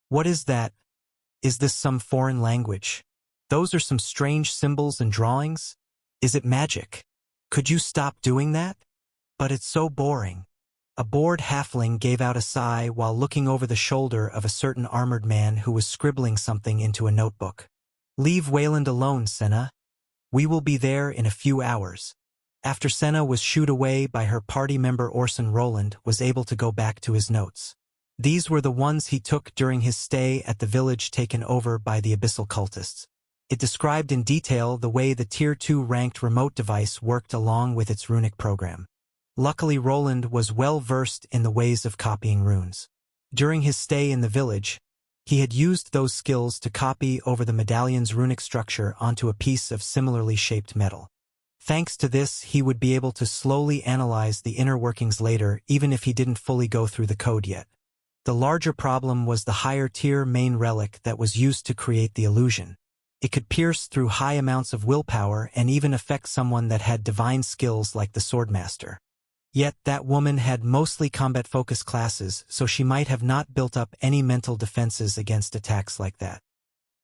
What is that? Is this some foreign language? Those are some strange symbols and drawings? Is it magic? Could you stop doing that? But it's so boring. A bored halfling gave out a sigh while looking over the shoulder of a certain armored man who was scribbling something into a notebook. Leave Wayland alone, Senna. We will be there in a few hours. After Senna was shooed away by her party member Orson, Roland was able to go back to his notes. These were the ones he took during his stay at the village taken over by the abyssal cultists. It described in detail the way the Tier 2 ranked remote device worked along with its runic program. Luckily, Roland was well versed in the ways of copying runes. During his stay in the village, he had used those skills to copy over the medallion's runic structure onto a piece of similarly shaped metal. Thanks to this, he would be able to slowly analyze the inner workings later, even if he didn't fully go through the code yet. The larger problem was the higher-tier main relic that was used to create the illusion. It could pierce through high amounts of willpower and even affect someone that had divine skills like the Swordmaster. Yet that woman had mostly combat-focused classes, so she might have not built up any mental defenses against attacks like that.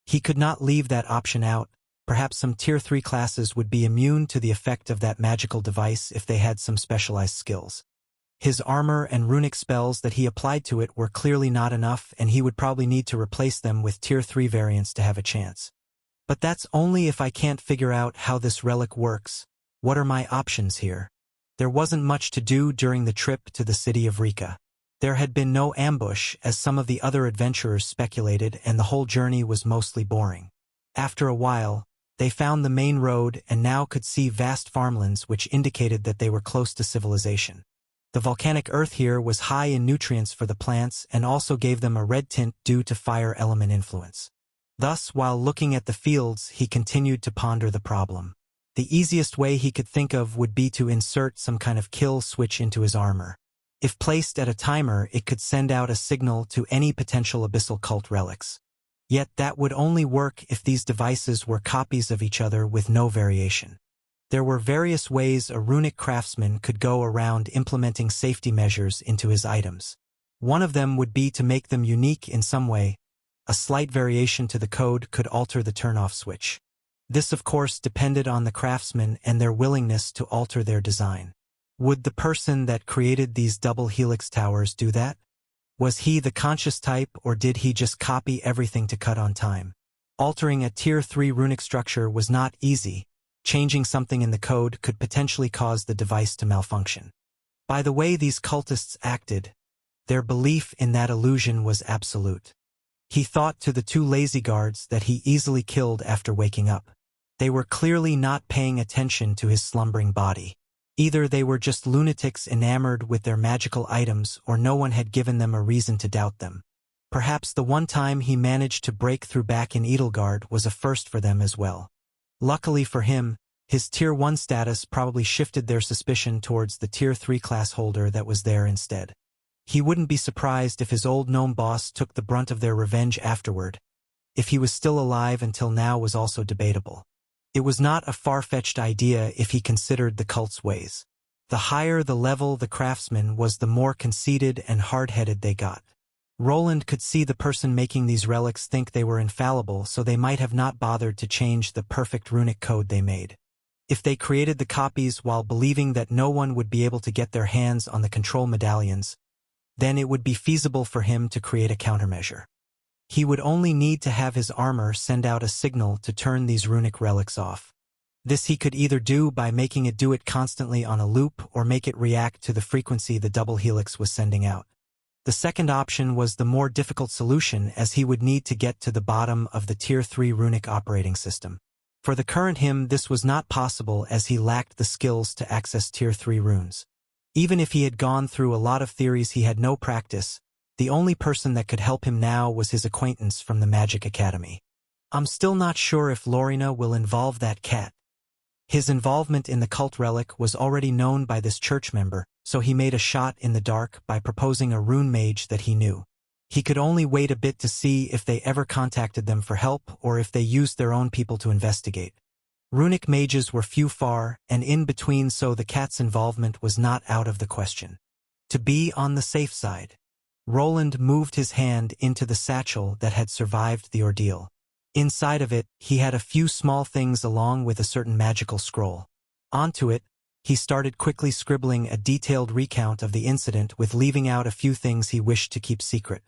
He could not leave that option out. Perhaps some Tier 3 classes would be immune to the effect of that magical device if they had some specialized skills. His armor and runic spells that he applied to it were clearly not enough, and he would probably need to replace them with Tier 3 variants to have a chance. But that's only if I can't figure out how this relic works. What are my options here? There wasn't much to do during the trip to the city of Rika. There had been no ambush, as some of the other adventurers speculated, and the whole journey was mostly boring. After a while, they found the main road and now could see vast farmlands which indicated that they were close to civilization. The volcanic earth here was high in nutrients for the plants and also gave them a red tint due to fire element influence. Thus, while looking at the fields, he continued to ponder the problem. The easiest way he could think of would be to insert some kind of kill switch into his armor. If placed at a timer, it could send out a signal to any potential abyssal cult relics. Yet that would only work if these devices were copies of each other with no variation. There were various ways a runic craftsman could go around implementing safety measures into his items. One of them would be to make them unique in some way. A slight variation to the code could alter the turn-off switch. This, of course, depended on the craftsman and their willingness to alter their design. Would the person that created these double helix towers do that? Was he the conscious type, or did he just copy everything to cut on time? Altering a Tier 3 runic structure was not easy. Changing something in the code could potentially cause the device to malfunction. By the way these cultists acted, their belief in that illusion was absolute. He thought to the two lazy guards that he easily killed after waking up. They were clearly not paying attention to his slumbering body. Either they were just lunatics enamored with their magical items, or no one had given them a reason to doubt them. Perhaps the one time he managed to break through back in Edelgard was a first for them as well. Luckily for him, his Tier 1 status probably shifted their suspicion towards the Tier 3 class holder that was there instead. He wouldn't be surprised if his old gnome boss took the brunt of their revenge afterward. If he was still alive until now was also debatable. It was not a far-fetched idea if he considered the cult's ways. The higher the level the craftsman was, the more conceited and hard-headed they got. Roland could see the person making these relics think they were infallible, so they might have not bothered to change the perfect runic code they made. If they created the copies while believing that no one would be able to get their hands on the control medallions, then it would be feasible for him to create a countermeasure. He would only need to have his armor send out a signal to turn these runic relics off. This he could either do by making it do it constantly on a loop, or make it react to the frequency the double helix was sending out. The second option was the more difficult solution, as he would need to get to the bottom of the Tier 3 runic operating system. For the current him, this was not possible, as he lacked the skills to access Tier 3 runes. Even if he had gone through a lot of theories, he had no practice. The only person that could help him now was his acquaintance from the Magic Academy. I'm still not sure if Lorina will involve that cat. His involvement in the cult relic was already known by this church member, so he made a shot in the dark by proposing a rune mage that he knew. He could only wait a bit to see if they ever contacted them for help or if they used their own people to investigate. Runic mages were few far and in between, so the cat's involvement was not out of the question. To be on the safe side, Roland moved his hand into the satchel that had survived the ordeal. Inside of it, he had a few small things along with a certain magical scroll. Onto it, he started quickly scribbling a detailed recount of the incident with leaving out a few things he wished to keep secret.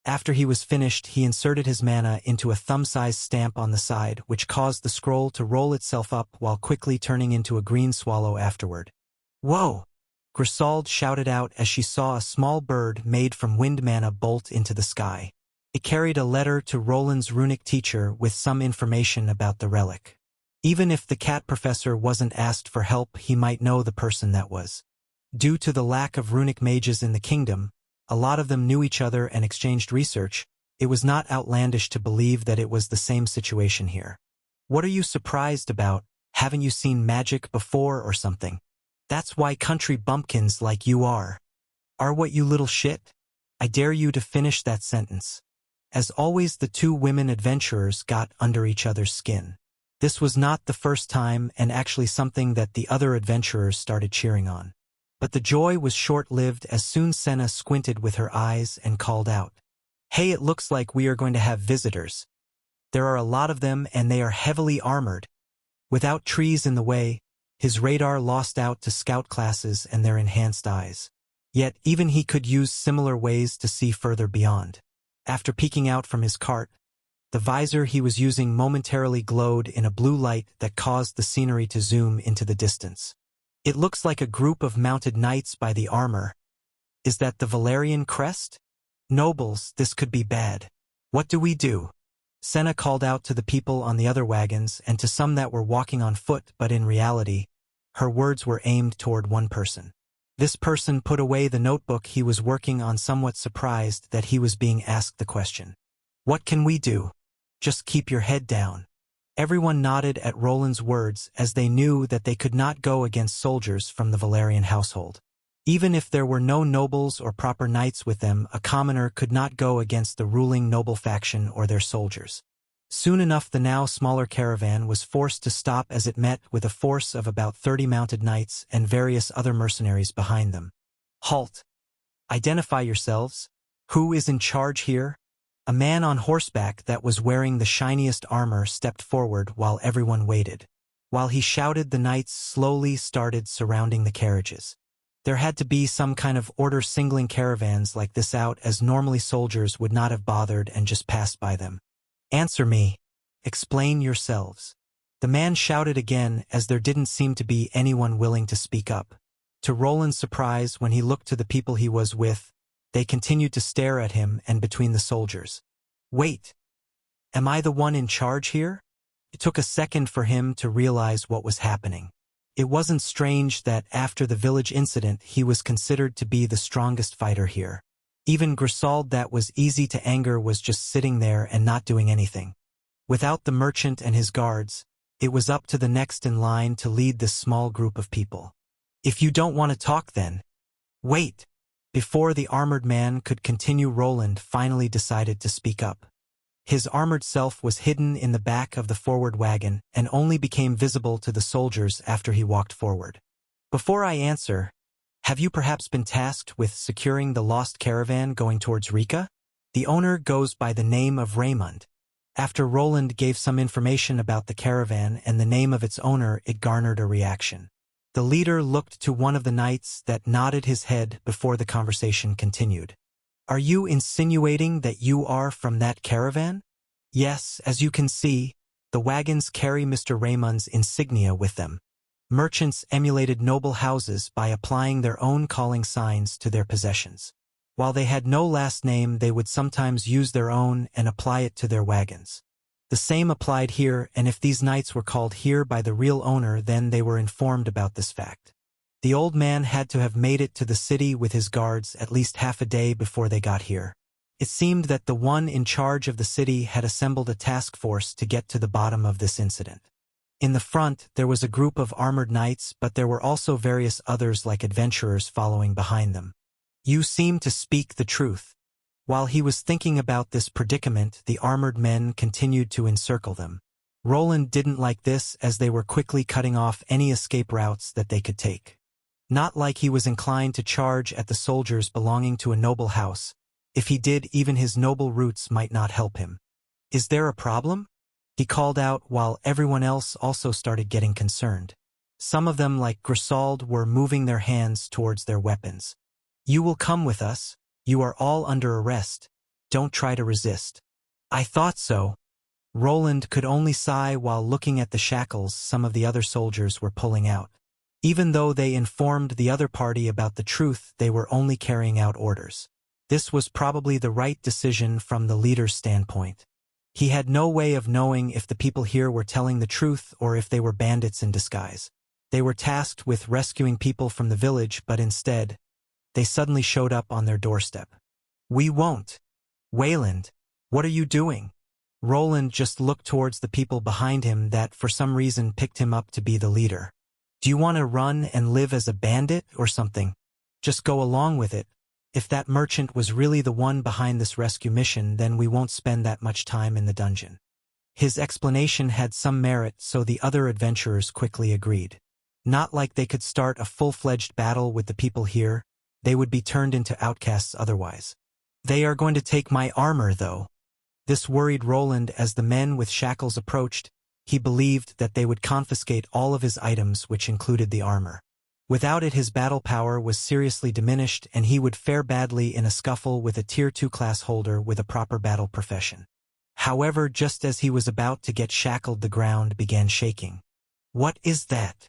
After he was finished, he inserted his mana into a thumb-sized stamp on the side, which caused the scroll to roll itself up while quickly turning into a green swallow afterward. "Whoa!" Grisauld shouted out as she saw a small bird made from wind mana bolt into the sky. It carried a letter to Roland's runic teacher with some information about the relic. Even if the cat professor wasn't asked for help, he might know the person that was. Due to the lack of runic mages in the kingdom, a lot of them knew each other and exchanged research. It was not outlandish to believe that it was the same situation here. "What are you surprised about? Haven't you seen magic before or something? That's why country bumpkins like you are what, you little shit? I dare you to finish that sentence." As always, the two women adventurers got under each other's skin. This was not the first time, and actually something that the other adventurers started cheering on. But the joy was short-lived as soon Senna squinted with her eyes and called out, "Hey, it looks like we are going to have visitors. There are a lot of them and they are heavily armored." Without trees in the way, his radar lost out to scout classes and their enhanced eyes. Yet even he could use similar ways to see further beyond. After peeking out from his cart, the visor he was using momentarily glowed in a blue light that caused the scenery to zoom into the distance. "It looks like a group of mounted knights by the armor. Is that the Valerian crest? Nobles, this could be bad. What do we do?" Senna called out to the people on the other wagons and to some that were walking on foot, but in reality, her words were aimed toward one person. This person put away the notebook he was working on, somewhat surprised that he was being asked the question. "What can we do? Just keep your head down." Everyone nodded at Roland's words, as they knew that they could not go against soldiers from the Valerian household. Even if there were no nobles or proper knights with them, a commoner could not go against the ruling noble faction or their soldiers. Soon enough, the now smaller caravan was forced to stop as it met with a force of about 30 mounted knights and various other mercenaries behind them. "Halt! Identify yourselves. Who is in charge here?" A man on horseback that was wearing the shiniest armor stepped forward while everyone waited. While he shouted, the knights slowly started surrounding the carriages. There had to be some kind of order singling caravans like this out, as normally soldiers would not have bothered and just passed by them. "Answer me. Explain yourselves." The man shouted again, as there didn't seem to be anyone willing to speak up. To Roland's surprise, when he looked to the people he was with, they continued to stare at him and between the soldiers. "Wait. Am I the one in charge here?" It took a second for him to realize what was happening. It wasn't strange that after the village incident he was considered to be the strongest fighter here. Even Grisauld, that was easy to anger, was just sitting there and not doing anything. Without the merchant and his guards, it was up to the next in line to lead this small group of people. "If you don't want to talk, then wait." Before the armored man could continue, Roland finally decided to speak up. His armored self was hidden in the back of the forward wagon and only became visible to the soldiers after he walked forward. "Before I answer, have you perhaps been tasked with securing the lost caravan going towards Rika? The owner goes by the name of Raymond." After Roland gave some information about the caravan and the name of its owner, it garnered a reaction. The leader looked to one of the knights that nodded his head before the conversation continued. "Are you insinuating that you are from that caravan?" "Yes, as you can see, the wagons carry Mr. Raymond's insignia with them. Merchants emulated noble houses by applying their own calling signs to their possessions. While they had no last name, they would sometimes use their own and apply it to their wagons. The same applied here, and if these knights were called here by the real owner, then they were informed about this fact. The old man had to have made it to the city with his guards at least half a day before they got here. It seemed that the one in charge of the city had assembled a task force to get to the bottom of this incident. In the front, there was a group of armored knights, but there were also various others like adventurers following behind them. "You seem to speak the truth." While he was thinking about this predicament, the armored men continued to encircle them. Roland didn't like this, as they were quickly cutting off any escape routes that they could take. Not like he was inclined to charge at the soldiers belonging to a noble house, If he did, even his noble roots might not help him. Is there a problem? He called out while everyone else also started getting concerned. Some of them, like Grisauld, were moving their hands towards their weapons. You will come with us. You are all under arrest. Don't try to resist. I thought so. Roland could only sigh while looking at the shackles some of the other soldiers were pulling out. Even though they informed the other party about the truth, they were only carrying out orders. This was probably the right decision from the leader's standpoint. He had no way of knowing if the people here were telling the truth or if they were bandits in disguise. They were tasked with rescuing people from the village, but instead, they suddenly showed up on their doorstep. We won't. Wayland, what are you doing? Roland just looked towards the people behind him that for some reason picked him up to be the leader. Do you want to run and live as a bandit or something? Just go along with it. If that merchant was really the one behind this rescue mission, then we won't spend that much time in the dungeon. His explanation had some merit, so the other adventurers quickly agreed. Not like they could start a full-fledged battle with the people here. They would be turned into outcasts otherwise. They are going to take my armor, though. This worried Roland as the men with shackles approached. He believed that they would confiscate all of his items, which included the armor. Without it, his battle power was seriously diminished, and he would fare badly in a scuffle with a Tier 2 class holder with a proper battle profession. However, just as he was about to get shackled, the ground began shaking. What is that?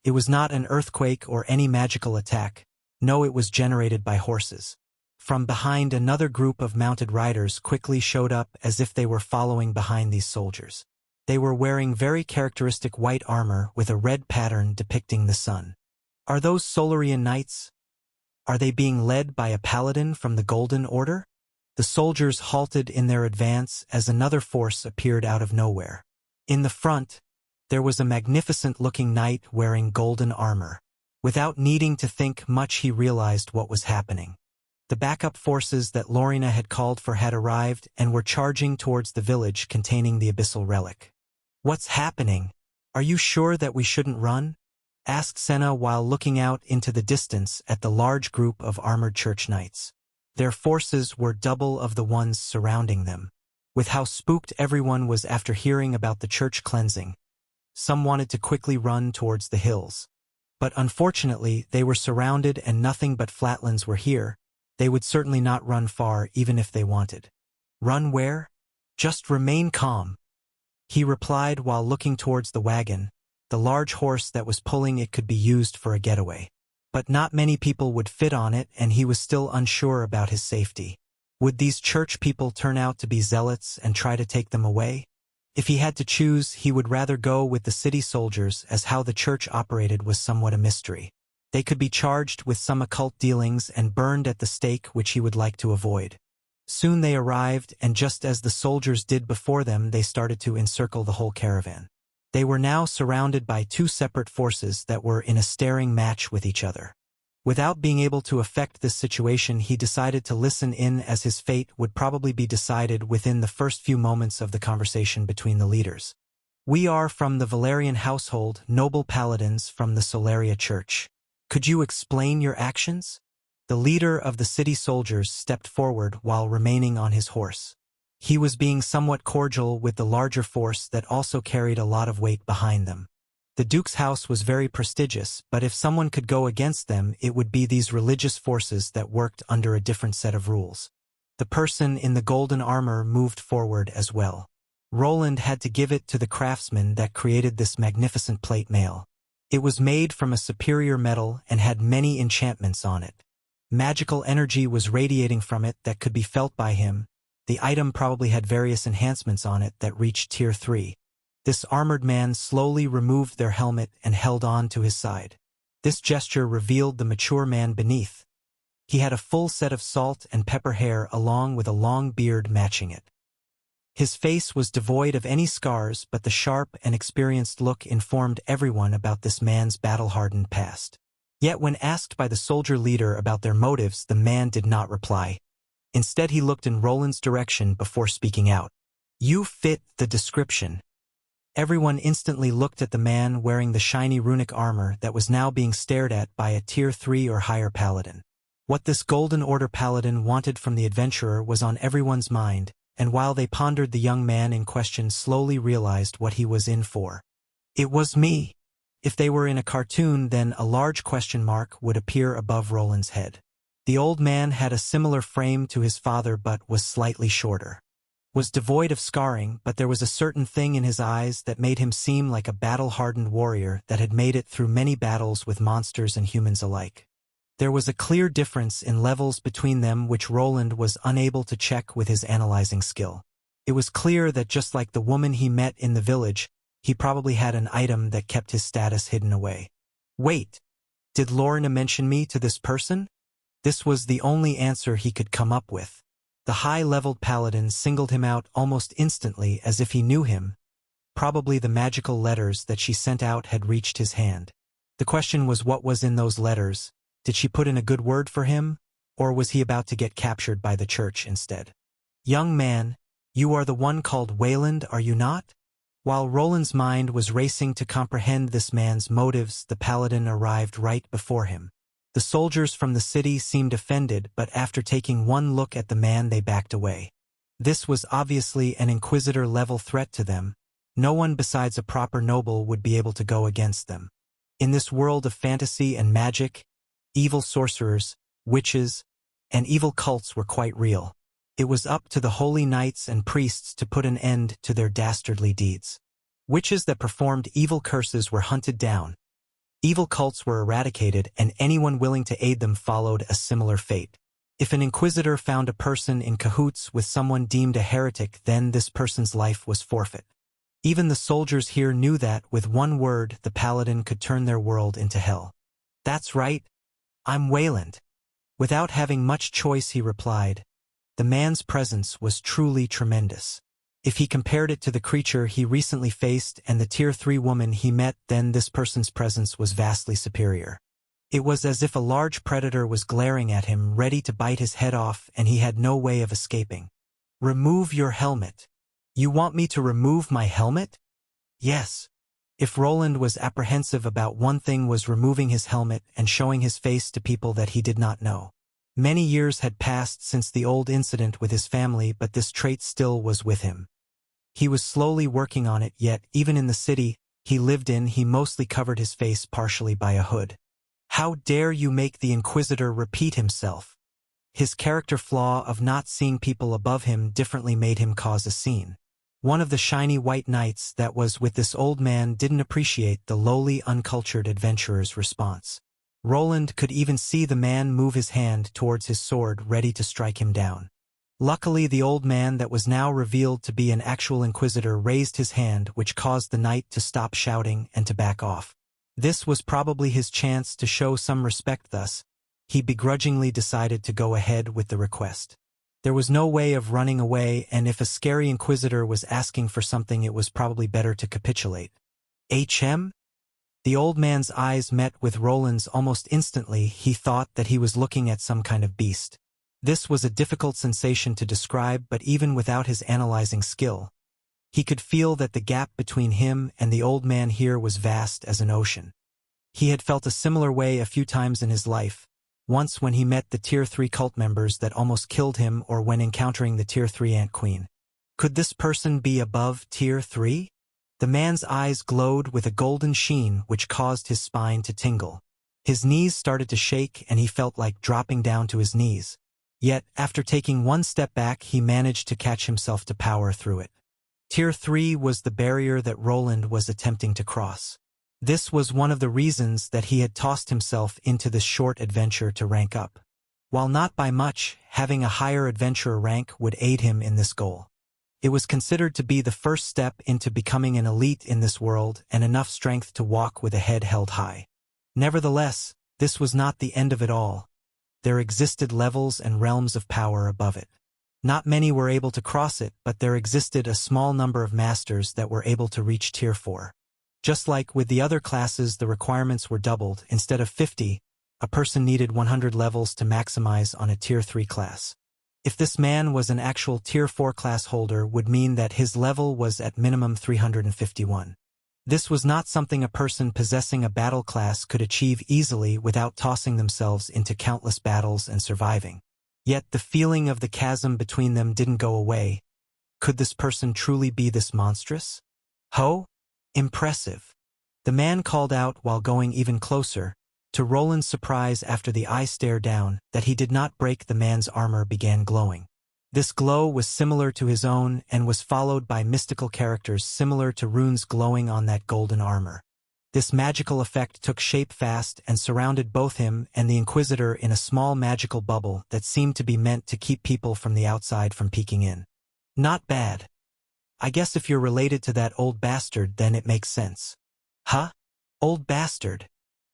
It was not an earthquake or any magical attack. No, it was generated by horses. From behind, another group of mounted riders quickly showed up as if they were following behind these soldiers. They were wearing very characteristic white armor with a red pattern depicting the sun. Are those Solarian knights? Are they being led by a paladin from the Golden Order? The soldiers halted in their advance as another force appeared out of nowhere. In the front, there was a magnificent-looking knight wearing golden armor. Without needing to think much, he realized what was happening. The backup forces that Lorena had called for had arrived and were charging towards the village containing the abyssal relic. What's happening? Are you sure that we shouldn't run? Asked Senna while looking out into the distance at the large group of armored church knights. Their forces were double of the ones surrounding them. With how spooked everyone was after hearing about the church cleansing, some wanted to quickly run towards the hills. But unfortunately, they were surrounded and nothing but flatlands were here. They would certainly not run far even if they wanted. Run where? Just remain calm. He replied while looking towards the wagon. The large horse that was pulling it could be used for a getaway. But not many people would fit on it, and he was still unsure about his safety. Would these church people turn out to be zealots and try to take them away? If he had to choose, he would rather go with the city soldiers, as how the church operated was somewhat a mystery. They could be charged with some occult dealings and burned at the stake, which he would like to avoid. Soon they arrived, and just as the soldiers did before them, they started to encircle the whole caravan. They were now surrounded by two separate forces that were in a staring match with each other. Without being able to affect this situation, he decided to listen in, as his fate would probably be decided within the first few moments of the conversation between the leaders. We are from the Valerian household, noble paladins from the Solaria Church. Could you explain your actions? The leader of the city soldiers stepped forward while remaining on his horse. He was being somewhat cordial with the larger force that also carried a lot of weight behind them. The Duke's house was very prestigious, but if someone could go against them, it would be these religious forces that worked under a different set of rules. The person in the golden armor moved forward as well. Roland had to give it to the craftsman that created this magnificent plate mail. It was made from a superior metal and had many enchantments on it. Magical energy was radiating from it that could be felt by him. The item probably had various enhancements on it that reached Tier 3. This armored man slowly removed their helmet and held on to his side. This gesture revealed the mature man beneath. He had a full set of salt and pepper hair along with a long beard matching it. His face was devoid of any scars, but the sharp and experienced look informed everyone about this man's battle-hardened past. Yet when asked by the soldier leader about their motives, the man did not reply. Instead, he looked in Roland's direction before speaking out. You fit the description. Everyone instantly looked at the man wearing the shiny runic armor that was now being stared at by a Tier 3 or higher paladin. What this Golden Order paladin wanted from the adventurer was on everyone's mind, and while they pondered, the young man in question slowly realized what he was in for. It was me. If they were in a cartoon, then a large question mark would appear above Roland's head. The old man had a similar frame to his father but was slightly shorter. Was devoid of scarring, but there was a certain thing in his eyes that made him seem like a battle-hardened warrior that had made it through many battles with monsters and humans alike. There was a clear difference in levels between them which Roland was unable to check with his analyzing skill. It was clear that just like the woman he met in the village, he probably had an item that kept his status hidden away. Wait, did Rune mention me to this person? This was the only answer he could come up with. The high-leveled paladin singled him out almost instantly as if he knew him. Probably the magical letters that she sent out had reached his hand. The question was, what was in those letters? Did she put in a good word for him? Or was he about to get captured by the church instead? Young man, you are the one called Wayland, are you not? While Roland's mind was racing to comprehend this man's motives, the paladin arrived right before him. The soldiers from the city seemed offended, but after taking one look at the man they backed away. This was obviously an Inquisitor-level threat to them. No one besides a proper noble would be able to go against them. In this world of fantasy and magic, evil sorcerers, witches, and evil cults were quite real. It was up to the holy knights and priests to put an end to their dastardly deeds. Witches that performed evil curses were hunted down. Evil cults were eradicated, and anyone willing to aid them followed a similar fate. If an inquisitor found a person in cahoots with someone deemed a heretic, then this person's life was forfeit. Even the soldiers here knew that, with one word, the paladin could turn their world into hell. That's right. I'm Wayland. Without having much choice, he replied. The man's presence was truly tremendous. If he compared it to the creature he recently faced and the Tier 3 woman he met, then this person's presence was vastly superior. It was as if a large predator was glaring at him, ready to bite his head off, and he had no way of escaping. Remove your helmet. You want me to remove my helmet? Yes. If Roland was apprehensive about one thing, was removing his helmet and showing his face to people that he did not know. Many years had passed since the old incident with his family, but this trait still was with him. He was slowly working on it, yet even in the city he lived in, he mostly covered his face partially by a hood. How dare you make the Inquisitor repeat himself? His character flaw of not seeing people above him differently made him cause a scene. One of the shiny white knights that was with this old man didn't appreciate the lowly, uncultured adventurer's response. Roland could even see the man move his hand towards his sword, ready to strike him down. Luckily, the old man that was now revealed to be an actual inquisitor raised his hand, which caused the knight to stop shouting and to back off. This was probably his chance to show some respect. Thus, he begrudgingly decided to go ahead with the request. There was no way of running away, and if a scary inquisitor was asking for something, it was probably better to capitulate. HM? The old man's eyes met with Roland's almost instantly. He thought that he was looking at some kind of beast. This was a difficult sensation to describe, but even without his analyzing skill, he could feel that the gap between him and the old man here was vast as an ocean. He had felt a similar way a few times in his life, once when he met the Tier 3 cult members that almost killed him, or when encountering the Tier 3 Ant Queen. Could this person be above Tier 3? The man's eyes glowed with a golden sheen which caused his spine to tingle. His knees started to shake and he felt like dropping down to his knees. Yet, after taking one step back, he managed to catch himself to power through it. Tier 3 was the barrier that Roland was attempting to cross. This was one of the reasons that he had tossed himself into this short adventure to rank up. While not by much, having a higher adventurer rank would aid him in this goal. It was considered to be the first step into becoming an elite in this world, and enough strength to walk with a head held high. Nevertheless, this was not the end of it all. There existed levels and realms of power above it. Not many were able to cross it, but there existed a small number of masters that were able to reach Tier 4. Just like with the other classes, the requirements were doubled. Instead of 50, a person needed 100 levels to maximize on a Tier 3 class. If this man was an actual Tier 4 class holder, would mean that his level was at minimum 351. This was not something a person possessing a battle class could achieve easily without tossing themselves into countless battles and surviving. Yet the feeling of the chasm between them didn't go away. Could this person truly be this monstrous? Ho? Impressive. The man called out while going even closer. To Roland's surprise, after the eye stare down, that he did not break, the man's armor began glowing. This glow was similar to his own and was followed by mystical characters similar to runes glowing on that golden armor. This magical effect took shape fast and surrounded both him and the Inquisitor in a small magical bubble that seemed to be meant to keep people from the outside from peeking in. Not bad. I guess if you're related to that old bastard, then it makes sense. Huh? Old bastard?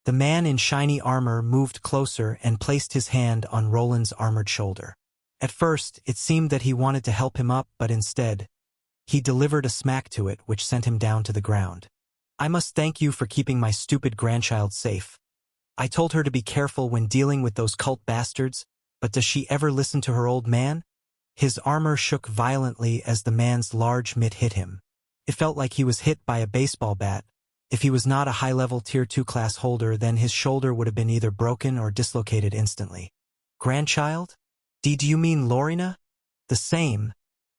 The man in shiny armor moved closer and placed his hand on Roland's armored shoulder. At first, it seemed that he wanted to help him up, but instead, he delivered a smack to it which sent him down to the ground. I must thank you for keeping my stupid grandchild safe. I told her to be careful when dealing with those cult bastards, but does she ever listen to her old man? His armor shook violently as the man's large mitt hit him. It felt like he was hit by a baseball bat. If he was not a high-level Tier 2 class holder, then his shoulder would have been either broken or dislocated instantly. Grandchild? Do you mean Lorena? The same.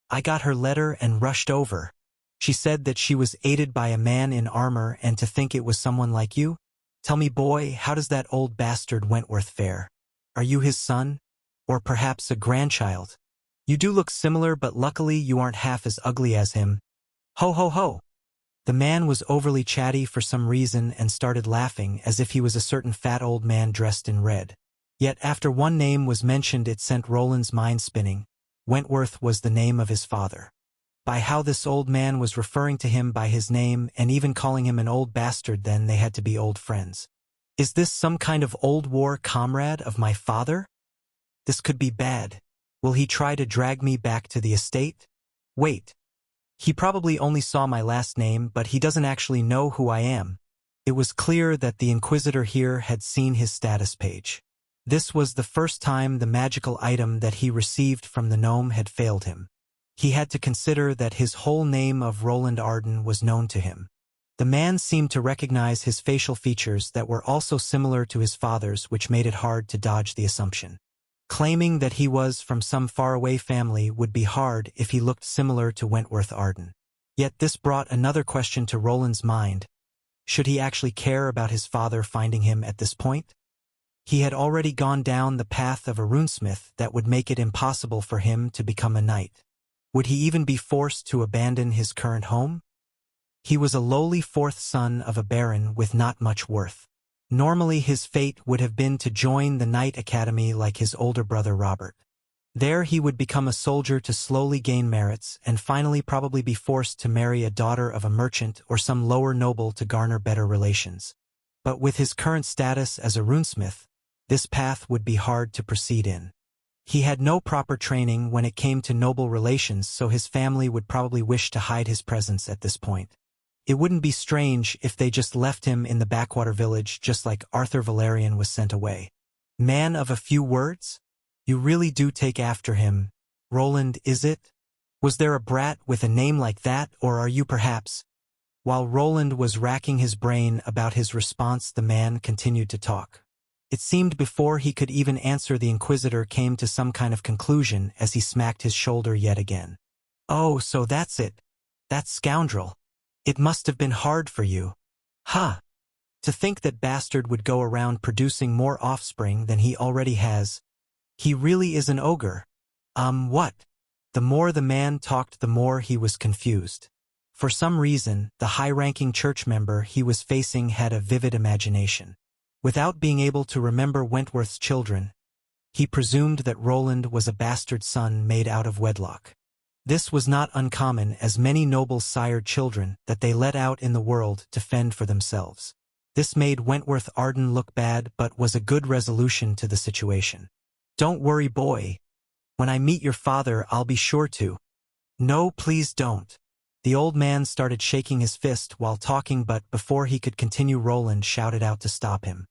I got her letter and rushed over. She said that she was aided by a man in armor, and to think it was someone like you? Tell me, boy, how does that old bastard Wentworth fare? Are you his son? Or perhaps a grandchild? You do look similar, but luckily you aren't half as ugly as him. Ho ho ho! The man was overly chatty for some reason and started laughing as if he was a certain fat old man dressed in red. Yet after one name was mentioned, it sent Roland's mind spinning. Wentworth was the name of his father. By how this old man was referring to him by his name and even calling him an old bastard, then they had to be old friends. Is this some kind of old war comrade of my father? This could be bad. Will he try to drag me back to the estate? Wait. He probably only saw my last name, but he doesn't actually know who I am. It was clear that the Inquisitor here had seen his status page. This was the first time the magical item that he received from the gnome had failed him. He had to consider that his whole name of Roland Arden was known to him. The man seemed to recognize his facial features that were also similar to his father's, which made it hard to dodge the assumption. Claiming that he was from some faraway family would be hard if he looked similar to Wentworth Arden. Yet this brought another question to Roland's mind. Should he actually care about his father finding him at this point? He had already gone down the path of a runesmith that would make it impossible for him to become a knight. Would he even be forced to abandon his current home? He was a lowly fourth son of a baron with not much worth. Normally his fate would have been to join the Knight Academy like his older brother Robert. There he would become a soldier to slowly gain merits and finally probably be forced to marry a daughter of a merchant or some lower noble to garner better relations. But with his current status as a runesmith, this path would be hard to proceed in. He had no proper training when it came to noble relations, so his family would probably wish to hide his presence at this point. It wouldn't be strange if they just left him in the backwater village just like Arthur Valerian was sent away. Man of a few words? You really do take after him. Roland, is it? Was there a brat with a name like that, or are you perhaps? While Roland was racking his brain about his response, the man continued to talk. It seemed before he could even answer, the Inquisitor came to some kind of conclusion as he smacked his shoulder yet again. Oh, so that's it. That scoundrel. It must have been hard for you. Ha! To think that bastard would go around producing more offspring than he already has. He really is an ogre. What? The more the man talked, the more he was confused. For some reason, the high-ranking church member he was facing had a vivid imagination. Without being able to remember Wentworth's children, he presumed that Roland was a bastard son made out of wedlock. This was not uncommon, as many nobles sired children that they let out in the world to fend for themselves. This made Wentworth Arden look bad, but was a good resolution to the situation. Don't worry, boy. When I meet your father, I'll be sure to. No, please don't. The old man started shaking his fist while talking, but before he could continue, Roland shouted out to stop him.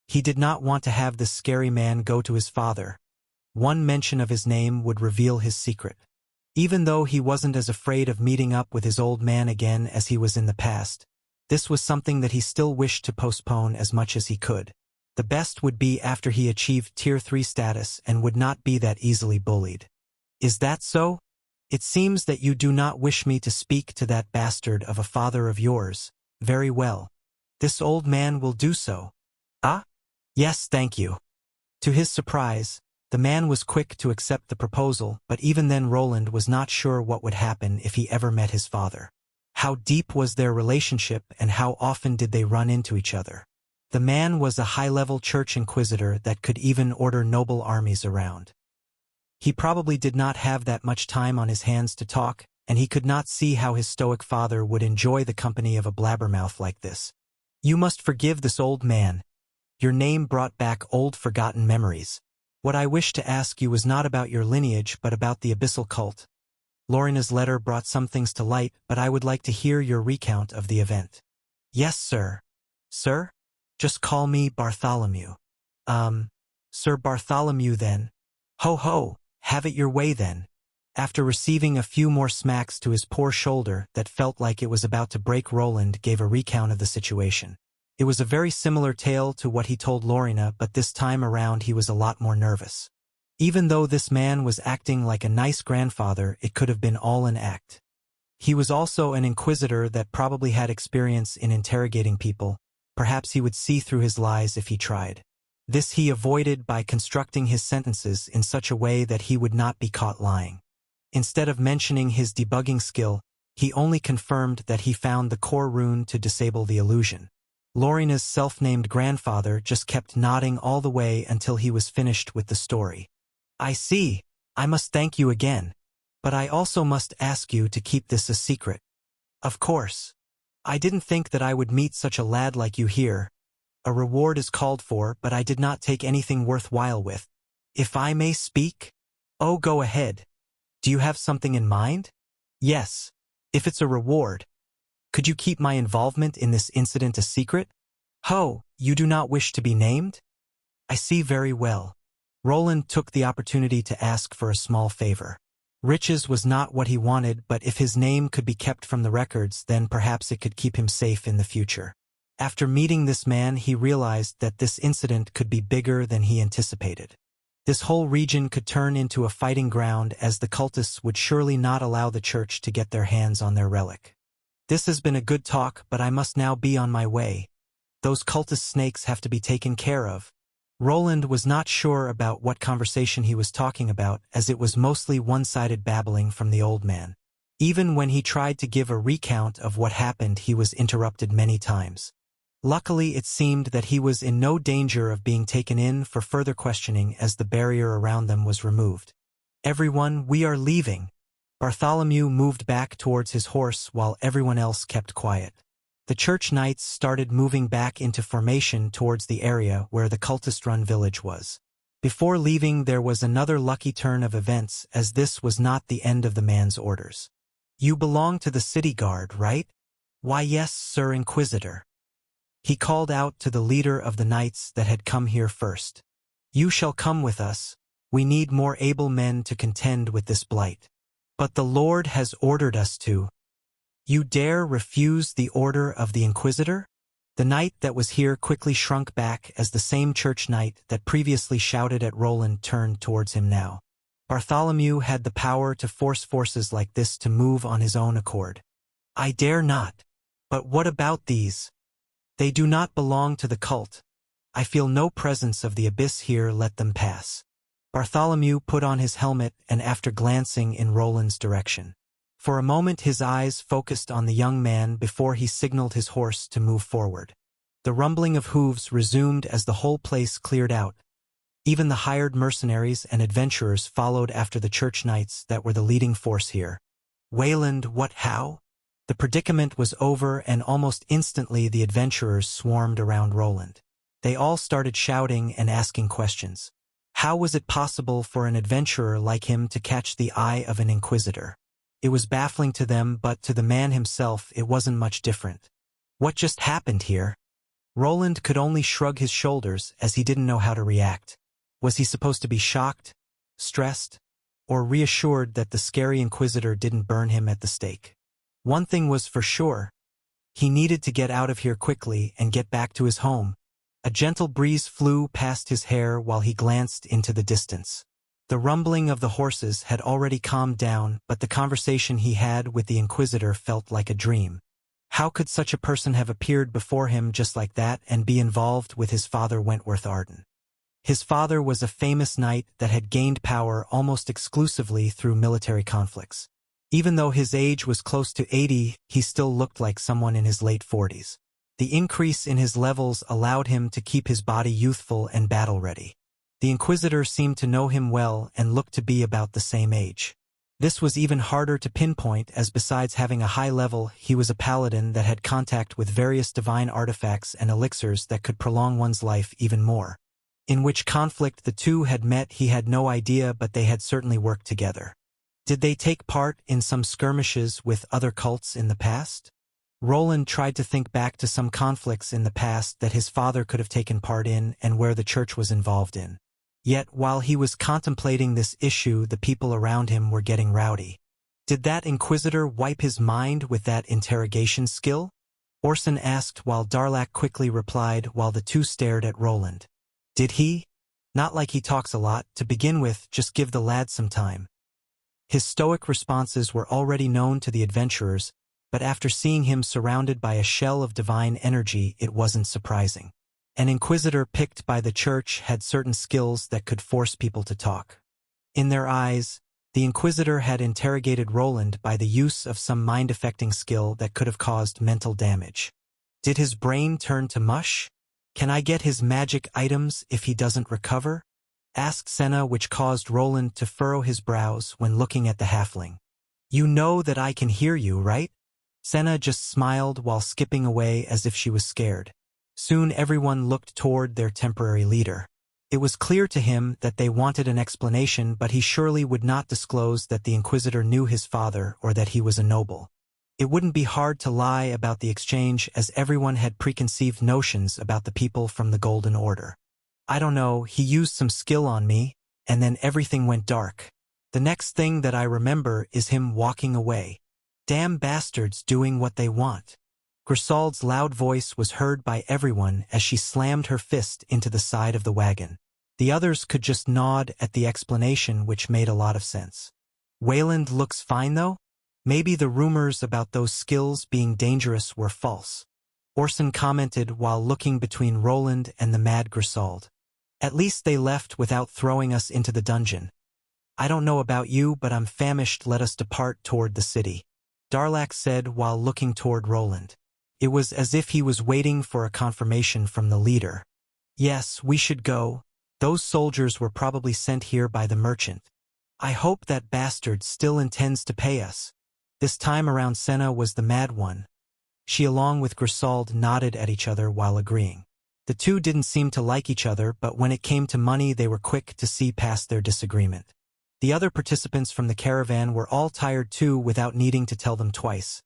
He did not want to have this scary man go to his father. One mention of his name would reveal his secret. Even though he wasn't as afraid of meeting up with his old man again as he was in the past, This was something that he still wished to postpone as much as he could. The best would be after he achieved Tier 3 status and would not be that easily bullied. Is that so? It seems that you do not wish me to speak to that bastard of a father of yours. Very well. This old man will do so. Ah? Yes, thank you. To his surprise, the man was quick to accept the proposal, but even then Roland was not sure what would happen if he ever met his father. How deep was their relationship and how often did they run into each other? The man was a high-level church inquisitor that could even order noble armies around. He probably did not have that much time on his hands to talk, and he could not see how his stoic father would enjoy the company of a blabbermouth like this. You must forgive this old man. Your name brought back old forgotten memories. What I wish to ask you was not about your lineage but about the abyssal cult. Lorina's letter brought some things to light, but I would like to hear your recount of the event. Yes, sir. Sir? Just call me Bartholomew. Sir Bartholomew then. Ho ho, have it your way then. After receiving a few more smacks to his poor shoulder that felt like it was about to break, Roland gave a recount of the situation. It was a very similar tale to what he told Lorina, but this time around he was a lot more nervous. Even though this man was acting like a nice grandfather, it could have been all an act. He was also an inquisitor that probably had experience in interrogating people. Perhaps he would see through his lies if he tried. This he avoided by constructing his sentences in such a way that he would not be caught lying. Instead of mentioning his debugging skill, he only confirmed that he found the core rune to disable the illusion. Lorina's self-named grandfather just kept nodding all the way until he was finished with the story. I see. I must thank you again. But I also must ask you to keep this a secret. Of course. I didn't think that I would meet such a lad like you here. A reward is called for, but I did not take anything worthwhile with. If I may speak? Oh, go ahead. Do you have something in mind? Yes. If it's a reward. Could you keep my involvement in this incident a secret? Ho, you do not wish to be named? I see very well. Roland took the opportunity to ask for a small favor. Riches was not what he wanted, but if his name could be kept from the records, then perhaps it could keep him safe in the future. After meeting this man, he realized that this incident could be bigger than he anticipated. This whole region could turn into a fighting ground, as the cultists would surely not allow the church to get their hands on their relic. This has been a good talk, but I must now be on my way. Those cultist snakes have to be taken care of. Roland was not sure about what conversation he was talking about, as it was mostly one-sided babbling from the old man. Even when he tried to give a recount of what happened, he was interrupted many times. Luckily, it seemed that he was in no danger of being taken in for further questioning, as the barrier around them was removed. Everyone, we are leaving. Bartholomew moved back towards his horse while everyone else kept quiet. The church knights started moving back into formation towards the area where the cultist-run village was. Before leaving, there was another lucky turn of events, as this was not the end of the man's orders. You belong to the city guard, right? Why, yes, Sir Inquisitor. He called out to the leader of the knights that had come here first. You shall come with us. We need more able men to contend with this blight. But the Lord has ordered us to. You dare refuse the order of the Inquisitor? The knight that was here quickly shrunk back as the same church knight that previously shouted at Roland turned towards him now. Bartholomew had the power to force forces like this to move on his own accord. I dare not. But what about these? They do not belong to the cult. I feel no presence of the abyss here, let them pass. Bartholomew put on his helmet and after glancing in Roland's direction. For a moment his eyes focused on the young man before he signaled his horse to move forward. The rumbling of hooves resumed as the whole place cleared out. Even the hired mercenaries and adventurers followed after the church knights that were the leading force here. Wayland, what, how? The predicament was over, and almost instantly the adventurers swarmed around Roland. They all started shouting and asking questions. How was it possible for an adventurer like him to catch the eye of an inquisitor? It was baffling to them, but to the man himself it wasn't much different. What just happened here? Roland could only shrug his shoulders, as he didn't know how to react. Was he supposed to be shocked, stressed, or reassured that the scary inquisitor didn't burn him at the stake? One thing was for sure. He needed to get out of here quickly and get back to his home. A gentle breeze flew past his hair while he glanced into the distance. The rumbling of the horses had already calmed down, but the conversation he had with the Inquisitor felt like a dream. How could such a person have appeared before him just like that and be involved with his father Wentworth Arden? His father was a famous knight that had gained power almost exclusively through military conflicts. Even though his age was close to 80, he still looked like someone in his late 40s. The increase in his levels allowed him to keep his body youthful and battle-ready. The Inquisitor seemed to know him well and looked to be about the same age. This was even harder to pinpoint, as besides having a high level, he was a paladin that had contact with various divine artifacts and elixirs that could prolong one's life even more. In which conflict the two had met he had no idea, but they had certainly worked together. Did they take part in some skirmishes with other cults in the past? Roland tried to think back to some conflicts in the past that his father could have taken part in and where the church was involved in. Yet, while he was contemplating this issue, the people around him were getting rowdy. Did that Inquisitor wipe his mind with that interrogation skill? Orson asked while Darlac quickly replied while the two stared at Roland. Did he? Not like he talks a lot. To begin with, just give the lad some time. His stoic responses were already known to the adventurers, but after seeing him surrounded by a shell of divine energy, it wasn't surprising. An Inquisitor picked by the church had certain skills that could force people to talk. In their eyes, the Inquisitor had interrogated Roland by the use of some mind-affecting skill that could have caused mental damage. Did his brain turn to mush? Can I get his magic items if he doesn't recover? Asked Senna, which caused Roland to furrow his brows when looking at the halfling. You know that I can hear you, right? Senna just smiled while skipping away as if she was scared. Soon everyone looked toward their temporary leader. It was clear to him that they wanted an explanation, but he surely would not disclose that the Inquisitor knew his father or that he was a noble. It wouldn't be hard to lie about the exchange, as everyone had preconceived notions about the people from the Golden Order. I don't know, he used some skill on me, and then everything went dark. The next thing that I remember is him walking away. Damn bastards doing what they want. Grisaud's loud voice was heard by everyone as she slammed her fist into the side of the wagon. The others could just nod at the explanation, which made a lot of sense. Wayland looks fine though? Maybe the rumors about those skills being dangerous were false. Orson commented while looking between Roland and the mad Grisaud. At least they left without throwing us into the dungeon. I don't know about you, but I'm famished. Let us depart toward the city. Darlac said while looking toward Roland. It was as if he was waiting for a confirmation from the leader. Yes, we should go. Those soldiers were probably sent here by the merchant. I hope that bastard still intends to pay us. This time around Senna was the mad one. She along with Grisaud nodded at each other while agreeing. The two didn't seem to like each other, but when it came to money they were quick to see past their disagreement. The other participants from the caravan were all tired too without needing to tell them twice.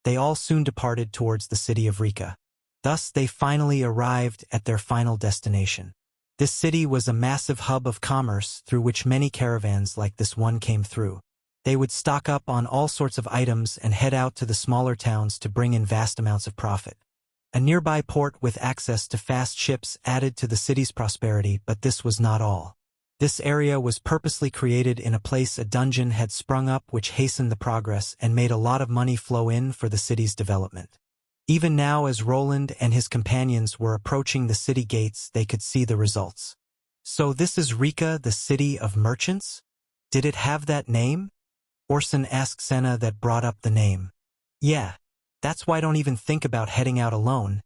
They all soon departed towards the city of Rika. Thus they finally arrived at their final destination. This city was a massive hub of commerce through which many caravans like this one came through. They would stock up on all sorts of items and head out to the smaller towns to bring in vast amounts of profit. A nearby port with access to fast ships added to the city's prosperity, but this was not all. This area was purposely created in a place a dungeon had sprung up, which hastened the progress and made a lot of money flow in for the city's development. Even now, as Roland and his companions were approaching the city gates, they could see the results. So this is Rika, the city of merchants? Did it have that name? Orson asked Senna that brought up the name. Yeah, that's why don't even think about heading out alone.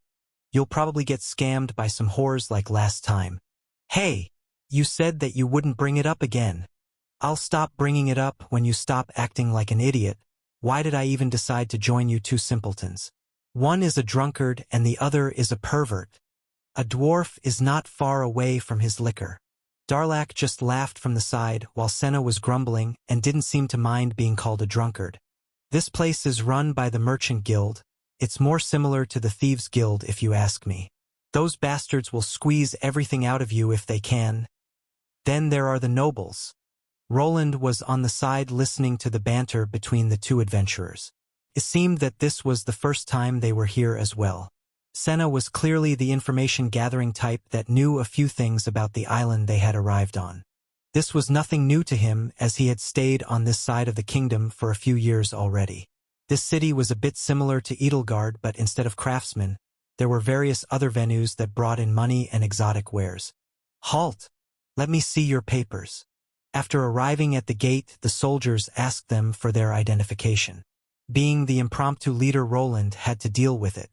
You'll probably get scammed by some whores like last time. Hey! You said that you wouldn't bring it up again. I'll stop bringing it up when you stop acting like an idiot. Why did I even decide to join you two simpletons? One is a drunkard and the other is a pervert. A dwarf is not far away from his liquor. Darlac just laughed from the side while Senna was grumbling and didn't seem to mind being called a drunkard. This place is run by the Merchant Guild. It's more similar to the Thieves' Guild if you ask me. Those bastards will squeeze everything out of you if they can. Then there are the nobles. Roland was on the side listening to the banter between the two adventurers. It seemed that this was the first time they were here as well. Senna was clearly the information-gathering type that knew a few things about the island they had arrived on. This was nothing new to him, as he had stayed on this side of the kingdom for a few years already. This city was a bit similar to Edelgard, but instead of craftsmen, there were various other venues that brought in money and exotic wares. "Halt! Let me see your papers." After arriving at the gate, the soldiers asked them for their identification. Being the impromptu leader, Roland had to deal with it.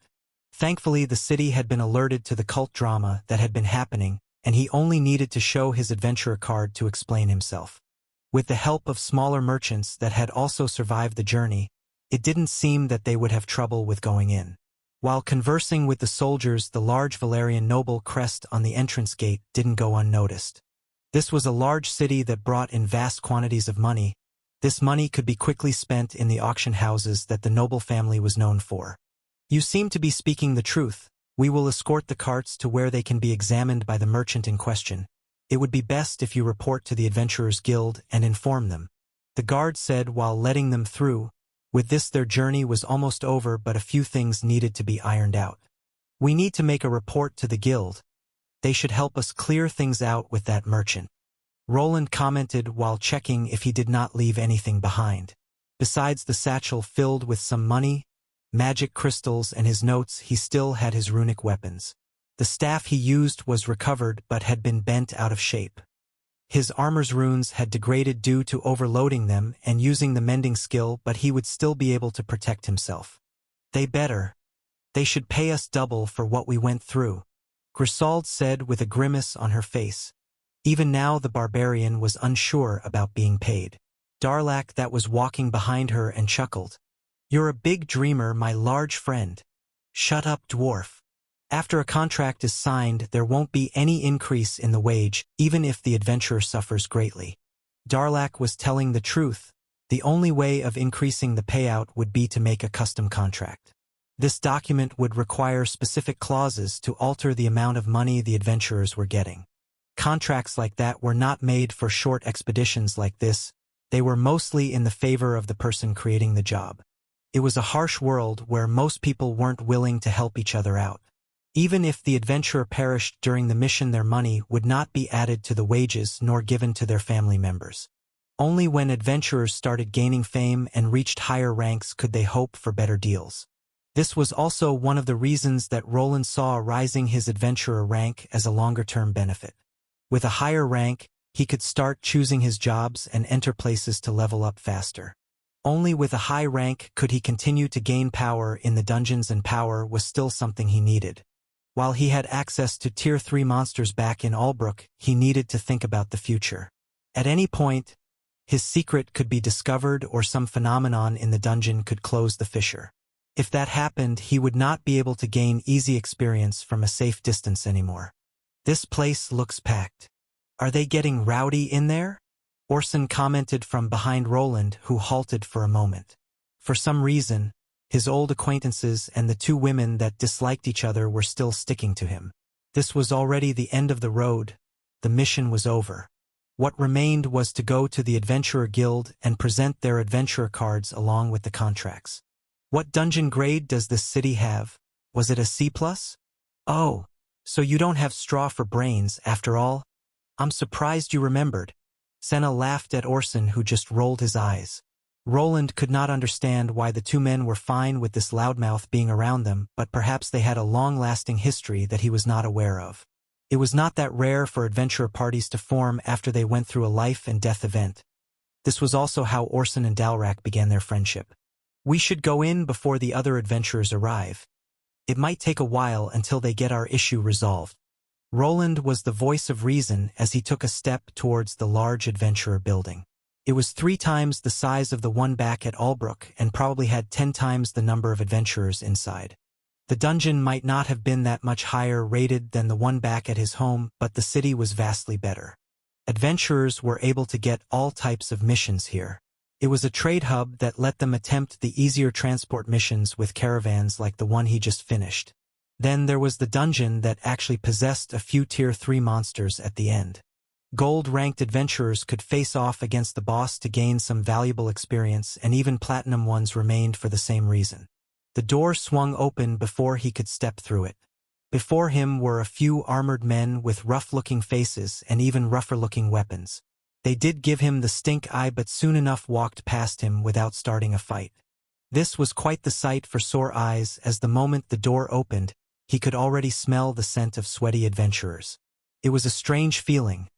Thankfully, the city had been alerted to the cult drama that had been happening, and he only needed to show his adventurer card to explain himself. With the help of smaller merchants that had also survived the journey, it didn't seem that they would have trouble with going in. While conversing with the soldiers, the large Valerian noble crest on the entrance gate didn't go unnoticed. This was a large city that brought in vast quantities of money. This money could be quickly spent in the auction houses that the noble family was known for. "You seem to be speaking the truth. We will escort the carts to where they can be examined by the merchant in question. It would be best if you report to the Adventurers Guild and inform them," the guard said while letting them through. With this, their journey was almost over, but a few things needed to be ironed out. "We need to make a report to the guild. They should help us clear things out with that merchant," Roland commented while checking if he did not leave anything behind. Besides the satchel filled with some money, magic crystals, and his notes, he still had his runic weapons. The staff he used was recovered but had been bent out of shape. His armor's runes had degraded due to overloading them and using the mending skill, but he would still be able to protect himself. They should pay us double for what we went through," Grisauld said with a grimace on her face. Even now the barbarian was unsure about being paid. Darlak that was walking behind her and chuckled. "You're a big dreamer, my large friend." "Shut up, dwarf. After a contract is signed, there won't be any increase in the wage, even if the adventurer suffers greatly." Darlak was telling the truth. The only way of increasing the payout would be to make a custom contract. This document would require specific clauses to alter the amount of money the adventurers were getting. Contracts like that were not made for short expeditions like this. They were mostly in the favor of the person creating the job. It was a harsh world where most people weren't willing to help each other out. Even if the adventurer perished during the mission, their money would not be added to the wages nor given to their family members. Only when adventurers started gaining fame and reached higher ranks could they hope for better deals. This was also one of the reasons that Roland saw rising his adventurer rank as a longer-term benefit. With a higher rank, he could start choosing his jobs and enter places to level up faster. Only with a high rank could he continue to gain power in the dungeons, and power was still something he needed. While he had access to Tier 3 monsters back in Albrook, he needed to think about the future. At any point, his secret could be discovered or some phenomenon in the dungeon could close the fissure. If that happened, he would not be able to gain easy experience from a safe distance anymore. "This place looks packed. Are they getting rowdy in there?" Orson commented from behind Roland, who halted for a moment. For some reason, his old acquaintances and the two women that disliked each other were still sticking to him. This was already the end of the road. The mission was over. What remained was to go to the Adventurer Guild and present their adventurer cards along with the contracts. "What dungeon grade does this city have? Was it a C+? Oh, so you don't have straw for brains after all? I'm surprised you remembered." Senna laughed at Orson, who just rolled his eyes. Roland could not understand why the two men were fine with this loudmouth being around them, but perhaps they had a long-lasting history that he was not aware of. It was not that rare for adventurer parties to form after they went through a life-and-death event. This was also how Orson and Dalrak began their friendship. "We should go in before the other adventurers arrive. It might take a while until they get our issue resolved." Roland was the voice of reason as he took a step towards the large adventurer building. It was 3 times the size of the one back at Albrook and probably had 10 times the number of adventurers inside. The dungeon might not have been that much higher rated than the one back at his home, but the city was vastly better. Adventurers were able to get all types of missions here. It was a trade hub that let them attempt the easier transport missions with caravans like the one he just finished. Then there was the dungeon that actually possessed a few Tier 3 monsters at the end. Gold-ranked adventurers could face off against the boss to gain some valuable experience, and even platinum ones remained for the same reason. The door swung open before he could step through it. Before him were a few armored men with rough-looking faces and even rougher-looking weapons. They did give him the stink eye, but soon enough walked past him without starting a fight. This was quite the sight for sore eyes, as the moment the door opened, he could already smell the scent of sweaty adventurers. It was a strange feeling.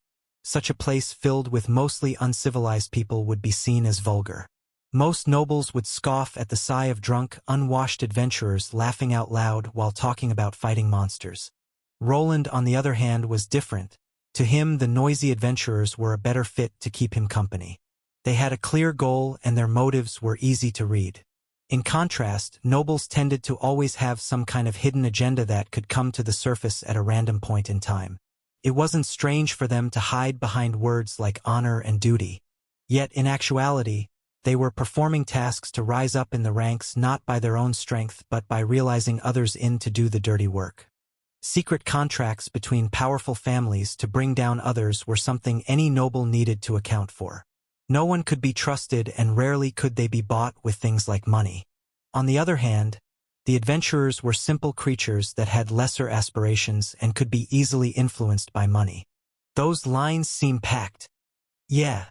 Such a place filled with mostly uncivilized people would be seen as vulgar. Most nobles would scoff at the sigh of drunk, unwashed adventurers laughing out loud while talking about fighting monsters. Roland, on the other hand, was different. To him, the noisy adventurers were a better fit to keep him company. They had a clear goal, and their motives were easy to read. In contrast, nobles tended to always have some kind of hidden agenda that could come to the surface at a random point in time. It wasn't strange for them to hide behind words like honor and duty. Yet, in actuality, they were performing tasks to rise up in the ranks not by their own strength but by realizing others in to do the dirty work. Secret contracts between powerful families to bring down others were something any noble needed to account for. No one could be trusted, and rarely could they be bought with things like money. On the other hand, the adventurers were simple creatures that had lesser aspirations and could be easily influenced by money. Those lines seem packed. Yeah.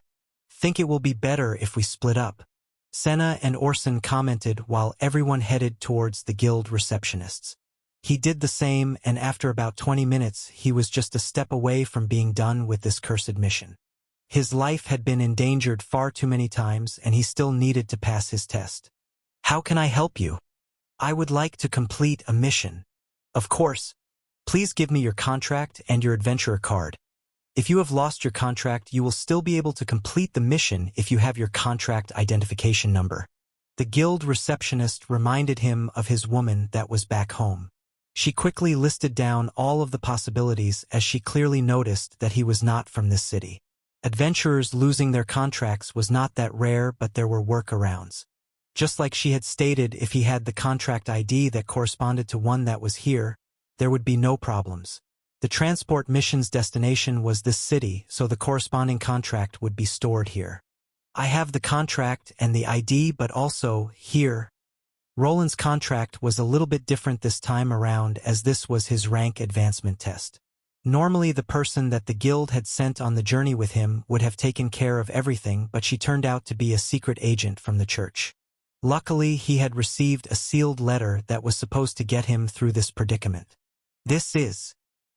Think it will be better if we split up, Senna and Orson commented while everyone headed towards the guild receptionists. He did the same, and after about 20 minutes he was just a step away from being done with this cursed mission. His life had been endangered far too many times, and he still needed to pass his test. How can I help you? I would like to complete a mission. Of course. Please give me your contract and your adventurer card. If you have lost your contract, you will still be able to complete the mission if you have your contract identification number. The guild receptionist reminded him of his woman that was back home. She quickly listed down all of the possibilities, as she clearly noticed that he was not from this city. Adventurers losing their contracts was not that rare, but there were workarounds. Just like she had stated, if he had the contract ID that corresponded to one that was here, there would be no problems. The transport mission's destination was this city, so the corresponding contract would be stored here. I have the contract and the ID, but also here. Roland's contract was a little bit different this time around, as this was his rank advancement test. Normally the person that the guild had sent on the journey with him would have taken care of everything, but she turned out to be a secret agent from the church. Luckily, he had received a sealed letter that was supposed to get him through this predicament. This is.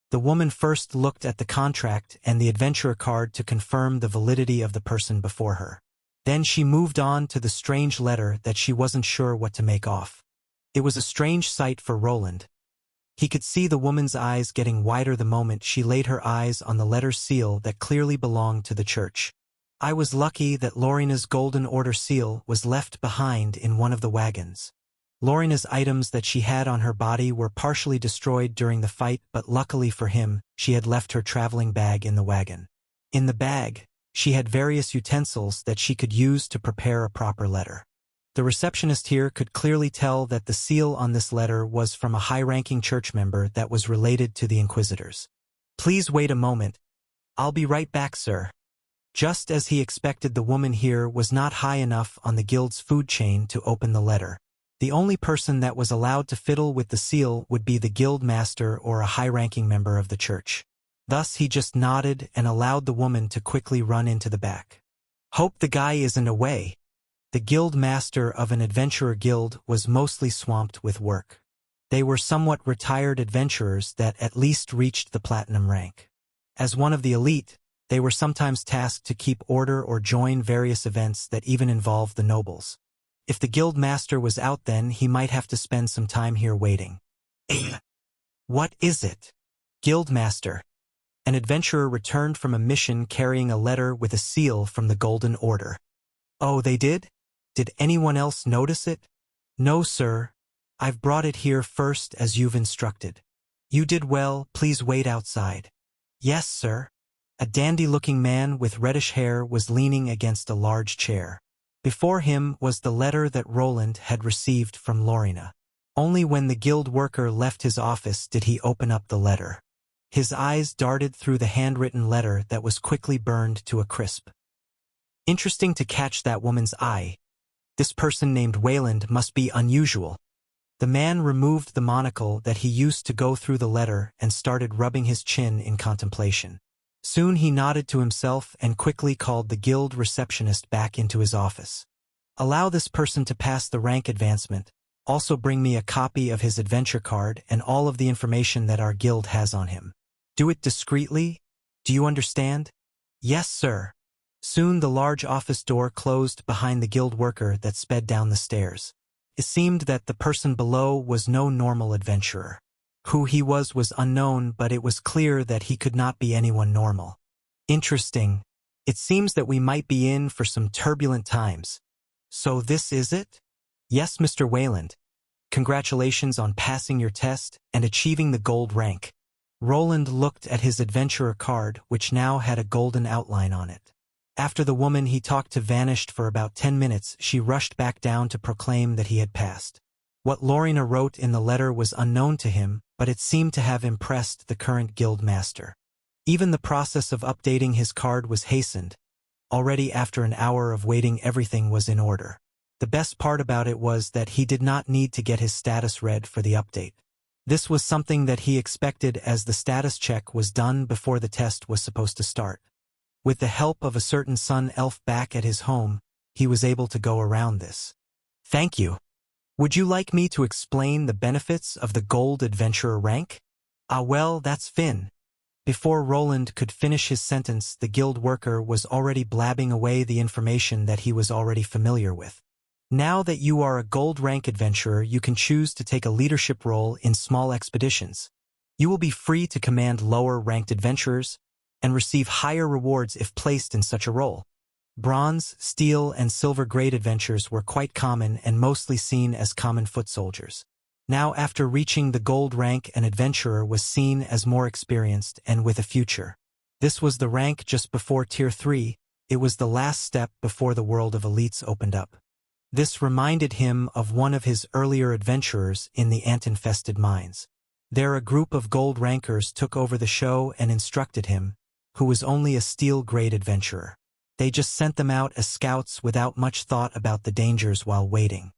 The woman first looked at the contract and the adventurer card to confirm the validity of the person before her. Then she moved on to the strange letter that she wasn't sure what to make of. It was a strange sight for Roland. He could see the woman's eyes getting wider the moment she laid her eyes on the letter seal that clearly belonged to the church. I was lucky that Lorina's Golden Order seal was left behind in one of the wagons. Lorina's items that she had on her body were partially destroyed during the fight, but luckily for him, she had left her traveling bag in the wagon. In the bag, she had various utensils that she could use to prepare a proper letter. The receptionist here could clearly tell that the seal on this letter was from a high-ranking church member that was related to the Inquisitors. Please wait a moment. I'll be right back, sir. Just as he expected, the woman here was not high enough on the guild's food chain to open the letter. The only person that was allowed to fiddle with the seal would be the guild master or a high-ranking member of the church. Thus he just nodded and allowed the woman to quickly run into the back. Hope the guy isn't away. The guild master of an adventurer guild was mostly swamped with work. They were somewhat retired adventurers that at least reached the platinum rank. As one of the elite, they were sometimes tasked to keep order or join various events that even involved the nobles. If the guild master was out, then he might have to spend some time here waiting. What is it? Guild master. An adventurer returned from a mission carrying a letter with a seal from the Golden Order. Oh, they did? Did anyone else notice it? No, sir. I've brought it here first as you've instructed. You did well, please wait outside. Yes, sir. A dandy-looking man with reddish hair was leaning against a large chair. Before him was the letter that Roland had received from Lorina. Only when the guild worker left his office did he open up the letter. His eyes darted through the handwritten letter that was quickly burned to a crisp. Interesting to catch that woman's eye. This person named Wayland must be unusual. The man removed the monocle that he used to go through the letter and started rubbing his chin in contemplation. Soon he nodded to himself and quickly called the guild receptionist back into his office. Allow this person to pass the rank advancement. Also bring me a copy of his adventure card and all of the information that our guild has on him. Do it discreetly. Do you understand? Yes, sir. Soon the large office door closed behind the guild worker that sped down the stairs. It seemed that the person below was no normal adventurer. Who he was unknown, but it was clear that he could not be anyone normal. Interesting. It seems that we might be in for some turbulent times. So this is it? Yes, Mr. Wayland. Congratulations on passing your test and achieving the gold rank. Roland looked at his adventurer card, which now had a golden outline on it. After the woman he talked to vanished for about 10 minutes, she rushed back down to proclaim that he had passed. What Lorena wrote in the letter was unknown to him, but it seemed to have impressed the current guild master. Even the process of updating his card was hastened. Already after an hour of waiting, everything was in order. The best part about it was that he did not need to get his status read for the update. This was something that he expected, as the status check was done before the test was supposed to start. With the help of a certain sun elf back at his home, he was able to go around this. Thank you. Would you like me to explain the benefits of the gold adventurer rank? Ah, well, that's Finn. Before Roland could finish his sentence, the guild worker was already blabbing away the information that he was already familiar with. Now that you are a gold rank adventurer, you can choose to take a leadership role in small expeditions. You will be free to command lower ranked adventurers and receive higher rewards if placed in such a role. Bronze, steel, and silver grade adventures were quite common and mostly seen as common foot soldiers. Now, after reaching the gold rank, an adventurer was seen as more experienced and with a future. This was the rank just before Tier 3. It was the last step before the world of elites opened up. This reminded him of one of his earlier adventurers in the ant-infested mines. There a group of gold rankers took over the show and instructed him, who was only a steel-grade adventurer. They just sent them out as scouts without much thought about the dangers while waiting.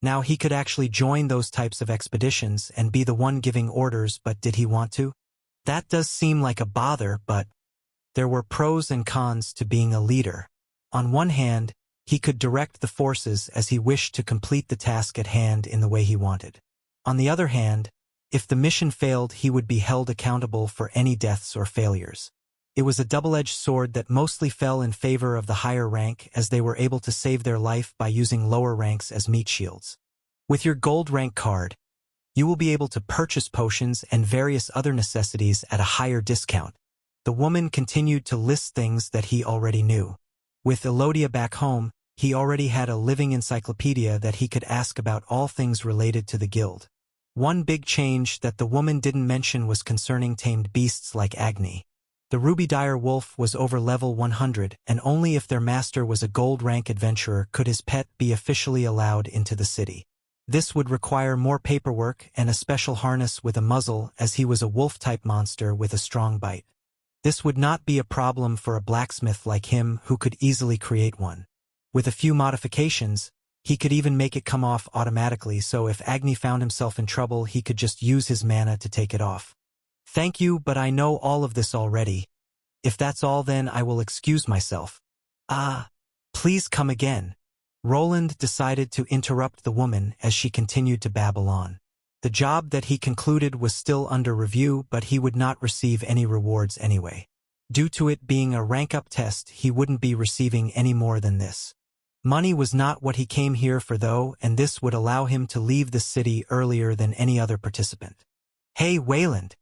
Now he could actually join those types of expeditions and be the one giving orders, but did he want to? That does seem like a bother, but there were pros and cons to being a leader. On one hand, he could direct the forces as he wished to complete the task at hand in the way he wanted. On the other hand, if the mission failed, he would be held accountable for any deaths or failures. It was a double-edged sword that mostly fell in favor of the higher rank, as they were able to save their life by using lower ranks as meat shields. With your gold rank card, you will be able to purchase potions and various other necessities at a higher discount. The woman continued to list things that he already knew. With Elodia back home, he already had a living encyclopedia that he could ask about all things related to the guild. One big change that the woman didn't mention was concerning tamed beasts like Agni. The ruby dire wolf was over level 100, and only if their master was a gold rank adventurer could his pet be officially allowed into the city. This would require more paperwork and a special harness with a muzzle, as he was a wolf-type monster with a strong bite. This would not be a problem for a blacksmith like him, who could easily create one. With a few modifications, he could even make it come off automatically, so if Agni found himself in trouble, he could just use his mana to take it off. Thank you, but I know all of this already. If that's all, then I will excuse myself. Please come again. Roland decided to interrupt the woman as she continued to babble on. The job that he concluded was still under review, but he would not receive any rewards anyway. Due to it being a rank-up test, he wouldn't be receiving any more than this. Money was not what he came here for, though, and this would allow him to leave the city earlier than any other participant. Hey, Wayland!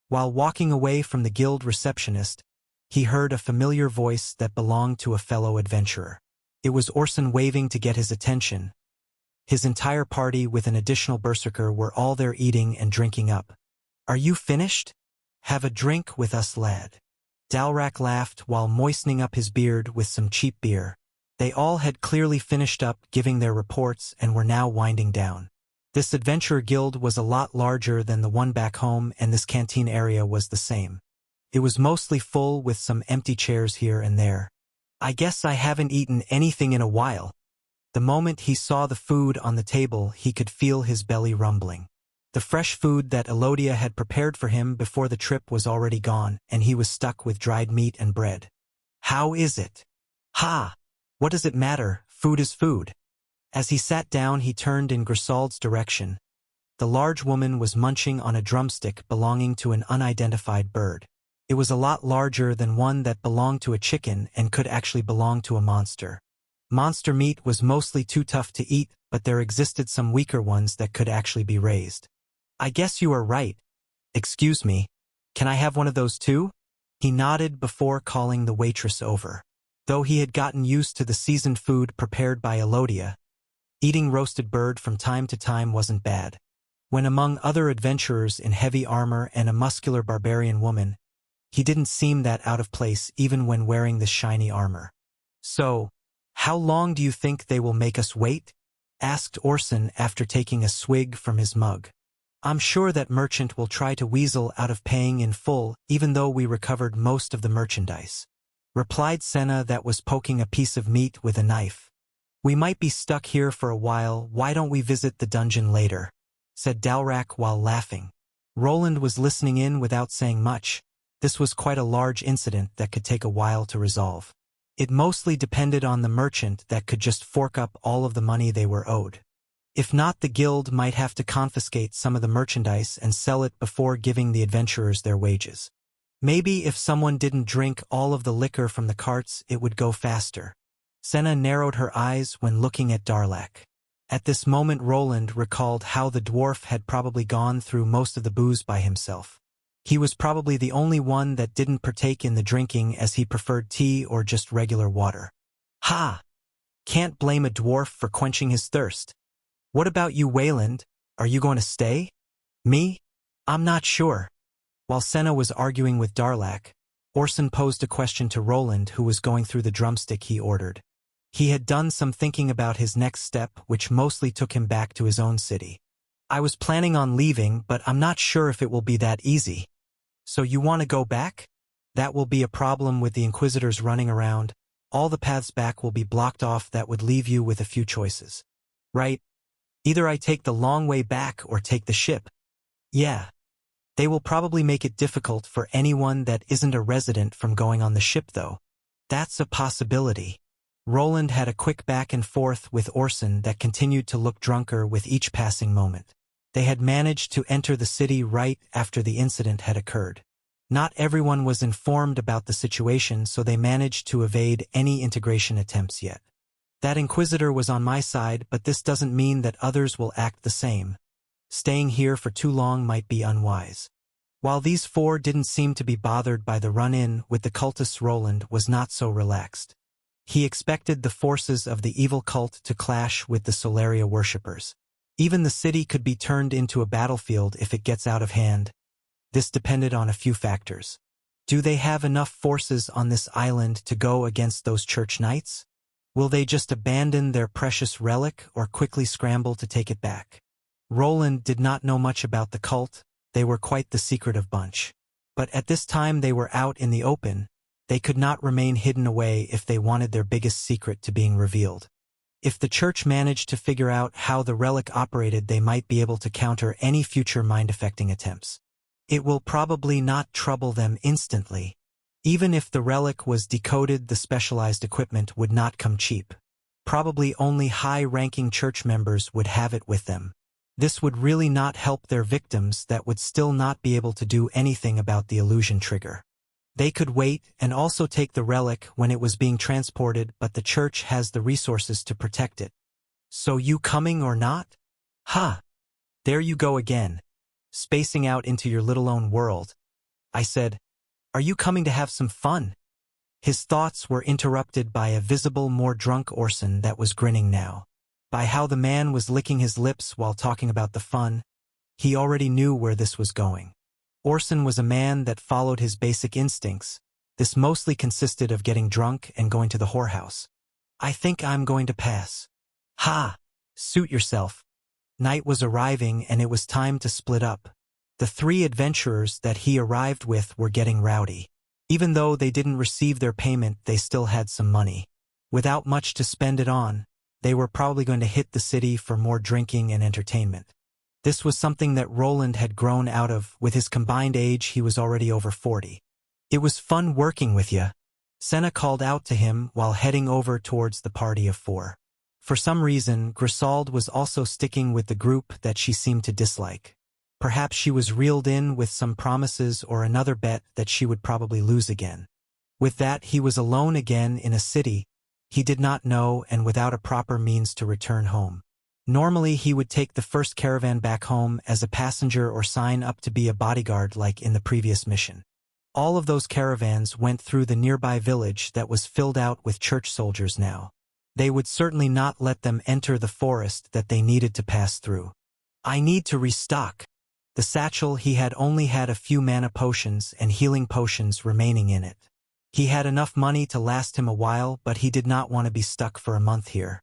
While walking away from the guild receptionist, he heard a familiar voice that belonged to a fellow adventurer. It was Orson waving to get his attention. His entire party with an additional berserker were all there eating and drinking up. Are you finished? Have a drink with us, lad. Dalrak laughed while moistening up his beard with some cheap beer. They all had clearly finished up giving their reports and were now winding down. This adventurer guild was a lot larger than the one back home, and this canteen area was the same. It was mostly full with some empty chairs here and there. I guess I haven't eaten anything in a while. The moment he saw the food on the table, he could feel his belly rumbling. The fresh food that Elodia had prepared for him before the trip was already gone, and he was stuck with dried meat and bread. How is it? Ha! What does it matter? Food is food. As he sat down, he turned in Grisaud's direction. The large woman was munching on a drumstick belonging to an unidentified bird. It was a lot larger than one that belonged to a chicken and could actually belong to a monster. Monster meat was mostly too tough to eat, but there existed some weaker ones that could actually be raised. I guess you are right. Excuse me, can I have one of those too? He nodded before calling the waitress over. Though he had gotten used to the seasoned food prepared by Elodia, eating roasted bird from time to time wasn't bad. When among other adventurers in heavy armor and a muscular barbarian woman, he didn't seem that out of place even when wearing this shiny armor. So, how long do you think they will make us wait? Asked Orson after taking a swig from his mug. I'm sure that merchant will try to weasel out of paying in full, even though we recovered most of the merchandise. Replied Senna, that was poking a piece of meat with a knife. We might be stuck here for a while. Why don't we visit the dungeon later? Said Dalrak while laughing. Roland was listening in without saying much. This was quite a large incident that could take a while to resolve. It mostly depended on the merchant that could just fork up all of the money they were owed. If not, the guild might have to confiscate some of the merchandise and sell it before giving the adventurers their wages. Maybe if someone didn't drink all of the liquor from the carts, it would go faster. Senna narrowed her eyes when looking at Darlak. At this moment, Roland recalled how the dwarf had probably gone through most of the booze by himself. He was probably the only one that didn't partake in the drinking, as he preferred tea or just regular water. Ha! Can't blame a dwarf for quenching his thirst. What about you, Wayland? Are you going to stay? Me? I'm not sure. While Senna was arguing with Darlak, Orson posed a question to Roland, who was going through the drumstick he ordered. He had done some thinking about his next step, which mostly took him back to his own city. I was planning on leaving, but I'm not sure if it will be that easy. So you want to go back? That will be a problem with the Inquisitors running around. All the paths back will be blocked off. That would leave you with a few choices. Right? Either I take the long way back or take the ship. Yeah. They will probably make it difficult for anyone that isn't a resident from going on the ship, though. That's a possibility. Roland had a quick back and forth with Orson that continued to look drunker with each passing moment. They had managed to enter the city right after the incident had occurred. Not everyone was informed about the situation, so they managed to evade any integration attempts yet. That Inquisitor was on my side, but this doesn't mean that others will act the same. Staying here for too long might be unwise. While these four didn't seem to be bothered by the run-in with the cultists, Roland was not so relaxed. He expected the forces of the evil cult to clash with the Solaria worshippers. Even the city could be turned into a battlefield if it gets out of hand. This depended on a few factors. Do they have enough forces on this island to go against those church knights? Will they just abandon their precious relic or quickly scramble to take it back? Roland did not know much about the cult. They were quite the secretive bunch. But at this time they were out in the open. They could not remain hidden away if they wanted their biggest secret to being revealed. If the church managed to figure out how the relic operated, they might be able to counter any future mind-affecting attempts. It will probably not trouble them instantly. Even if the relic was decoded, the specialized equipment would not come cheap. Probably only high-ranking church members would have it with them. This would really not help their victims that would still not be able to do anything about the illusion trigger. They could wait and also take the relic when it was being transported, but the church has the resources to protect it. So you coming or not? Ha! There you go again. Spacing out into your little own world. I said, are you coming to have some fun? His thoughts were interrupted by a visible, more drunk Orson that was grinning now. By how the man was licking his lips while talking about the fun, he already knew where this was going. Orson was a man that followed his basic instincts. This mostly consisted of getting drunk and going to the whorehouse. I think I'm going to pass. Ha! Suit yourself. Night was arriving and it was time to split up. The 3 adventurers that he arrived with were getting rowdy. Even though they didn't receive their payment, they still had some money. Without much to spend it on, they were probably going to hit the city for more drinking and entertainment. This was something that Roland had grown out of. With his combined age, he was already over 40. It was fun working with ya, Senna called out to him while heading over towards the party of 4. For some reason, Grisauld was also sticking with the group that she seemed to dislike. Perhaps she was reeled in with some promises or another bet that she would probably lose again. With that, he was alone again in a city he did not know and without a proper means to return home. Normally, he would take the first caravan back home as a passenger or sign up to be a bodyguard like in the previous mission. All of those caravans went through the nearby village that was filled out with church soldiers now. They would certainly not let them enter the forest that they needed to pass through. I need to restock. The satchel he had only had a few mana potions and healing potions remaining in it. He had enough money to last him a while, but he did not want to be stuck for a month here.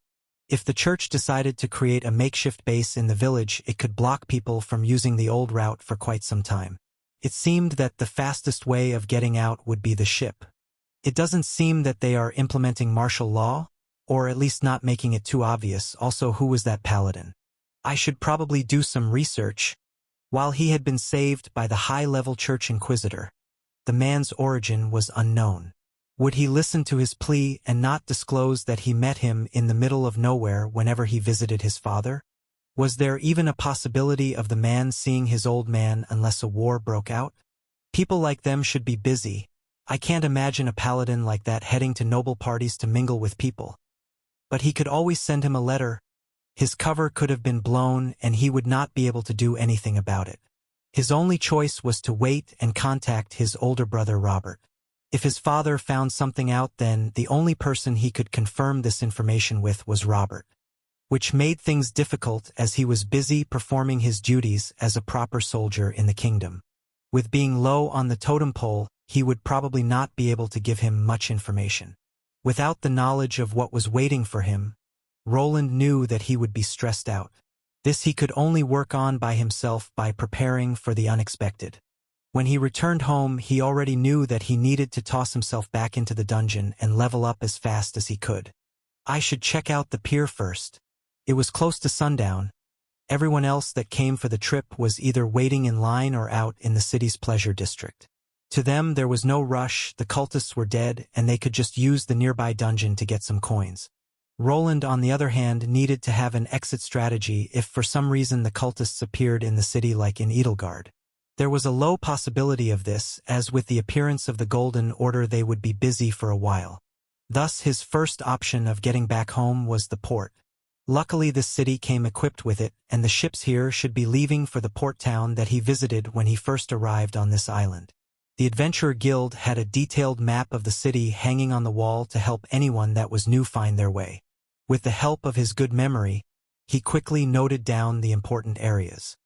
If the church decided to create a makeshift base in the village, it could block people from using the old route for quite some time. It seemed that the fastest way of getting out would be the ship. It doesn't seem that they are implementing martial law, or at least not making it too obvious. Also, who was that paladin? I should probably do some research. While he had been saved by the high-level church inquisitor, the man's origin was unknown. Would he listen to his plea and not disclose that he met him in the middle of nowhere whenever he visited his father? Was there even a possibility of the man seeing his old man unless a war broke out? People like them should be busy. I can't imagine a paladin like that heading to noble parties to mingle with people. But he could always send him a letter. His cover could have been blown and he would not be able to do anything about it. His only choice was to wait and contact his older brother Robert. If his father found something out, then the only person he could confirm this information with was Robert, which made things difficult as he was busy performing his duties as a proper soldier in the kingdom. With being low on the totem pole, he would probably not be able to give him much information. Without the knowledge of what was waiting for him, Roland knew that he would be stressed out. This he could only work on by himself by preparing for the unexpected. When he returned home, he already knew that he needed to toss himself back into the dungeon and level up as fast as he could. I should check out the pier first. It was close to sundown. Everyone else that came for the trip was either waiting in line or out in the city's pleasure district. To them, there was no rush, the cultists were dead, and they could just use the nearby dungeon to get some coins. Roland, on the other hand, needed to have an exit strategy if for some reason the cultists appeared in the city like in Edelgard. There was a low possibility of this, as with the appearance of the Golden Order they would be busy for a while. Thus his first option of getting back home was the port. Luckily this city came equipped with it, and the ships here should be leaving for the port town that he visited when he first arrived on this island. The Adventurer Guild had a detailed map of the city hanging on the wall to help anyone that was new find their way. With the help of his good memory, he quickly noted down the important areas.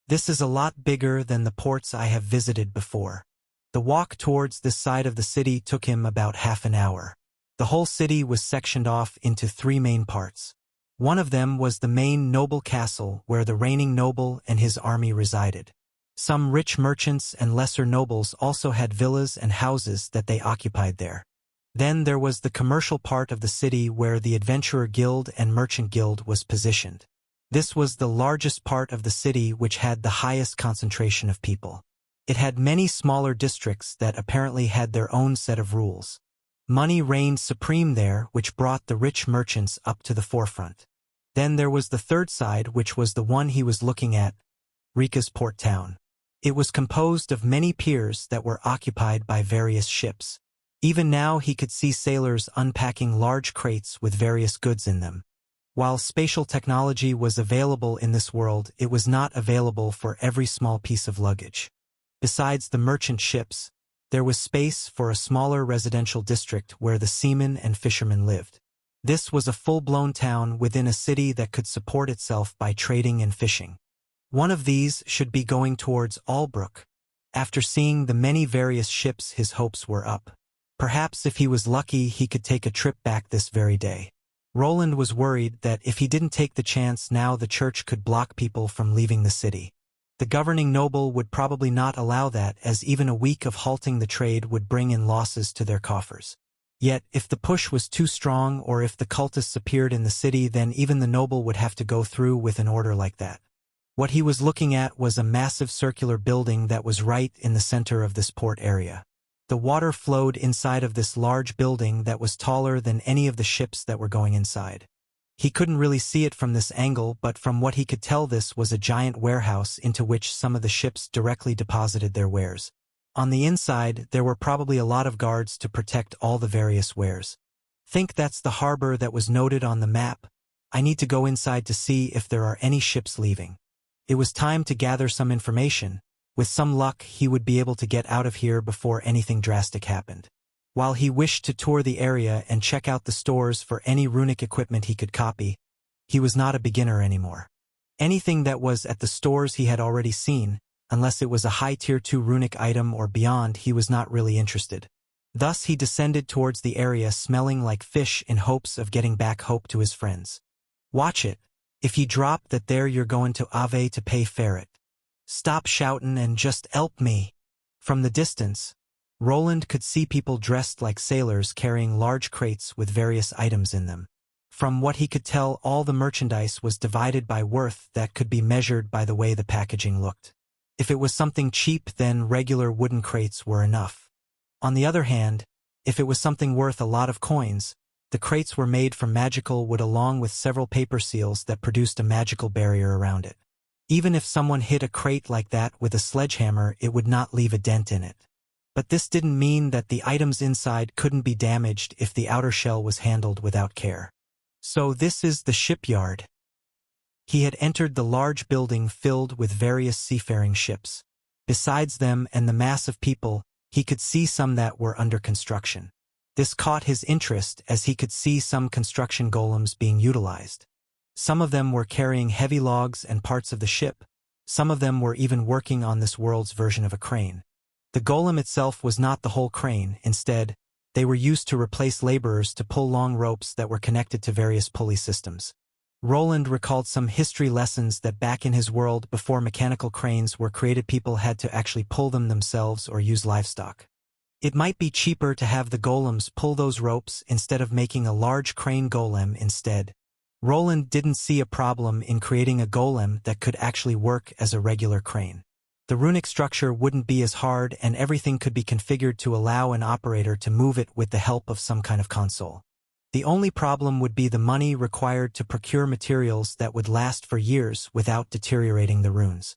This is a lot bigger than the ports I have visited before. The walk towards this side of the city took him about half an hour. The whole city was sectioned off into 3 main parts. One of them was the main noble castle where the reigning noble and his army resided. Some rich merchants and lesser nobles also had villas and houses that they occupied there. Then there was the commercial part of the city where the Adventurer Guild and Merchant Guild was positioned. This was the largest part of the city which had the highest concentration of people. It had many smaller districts that apparently had their own set of rules. Money reigned supreme there, which brought the rich merchants up to the forefront. Then there was the third side, which was the one he was looking at, Rika's port town. It was composed of many piers that were occupied by various ships. Even now he could see sailors unpacking large crates with various goods in them. While spatial technology was available in this world, it was not available for every small piece of luggage. Besides the merchant ships, there was space for a smaller residential district where the seamen and fishermen lived. This was a full-blown town within a city that could support itself by trading and fishing. One of these should be going towards Albrook. After seeing the many various ships, his hopes were up. Perhaps if he was lucky, he could take a trip back this very day. Roland was worried that if he didn't take the chance now the church could block people from leaving the city. The governing noble would probably not allow that, as even a week of halting the trade would bring in losses to their coffers. Yet, if the push was too strong or if the cultists appeared in the city, then even the noble would have to go through with an order like that. What he was looking at was a massive circular building that was right in the center of this port area. The water flowed inside of this large building that was taller than any of the ships that were going inside. He couldn't really see it from this angle, but from what he could tell, this was a giant warehouse into which some of the ships directly deposited their wares. On the inside, there were probably a lot of guards to protect all the various wares. Think that's the harbor that was noted on the map. I need to go inside to see if there are any ships leaving. It was time to gather some information. With some luck, he would be able to get out of here before anything drastic happened. While he wished to tour the area and check out the stores for any runic equipment he could copy, he was not a beginner anymore. Anything that was at the stores he had already seen, unless it was a high tier 2 runic item or beyond, he was not really interested. Thus he descended towards the area smelling like fish in hopes of getting back hope to his friends. Watch it. If you drop that there you're going to Ave to pay ferret. Stop shoutin' and just help me. From the distance, Roland could see people dressed like sailors carrying large crates with various items in them. From what he could tell, all the merchandise was divided by worth that could be measured by the way the packaging looked. If it was something cheap, then regular wooden crates were enough. On the other hand, if it was something worth a lot of coins, the crates were made from magical wood along with several paper seals that produced a magical barrier around it. Even if someone hit a crate like that with a sledgehammer, it would not leave a dent in it. But this didn't mean that the items inside couldn't be damaged if the outer shell was handled without care. So this is the shipyard. He had entered the large building filled with various seafaring ships. Besides them and the mass of people, he could see some that were under construction. This caught his interest as he could see some construction golems being utilized. Some of them were carrying heavy logs and parts of the ship. Some of them were even working on this world's version of a crane. The golem itself was not the whole crane. Instead, they were used to replace laborers to pull long ropes that were connected to various pulley systems. Roland recalled some history lessons that back in his world before mechanical cranes were created, people had to actually pull them themselves or use livestock. It might be cheaper to have the golems pull those ropes instead of making a large crane golem instead. Roland didn't see a problem in creating a golem that could actually work as a regular crane. The runic structure wouldn't be as hard and everything could be configured to allow an operator to move it with the help of some kind of console. The only problem would be the money required to procure materials that would last for years without deteriorating the runes.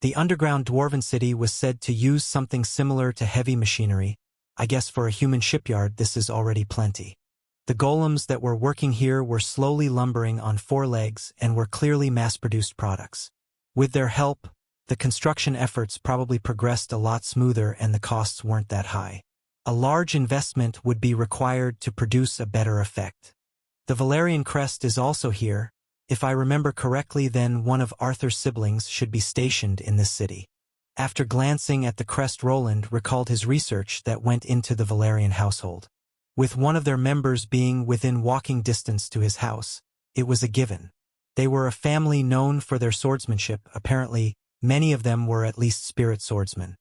The underground dwarven city was said to use something similar to heavy machinery. I guess for a human shipyard this is already plenty. The golems that were working here were slowly lumbering on 4 legs and were clearly mass-produced products. With their help, the construction efforts probably progressed a lot smoother and the costs weren't that high. A large investment would be required to produce a better effect. The Valerian crest is also here. If I remember correctly, then one of Arthur's siblings should be stationed in this city. After glancing at the crest, Roland recalled his research that went into the Valerian household. With one of their members being within walking distance to his house, it was a given. They were a family known for their swordsmanship. Apparently, many of them were at least spirit swordsmen.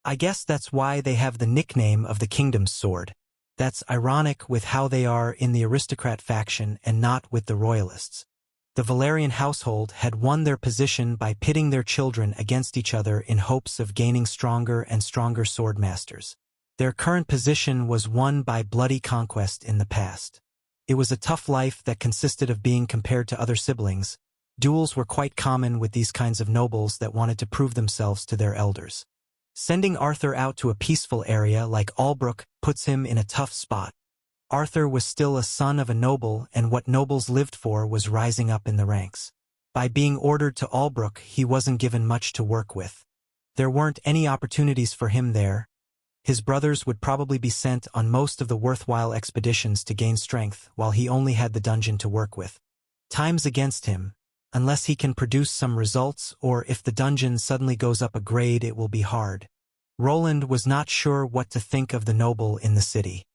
I guess that's why they have the nickname of the kingdom's sword. That's ironic with how they are in the aristocrat faction and not with the royalists. The Valerian household had won their position by pitting their children against each other in hopes of gaining stronger and stronger swordmasters. Their current position was won by bloody conquest in the past. It was a tough life that consisted of being compared to other siblings. Duels were quite common with these kinds of nobles that wanted to prove themselves to their elders. Sending Arthur out to a peaceful area like Albrook puts him in a tough spot. Arthur was still a son of a noble, and what nobles lived for was rising up in the ranks. By being ordered to Albrook, he wasn't given much to work with. There weren't any opportunities for him there. His brothers would probably be sent on most of the worthwhile expeditions to gain strength, while he only had the dungeon to work with. Time's against him. Unless he can produce some results, or if the dungeon suddenly goes up a grade, it will be hard. Roland was not sure what to think of the noble in the city.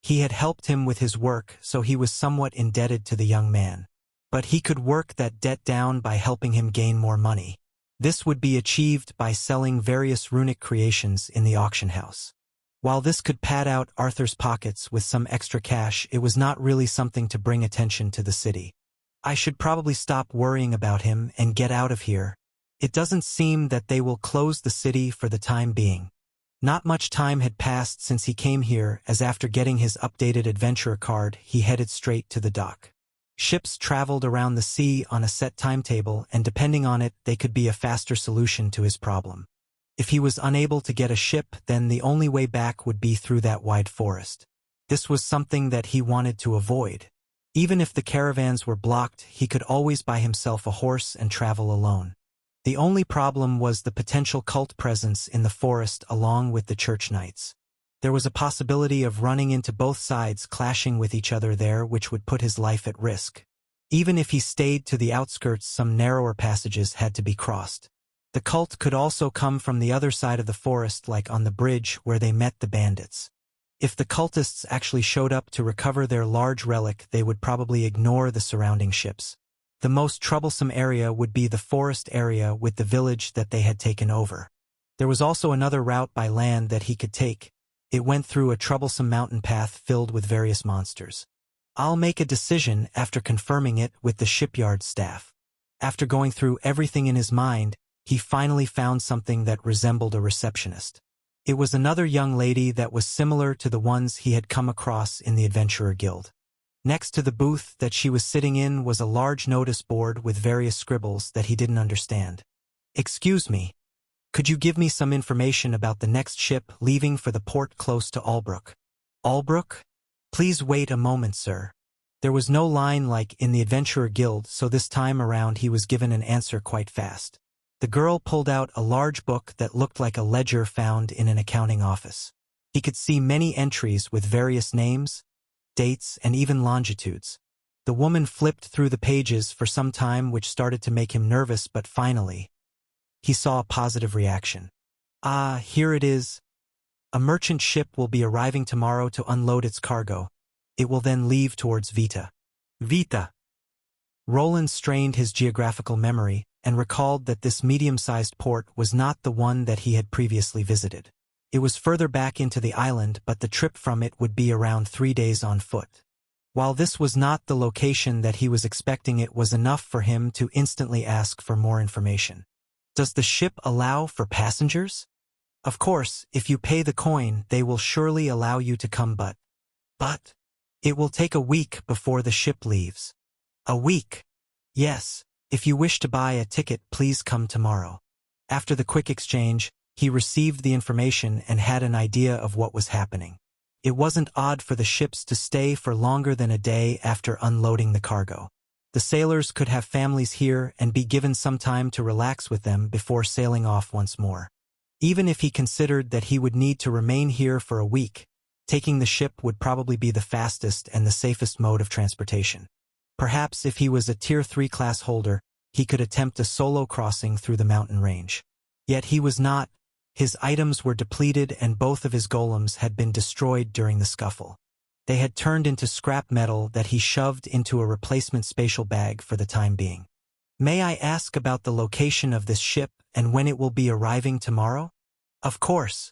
He had helped him with his work, so he was somewhat indebted to the young man. But he could work that debt down by helping him gain more money. This would be achieved by selling various runic creations in the auction house. While this could pad out Arthur's pockets with some extra cash, it was not really something to bring attention to the city. I should probably stop worrying about him and get out of here. It doesn't seem that they will close the city for the time being. Not much time had passed since he came here, as after getting his updated adventurer card, he headed straight to the dock. Ships traveled around the sea on a set timetable, and depending on it, they could be a faster solution to his problem. If he was unable to get a ship, then the only way back would be through that wide forest. This was something that he wanted to avoid. Even if the caravans were blocked, he could always buy himself a horse and travel alone. The only problem was the potential cult presence in the forest along with the church knights. There was a possibility of running into both sides clashing with each other there, which would put his life at risk. Even if he stayed to the outskirts, some narrower passages had to be crossed. The cult could also come from the other side of the forest, like on the bridge where they met the bandits. If the cultists actually showed up to recover their large relic, they would probably ignore the surrounding ships. The most troublesome area would be the forest area with the village that they had taken over. There was also another route by land that he could take. It went through a troublesome mountain path filled with various monsters. I'll make a decision after confirming it with the shipyard staff. After going through everything in his mind, he finally found something that resembled a receptionist. It was another young lady that was similar to the ones he had come across in the Adventurer Guild. Next to the booth that she was sitting in was a large notice board with various scribbles that he didn't understand. "Excuse me, could you give me some information about the next ship leaving for the port close to Albrook?" "Albrook? Please wait a moment, sir." There was no line like in the Adventurer Guild, so this time around he was given an answer quite fast. The girl pulled out a large book that looked like a ledger found in an accounting office. He could see many entries with various names, dates, and even longitudes. The woman flipped through the pages for some time, which started to make him nervous, but finally, he saw a positive reaction. "Ah, here it is. A merchant ship will be arriving tomorrow to unload its cargo. It will then leave towards Vita." Vita. Roland strained his geographical memory and recalled that this medium-sized port was not the one that he had previously visited. It was further back into the island, but the trip from it would be around 3 days on foot. While this was not the location that he was expecting, it was enough for him to instantly ask for more information. "Does the ship allow for passengers?" "Of course, if you pay the coin, they will surely allow you to come, but it will take a week before the ship leaves." "A week?" "Yes. If you wish to buy a ticket, please come tomorrow." After the quick exchange, he received the information and had an idea of what was happening. It wasn't odd for the ships to stay for longer than a day after unloading the cargo. The sailors could have families here and be given some time to relax with them before sailing off once more. Even if he considered that he would need to remain here for a week, taking the ship would probably be the fastest and the safest mode of transportation. Perhaps if he was a Tier 3 class holder, he could attempt a solo crossing through the mountain range. Yet he was not. His items were depleted and both of his golems had been destroyed during the scuffle. They had turned into scrap metal that he shoved into a replacement spatial bag for the time being. "May I ask about the location of this ship and when it will be arriving tomorrow?" "Of course."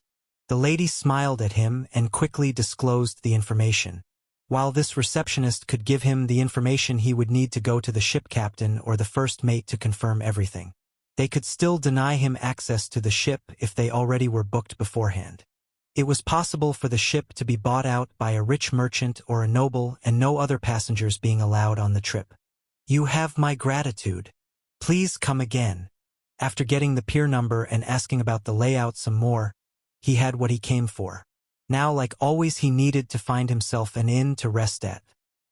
The lady smiled at him and quickly disclosed the information. While this receptionist could give him the information, he would need to go to the ship captain or the first mate to confirm everything. They could still deny him access to the ship if they already were booked beforehand. It was possible for the ship to be bought out by a rich merchant or a noble, and no other passengers being allowed on the trip. "You have my gratitude. Please come again." After getting the pier number and asking about the layout some more, he had what he came for. Now, like always, he needed to find himself an inn to rest at.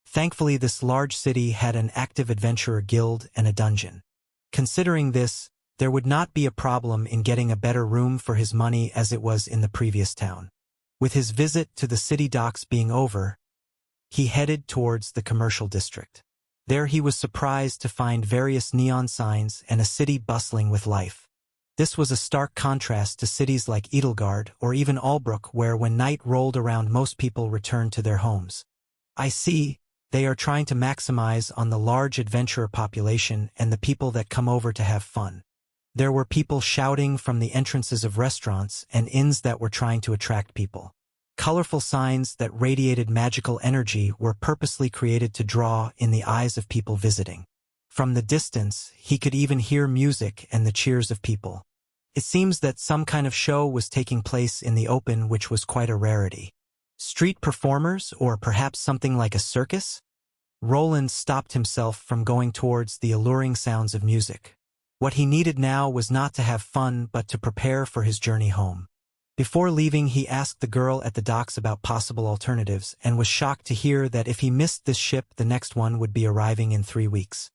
Thankfully, this large city had an active adventurer guild and a dungeon. Considering this, there would not be a problem in getting a better room for his money as it was in the previous town. With his visit to the city docks being over, he headed towards the commercial district. There he was surprised to find various neon signs and a city bustling with life. This was a stark contrast to cities like Edelgard or even Albrook, where when night rolled around most people returned to their homes. I see, they are trying to maximize on the large adventurer population and the people that come over to have fun. There were people shouting from the entrances of restaurants and inns that were trying to attract people. Colorful signs that radiated magical energy were purposely created to draw in the eyes of people visiting. From the distance, he could even hear music and the cheers of people. It seems that some kind of show was taking place in the open, which was quite a rarity. Street performers, or perhaps something like a circus? Roland stopped himself from going towards the alluring sounds of music. What he needed now was not to have fun but to prepare for his journey home. Before leaving, he asked the girl at the docks about possible alternatives and was shocked to hear that if he missed this ship, the next one would be arriving in 3 weeks.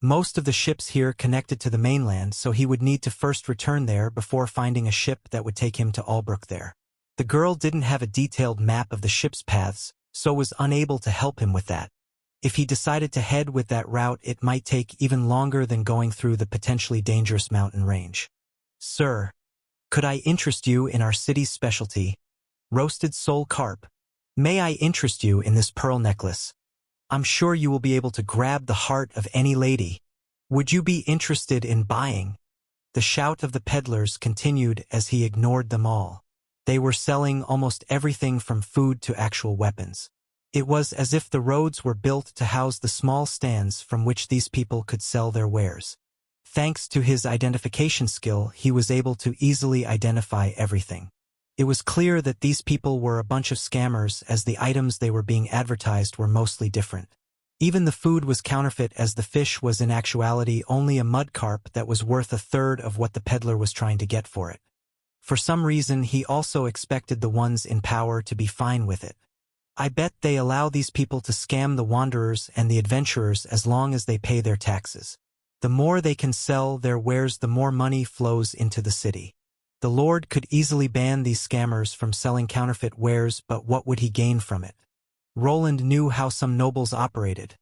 Most of the ships here connected to the mainland, so he would need to first return there before finding a ship that would take him to Albrook there. The girl didn't have a detailed map of the ship's paths, so was unable to help him with that. If he decided to head with that route, it might take even longer than going through the potentially dangerous mountain range. Sir, could I interest you in our city's specialty, roasted sole carp? May I interest you in this pearl necklace? I'm sure you will be able to grab the heart of any lady. Would you be interested in buying? The shout of the peddlers continued as he ignored them all. They were selling almost everything from food to actual weapons. It was as if the roads were built to house the small stands from which these people could sell their wares. Thanks to his identification skill, he was able to easily identify everything. It was clear that these people were a bunch of scammers, as the items they were being advertised were mostly different. Even the food was counterfeit, as the fish was in actuality only a mud carp that was worth a third of what the peddler was trying to get for it. For some reason, he also expected the ones in power to be fine with it. I bet they allow these people to scam the wanderers and the adventurers as long as they pay their taxes. The more they can sell their wares, the more money flows into the city. The Lord could easily ban these scammers from selling counterfeit wares, but what would he gain from it? Roland knew how some nobles operated.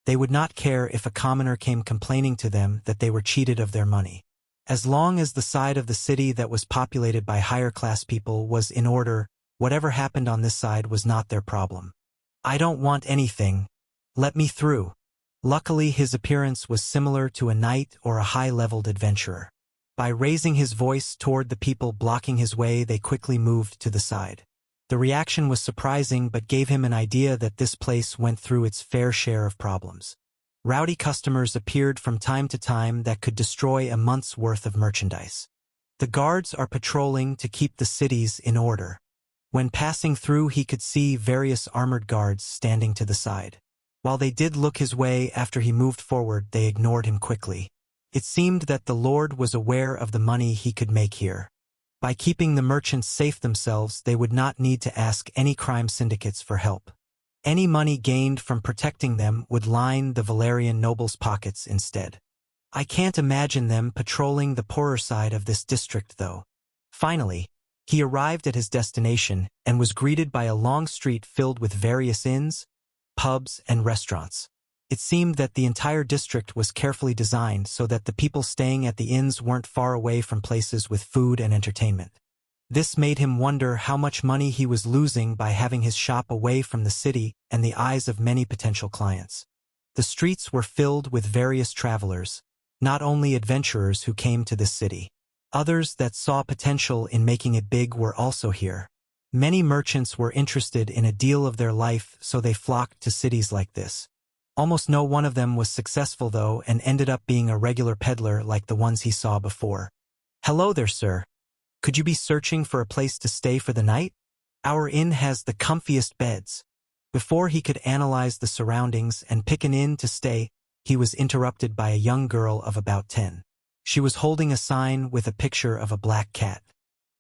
They would not care if a commoner came complaining to them that they were cheated of their money. As long as the side of the city that was populated by higher-class people was in order, whatever happened on this side was not their problem. I don't want anything. Let me through. Luckily, his appearance was similar to a knight or a high-leveled adventurer. By raising his voice toward the people blocking his way, they quickly moved to the side. The reaction was surprising but gave him an idea that this place went through its fair share of problems. Rowdy customers appeared from time to time that could destroy a month's worth of merchandise. The guards are patrolling to keep the cities in order. When passing through, he could see various armored guards standing to the side. While they did look his way after he moved forward, they ignored him quickly. It seemed that the Lord was aware of the money he could make here. By keeping the merchants safe themselves, they would not need to ask any crime syndicates for help. Any money gained from protecting them would line the Valerian nobles' pockets instead. I can't imagine them patrolling the poorer side of this district, though. Finally, he arrived at his destination and was greeted by a long street filled with various inns, pubs, and restaurants. It seemed that the entire district was carefully designed so that the people staying at the inns weren't far away from places with food and entertainment. This made him wonder how much money he was losing by having his shop away from the city and the eyes of many potential clients. The streets were filled with various travelers, not only adventurers who came to this city. Others that saw potential in making it big were also here. Many merchants were interested in a deal of their life, so they flocked to cities like this. Almost no one of them was successful, though, and ended up being a regular peddler like the ones he saw before. "Hello there, sir. Could you be searching for a place to stay for the night? Our inn has the comfiest beds." Before he could analyze the surroundings and pick an inn to stay, he was interrupted by a young girl of about 10. She was holding a sign with a picture of a black cat.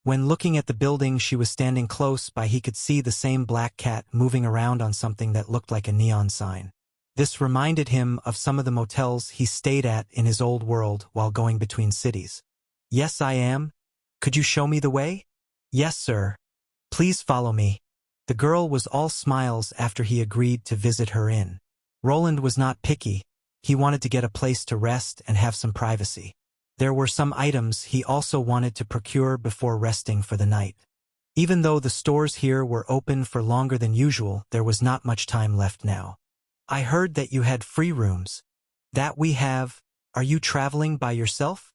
When looking at the building she was standing close by, he could see the same black cat moving around on something that looked like a neon sign. This reminded him of some of the motels he stayed at in his old world while going between cities. "Yes, I am. Could you show me the way?" "Yes, sir. Please follow me." The girl was all smiles after he agreed to visit her inn. Roland was not picky. He wanted to get a place to rest and have some privacy. There were some items he also wanted to procure before resting for the night. Even though the stores here were open for longer than usual, there was not much time left now. I heard that you had free rooms. That we have. Are you traveling by yourself?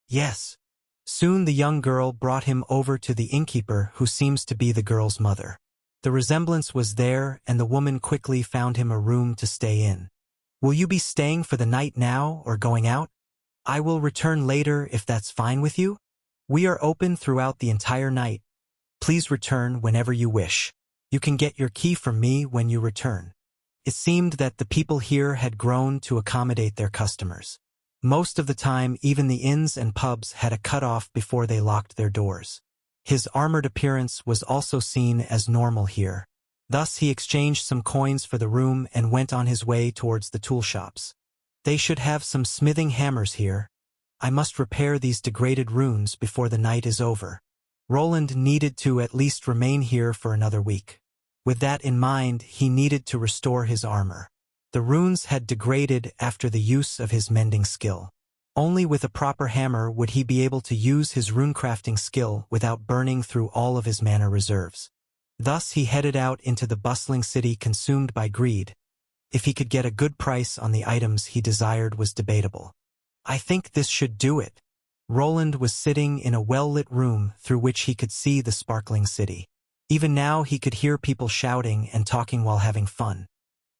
Yes. Soon the young girl brought him over to the innkeeper, who seems to be the girl's mother. The resemblance was there, and the woman quickly found him a room to stay in. Will you be staying for the night now or going out? I will return later if that's fine with you. We are open throughout the entire night. Please return whenever you wish. You can get your key from me when you return. It seemed that the people here had grown to accommodate their customers. Most of the time, even the inns and pubs had a cut-off before they locked their doors. His armored appearance was also seen as normal here. Thus he exchanged some coins for the room and went on his way towards the tool shops. They should have some smithing hammers here. I must repair these degraded runes before the night is over. Roland needed to at least remain here for another week. With that in mind, he needed to restore his armor. The runes had degraded after the use of his mending skill. Only with a proper hammer would he be able to use his runecrafting skill without burning through all of his mana reserves. Thus he headed out into the bustling city, consumed by greed. If he could get a good price on the items he desired was debatable. I think this should do it. Roland was sitting in a well-lit room through which he could see the sparkling city. Even now he could hear people shouting and talking while having fun.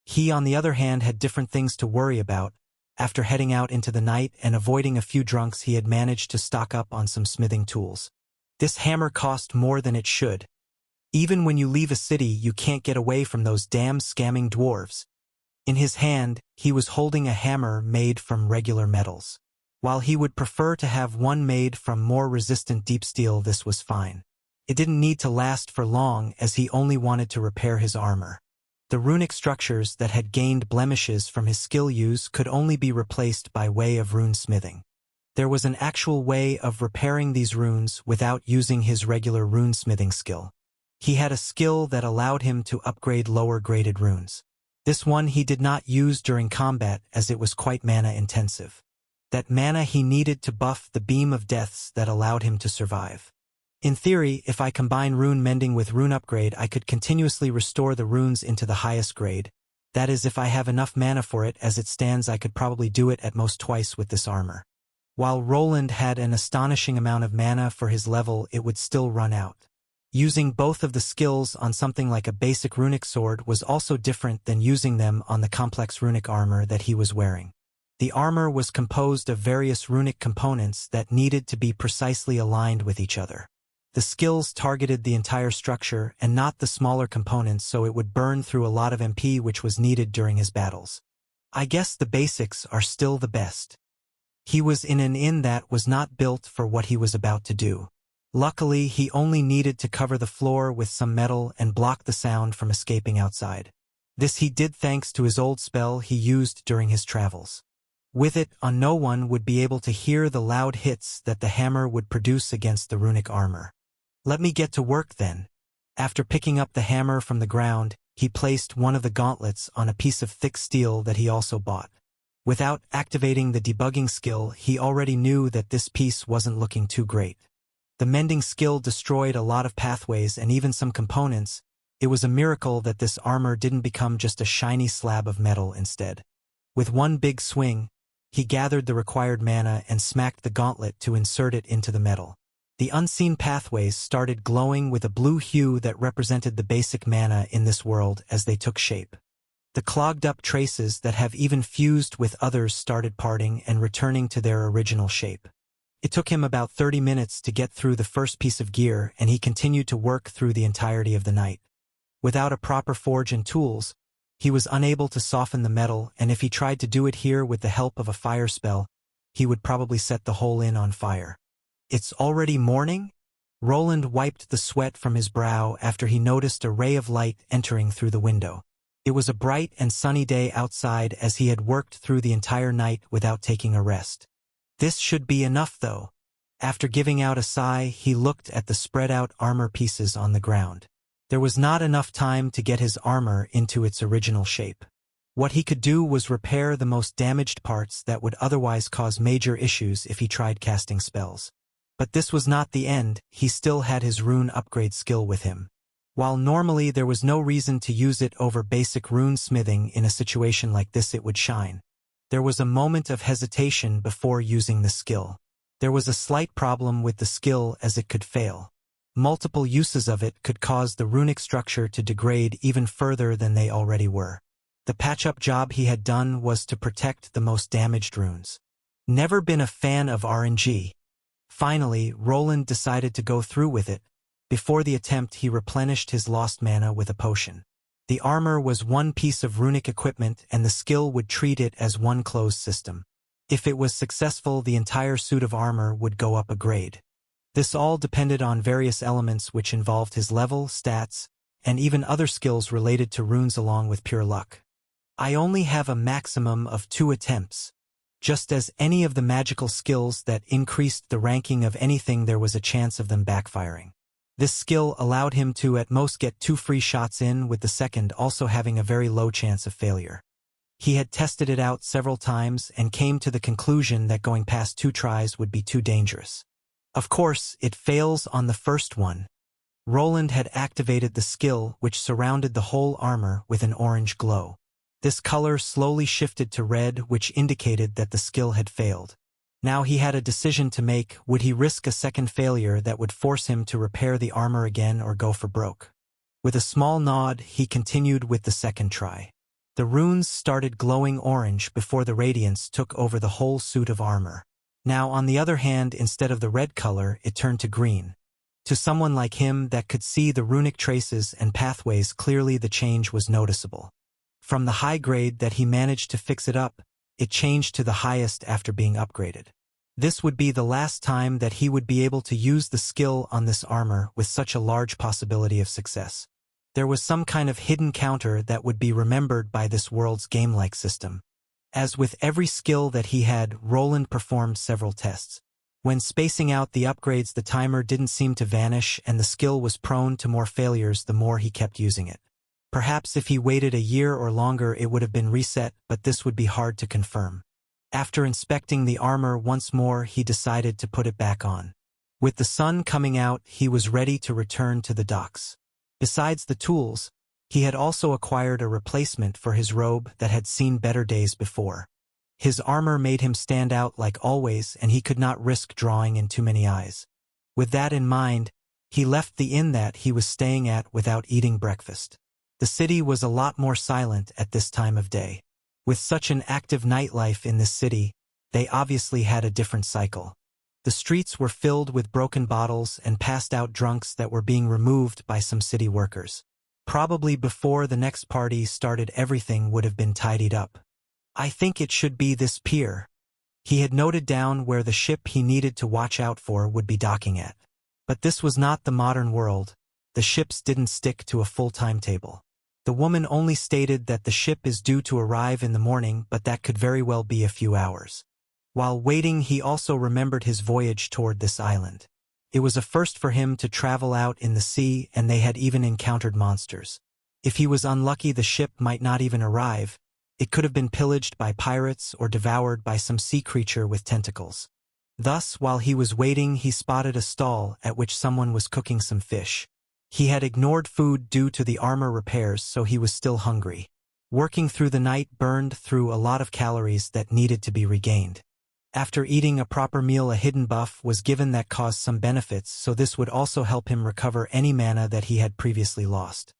He, on the other hand, had different things to worry about. After heading out into the night and avoiding a few drunks, he had managed to stock up on some smithing tools. This hammer cost more than it should. Even when you leave a city, you can't get away from those damn scamming dwarves. In his hand, he was holding a hammer made from regular metals. While he would prefer to have one made from more resistant deep steel, this was fine. It didn't need to last for long, as he only wanted to repair his armor. The runic structures that had gained blemishes from his skill use could only be replaced by way of rune smithing. There was an actual way of repairing these runes without using his regular rune smithing skill. He had a skill that allowed him to upgrade lower-graded runes. This one he did not use during combat, as it was quite mana-intensive. That mana he needed to buff the beam of deaths that allowed him to survive. In theory, if I combine rune mending with rune upgrade, I could continuously restore the runes into the highest grade. That is, if I have enough mana for it. As it stands, I could probably do it at most twice with this armor. While Roland had an astonishing amount of mana for his level, it would still run out. Using both of the skills on something like a basic runic sword was also different than using them on the complex runic armor that he was wearing. The armor was composed of various runic components that needed to be precisely aligned with each other. The skills targeted the entire structure and not the smaller components, so it would burn through a lot of MP, which was needed during his battles. I guess the basics are still the best. He was in an inn that was not built for what he was about to do. Luckily, he only needed to cover the floor with some metal and block the sound from escaping outside. This he did thanks to his old spell he used during his travels. With it on, no one would be able to hear the loud hits that the hammer would produce against the runic armor. Let me get to work then. After picking up the hammer from the ground, he placed one of the gauntlets on a piece of thick steel that he also bought. Without activating the debugging skill, he already knew that this piece wasn't looking too great. The mending skill destroyed a lot of pathways and even some components. It was a miracle that this armor didn't become just a shiny slab of metal instead. With one big swing, he gathered the required mana and smacked the gauntlet to insert it into the metal. The unseen pathways started glowing with a blue hue that represented the basic mana in this world as they took shape. The clogged-up traces that have even fused with others started parting and returning to their original shape. It took him about 30 minutes to get through the first piece of gear, and he continued to work through the entirety of the night. Without a proper forge and tools, he was unable to soften the metal, and if he tried to do it here with the help of a fire spell, he would probably set the whole inn on fire. It's already morning? Roland wiped the sweat from his brow after he noticed a ray of light entering through the window. It was a bright and sunny day outside, as he had worked through the entire night without taking a rest. This should be enough, though. After giving out a sigh, he looked at the spread-out armor pieces on the ground. There was not enough time to get his armor into its original shape. What he could do was repair the most damaged parts that would otherwise cause major issues if he tried casting spells. But this was not the end, he still had his rune upgrade skill with him. While normally there was no reason to use it over basic rune smithing, in a situation like this it would shine. There was a moment of hesitation before using the skill. There was a slight problem with the skill as it could fail. Multiple uses of it could cause the runic structure to degrade even further than they already were. The patch-up job he had done was to protect the most damaged runes. Never been a fan of RNG. Finally, Roland decided to go through with it. Before the attempt, he replenished his lost mana with a potion. The armor was one piece of runic equipment, and the skill would treat it as one closed system. If it was successful, the entire suit of armor would go up a grade. This all depended on various elements which involved his level, stats, and even other skills related to runes along with pure luck. I only have a maximum of 2 attempts. Just as any of the magical skills that increased the ranking of anything, there was a chance of them backfiring. This skill allowed him to at most get 2 free shots in, with the second also having a very low chance of failure. He had tested it out several times and came to the conclusion that going past 2 tries would be too dangerous. Of course, it fails on the first one. Roland had activated the skill which surrounded the whole armor with an orange glow. This color slowly shifted to red, which indicated that the skill had failed. Now he had a decision to make. Would he risk a second failure that would force him to repair the armor again, or go for broke? With a small nod, he continued with the second try. The runes started glowing orange before the radiance took over the whole suit of armor. Now, on the other hand, instead of the red color, it turned to green. To someone like him that could see the runic traces and pathways clearly, the change was noticeable. From the high grade that he managed to fix it up, it changed to the highest after being upgraded. This would be the last time that he would be able to use the skill on this armor with such a large possibility of success. There was some kind of hidden counter that would be remembered by this world's game-like system. As with every skill that he had, Roland performed several tests. When spacing out the upgrades, the timer didn't seem to vanish, and the skill was prone to more failures the more he kept using it. Perhaps if he waited a year or longer it would have been reset, but this would be hard to confirm. After inspecting the armor once more, he decided to put it back on. With the sun coming out, he was ready to return to the docks. Besides the tools, he had also acquired a replacement for his robe that had seen better days before. His armor made him stand out like always, and he could not risk drawing in too many eyes. With that in mind, he left the inn that he was staying at without eating breakfast. The city was a lot more silent at this time of day. With such an active nightlife in this city, they obviously had a different cycle. The streets were filled with broken bottles and passed-out drunks that were being removed by some city workers. Probably before the next party started, everything would have been tidied up. I think it should be this pier. He had noted down where the ship he needed to watch out for would be docking at. But this was not the modern world. The ships didn't stick to a full timetable. The woman only stated that the ship is due to arrive in the morning, but that could very well be a few hours. While waiting, he also remembered his voyage toward this island. It was a first for him to travel out in the sea, and they had even encountered monsters. If he was unlucky, the ship might not even arrive. It could have been pillaged by pirates or devoured by some sea creature with tentacles. Thus, while he was waiting, he spotted a stall at which someone was cooking some fish. He had ignored food due to the armor repairs, so he was still hungry. Working through the night burned through a lot of calories that needed to be regained. After eating a proper meal, a hidden buff was given that caused some benefits, so this would also help him recover any mana that he had previously lost.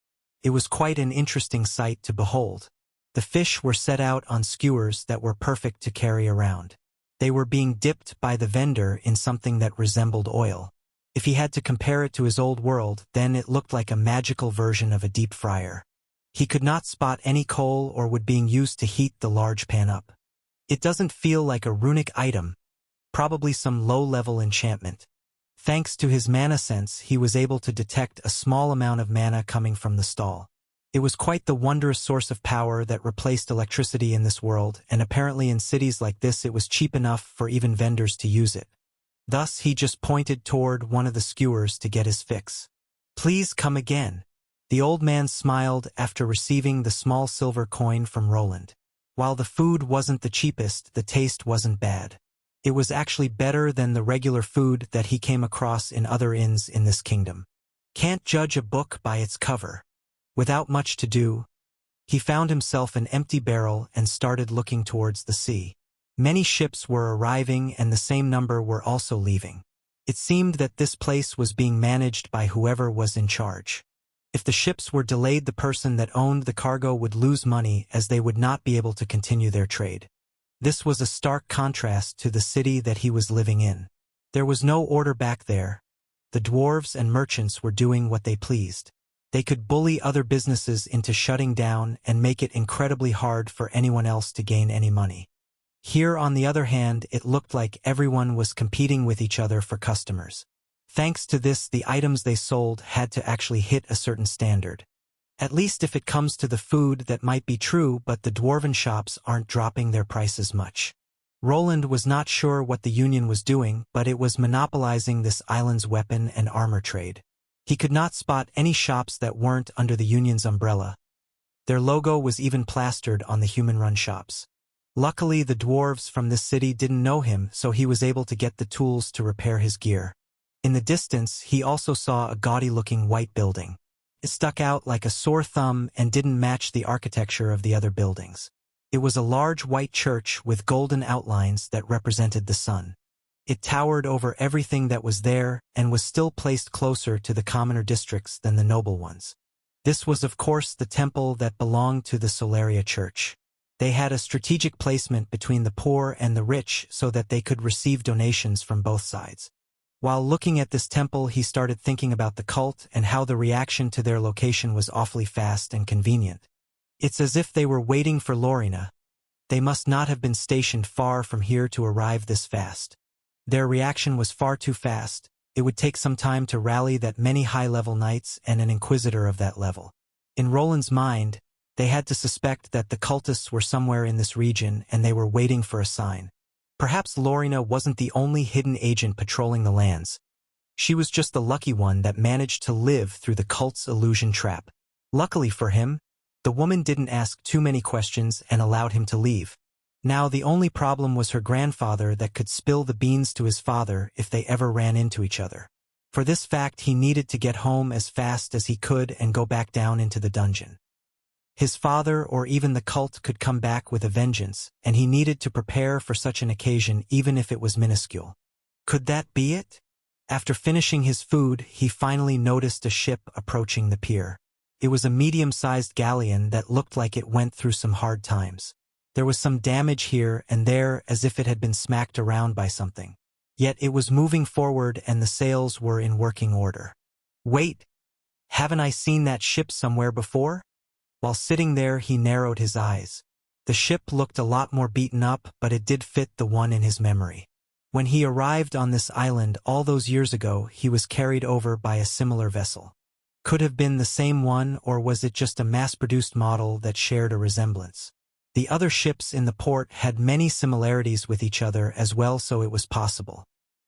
It was quite an interesting sight to behold. The fish were set out on skewers that were perfect to carry around. They were being dipped by the vendor in something that resembled oil. If he had to compare it to his old world, then it looked like a magical version of a deep fryer. He could not spot any coal or wood being used to heat the large pan up. It doesn't feel like a runic item, probably some low-level enchantment. Thanks to his mana sense, he was able to detect a small amount of mana coming from the stall. It was quite the wondrous source of power that replaced electricity in this world, and apparently in cities like this it was cheap enough for even vendors to use it. Thus he just pointed toward one of the skewers to get his fix. "Please come again." The old man smiled after receiving the small silver coin from Roland. While the food wasn't the cheapest, the taste wasn't bad. It was actually better than the regular food that he came across in other inns in this kingdom. Can't judge a book by its cover. Without much to do, he found himself an empty barrel and started looking towards the sea. Many ships were arriving and the same number were also leaving. It seemed that this place was being managed by whoever was in charge. If the ships were delayed, the person that owned the cargo would lose money as they would not be able to continue their trade. This was a stark contrast to the city that he was living in. There was no order back there. The dwarves and merchants were doing what they pleased. They could bully other businesses into shutting down and make it incredibly hard for anyone else to gain any money. Here, on the other hand, it looked like everyone was competing with each other for customers. Thanks to this, the items they sold had to actually hit a certain standard. At least if it comes to the food, that might be true, but the dwarven shops aren't dropping their prices much. Roland was not sure what the Union was doing, but it was monopolizing this island's weapon and armor trade. He could not spot any shops that weren't under the Union's umbrella. Their logo was even plastered on the human-run shops. Luckily, the dwarves from this city didn't know him, so he was able to get the tools to repair his gear. In the distance, he also saw a gaudy-looking white building. It stuck out like a sore thumb and didn't match the architecture of the other buildings. It was a large white church with golden outlines that represented the sun. It towered over everything that was there and was still placed closer to the commoner districts than the noble ones. This was of course the temple that belonged to the Solaria Church. They had a strategic placement between the poor and the rich so that they could receive donations from both sides. While looking at this temple, he started thinking about the cult and how the reaction to their location was awfully fast and convenient. It's as if they were waiting for Lorena. They must not have been stationed far from here to arrive this fast. Their reaction was far too fast. It would take some time to rally that many high-level knights and an inquisitor of that level. In Roland's mind, they had to suspect that the cultists were somewhere in this region and they were waiting for a sign. Perhaps Lorena wasn't the only hidden agent patrolling the lands. She was just the lucky one that managed to live through the cult's illusion trap. Luckily for him, the woman didn't ask too many questions and allowed him to leave. Now the only problem was her grandfather that could spill the beans to his father if they ever ran into each other. For this fact, he needed to get home as fast as he could and go back down into the dungeon. His father or even the cult could come back with a vengeance, and he needed to prepare for such an occasion even if it was minuscule. Could that be it? After finishing his food, he finally noticed a ship approaching the pier. It was a medium-sized galleon that looked like it went through some hard times. There was some damage here and there as if it had been smacked around by something. Yet it was moving forward and the sails were in working order. Wait! Haven't I seen that ship somewhere before? While sitting there, he narrowed his eyes. The ship looked a lot more beaten up, but it did fit the one in his memory. When he arrived on this island all those years ago, he was carried over by a similar vessel. Could have been the same one, or was it just a mass-produced model that shared a resemblance? The other ships in the port had many similarities with each other as well, so it was possible.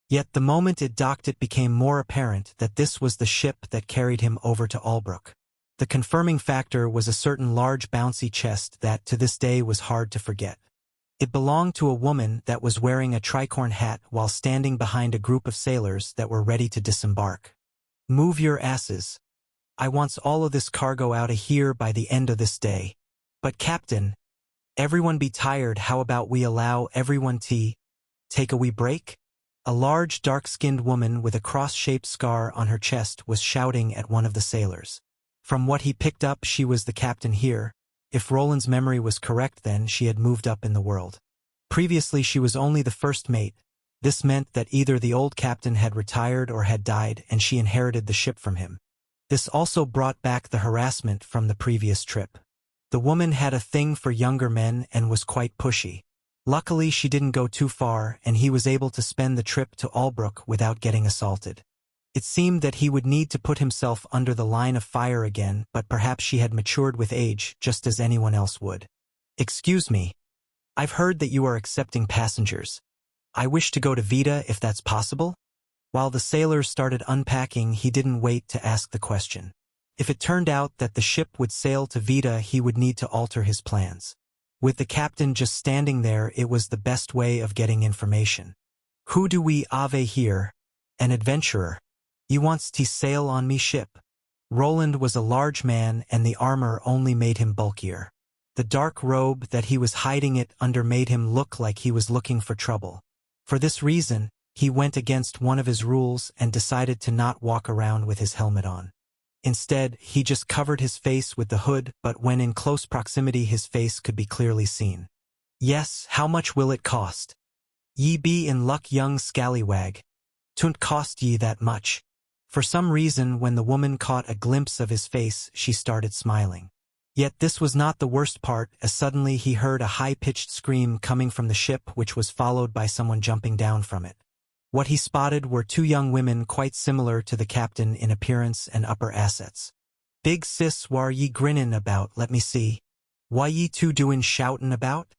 Yet the moment it docked, it became more apparent that this was the ship that carried him over to Albrook. The confirming factor was a certain large bouncy chest that to this day was hard to forget. It belonged to a woman that was wearing a tricorn hat while standing behind a group of sailors that were ready to disembark. Move your asses. I wants all of this cargo out of here by the end of this day. But Captain, everyone be tired, how about we allow everyone to take a wee break? A large dark-skinned woman with a cross-shaped scar on her chest was shouting at one of the sailors. From what he picked up, she was the captain here. If Roland's memory was correct, then she had moved up in the world. Previously she was only the first mate. This meant that either the old captain had retired or had died and she inherited the ship from him. This also brought back the harassment from the previous trip. The woman had a thing for younger men and was quite pushy. Luckily she didn't go too far and he was able to spend the trip to Albrook without getting assaulted. It seemed that he would need to put himself under the line of fire again, but perhaps she had matured with age, just as anyone else would. Excuse me. I've heard that you are accepting passengers. I wish to go to Vita if that's possible. While the sailors started unpacking, he didn't wait to ask the question. If it turned out that the ship would sail to Vita, he would need to alter his plans. With the captain just standing there, it was the best way of getting information. Who do we have here? An adventurer. He wants to sail on me ship. Roland was a large man, and the armor only made him bulkier. The dark robe that he was hiding it under made him look like he was looking for trouble. For this reason, he went against one of his rules and decided to not walk around with his helmet on. Instead, he just covered his face with the hood, but when in close proximity his face could be clearly seen. Yes, how much will it cost? Ye be in luck, young scallywag. Tunt cost ye that much. For some reason, when the woman caught a glimpse of his face, she started smiling. Yet this was not the worst part, as suddenly he heard a high-pitched scream coming from the ship, which was followed by someone jumping down from it. What he spotted were two young women quite similar to the captain in appearance and upper assets. "Big sis, whar ye grinnin' about, let me see? Why ye two doin' shoutin' about?"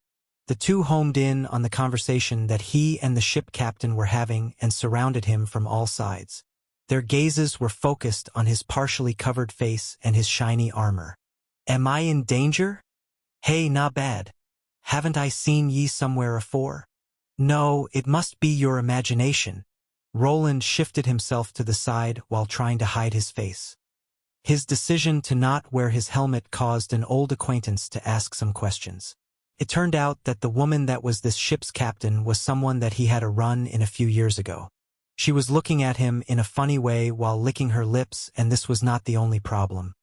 The two homed in on the conversation that he and the ship captain were having and surrounded him from all sides. Their gazes were focused on his partially covered face and his shiny armor. "Am I in danger? Hey, not bad. Haven't I seen ye somewhere afore?" "No, it must be your imagination." Roland shifted himself to the side while trying to hide his face. His decision to not wear his helmet caused an old acquaintance to ask some questions. It turned out that the woman that was this ship's captain was someone that he had a run in a few years ago. She was looking at him in a funny way while licking her lips, and this was not the only problem.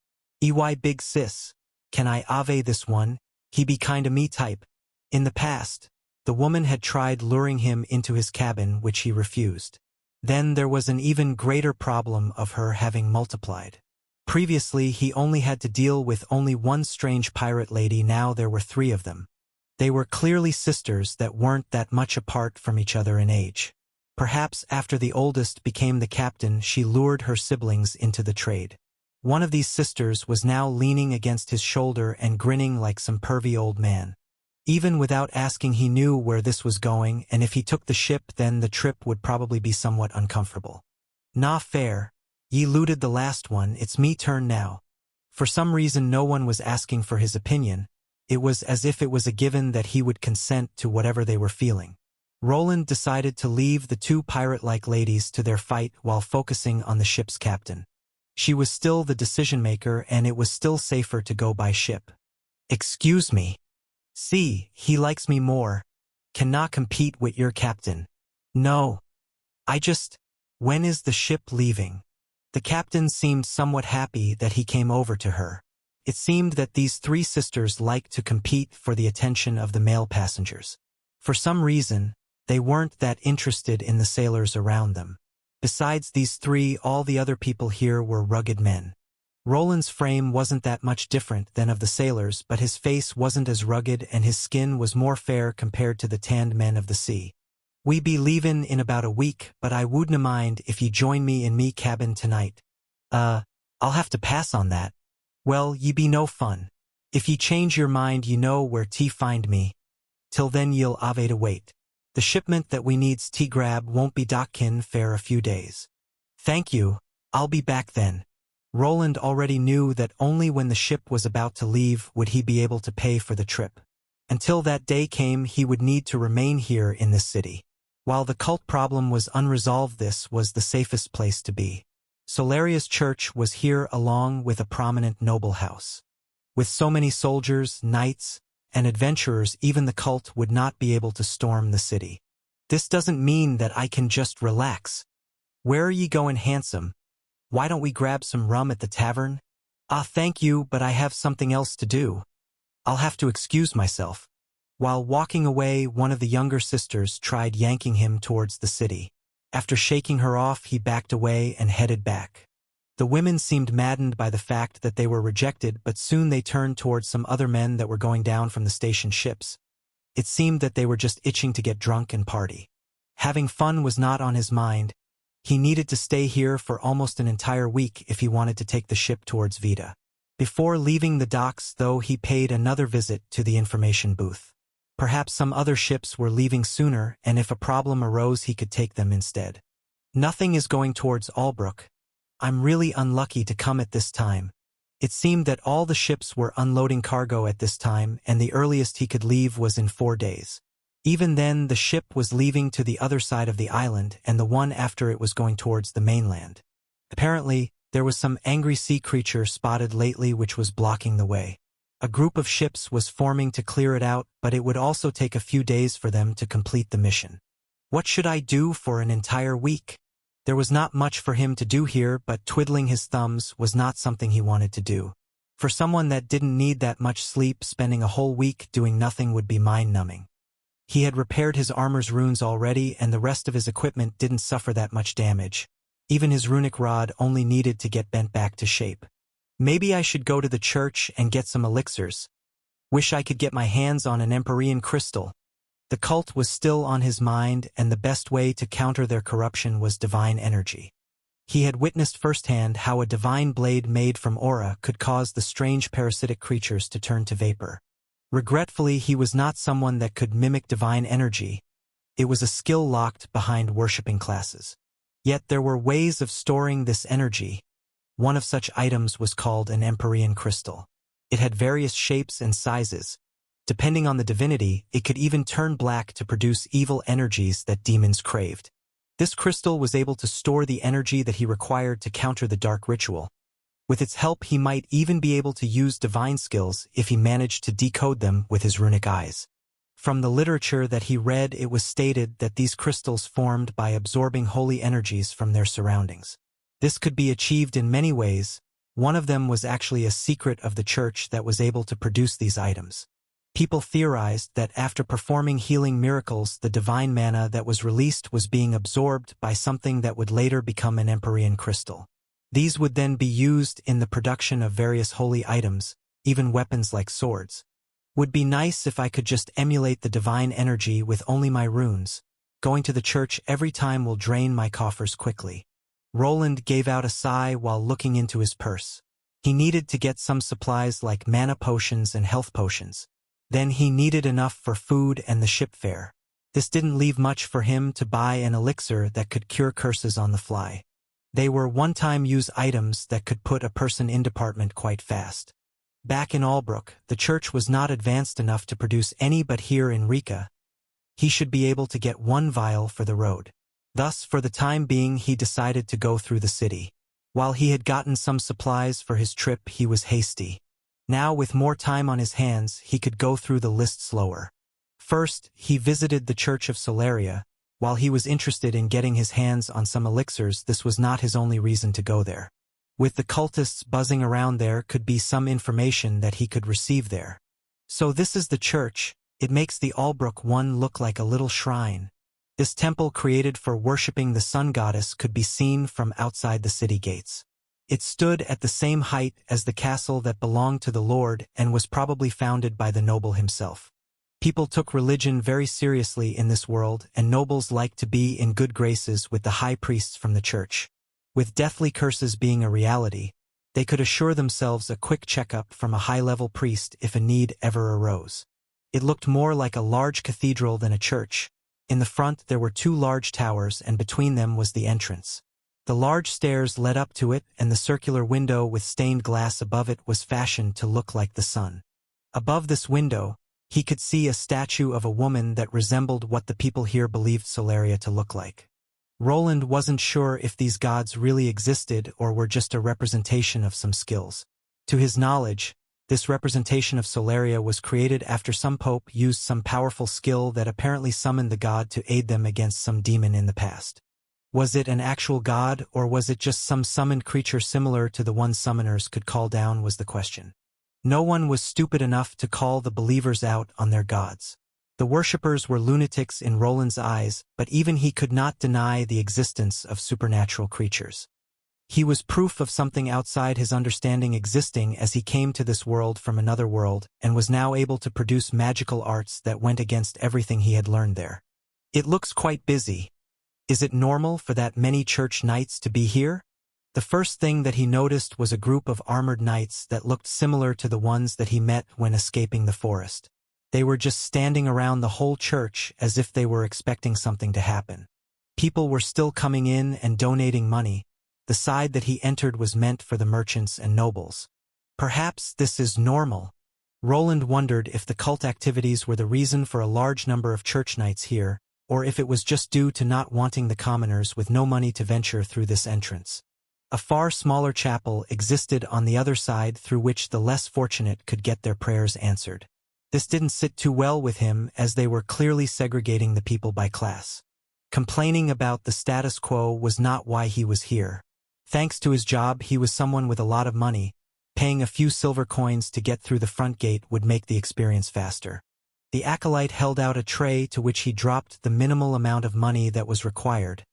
"Ey big sis, can I ave this one? He be kinda me type." In the past, the woman had tried luring him into his cabin, which he refused. Then there was an even greater problem of her having multiplied. Previously, he only had to deal with only one strange pirate lady, now there were three of them. They were clearly sisters that weren't that much apart from each other in age. Perhaps after the oldest became the captain, she lured her siblings into the trade. One of these sisters was now leaning against his shoulder and grinning like some pervy old man. Even without asking, he knew where this was going, and if he took the ship, then the trip would probably be somewhat uncomfortable. "Nah, fair. Ye looted the last one, it's me turn now." For some reason no one was asking for his opinion. It was as if it was a given that he would consent to whatever they were feeling. Roland decided to leave the two pirate-like ladies to their fight while focusing on the ship's captain. She was still the decision-maker, and it was still safer to go by ship. "Excuse me. See, he likes me more. Cannot compete with your captain." "No. When is the ship leaving?" The captain seemed somewhat happy that he came over to her. It seemed that these three sisters liked to compete for the attention of the male passengers. For some reason, they weren't that interested in the sailors around them. Besides these three, all the other people here were rugged men. Roland's frame wasn't that much different than of the sailors, but his face wasn't as rugged and his skin was more fair compared to the tanned men of the sea. "We be leavin' in about a week, but I wouldna mind if ye join me in me cabin tonight." I'll have to pass on that." "Well, ye be no fun. If ye change your mind, ye know where to find me. Till then ye'll ave to wait. The shipment that we needs to grab won't be dockin' for a few days." "Thank you, I'll be back then." Roland already knew that only when the ship was about to leave would he be able to pay for the trip. Until that day came, he would need to remain here in this city. While the cult problem was unresolved, this was the safest place to be. Solaria's church was here along with a prominent noble house. With so many soldiers, knights, and adventurers, even the cult would not be able to storm the city. "This doesn't mean that I can just relax. Where are ye going, handsome? Why don't we grab some rum at the tavern?" Thank you, but I have something else to do. I'll have to excuse myself." While walking away, one of the younger sisters tried yanking him towards the city. After shaking her off, he backed away and headed back. The women seemed maddened by the fact that they were rejected, but soon they turned towards some other men that were going down from the station ships. It seemed that they were just itching to get drunk and party. Having fun was not on his mind. He needed to stay here for almost an entire week if he wanted to take the ship towards Vita. Before leaving the docks, though, he paid another visit to the information booth. Perhaps some other ships were leaving sooner, and if a problem arose he could take them instead. "Nothing is going towards Albrook. I'm really unlucky to come at this time. It seemed that all the ships were unloading cargo at this time, and the earliest he could leave was in 4 days. Even then, the ship was leaving to the other side of the island, and the one after it was going towards the mainland. Apparently, there was some angry sea creature spotted lately which was blocking the way. A group of ships was forming to clear it out, but it would also take a few days for them to complete the mission. What should I do for an entire week? There was not much for him to do here, but twiddling his thumbs was not something he wanted to do. For someone that didn't need that much sleep, spending a whole week doing nothing would be mind-numbing. He had repaired his armor's runes already, and the rest of his equipment didn't suffer that much damage. Even his runic rod only needed to get bent back to shape. Maybe I should go to the church and get some elixirs. Wish I could get my hands on an Empyrean crystal. The cult was still on his mind, and the best way to counter their corruption was divine energy. He had witnessed firsthand how a divine blade made from aura could cause the strange parasitic creatures to turn to vapor. Regretfully, he was not someone that could mimic divine energy. It was a skill locked behind worshipping classes. Yet there were ways of storing this energy. One of such items was called an Empyrean crystal. It had various shapes and sizes. Depending on the divinity, it could even turn black to produce evil energies that demons craved. This crystal was able to store the energy that he required to counter the dark ritual. With its help, he might even be able to use divine skills if he managed to decode them with his runic eyes. From the literature that he read, it was stated that these crystals formed by absorbing holy energies from their surroundings. This could be achieved in many ways. One of them was actually a secret of the church that was able to produce these items. People theorized that after performing healing miracles, the divine mana that was released was being absorbed by something that would later become an Empyrean crystal. These would then be used in the production of various holy items, even weapons like swords. Would be nice if I could just emulate the divine energy with only my runes. Going to the church every time will drain my coffers quickly. Roland gave out a sigh while looking into his purse. He needed to get some supplies like mana potions and health potions. Then he needed enough for food and the ship fare. This didn't leave much for him to buy an elixir that could cure curses on the fly. They were one-time use items that could put a person in department quite fast. Back in Albrook, the church was not advanced enough to produce any, but here in Rika, he should be able to get 1 vial for the road. Thus, for the time being, he decided to go through the city. While he had gotten some supplies for his trip, he was hasty. Now, with more time on his hands, he could go through the list slower. First, he visited the Church of Solaria. While he was interested in getting his hands on some elixirs, this was not his only reason to go there. With the cultists buzzing around, there could be some information that he could receive there. So this is the church. It makes the Albrook one look like a little shrine. This temple, created for worshipping the sun goddess, could be seen from outside the city gates. It stood at the same height as the castle that belonged to the Lord and was probably founded by the noble himself. People took religion very seriously in this world, and nobles liked to be in good graces with the high priests from the church. With deathly curses being a reality, they could assure themselves a quick checkup from a high-level priest if a need ever arose. It looked more like a large cathedral than a church. In the front there were 2 large towers, and between them was the entrance. The large stairs led up to it, and the circular window with stained glass above it was fashioned to look like the sun. Above this window, he could see a statue of a woman that resembled what the people here believed Solaria to look like. Roland wasn't sure if these gods really existed or were just a representation of some skills. To his knowledge, this representation of Solaria was created after some pope used some powerful skill that apparently summoned the god to aid them against some demon in the past. Was it an actual god, or was it just some summoned creature similar to the one summoners could call down, was the question. No one was stupid enough to call the believers out on their gods. The worshippers were lunatics in Roland's eyes, but even he could not deny the existence of supernatural creatures. He was proof of something outside his understanding existing, as he came to this world from another world and was now able to produce magical arts that went against everything he had learned there. It looks quite busy. Is it normal for that many church knights to be here? The first thing that he noticed was a group of armored knights that looked similar to the ones that he met when escaping the forest. They were just standing around the whole church as if they were expecting something to happen. People were still coming in and donating money. The side that he entered was meant for the merchants and nobles. Perhaps this is normal. Roland wondered if the cult activities were the reason for a large number of church nights here, or if it was just due to not wanting the commoners with no money to venture through this entrance. A far smaller chapel existed on the other side through which the less fortunate could get their prayers answered. This didn't sit too well with him, as they were clearly segregating the people by class. Complaining about the status quo was not why he was here. Thanks to his job, he was someone with a lot of money. Paying a few silver coins to get through the front gate would make the experience faster. The acolyte held out a tray to which he dropped the minimal amount of money that was required.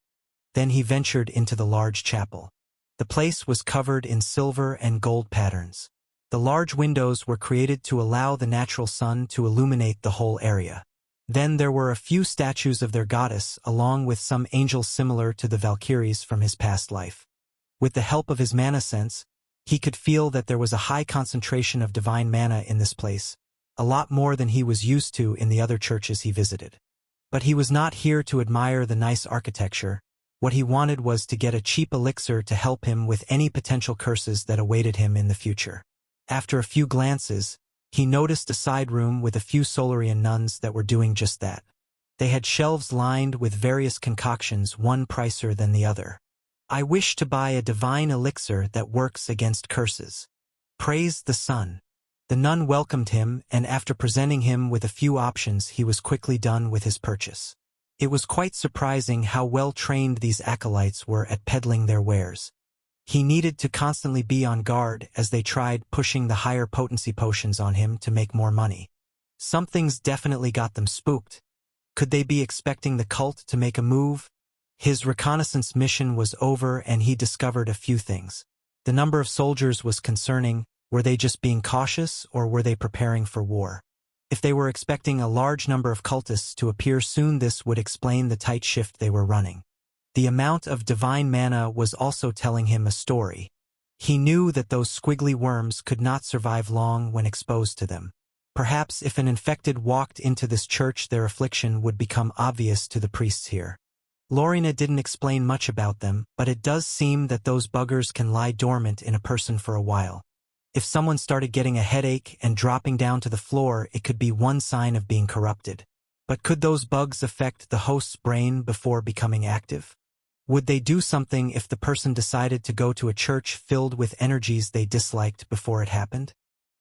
Then he ventured into the large chapel. The place was covered in silver and gold patterns. The large windows were created to allow the natural sun to illuminate the whole area. Then there were a few statues of their goddess, along with some angels similar to the Valkyries from his past life. With the help of his mana sense, he could feel that there was a high concentration of divine mana in this place, a lot more than he was used to in the other churches he visited. But he was not here to admire the nice architecture. What he wanted was to get a cheap elixir to help him with any potential curses that awaited him in the future. After a few glances, he noticed a side room with a few Solarian nuns that were doing just that. They had shelves lined with various concoctions, one pricier than the other. "I wish to buy a divine elixir that works against curses. Praise the sun." The nun welcomed him, and after presenting him with a few options, he was quickly done with his purchase. It was quite surprising how well trained these acolytes were at peddling their wares. He needed to constantly be on guard as they tried pushing the higher potency potions on him to make more money. Something's definitely got them spooked. Could they be expecting the cult to make a move? His reconnaissance mission was over, and he discovered a few things. The number of soldiers was concerning. Were they just being cautious, or were they preparing for war? If they were expecting a large number of cultists to appear soon, this would explain the tight shift they were running. The amount of divine mana was also telling him a story. He knew that those squiggly worms could not survive long when exposed to them. Perhaps if an infected walked into this church, their affliction would become obvious to the priests here. Lorena didn't explain much about them, but it does seem that those buggers can lie dormant in a person for a while. If someone started getting a headache and dropping down to the floor, it could be one sign of being corrupted. But could those bugs affect the host's brain before becoming active? Would they do something if the person decided to go to a church filled with energies they disliked before it happened?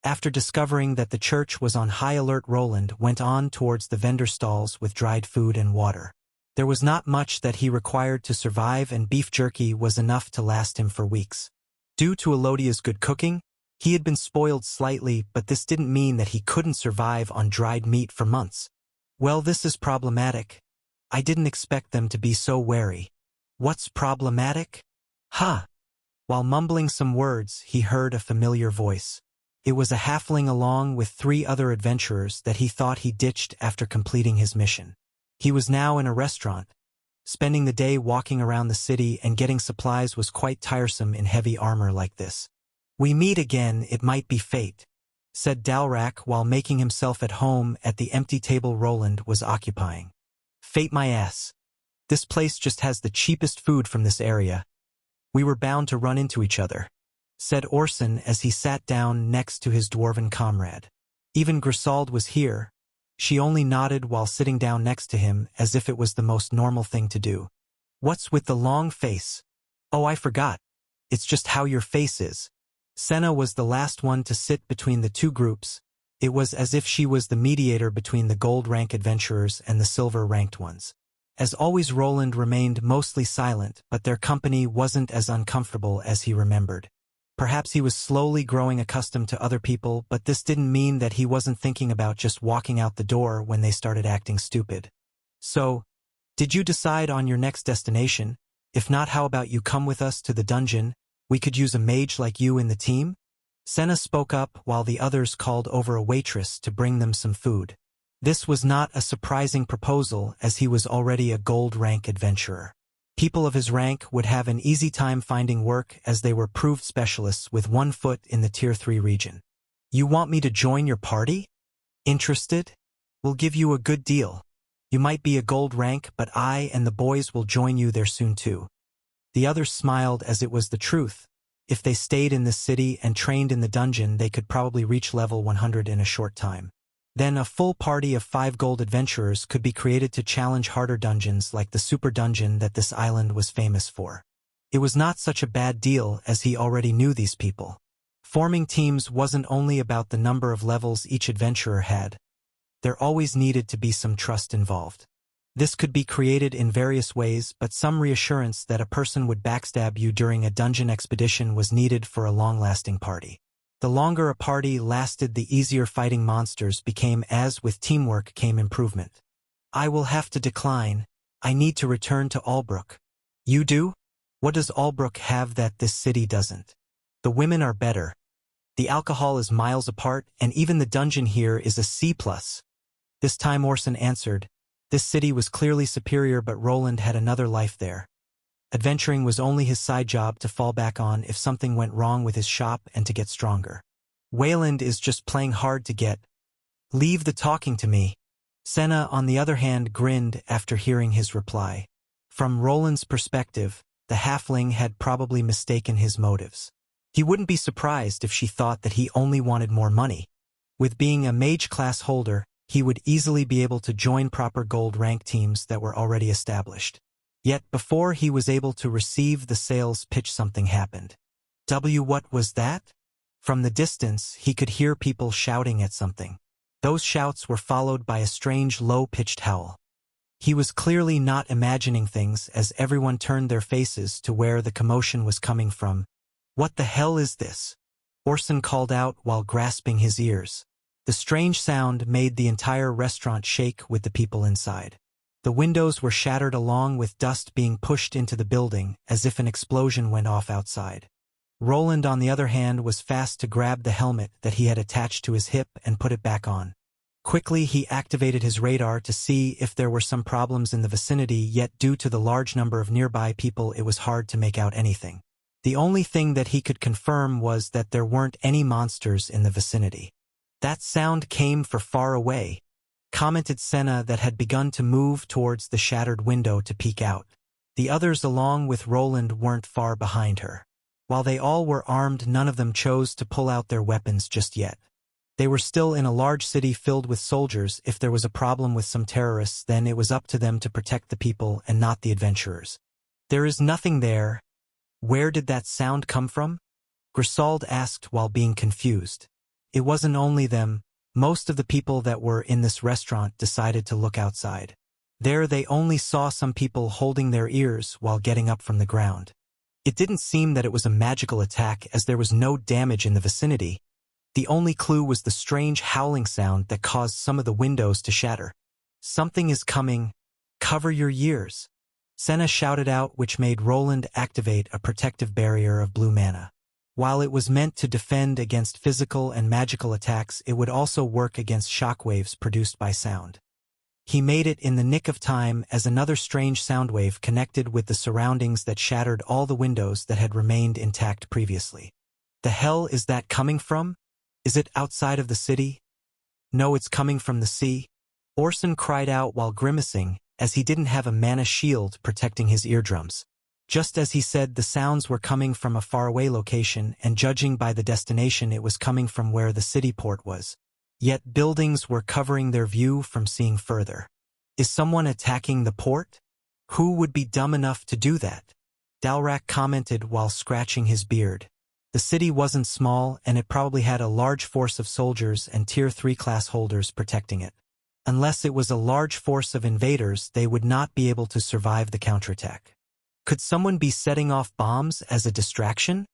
After discovering that the church was on high alert, Roland went on towards the vendor stalls with dried food and water. There was not much that he required to survive, and beef jerky was enough to last him for weeks. Due to Elodia's good cooking, he had been spoiled slightly, but this didn't mean that he couldn't survive on dried meat for months. Well, this is problematic. I didn't expect them to be so wary. What's problematic? Huh. While mumbling some words, he heard a familiar voice. It was a halfling along with 3 other adventurers that he thought he ditched after completing his mission. He was now in a restaurant. Spending the day walking around the city and getting supplies was quite tiresome in heavy armor like this. "We meet again, it might be fate," said Dalrak while making himself at home at the empty table Roland was occupying. "Fate my ass. This place just has the cheapest food from this area. We were bound to run into each other," said Orson as he sat down next to his dwarven comrade. Even Grisauld was here. She only nodded while sitting down next to him, as if it was the most normal thing to do. "What's with the long face?" "Oh, I forgot. It's just how your face is." Senna was the last one to sit between the two groups. It was as if she was the mediator between the gold-rank adventurers and the silver-ranked ones. As always, Roland remained mostly silent, but their company wasn't as uncomfortable as he remembered. Perhaps he was slowly growing accustomed to other people, but this didn't mean that he wasn't thinking about just walking out the door when they started acting stupid. "So, did you decide on your next destination? If not, how about you come with us to the dungeon? We could use a mage like you in the team?" Senna spoke up while the others called over a waitress to bring them some food. This was not a surprising proposal, as he was already a gold-rank adventurer. People of his rank would have an easy time finding work, as they were proved specialists with one foot in the Tier 3 region. "You want me to join your party? Interested? We'll give you a good deal. You might be a gold rank, but I and the boys will join you there soon too." The others smiled, as it was the truth. If they stayed in this city and trained in the dungeon, they could probably reach level 100 in a short time. Then a full party of 5 gold adventurers could be created to challenge harder dungeons like the super dungeon that this island was famous for. It was not such a bad deal as he already knew these people. Forming teams wasn't only about the number of levels each adventurer had. There always needed to be some trust involved. This could be created in various ways, but some reassurance that a person would backstab you during a dungeon expedition was needed for a long-lasting party. The longer a party lasted, the easier fighting monsters became, as with teamwork came improvement. I will have to decline. I need to return to Albrook. You do? What does Albrook have that this city doesn't? The women are better. The alcohol is miles apart, and even the dungeon here is a C+. This time Orson answered. This city was clearly superior, but Roland had another life there. Adventuring was only his side job to fall back on if something went wrong with his shop and to get stronger. Wayland is just playing hard to get. Leave the talking to me. Senna, on the other hand, grinned after hearing his reply. From Roland's perspective, the halfling had probably mistaken his motives. He wouldn't be surprised if she thought that he only wanted more money. With being a mage class holder, he would easily be able to join proper gold rank teams that were already established. Yet before he was able to receive the sales pitch, something happened. What was that? From the distance, he could hear people shouting at something. Those shouts were followed by a strange low-pitched howl. He was clearly not imagining things as everyone turned their faces to where the commotion was coming from. What the hell is this? Orson called out while grasping his ears. The strange sound made the entire restaurant shake with the people inside. The windows were shattered along with dust being pushed into the building as if an explosion went off outside. Roland, on the other hand, was fast to grab the helmet that he had attached to his hip and put it back on. Quickly, he activated his radar to see if there were some problems in the vicinity, yet due to the large number of nearby people, it was hard to make out anything. The only thing that he could confirm was that there weren't any monsters in the vicinity. That sound came from far away, commented Senna, that had begun to move towards the shattered window to peek out. The others, along with Roland, weren't far behind her. While they all were armed, none of them chose to pull out their weapons just yet. They were still in a large city filled with soldiers. If there was a problem with some terrorists, then it was up to them to protect the people and not the adventurers. There is nothing there. Where did that sound come from? Grisauld asked while being confused. It wasn't only them. Most of the people that were in this restaurant decided to look outside. There they only saw some people holding their ears while getting up from the ground. It didn't seem that it was a magical attack as there was no damage in the vicinity. The only clue was the strange howling sound that caused some of the windows to shatter. Something is coming. Cover your ears. Senna shouted out, which made Roland activate a protective barrier of blue mana. While it was meant to defend against physical and magical attacks, it would also work against shockwaves produced by sound. He made it in the nick of time as another strange soundwave connected with the surroundings that shattered all the windows that had remained intact previously. The hell is that coming from? Is it outside of the city? No, it's coming from the sea. Orson cried out while grimacing, as he didn't have a mana shield protecting his eardrums. Just as he said, the sounds were coming from a faraway location, and judging by the destination, it was coming from where the city port was. Yet buildings were covering their view from seeing further. Is someone attacking the port? Who would be dumb enough to do that? Dalrak commented while scratching his beard. The city wasn't small, and it probably had a large force of soldiers and Tier 3 class holders protecting it. Unless it was a large force of invaders, they would not be able to survive the counterattack. Could someone be setting off bombs as a distraction?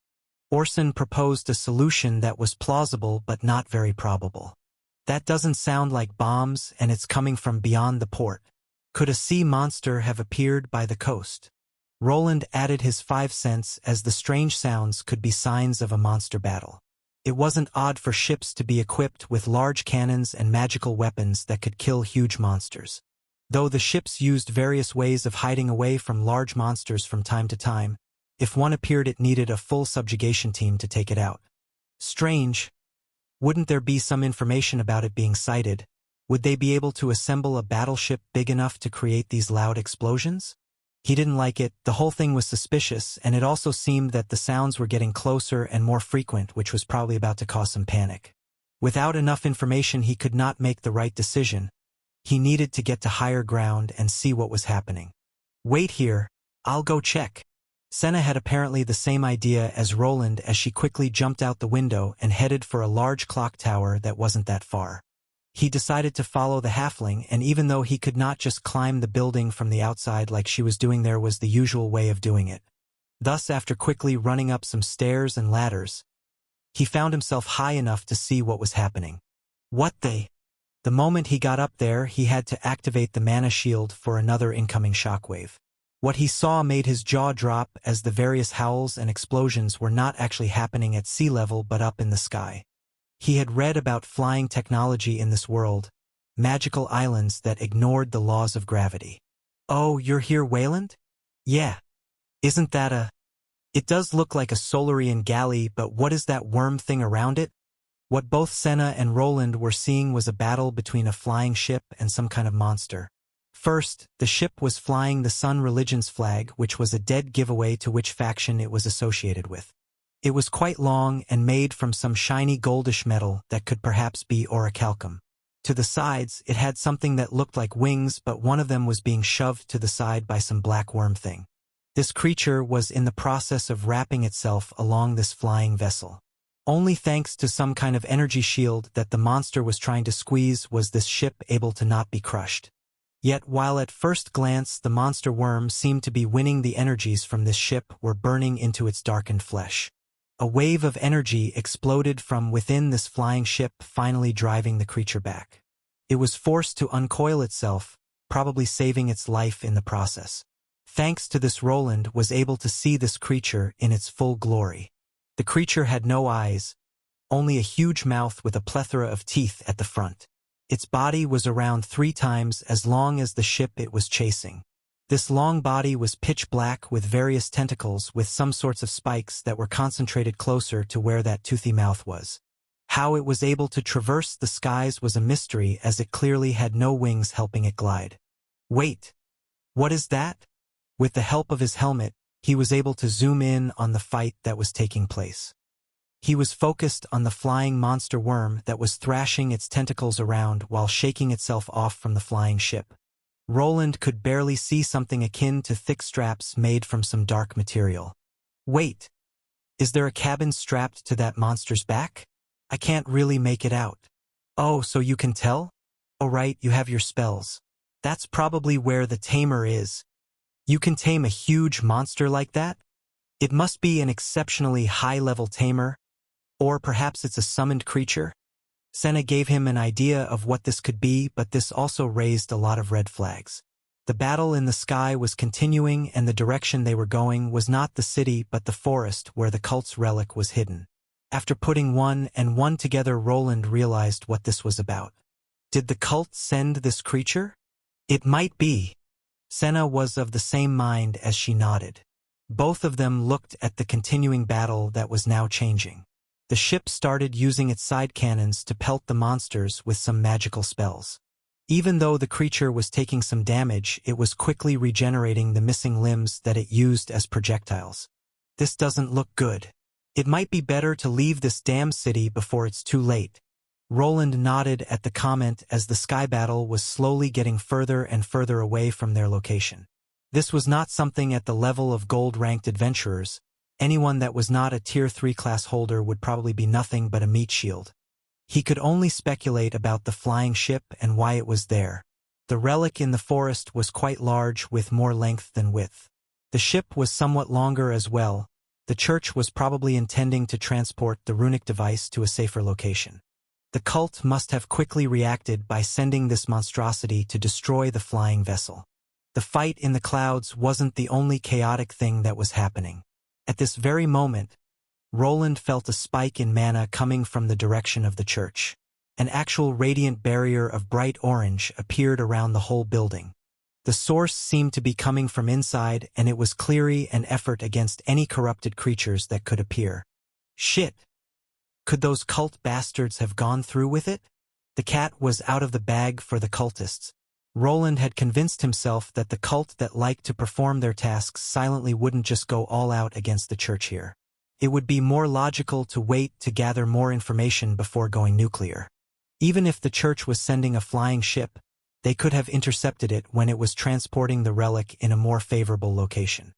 Orson proposed a solution that was plausible but not very probable. That doesn't sound like bombs, and it's coming from beyond the port. Could a sea monster have appeared by the coast? Roland added his 5 cents as the strange sounds could be signs of a monster battle. It wasn't odd for ships to be equipped with large cannons and magical weapons that could kill huge monsters. Though the ships used various ways of hiding away from large monsters from time to time, if one appeared, it needed a full subjugation team to take it out. Strange. Wouldn't there be some information about it being sighted? Would they be able to assemble a battleship big enough to create these loud explosions? He didn't like it, the whole thing was suspicious, and it also seemed that the sounds were getting closer and more frequent, which was probably about to cause some panic. Without enough information, he could not make the right decision. He needed to get to higher ground and see what was happening. Wait here, I'll go check. Senna had apparently the same idea as Roland as she quickly jumped out the window and headed for a large clock tower that wasn't that far. He decided to follow the halfling, and even though he could not just climb the building from the outside like she was doing, there was the usual way of doing it. Thus, after quickly running up some stairs and ladders, he found himself high enough to see what was happening. The moment he got up there, he had to activate the mana shield for another incoming shockwave. What he saw made his jaw drop, as the various howls and explosions were not actually happening at sea level but up in the sky. He had read about flying technology in this world, magical islands that ignored the laws of gravity. Oh, you're here, Wayland? Yeah. Isn't that It does look like a Solarian galley, but what is that worm thing around it? What both Senna and Roland were seeing was a battle between a flying ship and some kind of monster. First, the ship was flying the Sun Religion's flag, which was a dead giveaway to which faction it was associated with. It was quite long and made from some shiny goldish metal that could perhaps be orichalcum. To the sides, it had something that looked like wings, but one of them was being shoved to the side by some black worm thing. This creature was in the process of wrapping itself along this flying vessel. Only thanks to some kind of energy shield that the monster was trying to squeeze was this ship able to not be crushed. Yet while at first glance the monster worm seemed to be winning, the energies from this ship were burning into its darkened flesh. A wave of energy exploded from within this flying ship, finally driving the creature back. It was forced to uncoil itself, probably saving its life in the process. Thanks to this, Roland was able to see this creature in its full glory. The creature had no eyes, only a huge mouth with a plethora of teeth at the front. Its body was around 3 times as long as the ship it was chasing. This long body was pitch black with various tentacles with some sorts of spikes that were concentrated closer to where that toothy mouth was. How it was able to traverse the skies was a mystery, as it clearly had no wings helping it glide. Wait, what is that? With the help of his helmet, he was able to zoom in on the fight that was taking place. He was focused on the flying monster worm that was thrashing its tentacles around while shaking itself off from the flying ship. Roland could barely see something akin to thick straps made from some dark material. Wait, is there a cabin strapped to that monster's back? I can't really make it out. Oh, so you can tell? Oh right, you have your spells. That's probably where the tamer is. You can tame a huge monster like that? It must be an exceptionally high-level tamer, or perhaps it's a summoned creature? Senna gave him an idea of what this could be, but this also raised a lot of red flags. The battle in the sky was continuing, and the direction they were going was not the city but the forest where the cult's relic was hidden. After putting one and one together, Roland realized what this was about. Did the cult send this creature? It might be. Senna was of the same mind as she nodded. Both of them looked at the continuing battle that was now changing. The ship started using its side cannons to pelt the monsters with some magical spells. Even though the creature was taking some damage, it was quickly regenerating the missing limbs that it used as projectiles. This doesn't look good. It might be better to leave this damn city before it's too late. Roland nodded at the comment as the sky battle was slowly getting further and further away from their location. This was not something at the level of gold-ranked adventurers. Anyone that was not a Tier 3 class holder would probably be nothing but a meat shield. He could only speculate about the flying ship and why it was there. The relic in the forest was quite large, with more length than width. The ship was somewhat longer as well. The church was probably intending to transport the runic device to a safer location. The cult must have quickly reacted by sending this monstrosity to destroy the flying vessel. The fight in the clouds wasn't the only chaotic thing that was happening. At this very moment, Roland felt a spike in mana coming from the direction of the church. An actual radiant barrier of bright orange appeared around the whole building. The source seemed to be coming from inside, and it was clearly an effort against any corrupted creatures that could appear. Shit! Could those cult bastards have gone through with it? The cat was out of the bag for the cultists. Roland had convinced himself that the cult that liked to perform their tasks silently wouldn't just go all out against the church here. It would be more logical to wait to gather more information before going nuclear. Even if the church was sending a flying ship, they could have intercepted it when it was transporting the relic in a more favorable location.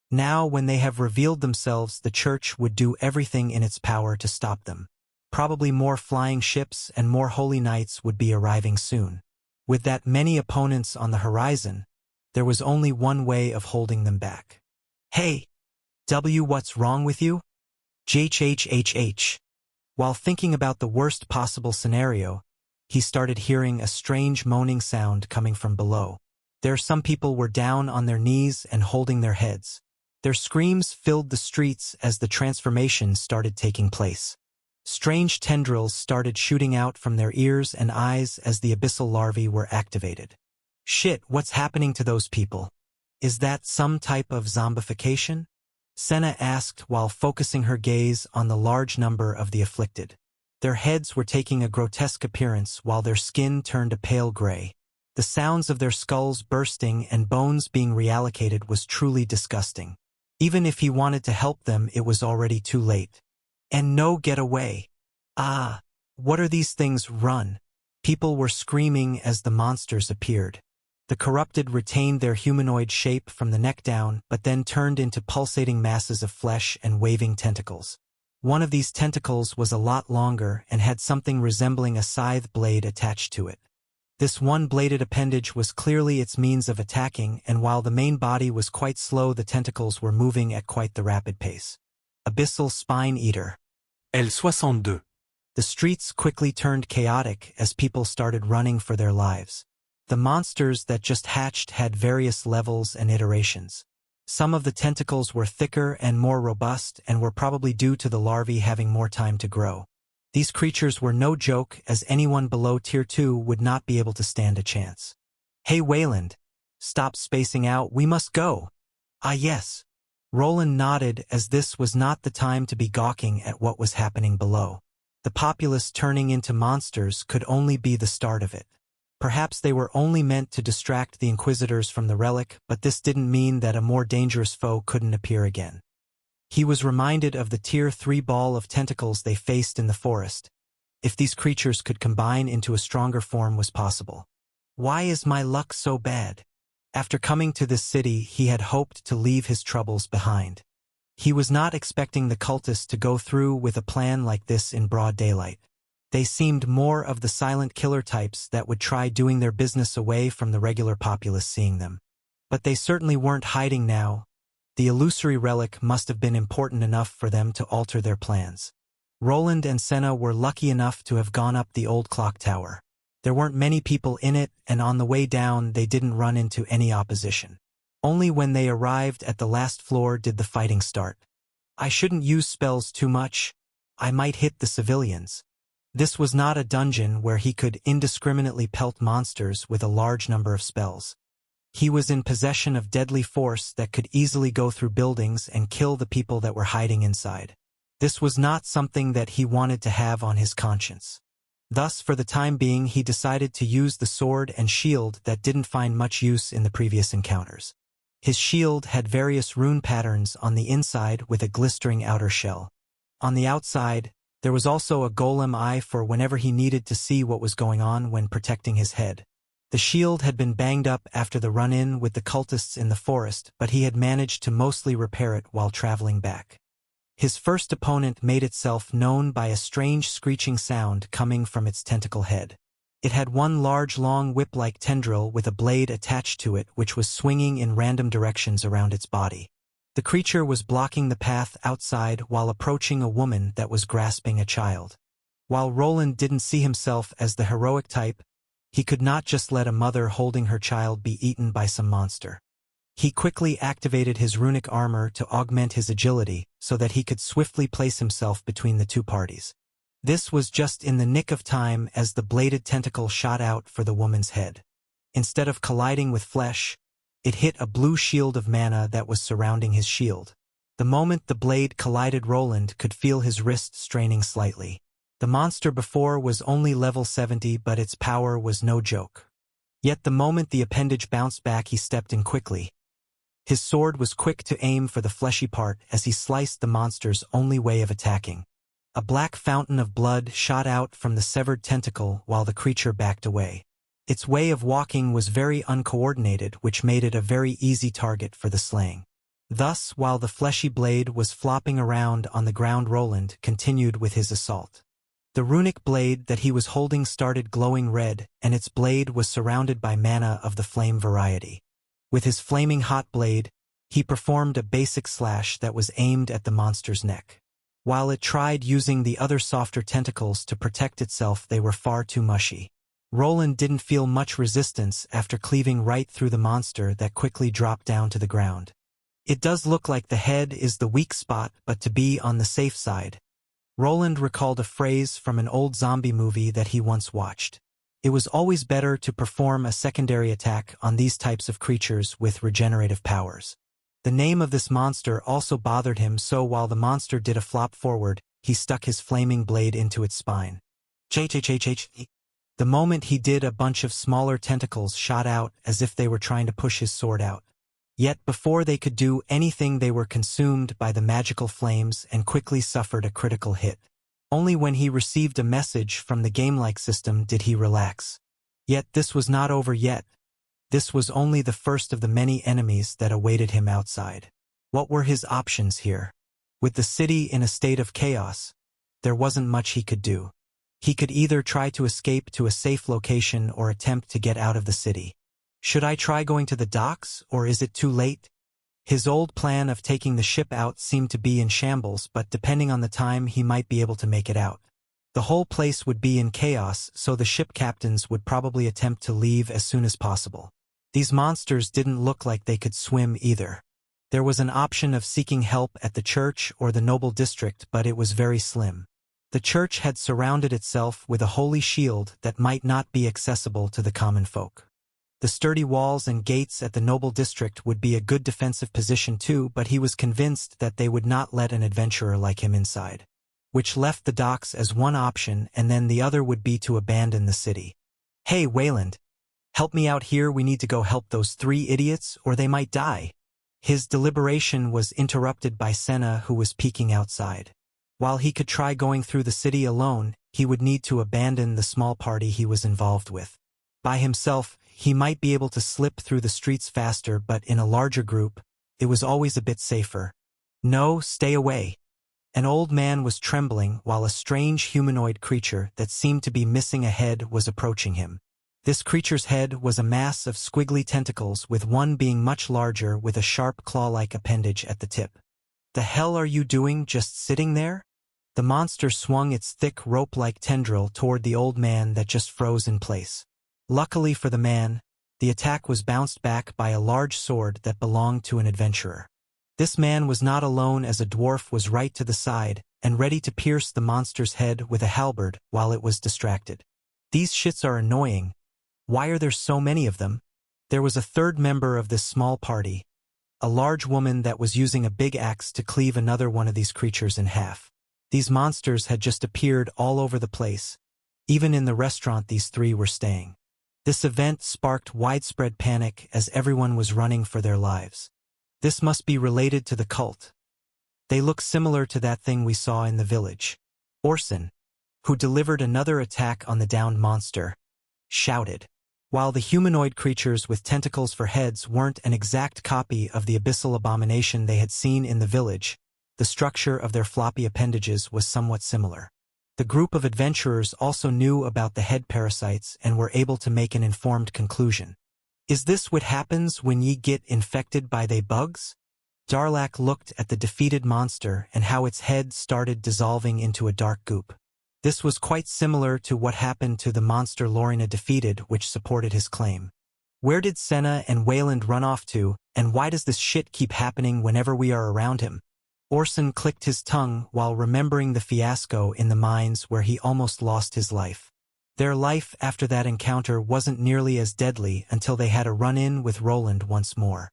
Now, when they have revealed themselves, the church would do everything in its power to stop them. Probably more flying ships and more holy knights would be arriving soon. With that many opponents on the horizon, there was only one way of holding them back. Hey, what's wrong with you? HHHH. While thinking about the worst possible scenario, he started hearing a strange moaning sound coming from below. Some people were down on their knees and holding their heads. Their screams filled the streets as the transformation started taking place. Strange tendrils started shooting out from their ears and eyes as the abyssal larvae were activated. Shit, what's happening to those people? Is that some type of zombification? Senna asked while focusing her gaze on the large number of the afflicted. Their heads were taking a grotesque appearance while their skin turned a pale gray. The sounds of their skulls bursting and bones being reallocated was truly disgusting. Even if he wanted to help them, it was already too late. And no get away. Ah, what are these things? Run! People were screaming as the monsters appeared. The corrupted retained their humanoid shape from the neck down, but then turned into pulsating masses of flesh and waving tentacles. One of these tentacles was a lot longer and had something resembling a scythe blade attached to it. This one-bladed appendage was clearly its means of attacking, and while the main body was quite slow, the tentacles were moving at quite the rapid pace. Abyssal Spine Eater. L62. The streets quickly turned chaotic as people started running for their lives. The monsters that just hatched had various levels and iterations. Some of the tentacles were thicker and more robust and were probably due to the larvae having more time to grow. These creatures were no joke, as anyone below Tier 2 would not be able to stand a chance. Hey Wayland, stop spacing out, we must go. Ah yes. Roland nodded, as this was not the time to be gawking at what was happening below. The populace turning into monsters could only be the start of it. Perhaps they were only meant to distract the Inquisitors from the relic, but this didn't mean that a more dangerous foe couldn't appear again. He was reminded of the Tier 3 ball of tentacles they faced in the forest. If these creatures could combine into a stronger form was possible. Why is my luck so bad? After coming to this city, he had hoped to leave his troubles behind. He was not expecting the cultists to go through with a plan like this in broad daylight. They seemed more of the silent killer types that would try doing their business away from the regular populace seeing them. But they certainly weren't hiding now. The illusory relic must have been important enough for them to alter their plans. Roland and Senna were lucky enough to have gone up the old clock tower. There weren't many people in it, and on the way down they didn't run into any opposition. Only when they arrived at the last floor did the fighting start. I shouldn't use spells too much. I might hit the civilians. This was not a dungeon where he could indiscriminately pelt monsters with a large number of spells. He was in possession of deadly force that could easily go through buildings and kill the people that were hiding inside. This was not something that he wanted to have on his conscience. Thus, for the time being, he decided to use the sword and shield that didn't find much use in the previous encounters. His shield had various rune patterns on the inside with a glistering outer shell. On the outside, there was also a golem eye for whenever he needed to see what was going on when protecting his head. The shield had been banged up after the run-in with the cultists in the forest, but he had managed to mostly repair it while traveling back. His first opponent made itself known by a strange screeching sound coming from its tentacle head. It had one large long whip-like tendril with a blade attached to it which was swinging in random directions around its body. The creature was blocking the path outside while approaching a woman that was grasping a child. While Roland didn't see himself as the heroic type, he could not just let a mother holding her child be eaten by some monster. He quickly activated his runic armor to augment his agility so that he could swiftly place himself between the two parties. This was just in the nick of time as the bladed tentacle shot out for the woman's head. Instead of colliding with flesh, it hit a blue shield of mana that was surrounding his shield. The moment the blade collided, Roland could feel his wrist straining slightly. The monster before was only level 70, but its power was no joke. Yet the moment the appendage bounced back, he stepped in quickly. His sword was quick to aim for the fleshy part as he sliced the monster's only way of attacking. A black fountain of blood shot out from the severed tentacle while the creature backed away. Its way of walking was very uncoordinated, which made it a very easy target for the slaying. Thus, while the fleshy blade was flopping around on the ground, Roland continued with his assault. The runic blade that he was holding started glowing red, and its blade was surrounded by mana of the flame variety. With his flaming hot blade, he performed a basic slash that was aimed at the monster's neck. While it tried using the other softer tentacles to protect itself, they were far too mushy. Roland didn't feel much resistance after cleaving right through the monster that quickly dropped down to the ground. It does look like the head is the weak spot, but to be on the safe side. Roland recalled a phrase from an old zombie movie that he once watched. It was always better to perform a secondary attack on these types of creatures with regenerative powers. The name of this monster also bothered him, so while the monster did a flop forward, he stuck his flaming blade into its spine. The moment he did, a bunch of smaller tentacles shot out as if they were trying to push his sword out. Yet before they could do anything, they were consumed by the magical flames and quickly suffered a critical hit. Only when he received a message from the game-like system did he relax. Yet this was not over yet. This was only the first of the many enemies that awaited him outside. What were his options here? With the city in a state of chaos, there wasn't much he could do. He could either try to escape to a safe location or attempt to get out of the city. Should I try going to the docks, or is it too late? His old plan of taking the ship out seemed to be in shambles, but depending on the time, he might be able to make it out. The whole place would be in chaos, so the ship captains would probably attempt to leave as soon as possible. These monsters didn't look like they could swim either. There was an option of seeking help at the church or the noble district, but it was very slim. The church had surrounded itself with a holy shield that might not be accessible to the common folk. The sturdy walls and gates at the noble district would be a good defensive position too, but he was convinced that they would not let an adventurer like him inside. Which left the docks as one option, and then the other would be to abandon the city. Hey, Wayland. Help me out here, we need to go help those 3 idiots or they might die. His deliberation was interrupted by Senna, who was peeking outside. While he could try going through the city alone, he would need to abandon the small party he was involved with. By himself, he might be able to slip through the streets faster, but in a larger group, it was always a bit safer. No, stay away. An old man was trembling while a strange humanoid creature that seemed to be missing a head was approaching him. This creature's head was a mass of squiggly tentacles, with one being much larger with a sharp claw-like appendage at the tip. The hell are you doing, just sitting there? The monster swung its thick rope-like tendril toward the old man that just froze in place. Luckily for the man, the attack was bounced back by a large sword that belonged to an adventurer. This man was not alone, as a dwarf was right to the side and ready to pierce the monster's head with a halberd while it was distracted. These shits are annoying. Why are there so many of them? There was a third member of this small party, a large woman that was using a big axe to cleave another one of these creatures in half. These monsters had just appeared all over the place, even in the restaurant these 3 were staying. This event sparked widespread panic as everyone was running for their lives. This must be related to the cult. They look similar to that thing we saw in the village. Orson, who delivered another attack on the downed monster, shouted. While the humanoid creatures with tentacles for heads weren't an exact copy of the abyssal abomination they had seen in the village, the structure of their floppy appendages was somewhat similar. The group of adventurers also knew about the head parasites and were able to make an informed conclusion. Is this what happens when ye get infected by they bugs? Darlak looked at the defeated monster and how its head started dissolving into a dark goop. This was quite similar to what happened to the monster Lorena defeated, which supported his claim. Where did Senna and Wayland run off to, and why does this shit keep happening whenever we are around him? Orson clicked his tongue while remembering the fiasco in the mines where he almost lost his life. Their life after that encounter wasn't nearly as deadly until they had a run-in with Roland once more.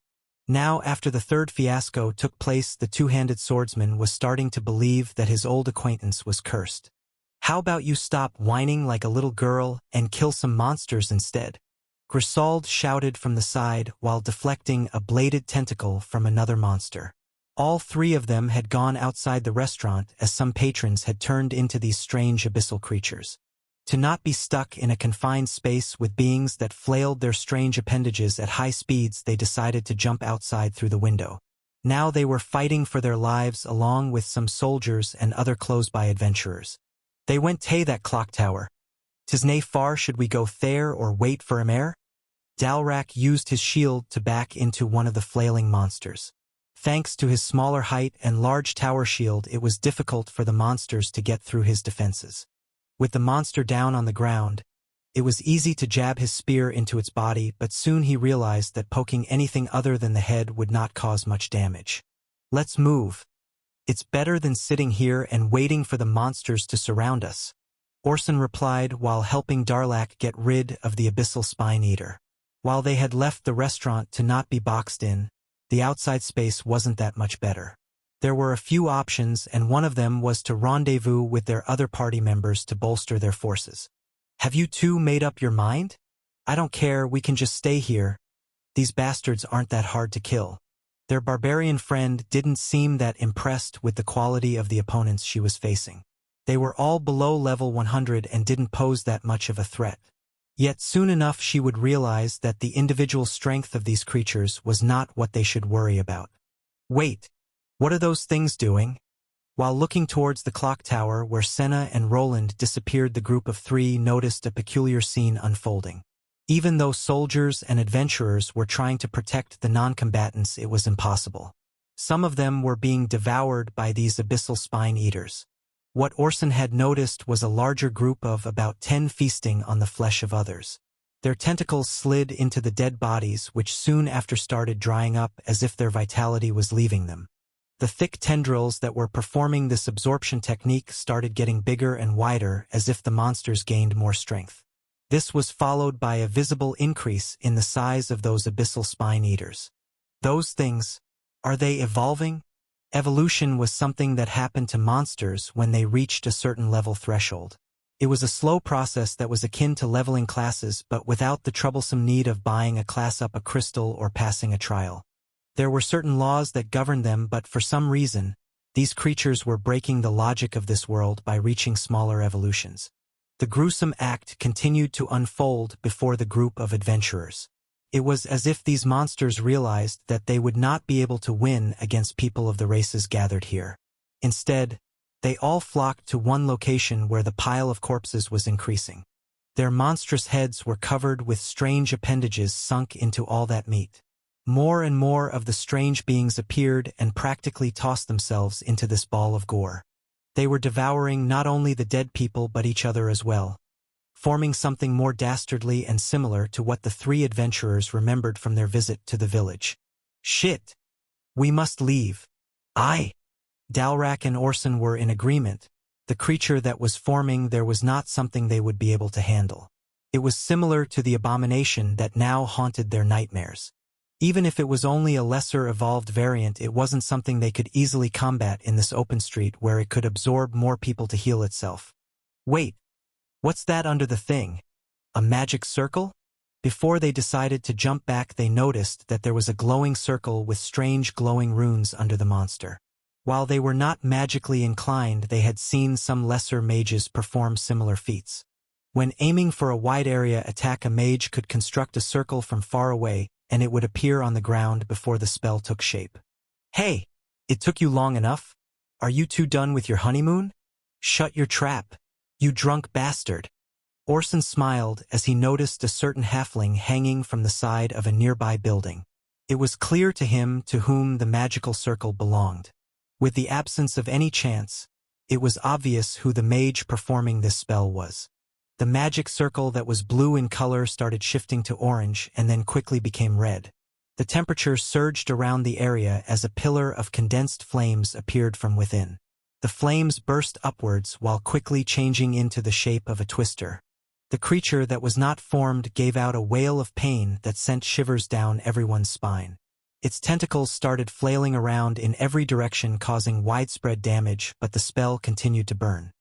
Now, after the 3rd fiasco took place, the two-handed swordsman was starting to believe that his old acquaintance was cursed. How about you stop whining like a little girl and kill some monsters instead? Grisauld shouted from the side while deflecting a bladed tentacle from another monster. All three of them had gone outside the restaurant as some patrons had turned into these strange abyssal creatures. To not be stuck in a confined space with beings that flailed their strange appendages at high speeds, they decided to jump outside through the window. Now they were fighting for their lives along with some soldiers and other close-by adventurers. They went "Tay that clock tower. 'Tis nae far should we go there or wait for him ere?" Dalrak used his shield to back into one of the flailing monsters. Thanks to his smaller height and large tower shield, it was difficult for the monsters to get through his defenses. With the monster down on the ground, it was easy to jab his spear into its body, but soon he realized that poking anything other than the head would not cause much damage. "Let's move. It's better than sitting here and waiting for the monsters to surround us," Orson replied while helping Darlak get rid of the abyssal spine eater. While they had left the restaurant to not be boxed in, the outside space wasn't that much better. There were a few options, and one of them was to rendezvous with their other party members to bolster their forces. "Have you two made up your mind? I don't care, we can just stay here. These bastards aren't that hard to kill." Their barbarian friend didn't seem that impressed with the quality of the opponents she was facing. They were all below level 100 and didn't pose that much of a threat. Yet soon enough she would realize that the individual strength of these creatures was not what they should worry about. "Wait, what are those things doing?" While looking towards the clock tower where Senna and Roland disappeared, the group of three noticed a peculiar scene unfolding. Even though soldiers and adventurers were trying to protect the non-combatants, it was impossible. Some of them were being devoured by these abyssal spine eaters. What Orson had noticed was a larger group of about 10 feasting on the flesh of others. Their tentacles slid into the dead bodies, which soon after started drying up as if their vitality was leaving them. The thick tendrils that were performing this absorption technique started getting bigger and wider as if the monsters gained more strength. This was followed by a visible increase in the size of those abyssal spine eaters. Those things, are they evolving? Evolution was something that happened to monsters when they reached a certain level threshold. It was a slow process that was akin to leveling classes, but without the troublesome need of buying a class up a crystal or passing a trial. There were certain laws that governed them, but for some reason, these creatures were breaking the logic of this world by reaching smaller evolutions. The gruesome act continued to unfold before the group of adventurers. It was as if these monsters realized that they would not be able to win against people of the races gathered here. Instead, they all flocked to one location where the pile of corpses was increasing. Their monstrous heads were covered with strange appendages sunk into all that meat. More and more of the strange beings appeared and practically tossed themselves into this ball of gore. They were devouring not only the dead people but each other as well, forming something more dastardly and similar to what the three adventurers remembered from their visit to the village. "Shit! We must leave." "Aye." Dalrak and Orson were in agreement. The creature that was forming there was not something they would be able to handle. It was similar to the abomination that now haunted their nightmares. Even if it was only a lesser evolved variant, it wasn't something they could easily combat in this open street where it could absorb more people to heal itself. "Wait, what's that under the thing? A magic circle?" Before they decided to jump back, they noticed that there was a glowing circle with strange glowing runes under the monster. While they were not magically inclined, they had seen some lesser mages perform similar feats. When aiming for a wide area attack, a mage could construct a circle from far away, and it would appear on the ground before the spell took shape. "Hey, it took you long enough? Are you two done with your honeymoon? Shut your trap, you drunk bastard." Orson smiled as he noticed a certain halfling hanging from the side of a nearby building. It was clear to him to whom the magical circle belonged. With the absence of any chance, it was obvious who the mage performing this spell was. The magic circle that was blue in color started shifting to orange and then quickly became red. The temperature surged around the area as a pillar of condensed flames appeared from within. The flames burst upwards while quickly changing into the shape of a twister. The creature that was not formed gave out a wail of pain that sent shivers down everyone's spine. Its tentacles started flailing around in every direction, causing widespread damage, but the spell continued to burn.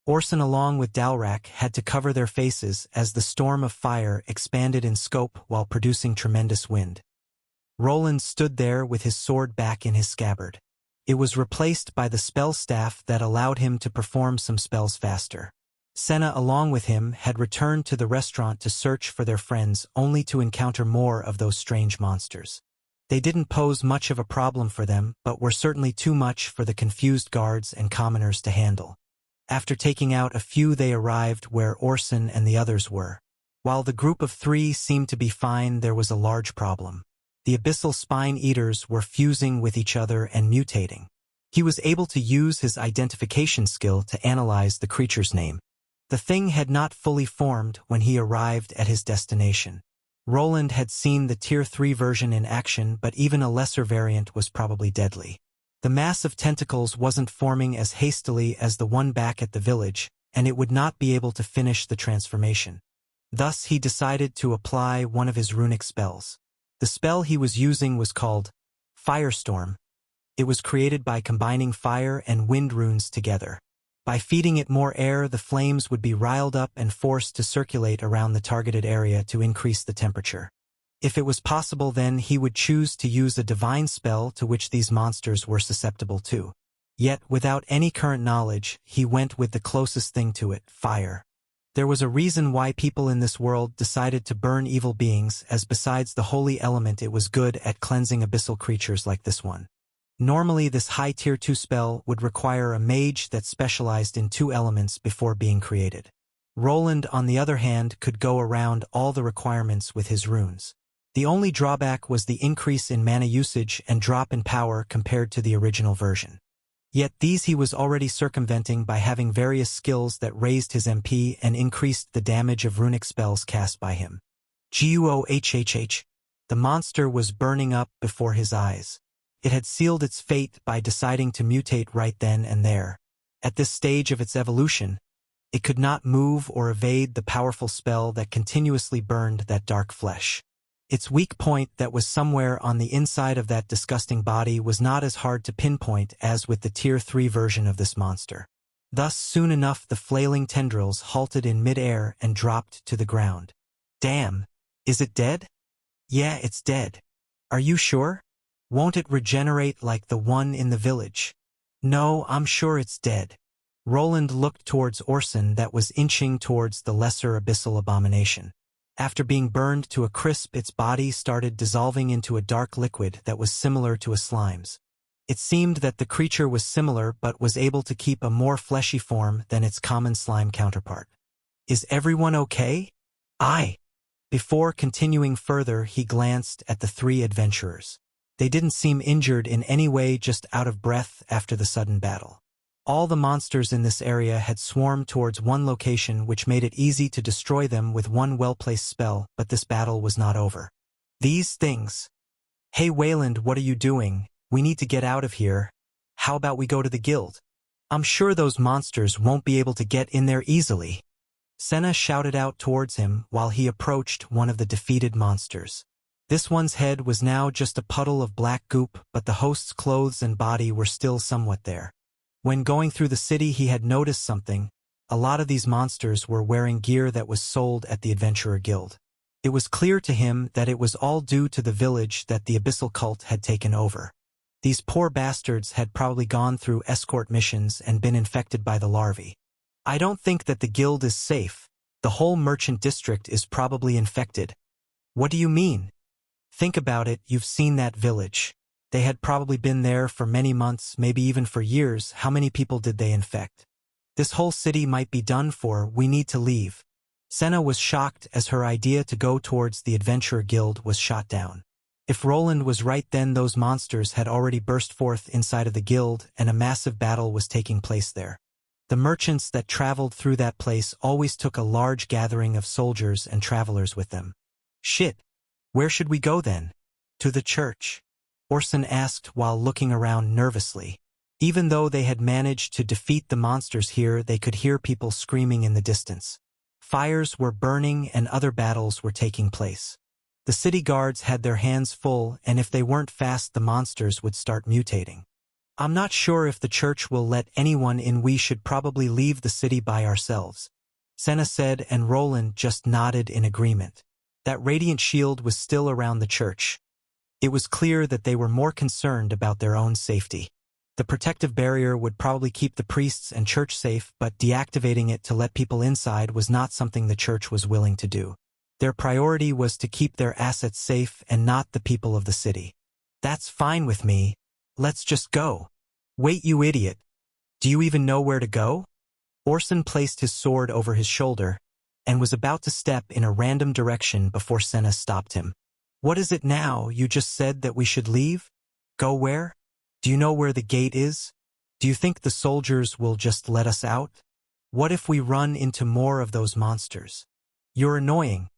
Orson along with Dalrak had to cover their faces as the storm of fire expanded in scope while producing tremendous wind. Roland stood there with his sword back in his scabbard. It was replaced by the spell staff that allowed him to perform some spells faster. Senna along with him had returned to the restaurant to search for their friends only to encounter more of those strange monsters. They didn't pose much of a problem for them but were certainly too much for the confused guards and commoners to handle. After taking out a few they arrived where Orson and the others were. While the group of 3 seemed to be fine, there was a large problem. The abyssal spine eaters were fusing with each other and mutating. He was able to use his identification skill to analyze the creature's name. The thing had not fully formed when he arrived at his destination. Roland had seen the Tier 3 version in action, but even a lesser variant was probably deadly. The mass of tentacles wasn't forming as hastily as the one back at the village, and it would not be able to finish the transformation. Thus he decided to apply one of his runic spells. The spell he was using was called Firestorm. It was created by combining fire and wind runes together. By feeding it more air, the flames would be riled up and forced to circulate around the targeted area to increase the temperature. If it was possible, then he would choose to use a divine spell to which these monsters were susceptible to. Yet, without any current knowledge, he went with the closest thing to it, fire. There was a reason why people in this world decided to burn evil beings, as besides the holy element it was good at cleansing abyssal creatures like this one. Normally this high tier 2 spell would require a mage that specialized in 2 elements before being created. Roland, on the other hand, could go around all the requirements with his runes. The only drawback was the increase in mana usage and drop in power compared to the original version. Yet these he was already circumventing by having various skills that raised his MP and increased the damage of runic spells cast by him. Goohhh. The monster was burning up before his eyes. It had sealed its fate by deciding to mutate right then and there. At this stage of its evolution, it could not move or evade the powerful spell that continuously burned that dark flesh. Its weak point that was somewhere on the inside of that disgusting body was not as hard to pinpoint as with the Tier 3 version of this monster. Thus, soon enough the flailing tendrils halted in mid-air and dropped to the ground. Damn, is it dead? Yeah, it's dead. Are you sure? Won't it regenerate like the one in the village? No, I'm sure it's dead. Roland looked towards Orson that was inching towards the lesser abyssal abomination. After being burned to a crisp, its body started dissolving into a dark liquid that was similar to a slime's. It seemed that the creature was similar but was able to keep a more fleshy form than its common slime counterpart. Is everyone okay? Aye. Before continuing further, he glanced at the 3 adventurers. They didn't seem injured in any way, just out of breath after the sudden battle. All the monsters in this area had swarmed towards one location, which made it easy to destroy them with one well-placed spell, but this battle was not over. These things. Hey Wayland, what are you doing? We need to get out of here. How about we go to the guild? I'm sure those monsters won't be able to get in there easily. Senna shouted out towards him while he approached one of the defeated monsters. This one's head was now just a puddle of black goop, but the host's clothes and body were still somewhat there. When going through the city, he had noticed something. A lot of these monsters were wearing gear that was sold at the Adventurer Guild. It was clear to him that it was all due to the village that the abyssal cult had taken over. These poor bastards had probably gone through escort missions and been infected by the larvae. I don't think that the guild is safe. The whole merchant district is probably infected. What do you mean? Think about it, you've seen that village. They had probably been there for many months, maybe even for years. How many people did they infect? This whole city might be done for. We need to leave. Senna was shocked as her idea to go towards the Adventurer Guild was shot down. If Roland was right, then those monsters had already burst forth inside of the guild and a massive battle was taking place there. The merchants that traveled through that place always took a large gathering of soldiers and travelers with them. Shit. Where should we go then? To the church. Orson asked while looking around nervously. Even though they had managed to defeat the monsters here, they could hear people screaming in the distance. Fires were burning and other battles were taking place. The city guards had their hands full, and if they weren't fast, the monsters would start mutating. I'm not sure if the church will let anyone in. We should probably leave the city by ourselves, Senna said, and Roland just nodded in agreement. That radiant shield was still around the church. It was clear that they were more concerned about their own safety. The protective barrier would probably keep the priests and church safe, but deactivating it to let people inside was not something the church was willing to do. Their priority was to keep their assets safe and not the people of the city. That's fine with me. Let's just go. Wait, you idiot. Do you even know where to go? Orson placed his sword over his shoulder and was about to step in a random direction before Senna stopped him. What is it now? You just said that we should leave? Go where? Do you know where the gate is? Do you think the soldiers will just let us out? What if we run into more of those monsters? You're annoying.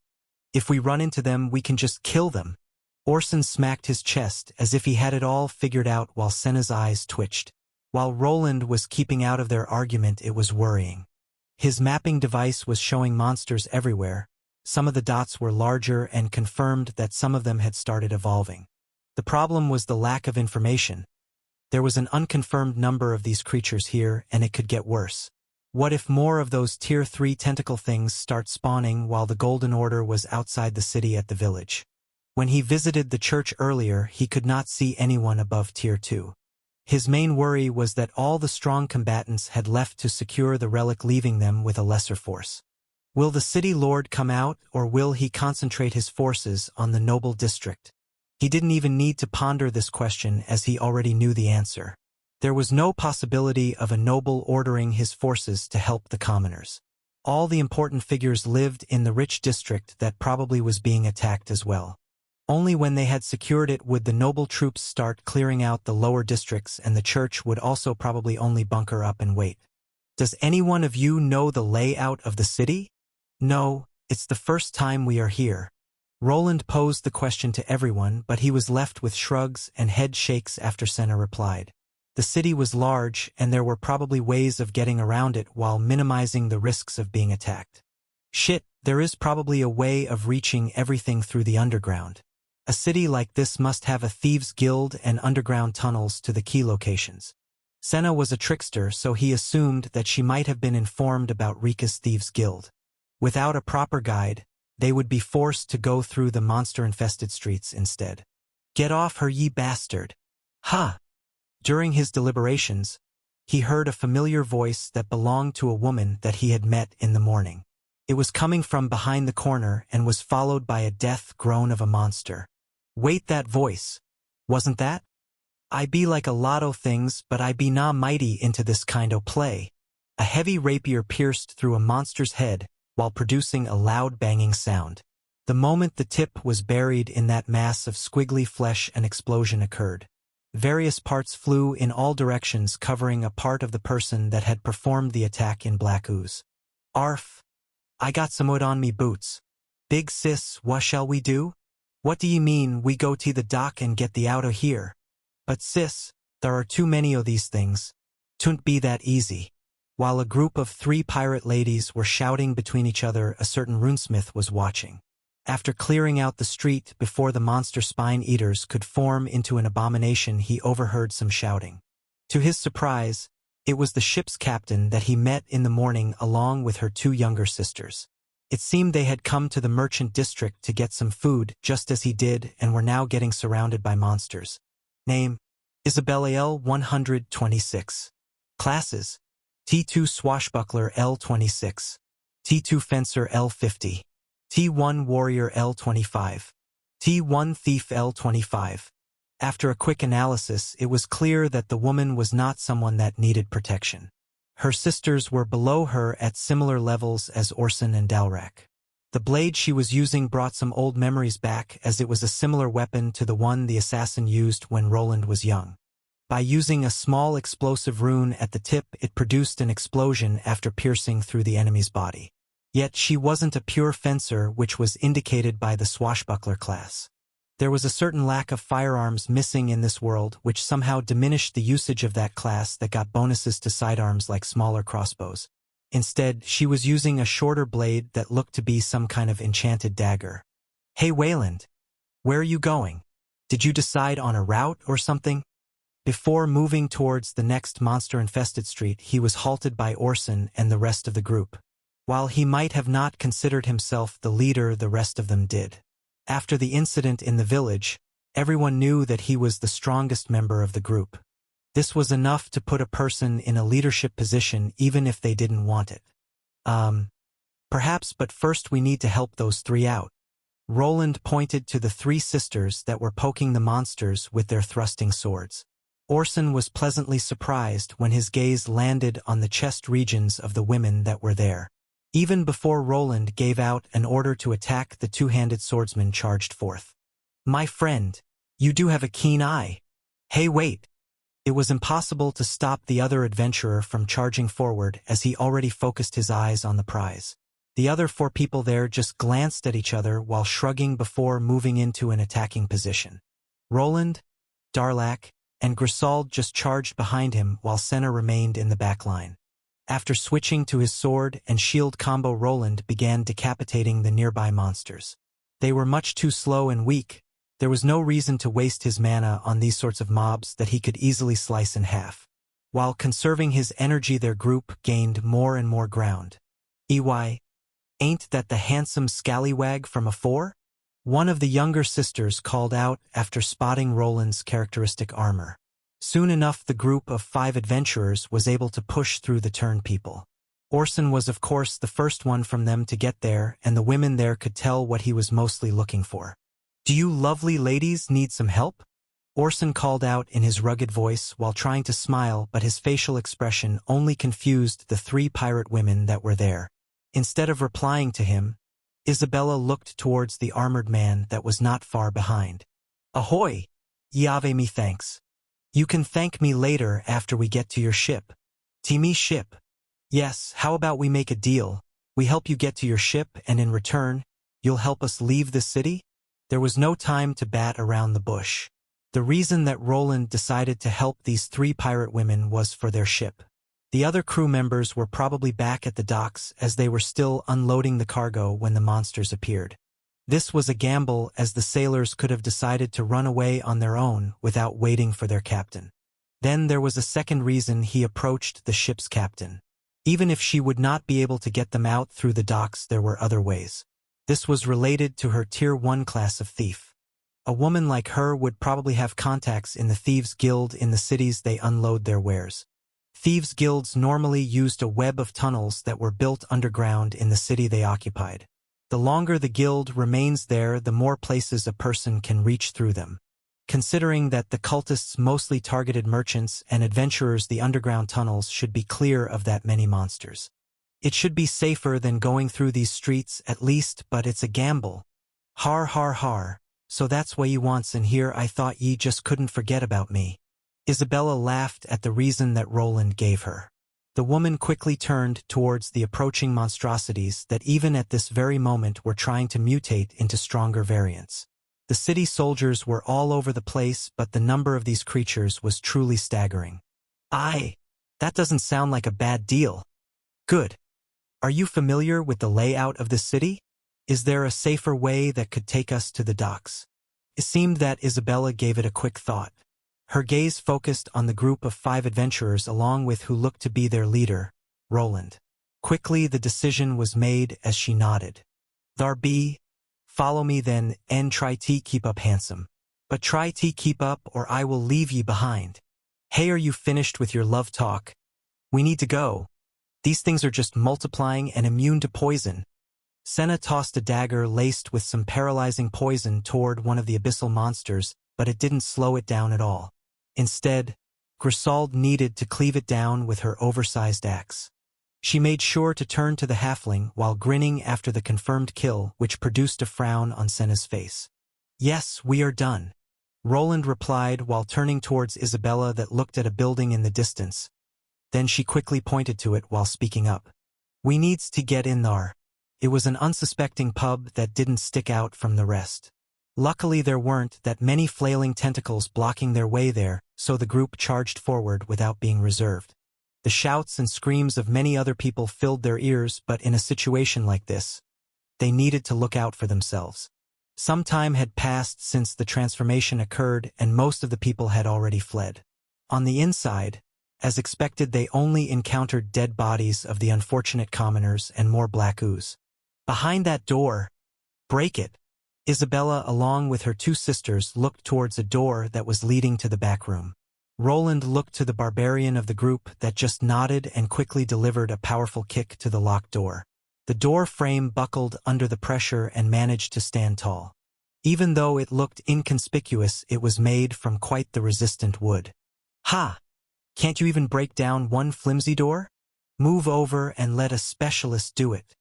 If we run into them, we can just kill them. Orson smacked his chest as if he had it all figured out while Senna's eyes twitched. While Roland was keeping out of their argument, it was worrying. His mapping device was showing monsters everywhere. Some of the dots were larger and confirmed that some of them had started evolving. The problem was the lack of information. There was an unconfirmed number of these creatures here, and it could get worse. What if more of those Tier 3 tentacle things start spawning while the Golden Order was outside the city at the village? When he visited the church earlier, he could not see anyone above Tier 2. His main worry was that all the strong combatants had left to secure the relic, leaving them with a lesser force. Will the city lord come out, or will he concentrate his forces on the noble district? He didn't even need to ponder this question, as he already knew the answer. There was no possibility of a noble ordering his forces to help the commoners. All the important figures lived in the rich district that probably was being attacked as well. Only when they had secured it would the noble troops start clearing out the lower districts, and the church would also probably only bunker up and wait. Does any one of you know the layout of the city? No, it's the first time we are here. Roland posed the question to everyone, but he was left with shrugs and head shakes after Senna replied. The city was large, and there were probably ways of getting around it while minimizing the risks of being attacked. Shit, there is probably a way of reaching everything through the underground. A city like this must have a thieves' guild and underground tunnels to the key locations. Senna was a trickster, so he assumed that she might have been informed about Rika's thieves' guild. Without a proper guide, they would be forced to go through the monster-infested streets instead. Get off her, ye bastard! Ha! During his deliberations, he heard a familiar voice that belonged to a woman that he had met in the morning. It was coming from behind the corner and was followed by a death groan of a monster. Wait, that voice. Wasn't that? I be like a lot o' things, but I be na mighty into this kind o' play. A heavy rapier pierced through a monster's head while producing a loud banging sound. The moment the tip was buried in that mass of squiggly flesh, an explosion occurred. Various parts flew in all directions, covering a part of the person that had performed the attack in black ooze. Arf! I got some wood on me boots. Big sis, what shall we do? What do ye mean, we go to the dock and get the out o' here? But sis, there are too many o' these things. Twouldn't be that easy. While a group of 3 pirate ladies were shouting between each other, a certain runesmith was watching. After clearing out the street before the monster spine-eaters could form into an abomination, he overheard some shouting. To his surprise, it was the ship's captain that he met in the morning along with her 2 younger sisters. It seemed they had come to the merchant district to get some food, just as he did, and were now getting surrounded by monsters. Name: Isabella L. 126. Classes: T2 Swashbuckler L26, T2 Fencer L50, T1 Warrior L25, T1 Thief L25. After a quick analysis, it was clear that the woman was not someone that needed protection. Her sisters were below her at similar levels as Orson and Dalrak. The blade she was using brought some old memories back, as it was a similar weapon to the one the assassin used when Roland was young. By using a small explosive rune at the tip, it produced an explosion after piercing through the enemy's body. Yet she wasn't a pure fencer, which was indicated by the swashbuckler class. There was a certain lack of firearms missing in this world, which somehow diminished the usage of that class that got bonuses to sidearms like smaller crossbows. Instead, she was using a shorter blade that looked to be some kind of enchanted dagger. Hey Wayland, where are you going? Did you decide on a route or something? Before moving towards the next monster-infested street, he was halted by Orson and the rest of the group. While he might have not considered himself the leader, the rest of them did. After the incident in the village, everyone knew that he was the strongest member of the group. This was enough to put a person in a leadership position even if they didn't want it. Perhaps, but first we need to help those three out. Roland pointed to the three sisters that were poking the monsters with their thrusting swords. Orson was pleasantly surprised when his gaze landed on the chest regions of the women that were there. Even before Roland gave out an order to attack, the two-handed swordsman charged forth. "My friend, you do have a keen eye. Hey, wait." It was impossible to stop the other adventurer from charging forward as he already focused his eyes on the prize. The other four people there just glanced at each other while shrugging before moving into an attacking position. Roland, Darlac, and Grisauld just charged behind him while Senna remained in the back line. After switching to his sword and shield combo, Roland began decapitating the nearby monsters. They were much too slow and weak. There was no reason to waste his mana on these sorts of mobs that he could easily slice in half. While conserving his energy, their group gained more and more ground. "EY, ain't that the handsome scallywag from afore?" One of the younger sisters called out after spotting Roland's characteristic armor. Soon enough, the group of 5 adventurers was able to push through the turn people. Orson was of course the first one from them to get there, and the women there could tell what he was mostly looking for. "Do you lovely ladies need some help?" Orson called out in his rugged voice while trying to smile, but his facial expression only confused the 3 pirate women that were there. Instead of replying to him, Isabella looked towards the armored man that was not far behind. "Ahoy! Yave me thanks. You can thank me later after we get to your ship." "Teamy ship? Yes, how about we make a deal? We help you get to your ship, and in return, you'll help us leave the city?" There was no time to bat around the bush. The reason that Roland decided to help these 3 pirate women was for their ship. The other crew members were probably back at the docks as they were still unloading the cargo when the monsters appeared. This was a gamble, as the sailors could have decided to run away on their own without waiting for their captain. Then there was a second reason he approached the ship's captain. Even if she would not be able to get them out through the docks, there were other ways. This was related to her Tier 1 class of thief. A woman like her would probably have contacts in the Thieves' Guild in the cities they unload their wares. Thieves' guilds normally used a web of tunnels that were built underground in the city they occupied. The longer the guild remains there, the more places a person can reach through them. Considering that the cultists mostly targeted merchants and adventurers, the underground tunnels should be clear of that many monsters. It should be safer than going through these streets at least, but it's a gamble. Har har har, so that's why ye wants in here. I thought ye just couldn't forget about me. Isabella laughed at the reason that Roland gave her. The woman quickly turned towards the approaching monstrosities that even at this very moment were trying to mutate into stronger variants. The city soldiers were all over the place, but the number of these creatures was truly staggering. That doesn't sound like a bad deal. Good. Are you familiar with the layout of the city? Is there a safer way that could take us to the docks? It seemed that Isabella gave it a quick thought. Her gaze focused on the group of 5 adventurers along with who looked to be their leader, Roland. Quickly the decision was made as she nodded. "Thar be. Follow me then, and try to keep up handsome. But try to keep up or I will leave ye behind. Hey, are you finished with your love talk? We need to go. These things are just multiplying and immune to poison." Senna tossed a dagger laced with some paralyzing poison toward one of the abyssal monsters, but it didn't slow it down at all. Instead, Grisauld needed to cleave it down with her oversized axe. She made sure to turn to the halfling while grinning after the confirmed kill, which produced a frown on Senna's face. "Yes, we are done," Roland replied while turning towards Isabella that looked at a building in the distance. Then she quickly pointed to it while speaking up. "We needs to get in thar." It was an unsuspecting pub that didn't stick out from the rest. Luckily there weren't that many flailing tentacles blocking their way there, so the group charged forward without being reserved. The shouts and screams of many other people filled their ears, but in a situation like this, they needed to look out for themselves. Some time had passed since the transformation occurred, and most of the people had already fled. On the inside, as expected, they only encountered dead bodies of the unfortunate commoners and more black ooze. Behind that door, break it. Isabella, along with her two sisters, looked towards a door that was leading to the back room. Roland looked to the barbarian of the group that just nodded and quickly delivered a powerful kick to the locked door. The door frame buckled under the pressure and managed to stand tall. Even though it looked inconspicuous, it was made from quite the resistant wood. Ha! Can't you even break down one flimsy door? Move over and let a specialist do it.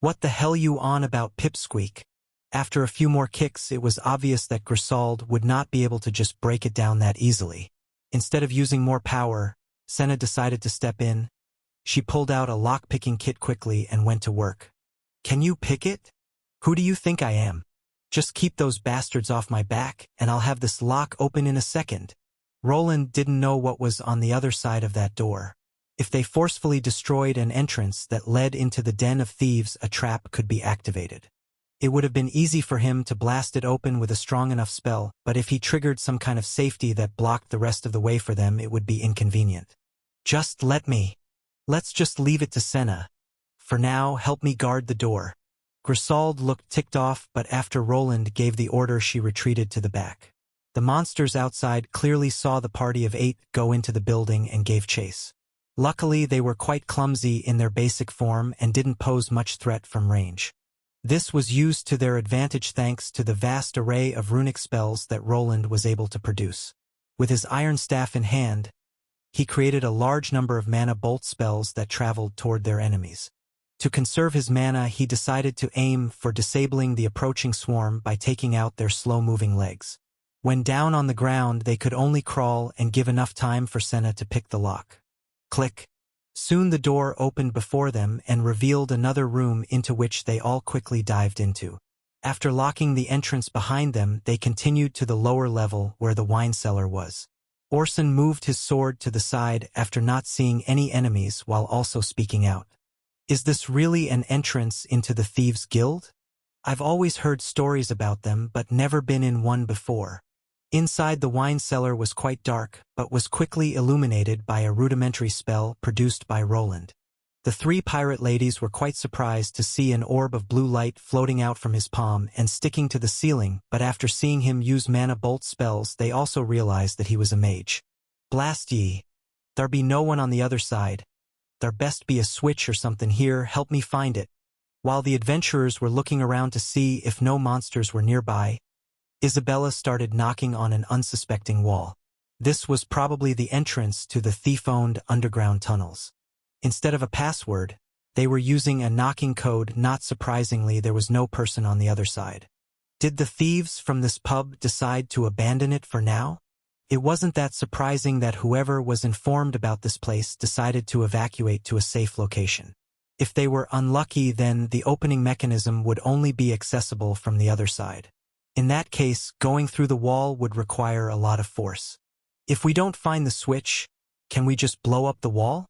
What the hell you on about, Pipsqueak? After a few more kicks, it was obvious that Grisauld would not be able to just break it down that easily. Instead of using more power, Senna decided to step in. She pulled out a lock-picking kit quickly and went to work. Can you pick it? Who do you think I am? Just keep those bastards off my back, and I'll have this lock open in a second. Roland didn't know what was on the other side of that door. If they forcefully destroyed an entrance that led into the den of thieves, a trap could be activated. It would have been easy for him to blast it open with a strong enough spell, but if he triggered some kind of safety that blocked the rest of the way for them, it would be inconvenient. Just let me. Let's just leave it to Senna. For now, help me guard the door. Grisauld looked ticked off, but after Roland gave the order, she retreated to the back. The monsters outside clearly saw the party of 8 go into the building and gave chase. Luckily, they were quite clumsy in their basic form and didn't pose much threat from range. This was used to their advantage thanks to the vast array of runic spells that Roland was able to produce. With his iron staff in hand, he created a large number of mana bolt spells that traveled toward their enemies. To conserve his mana, he decided to aim for disabling the approaching swarm by taking out their slow-moving legs. When down on the ground, they could only crawl and give enough time for Senna to pick the lock. Click. Soon the door opened before them and revealed another room into which they all quickly dived into. After locking the entrance behind them, they continued to the lower level where the wine cellar was. Orson moved his sword to the side after not seeing any enemies while also speaking out. Is this really an entrance into the Thieves' Guild? I've always heard stories about them but never been in one before. Inside the wine cellar was quite dark, but was quickly illuminated by a rudimentary spell produced by Roland. The 3 pirate ladies were quite surprised to see an orb of blue light floating out from his palm and sticking to the ceiling, but after seeing him use mana bolt spells, they also realized that he was a mage. Blast ye! There be no one on the other side. There best be a switch or something here, help me find it. While the adventurers were looking around to see if no monsters were nearby, Isabella started knocking on an unsuspecting wall. This was probably the entrance to the thief-owned underground tunnels. Instead of a password, they were using a knocking code. Not surprisingly, there was no person on the other side. Did the thieves from this pub decide to abandon it for now? It wasn't that surprising that whoever was informed about this place decided to evacuate to a safe location. If they were unlucky, then the opening mechanism would only be accessible from the other side. In that case, going through the wall would require a lot of force. If we don't find the switch, can we just blow up the wall?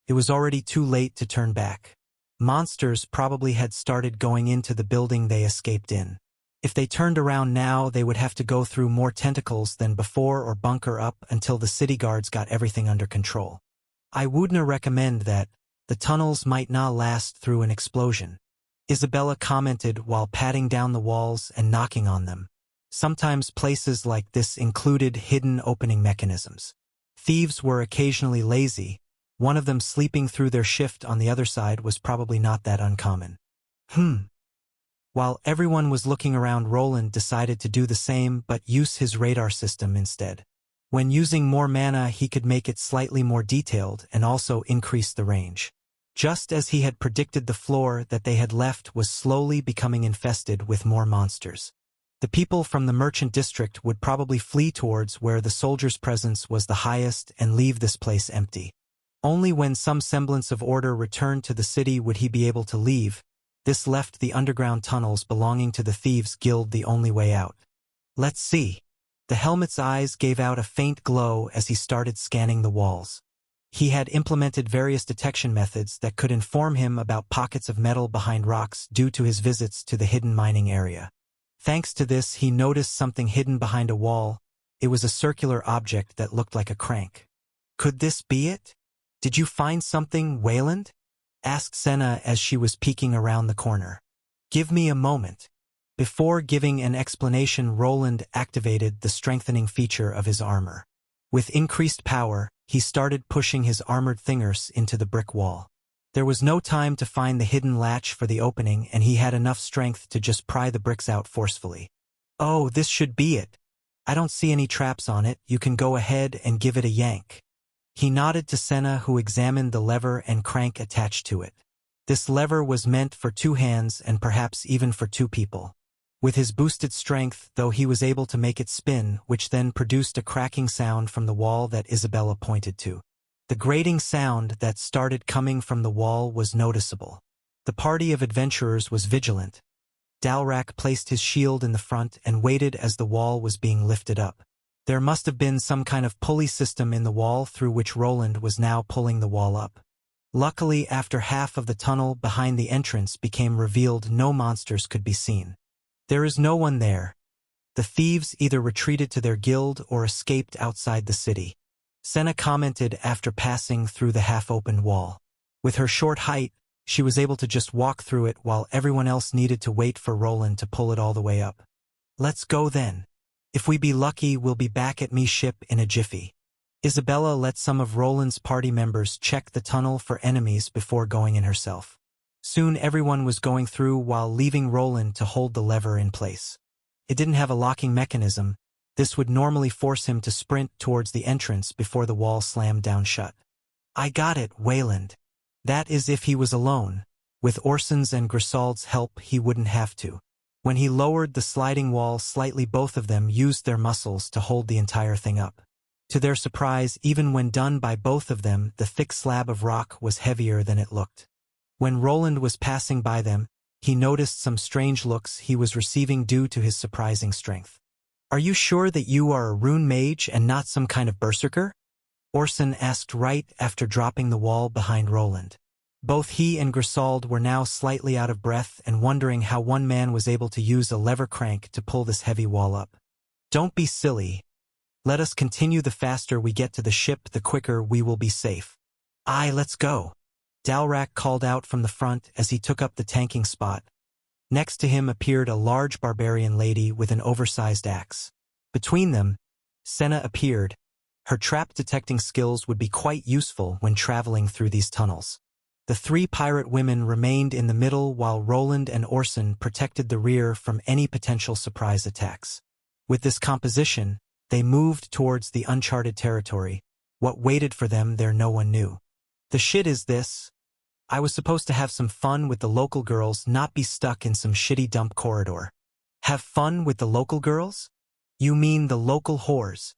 It was already too late to turn back. Monsters probably had started going into the building they escaped in. If they turned around now, they would have to go through more tentacles than before or bunker up until the city guards got everything under control. I wouldn't recommend that. The tunnels might not last through an explosion. Isabella commented while patting down the walls and knocking on them. Sometimes places like this included hidden opening mechanisms. Thieves were occasionally lazy. One of them sleeping through their shift on the other side was probably not that uncommon. While everyone was looking around, Roland decided to do the same but use his radar system instead. When using more mana, he could make it slightly more detailed and also increase the range. Just as he had predicted, the floor that they had left was slowly becoming infested with more monsters. The people from the merchant district would probably flee towards where the soldiers' presence was the highest and leave this place empty. Only when some semblance of order returned to the city would he be able to leave. This left the underground tunnels belonging to the Thieves' Guild the only way out. Let's see. The helmet's eyes gave out a faint glow as he started scanning the walls. He had implemented various detection methods that could inform him about pockets of metal behind rocks due to his visits to the hidden mining area. Thanks to this, he noticed something hidden behind a wall. It was a circular object that looked like a crank. Could this be it? Did you find something, Wayland? Asked Senna as she was peeking around the corner. Give me a moment. Before giving an explanation, Roland activated the strengthening feature of his armor. With increased power, he started pushing his armored fingers into the brick wall. There was no time to find the hidden latch for the opening, and he had enough strength to just pry the bricks out forcefully. Oh, this should be it. I don't see any traps on it. You can go ahead and give it a yank. He nodded to Senna, who examined the lever and crank attached to it. This lever was meant for 2 hands and perhaps even for 2 people. With his boosted strength, though, he was able to make it spin, which then produced a cracking sound from the wall that Isabella pointed to. The grating sound that started coming from the wall was noticeable. The party of adventurers was vigilant. Dalrak placed his shield in the front and waited as the wall was being lifted up. There must have been some kind of pulley system in the wall through which Roland was now pulling the wall up. Luckily, after half of the tunnel behind the entrance became revealed, no monsters could be seen. There is no one there. The thieves either retreated to their guild or escaped outside the city. Senna commented after passing through the half-opened wall. With her short height, she was able to just walk through it while everyone else needed to wait for Roland to pull it all the way up. Let's go then. If we be lucky, we'll be back at me ship in a jiffy. Isabella let some of Roland's party members check the tunnel for enemies before going in herself. Soon everyone was going through while leaving Roland to hold the lever in place. It didn't have a locking mechanism. This would normally force him to sprint towards the entrance before the wall slammed down shut. I got it, Wayland. That is if he was alone. With Orson's and Grisaud's help, he wouldn't have to. When he lowered the sliding wall slightly, both of them used their muscles to hold the entire thing up. To their surprise, even when done by both of them, the thick slab of rock was heavier than it looked. When Roland was passing by them, he noticed some strange looks he was receiving due to his surprising strength. Are you sure that you are a rune mage and not some kind of berserker? Orson asked right after dropping the wall behind Roland. Both he and Grisaud were now slightly out of breath and wondering how one man was able to use a lever crank to pull this heavy wall up. Don't be silly. Let us continue. The faster we get to the ship, the quicker we will be safe. Aye, let's go. Dalrak called out from the front as he took up the tanking spot. Next to him appeared a large barbarian lady with an oversized axe. Between them, Senna appeared. Her trap-detecting skills would be quite useful when traveling through these tunnels. The 3 pirate women remained in the middle while Roland and Orson protected the rear from any potential surprise attacks. With this composition, they moved towards the uncharted territory. What waited for them there no one knew. The shit is this. I was supposed to have some fun with the local girls, not be stuck in some shitty dump corridor. Have fun with the local girls? You mean the local whores?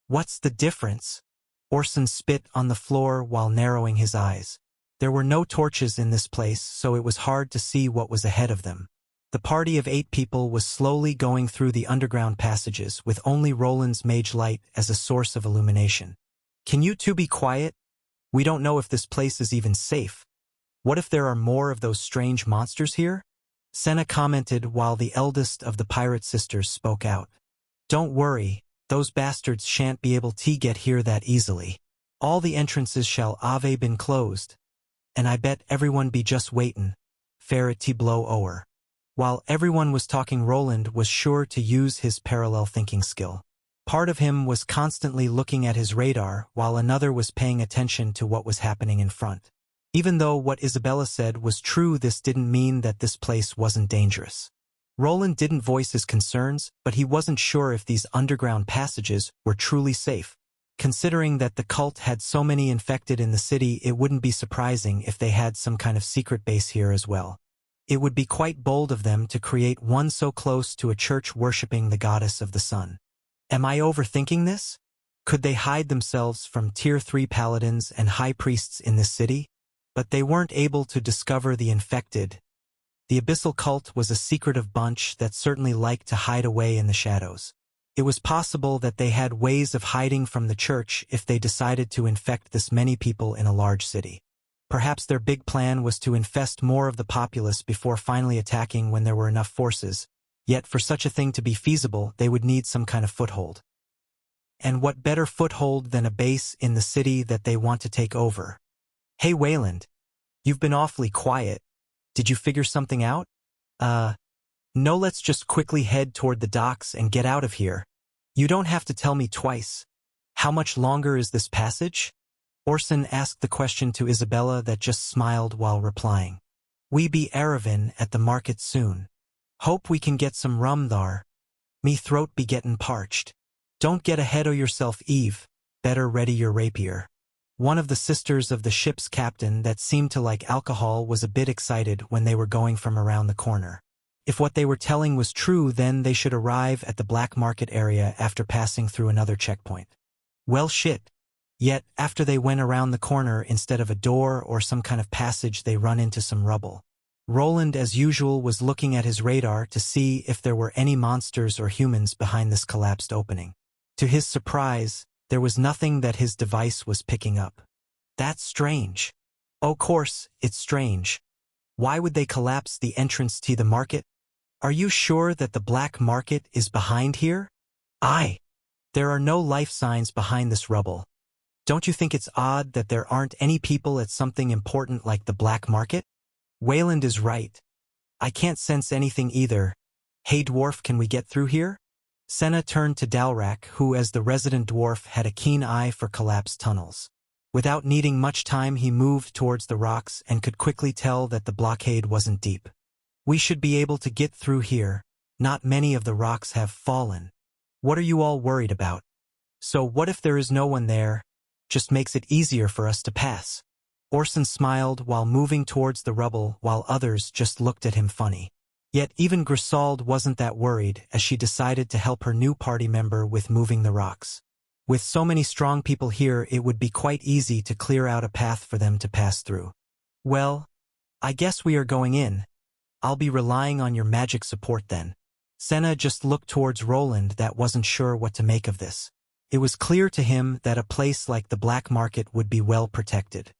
What's the difference? Orson spit on the floor while narrowing his eyes. There were no torches in this place, so it was hard to see what was ahead of them. The party of 8 people was slowly going through the underground passages, with only Roland's mage light as a source of illumination. Can you 2 be quiet? We don't know if this place is even safe. What if there are more of those strange monsters here? Senna commented while the eldest of the pirate sisters spoke out. Don't worry, those bastards shan't be able to get here that easily. All the entrances shall have been closed. And I bet everyone be just waitin', for it to blow o'er. While everyone was talking, Roland was sure to use his parallel thinking skill. Part of him was constantly looking at his radar, while another was paying attention to what was happening in front. Even though what Isabella said was true, this didn't mean that this place wasn't dangerous. Roland didn't voice his concerns, but he wasn't sure if these underground passages were truly safe. Considering that the cult had so many infected in the city, it wouldn't be surprising if they had some kind of secret base here as well. It would be quite bold of them to create one so close to a church worshipping the goddess of the sun. Am I overthinking this? Could they hide themselves from Tier 3 paladins and high priests in this city? But they weren't able to discover the infected. The abyssal cult was a secretive bunch that certainly liked to hide away in the shadows. It was possible that they had ways of hiding from the church if they decided to infect this many people in a large city. Perhaps their big plan was to infest more of the populace before finally attacking when there were enough forces. Yet for such a thing to be feasible, they would need some kind of foothold. And what better foothold than a base in the city that they want to take over? Hey Wayland, you've been awfully quiet. Did you figure something out? No, let's just quickly head toward the docks and get out of here. You don't have to tell me twice. How much longer is this passage? Orson asked the question to Isabella that just smiled while replying. We be arrivin' at the market soon. Hope we can get some rum thar. Me throat be gettin' parched. Don't get ahead o' yourself, Eve. Better ready your rapier. One of the sisters of the ship's captain that seemed to like alcohol was a bit excited when they were going from around the corner. If what they were telling was true, then they should arrive at the black market area after passing through another checkpoint. Well shit. Yet, after they went around the corner, instead of a door or some kind of passage, they run into some rubble. Roland, as usual, was looking at his radar to see if there were any monsters or humans behind this collapsed opening. To his surprise, there was nothing that his device was picking up. That's strange. Oh, course, it's strange. Why would they collapse the entrance to the market? Are you sure that the black market is behind here? Aye. There are no life signs behind this rubble. Don't you think it's odd that there aren't any people at something important like the black market? Wayland is right. I can't sense anything either. Hey dwarf, can we get through here? Senna turned to Dalrak, who as the resident dwarf had a keen eye for collapsed tunnels. Without needing much time, he moved towards the rocks and could quickly tell that the blockade wasn't deep. We should be able to get through here. Not many of the rocks have fallen. What are you all worried about? So what if there is no one there? Just makes it easier for us to pass. Orson smiled while moving towards the rubble, while others just looked at him funny. Yet even Grisauld wasn't that worried, as she decided to help her new party member with moving the rocks. With so many strong people here, it would be quite easy to clear out a path for them to pass through. Well, I guess we are going in. I'll be relying on your magic support then. Senna just looked towards Roland that wasn't sure what to make of this. It was clear to him that a place like the black market would be well protected.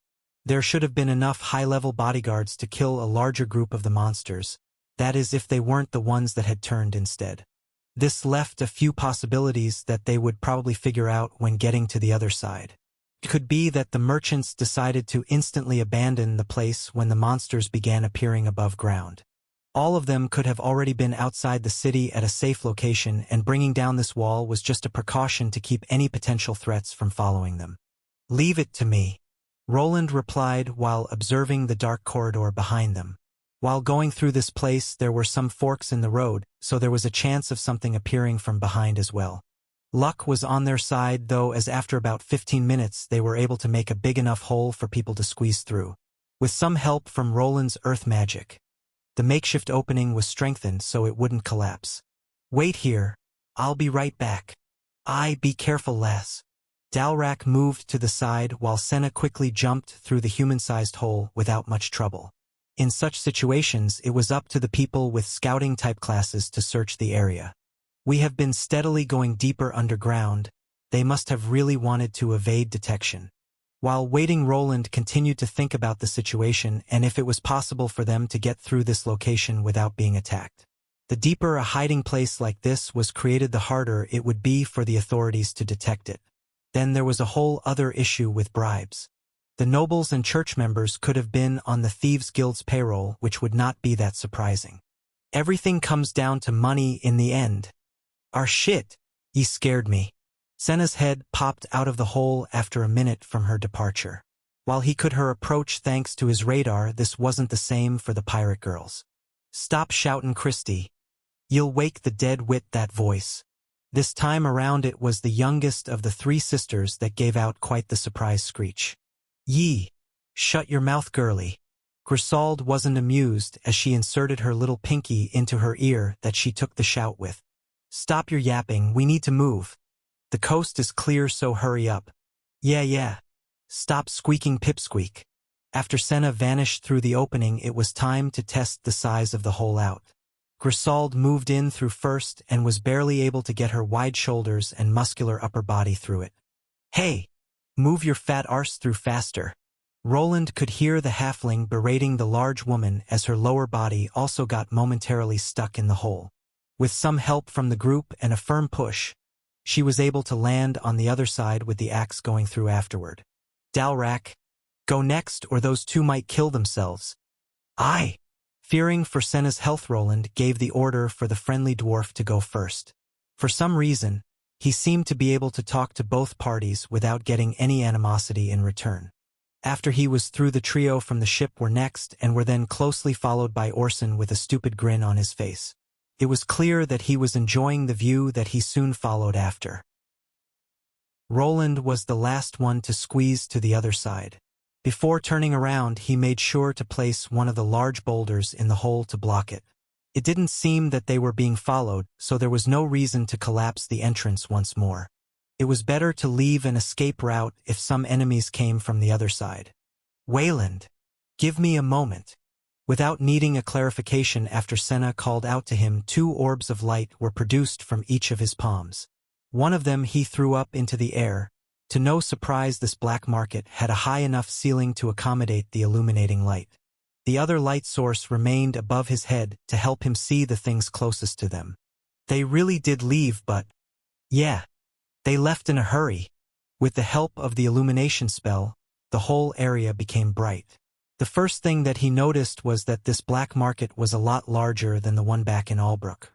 There should have been enough high-level bodyguards to kill a larger group of the monsters. That is, if they weren't the ones that had turned instead. This left a few possibilities that they would probably figure out when getting to the other side. It could be that the merchants decided to instantly abandon the place when the monsters began appearing above ground. All of them could have already been outside the city at a safe location, and bringing down this wall was just a precaution to keep any potential threats from following them. Leave it to me, Roland replied while observing the dark corridor behind them. While going through this place, there were some forks in the road, so there was a chance of something appearing from behind as well. Luck was on their side, though, as after about 15 minutes they were able to make a big enough hole for people to squeeze through. With some help from Roland's earth magic, the makeshift opening was strengthened so it wouldn't collapse. Wait here. I'll be right back. Aye, be careful, lass. Dalrak moved to the side while Senna quickly jumped through the human-sized hole without much trouble. In such situations, it was up to the people with scouting-type classes to search the area. We have been steadily going deeper underground. They must have really wanted to evade detection. While waiting, Roland continued to think about the situation and if it was possible for them to get through this location without being attacked. The deeper a hiding place like this was created, the harder it would be for the authorities to detect it. Then there was a whole other issue with bribes. The nobles and church members could have been on the Thieves' Guild's payroll, which would not be that surprising. Everything comes down to money in the end. Our shit, ye scared me. Senna's head popped out of the hole after a minute from her departure. While he could her approach thanks to his radar, this wasn't the same for the pirate girls. Stop shoutin', Christy. You'll wake the dead with that voice. This time around it was the youngest of the three sisters that gave out quite the surprise screech. Yee! Shut your mouth, girlie. Grisauld wasn't amused as she inserted her little pinky into her ear that she took the shout with. Stop your yapping, we need to move. The coast is clear, so hurry up. Yeah. Stop squeaking, pipsqueak. After Senna vanished through the opening, it was time to test the size of the hole out. Grisauld moved in through first and was barely able to get her wide shoulders and muscular upper body through it. Hey! Move your fat arse through faster. Roland could hear the halfling berating the large woman as her lower body also got momentarily stuck in the hole. With some help from the group and a firm push, she was able to land on the other side with the axe going through afterward. Dalrak, go next or those two might kill themselves. Aye. Fearing for Senna's health, Roland gave the order for the friendly dwarf to go first. For some reason, he seemed to be able to talk to both parties without getting any animosity in return. After he was through, the trio from the ship were next and were then closely followed by Orson with a stupid grin on his face. It was clear that he was enjoying the view that he soon followed after. Roland was the last one to squeeze to the other side. Before turning around, he made sure to place one of the large boulders in the hole to block it. It didn't seem that they were being followed, so there was no reason to collapse the entrance once more. It was better to leave an escape route if some enemies came from the other side. Wayland, give me a moment. Without needing a clarification after Senna called out to him, 2 orbs of light were produced from each of his palms. One of them he threw up into the air. To no surprise, this black market had a high enough ceiling to accommodate the illuminating light. The other light source remained above his head to help him see the things closest to them. They really did leave, but... yeah, they left in a hurry. With the help of the illumination spell, the whole area became bright. The first thing that he noticed was that this black market was a lot larger than the one back in Albrook.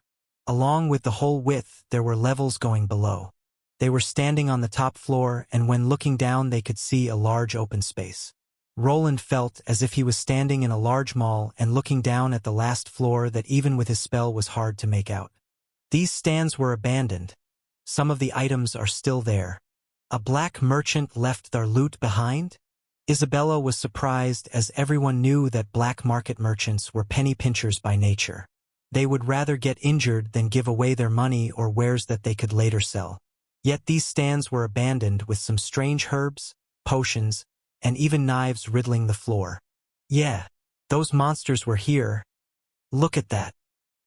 Along with the whole width, there were levels going below. They were standing on the top floor, and when looking down they could see a large open space. Roland felt as if he was standing in a large mall and looking down at the last floor that even with his spell was hard to make out. These stands were abandoned. Some of the items are still there. A black merchant left their loot behind? Isabella was surprised, as everyone knew that black market merchants were penny pinchers by nature. They would rather get injured than give away their money or wares that they could later sell. Yet these stands were abandoned with some strange herbs, potions, and even knives riddling the floor. Yeah, those monsters were here. Look at that.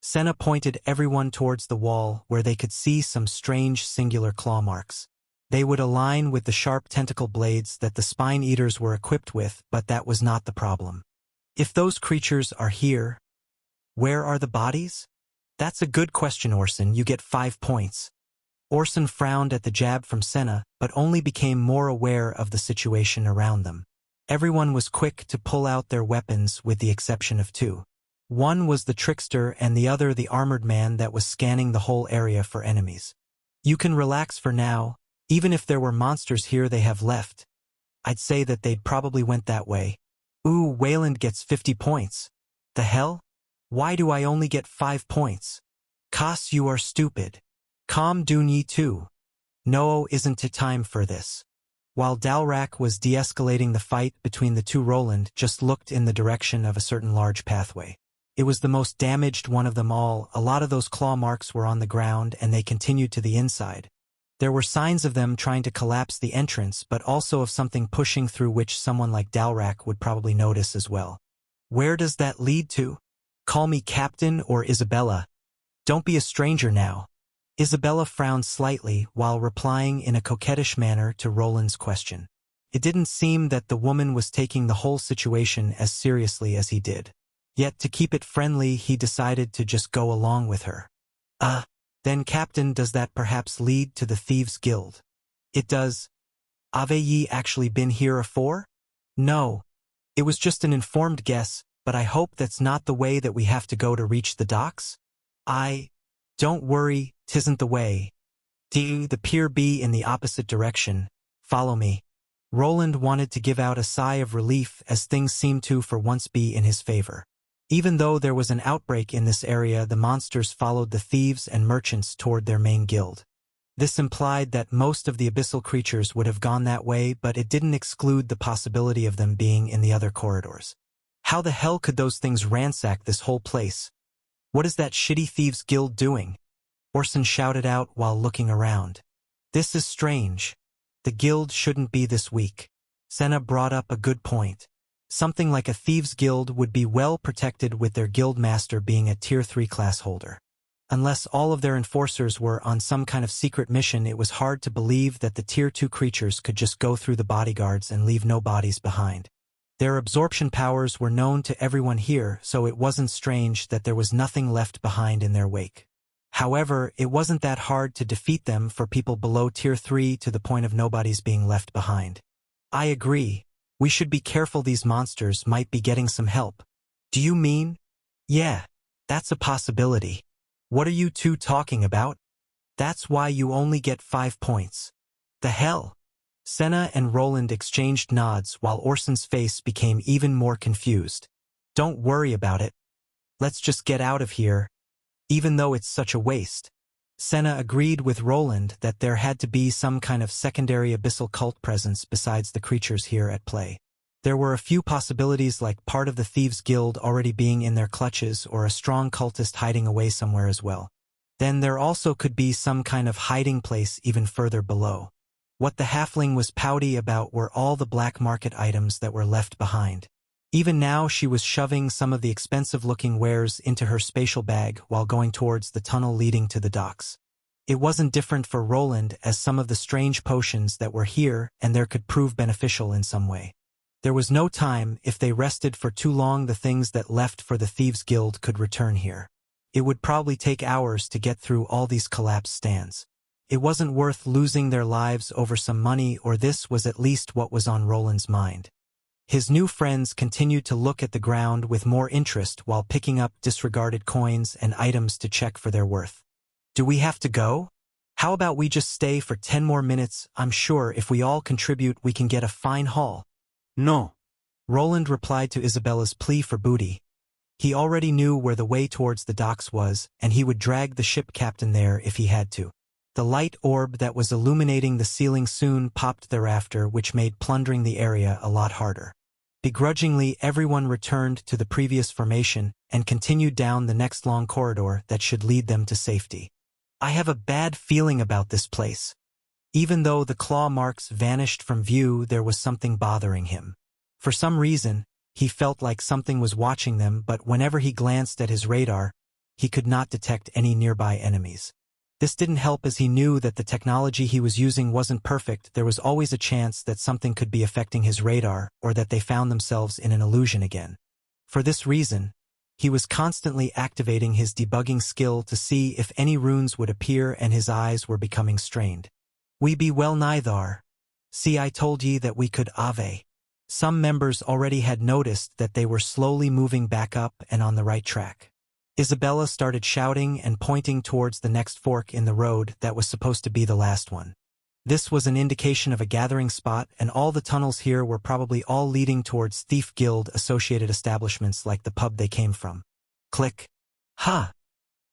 Senna pointed everyone towards the wall where they could see some strange singular claw marks. They would align with the sharp tentacle blades that the spine eaters were equipped with, but that was not the problem. If those creatures are here, where are the bodies? That's a good question, Orson. You get 5 points. Orson frowned at the jab from Senna, but only became more aware of the situation around them. Everyone was quick to pull out their weapons with the exception of 2. One was the trickster and the other the armored man that was scanning the whole area for enemies. You can relax for now. Even if there were monsters here they have left, I'd say that they'd probably went that way. Ooh, Wayland gets 50 points. The hell? Why do I only get 5 points? Cass, you are stupid. Calm down ye too. No, isn't it time for this? While Dalrak was de-escalating the fight between the two, Roland just looked in the direction of a certain large pathway. It was the most damaged one of them all. A lot of those claw marks were on the ground and they continued to the inside. There were signs of them trying to collapse the entrance, but also of something pushing through, which someone like Dalrak would probably notice as well. Where does that lead to? Call me Captain or Isabella. Don't be a stranger now. Isabella frowned slightly while replying in a coquettish manner to Roland's question. It didn't seem that the woman was taking the whole situation as seriously as he did. Yet to keep it friendly, he decided to just go along with her. Then Captain, does that perhaps lead to the Thieves' Guild? It does. Have ye actually been here afore? No. It was just an informed guess, but I hope that's not the way that we have to go to reach the docks? Don't worry, 'tisn't the way. The pier be in the opposite direction. Follow me. Roland wanted to give out a sigh of relief, as things seemed to for once be in his favor. Even though there was an outbreak in this area, the monsters followed the thieves and merchants toward their main guild. This implied that most of the abyssal creatures would have gone that way, but it didn't exclude the possibility of them being in the other corridors. How the hell could those things ransack this whole place? What is that shitty Thieves' Guild doing? Orson shouted out while looking around. This is strange. The guild shouldn't be this weak. Senna brought up a good point. Something like a Thieves' Guild would be well protected, with their guild master being a Tier 3 class holder. Unless all of their enforcers were on some kind of secret mission, it was hard to believe that the Tier 2 creatures could just go through the bodyguards and leave no bodies behind. Their absorption powers were known to everyone here, so it wasn't strange that there was nothing left behind in their wake. However, it wasn't that hard to defeat them for people below Tier 3 to the point of nobody's being left behind. I agree. We should be careful, these monsters might be getting some help. Do you mean? Yeah, that's a possibility. What are you two talking about? That's why you only get 5 points. The hell? Senna and Roland exchanged nods while Orson's face became even more confused. Don't worry about it. Let's just get out of here, even though it's such a waste. Senna agreed with Roland that there had to be some kind of secondary abyssal cult presence besides the creatures here at play. There were a few possibilities, like part of the Thieves' Guild already being in their clutches or a strong cultist hiding away somewhere as well. Then there also could be some kind of hiding place even further below. What the halfling was pouty about were all the black market items that were left behind. Even now she was shoving some of the expensive-looking wares into her spatial bag while going towards the tunnel leading to the docks. It wasn't different for Roland, as some of the strange potions that were here and there could prove beneficial in some way. There was no time. If they rested for too long, the things that left for the Thieves' Guild could return here. It would probably take hours to get through all these collapsed stands. It wasn't worth losing their lives over some money, or this was at least what was on Roland's mind. His new friends continued to look at the ground with more interest while picking up disregarded coins and items to check for their worth. Do we have to go? How about we just stay for 10 more minutes? I'm sure if we all contribute we can get a fine haul. No. Roland replied to Isabella's plea for booty. He already knew where the way towards the docks was, and he would drag the ship captain there if he had to. The light orb that was illuminating the ceiling soon popped thereafter, which made plundering the area a lot harder. Begrudgingly, everyone returned to the previous formation and continued down the next long corridor that should lead them to safety. I have a bad feeling about this place. Even though the claw marks vanished from view, there was something bothering him. For some reason, he felt like something was watching them, but whenever he glanced at his radar, he could not detect any nearby enemies. This didn't help, as he knew that the technology he was using wasn't perfect. There was always a chance that something could be affecting his radar, or that they found themselves in an illusion again. For this reason, he was constantly activating his debugging skill to see if any runes would appear, and his eyes were becoming strained. We be well nigh thar. See, I told ye that we could ave. Some members already had noticed that they were slowly moving back up and on the right track. Isabella started shouting and pointing towards the next fork in the road that was supposed to be the last one. This was an indication of a gathering spot, and all the tunnels here were probably all leading towards Thief Guild associated establishments like the pub they came from. Click. Ha!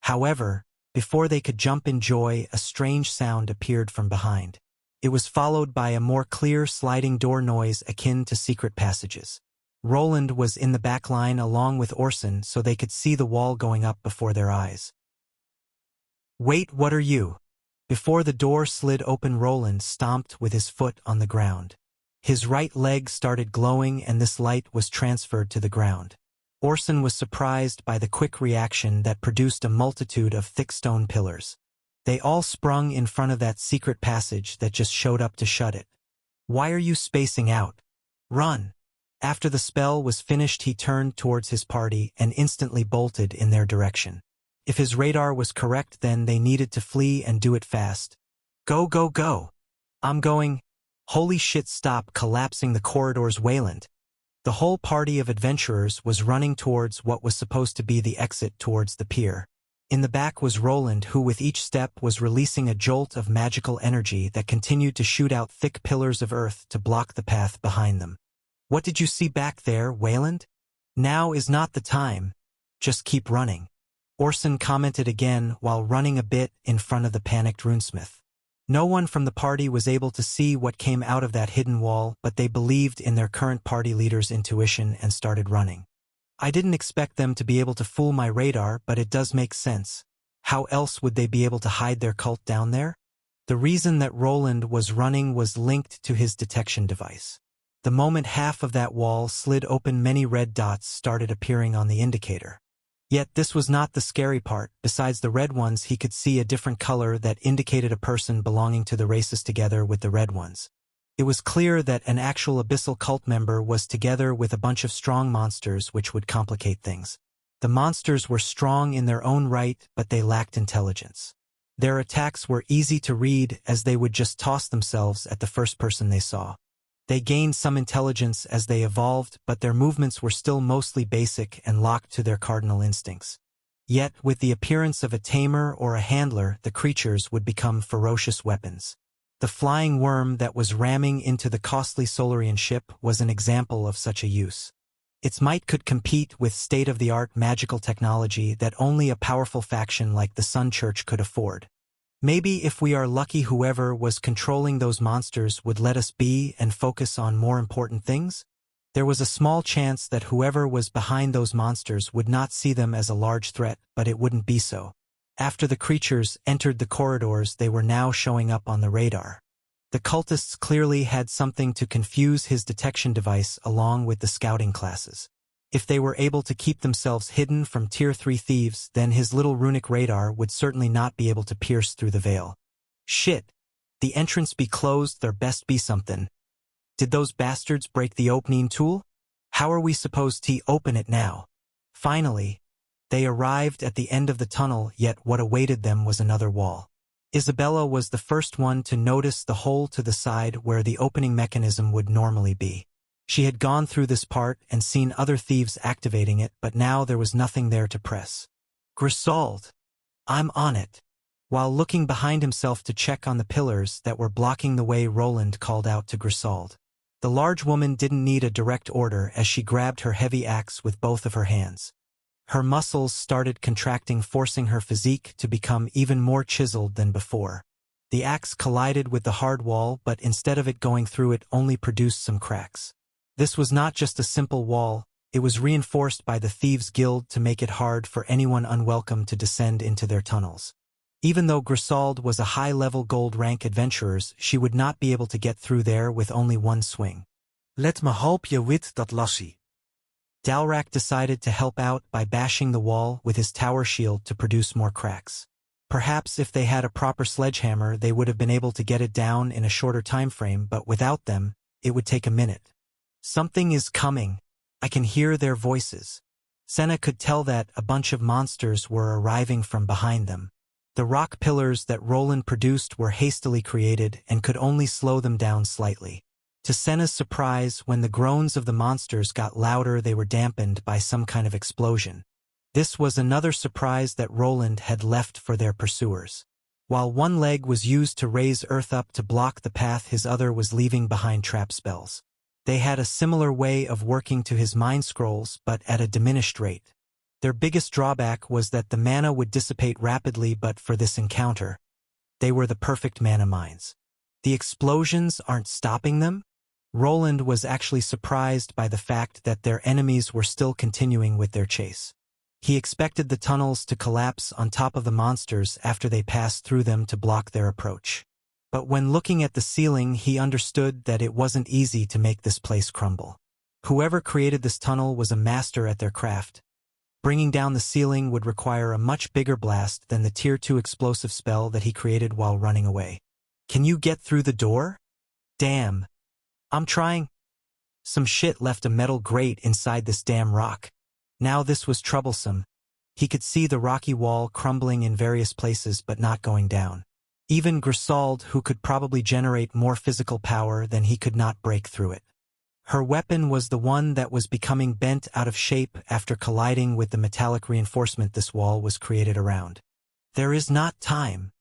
However, before they could jump in joy, a strange sound appeared from behind. It was followed by a more clear sliding door noise akin to secret passages. Roland was in the back line along with Orson, so they could see the wall going up before their eyes. Wait, what are you? Before the door slid open, Roland stomped with his foot on the ground. His right leg started glowing, and this light was transferred to the ground. Orson was surprised by the quick reaction that produced a multitude of thick stone pillars. They all sprung in front of that secret passage that just showed up to shut it. Why are you spacing out? Run! After the spell was finished, he turned towards his party and instantly bolted in their direction. If his radar was correct, then they needed to flee and do it fast. Go, go, go! I'm going. Holy shit, stop collapsing the corridors, Wayland. The whole party of adventurers was running towards what was supposed to be the exit towards the pier. In the back was Roland, who with each step was releasing a jolt of magical energy that continued to shoot out thick pillars of earth to block the path behind them. What did you see back there, Wayland? Now is not the time. Just keep running. Orson commented again while running a bit in front of the panicked runesmith. No one from the party was able to see what came out of that hidden wall, but they believed in their current party leader's intuition and started running. I didn't expect them to be able to fool my radar, but it does make sense. How else would they be able to hide their cult down there? The reason that Roland was running was linked to his detection device. The moment half of that wall slid open, many red dots started appearing on the indicator. Yet this was not the scary part. Besides the red ones, he could see a different color that indicated a person belonging to the races together with the red ones. It was clear that an actual abyssal cult member was together with a bunch of strong monsters, which would complicate things. The monsters were strong in their own right, but they lacked intelligence. Their attacks were easy to read as they would just toss themselves at the first person they saw. They gained some intelligence as they evolved, but their movements were still mostly basic and locked to their cardinal instincts. Yet, with the appearance of a tamer or a handler, the creatures would become ferocious weapons. The flying worm that was ramming into the costly Solarian ship was an example of such a use. Its might could compete with state-of-the-art magical technology that only a powerful faction like the Sun Church could afford. Maybe if we are lucky, whoever was controlling those monsters would let us be and focus on more important things? There was a small chance that whoever was behind those monsters would not see them as a large threat, but it wouldn't be so. After the creatures entered the corridors, they were now showing up on the radar. The cultists clearly had something to confuse his detection device along with the scouting classes. If they were able to keep themselves hidden from Tier 3 thieves, then his little runic radar would certainly not be able to pierce through the veil. Shit! The entrance be closed, there best be something. Did those bastards break the opening tool? How are we supposed to open it now? Finally, they arrived at the end of the tunnel, yet what awaited them was another wall. Isabella was the first one to notice the hole to the side where the opening mechanism would normally be. She had gone through this part and seen other thieves activating it, but now there was nothing there to press. Grisauld! I'm on it! While looking behind himself to check on the pillars that were blocking the way, Roland called out to Grisauld. The large woman didn't need a direct order as she grabbed her heavy axe with both of her hands. Her muscles started contracting, forcing her physique to become even more chiseled than before. The axe collided with the hard wall, but instead of it going through, it only produced some cracks. This was not just a simple wall, it was reinforced by the Thieves' Guild to make it hard for anyone unwelcome to descend into their tunnels. Even though Grisauld was a high-level gold rank adventurer, she would not be able to get through there with only one swing. Let me help je with dat lassie. Dalrak decided to help out by bashing the wall with his tower shield to produce more cracks. Perhaps if they had a proper sledgehammer, they would have been able to get it down in a shorter time frame, but without them, it would take a minute. Something is coming. I can hear their voices. Senna could tell that a bunch of monsters were arriving from behind them. The rock pillars that Roland produced were hastily created and could only slow them down slightly. To Senna's surprise, when the groans of the monsters got louder, they were dampened by some kind of explosion. This was another surprise that Roland had left for their pursuers. While one leg was used to raise Earth up to block the path, his other was leaving behind trap spells. They had a similar way of working to his mind scrolls, but at a diminished rate. Their biggest drawback was that the mana would dissipate rapidly, but for this encounter, they were the perfect mana mines. The explosions aren't stopping them? Roland was actually surprised by the fact that their enemies were still continuing with their chase. He expected the tunnels to collapse on top of the monsters after they passed through them to block their approach. But when looking at the ceiling, he understood that it wasn't easy to make this place crumble. Whoever created this tunnel was a master at their craft. Bringing down the ceiling would require a much bigger blast than the Tier 2 explosive spell that he created while running away. Can you get through the door? Damn. I'm trying. Some shit left a metal grate inside this damn rock. Now this was troublesome. He could see the rocky wall crumbling in various places but not going down. Even Grisauld, who could probably generate more physical power than he, could not break through it. Her weapon was the one that was becoming bent out of shape after colliding with the metallic reinforcement this wall was created around. There is not time.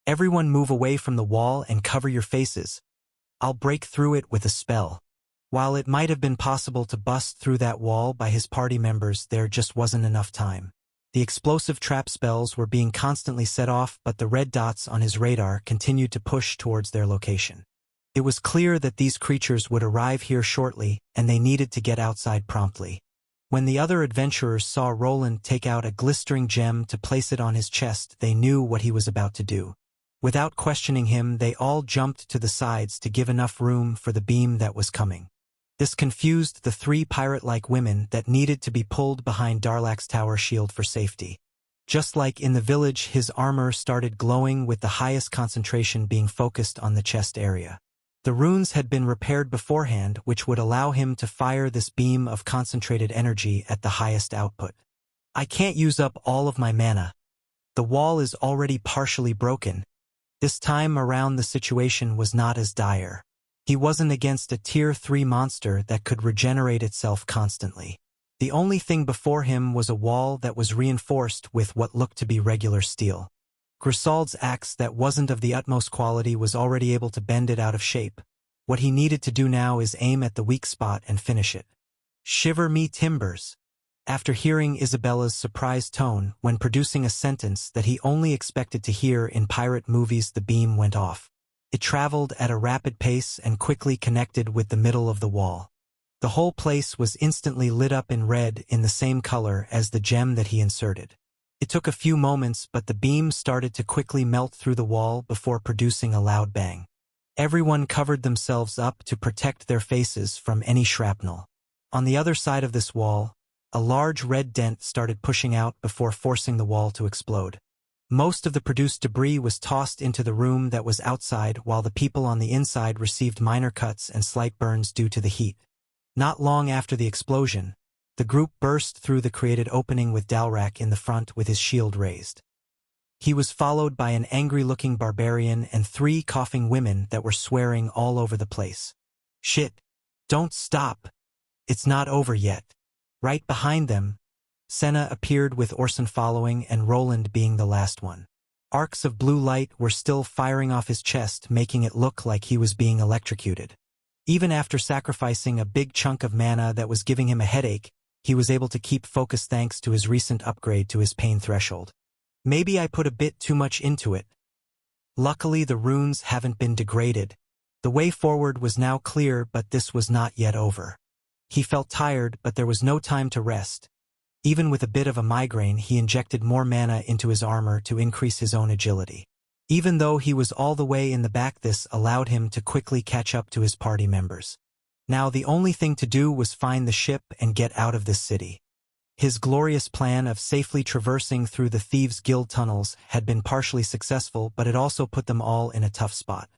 Everyone move away from the wall and cover your faces. I'll break through it with a spell. While it might have been possible to bust through that wall by his party members, there just wasn't enough time. The explosive trap spells were being constantly set off, but the red dots on his radar continued to push towards their location. It was clear that these creatures would arrive here shortly, and they needed to get outside promptly. When the other adventurers saw Roland take out a glistering gem to place it on his chest, they knew what he was about to do. Without questioning him, they all jumped to the sides to give enough room for the beam that was coming. This confused the three pirate-like women that needed to be pulled behind Darlak's tower shield for safety. Just like in the village, his armor started glowing, with the highest concentration being focused on the chest area. The runes had been repaired beforehand, which would allow him to fire this beam of concentrated energy at the highest output. I can't use up all of my mana. The wall is already partially broken. This time around the situation was not as dire. He wasn't against a tier 3 monster that could regenerate itself constantly. The only thing before him was a wall that was reinforced with what looked to be regular steel. Grisaud's axe that wasn't of the utmost quality was already able to bend it out of shape. What he needed to do now is aim at the weak spot and finish it. Shiver me timbers. After hearing Isabella's surprised tone when producing a sentence that he only expected to hear in pirate movies, the beam went off. It traveled at a rapid pace and quickly connected with the middle of the wall. The whole place was instantly lit up in red in the same color as the gem that he inserted. It took a few moments, but the beam started to quickly melt through the wall before producing a loud bang. Everyone covered themselves up to protect their faces from any shrapnel. On the other side of this wall, a large red dent started pushing out before forcing the wall to explode. Most of the produced debris was tossed into the room that was outside, while the people on the inside received minor cuts and slight burns due to the heat. Not long after the explosion, the group burst through the created opening with Dalrak in the front with his shield raised. He was followed by an angry-looking barbarian and 3 coughing women that were swearing all over the place. Shit! Don't stop! It's not over yet. Right behind them, Senna appeared with Orson following and Roland being the last one. Arcs of blue light were still firing off his chest, making it look like he was being electrocuted. Even after sacrificing a big chunk of mana that was giving him a headache, he was able to keep focus thanks to his recent upgrade to his pain threshold. Maybe I put a bit too much into it. Luckily the runes haven't been degraded. The way forward was now clear, but this was not yet over. He felt tired, but there was no time to rest. Even with a bit of a migraine, he injected more mana into his armor to increase his own agility. Even though he was all the way in the back, this allowed him to quickly catch up to his party members. Now the only thing to do was find the ship and get out of this city. His glorious plan of safely traversing through the Thieves' Guild tunnels had been partially successful, but it also put them all in a tough spot.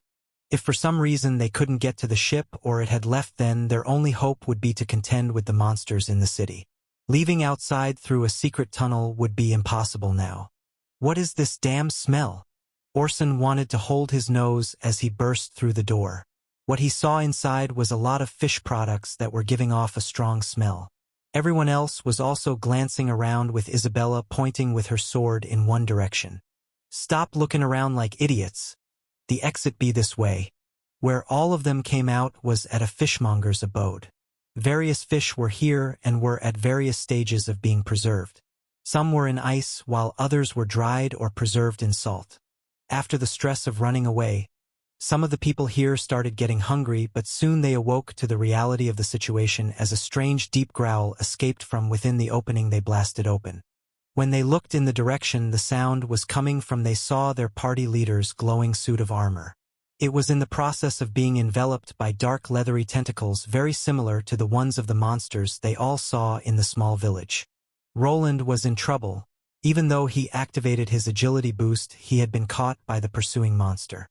If for some reason they couldn't get to the ship or it had left, then their only hope would be to contend with the monsters in the city. Leaving outside through a secret tunnel would be impossible now. What is this damn smell? Orson wanted to hold his nose as he burst through the door. What he saw inside was a lot of fish products that were giving off a strong smell. Everyone else was also glancing around, with Isabella pointing with her sword in one direction. Stop looking around like idiots. The exit be this way. Where all of them came out was at a fishmonger's abode. Various fish were here and were at various stages of being preserved. Some were in ice, while others were dried or preserved in salt. After the stress of running away, some of the people here started getting hungry, but soon they awoke to the reality of the situation as a strange deep growl escaped from within the opening they blasted open. When they looked in the direction the sound was coming from, they saw their party leader's glowing suit of armor. It was in the process of being enveloped by dark leathery tentacles very similar to the ones of the monsters they all saw in the small village. Roland was in trouble. Even though he activated his agility boost, he had been caught by the pursuing monster.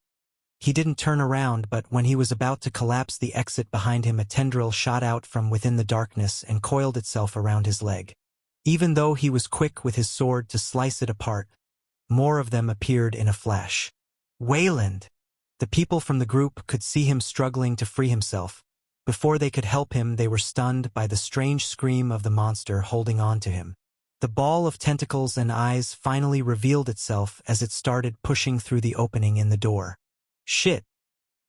He didn't turn around, but when he was about to collapse the exit behind him, a tendril shot out from within the darkness and coiled itself around his leg. Even though he was quick with his sword to slice it apart, more of them appeared in a flash. Wayland! The people from the group could see him struggling to free himself. Before they could help him, they were stunned by the strange scream of the monster holding on to him. The ball of tentacles and eyes finally revealed itself as it started pushing through the opening in the door. Shit!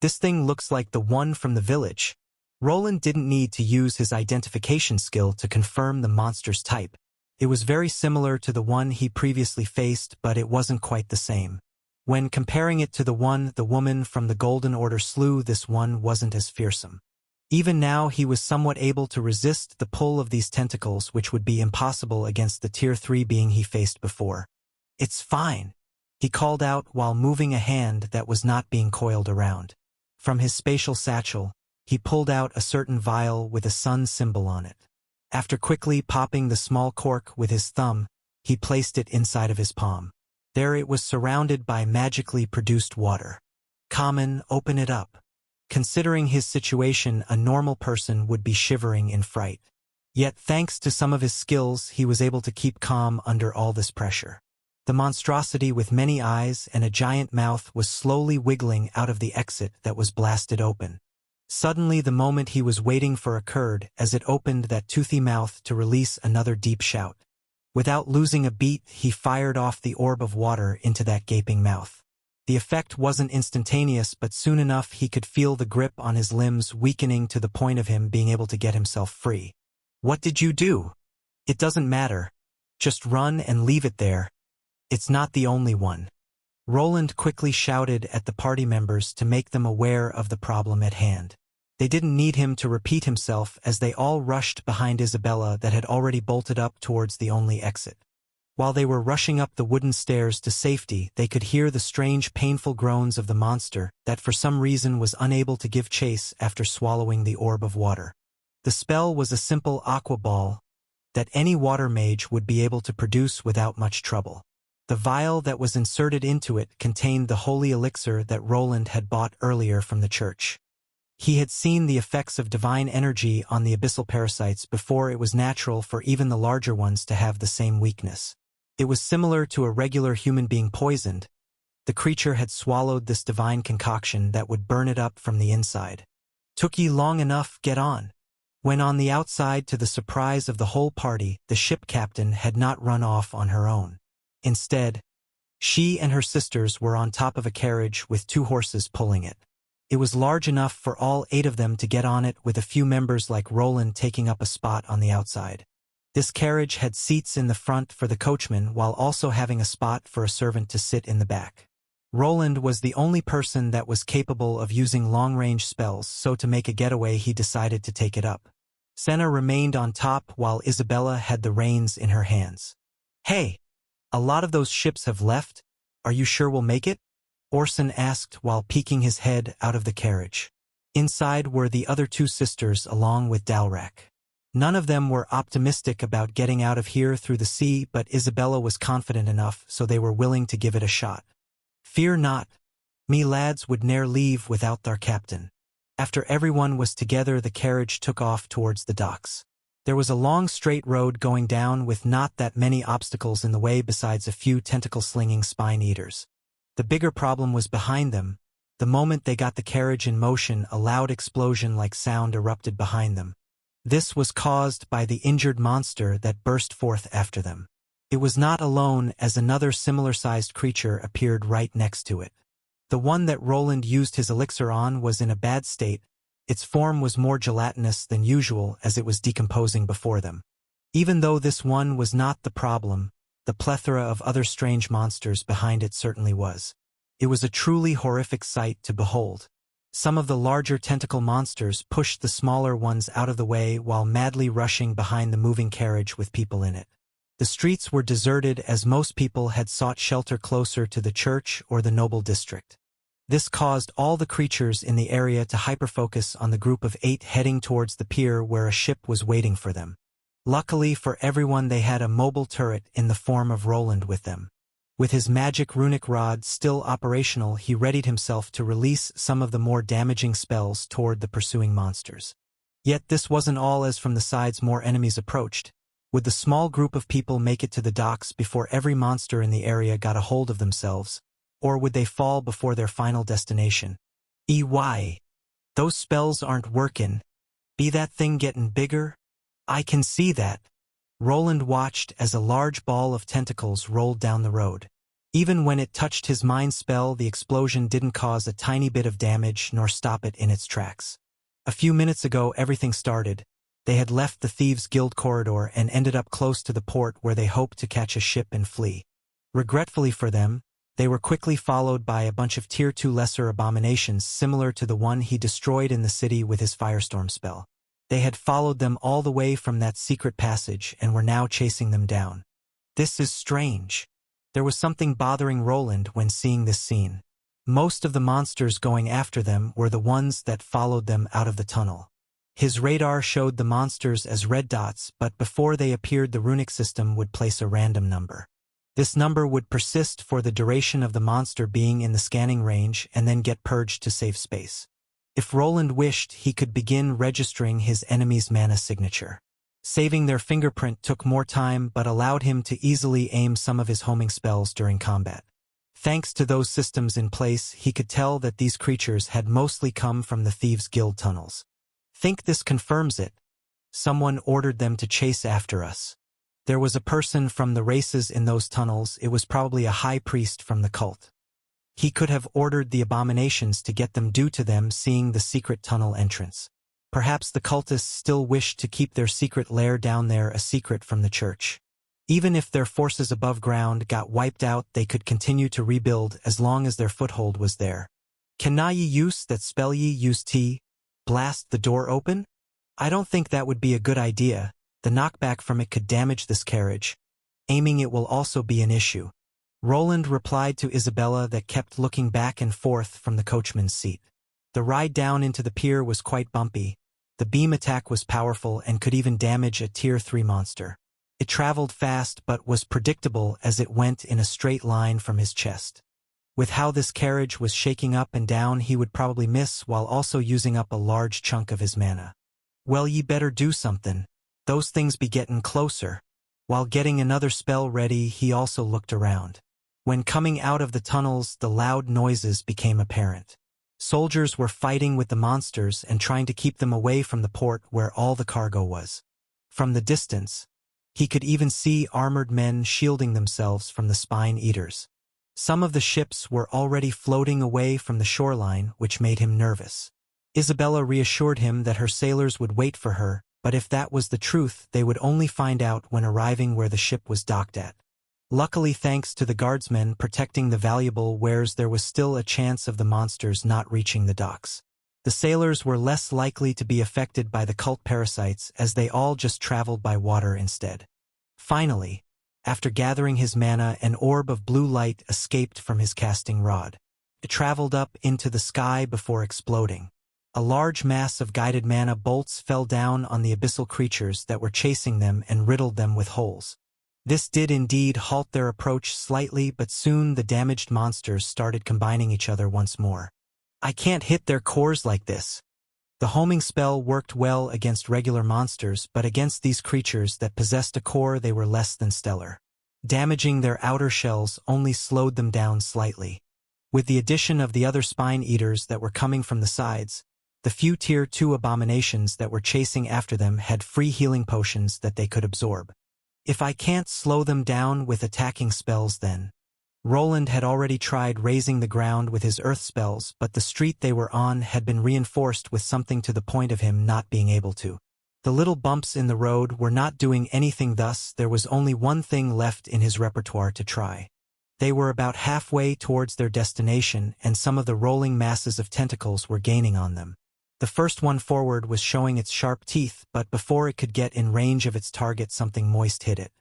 This thing looks like the one from the village. Roland didn't need to use his identification skill to confirm the monster's type. It was very similar to the one he previously faced, but it wasn't quite the same. When comparing it to the one the woman from the Golden Order slew, this one wasn't as fearsome. Even now he was somewhat able to resist the pull of these tentacles, which would be impossible against the tier 3 being he faced before. It's fine, he called out while moving a hand that was not being coiled around. From his spatial satchel, he pulled out a certain vial with a sun symbol on it. After quickly popping the small cork with his thumb, he placed it inside of his palm. There it was, surrounded by magically produced water. Common, open it up. Considering his situation, a normal person would be shivering in fright. Yet thanks to some of his skills, he was able to keep calm under all this pressure. The monstrosity with many eyes and a giant mouth was slowly wiggling out of the exit that was blasted open. Suddenly the moment he was waiting for occurred as it opened that toothy mouth to release another deep shout. Without losing a beat, he fired off the orb of water into that gaping mouth. The effect wasn't instantaneous, but soon enough he could feel the grip on his limbs weakening to the point of him being able to get himself free. "What did you do?" "It doesn't matter. Just run and leave it there. It's not the only one." Roland quickly shouted at the party members to make them aware of the problem at hand. They didn't need him to repeat himself as they all rushed behind Isabella that had already bolted up towards the only exit. While they were rushing up the wooden stairs to safety, they could hear the strange, painful groans of the monster that for some reason was unable to give chase after swallowing the orb of water. The spell was a simple aqua ball that any water mage would be able to produce without much trouble. The vial that was inserted into it contained the holy elixir that Roland had bought earlier from the church. He had seen the effects of divine energy on the abyssal parasites before. It was natural for even the larger ones to have the same weakness. It was similar to a regular human being poisoned. The creature had swallowed this divine concoction that would burn it up from the inside. "Took ye long enough, get on." When on the outside, to the surprise of the whole party, the ship captain had not run off on her own. Instead, she and her sisters were on top of a carriage with 2 horses pulling it. It was large enough for all 8 of them to get on it, with a few members like Roland taking up a spot on the outside. This carriage had seats in the front for the coachman while also having a spot for a servant to sit in the back. Roland was the only person that was capable of using long-range spells, so to make a getaway he decided to take it up. Senna remained on top while Isabella had the reins in her hands. "Hey, a lot of those ships have left. Are you sure we'll make it?" Orson asked while peeking his head out of the carriage. Inside were the other 2 sisters along with Dalrak. None of them were optimistic about getting out of here through the sea, but Isabella was confident enough, so they were willing to give it a shot. "Fear not. Me lads would ne'er leave without their captain." After everyone was together, the carriage took off towards the docks. There was a long straight road going down with not that many obstacles in the way besides a few tentacle-slinging spine-eaters. The bigger problem was behind them. The moment they got the carriage in motion, a loud explosion-like sound erupted behind them. This was caused by the injured monster that burst forth after them. It was not alone, as another similar-sized creature appeared right next to it. The one that Roland used his elixir on was in a bad state. Its form was more gelatinous than usual as it was decomposing before them. Even though this one was not the problem, the plethora of other strange monsters behind it certainly was. It was a truly horrific sight to behold. Some of the larger tentacle monsters pushed the smaller ones out of the way while madly rushing behind the moving carriage with people in it. The streets were deserted as most people had sought shelter closer to the church or the noble district. This caused all the creatures in the area to hyperfocus on the group of 8 heading towards the pier where a ship was waiting for them. Luckily for everyone, they had a mobile turret in the form of Roland with them. With his magic runic rod still operational, he readied himself to release some of the more damaging spells toward the pursuing monsters. Yet this wasn't all, as from the sides more enemies approached. Would the small group of people make it to the docks before every monster in the area got a hold of themselves, or would they fall before their final destination? "EY. Those spells aren't workin'. Be that thing gettin' bigger? I can see that." Roland watched as a large ball of tentacles rolled down the road. Even when it touched his mind spell, the explosion didn't cause a tiny bit of damage nor stop it in its tracks. A few minutes ago everything started. They had left the Thieves' Guild corridor and ended up close to the port where they hoped to catch a ship and flee. Regretfully for them, they were quickly followed by a bunch of Tier 2 lesser abominations similar to the one he destroyed in the city with his firestorm spell. They had followed them all the way from that secret passage and were now chasing them down. This is strange. There was something bothering Roland when seeing this scene. Most of the monsters going after them were the ones that followed them out of the tunnel. His radar showed the monsters as red dots, but before they appeared the runic system would place a random number. This number would persist for the duration of the monster being in the scanning range and then get purged to save space. If Roland wished, he could begin registering his enemy's mana signature. Saving their fingerprint took more time but allowed him to easily aim some of his homing spells during combat. Thanks to those systems in place, he could tell that these creatures had mostly come from the Thieves' Guild tunnels. Think this confirms it. Someone ordered them to chase after us. There was a person from the races in those tunnels. It was probably a high priest from the cult. He could have ordered the abominations to get them due to them seeing the secret tunnel entrance. Perhaps the cultists still wished to keep their secret lair down there a secret from the church. Even if their forces above ground got wiped out, they could continue to rebuild as long as their foothold was there. Can na ye use that spell ye use t? Blast the door open? I don't think that would be a good idea. The knockback from it could damage this carriage. Aiming it will also be an issue. Roland replied to Isabella that kept looking back and forth from the coachman's seat. The ride down into the pier was quite bumpy. The beam attack was powerful and could even damage a Tier 3 monster. It traveled fast but was predictable as it went in a straight line from his chest. With how this carriage was shaking up and down, he would probably miss while also using up a large chunk of his mana. Well, ye better do something. Those things be gettin' closer. While getting another spell ready, he also looked around. When coming out of the tunnels, the loud noises became apparent. Soldiers were fighting with the monsters and trying to keep them away from the port where all the cargo was. From the distance, he could even see armored men shielding themselves from the spine eaters. Some of the ships were already floating away from the shoreline, which made him nervous. Isabella reassured him that her sailors would wait for her, but if that was the truth, they would only find out when arriving where the ship was docked at. Luckily, thanks to the guardsmen protecting the valuable wares, there was still a chance of the monsters not reaching the docks. The sailors were less likely to be affected by the cult parasites as they all just traveled by water instead. Finally, after gathering his mana, an orb of blue light escaped from his casting rod. It traveled up into the sky before exploding. A large mass of guided mana bolts fell down on the abyssal creatures that were chasing them and riddled them with holes. This did indeed halt their approach slightly, but soon the damaged monsters started combining each other once more. I can't hit their cores like this. The homing spell worked well against regular monsters, but against these creatures that possessed a core they were less than stellar. Damaging their outer shells only slowed them down slightly. With the addition of the other spine eaters that were coming from the sides, the few Tier 2 abominations that were chasing after them had free healing potions that they could absorb. If I can't slow them down with attacking spells then. Roland had already tried razing the ground with his earth spells, but the street they were on had been reinforced with something to the point of him not being able to. The little bumps in the road were not doing anything, thus there was only one thing left in his repertoire to try. They were about halfway towards their destination, and some of the rolling masses of tentacles were gaining on them. The first one forward was showing its sharp teeth, but before it could get in range of its target, something moist hit it.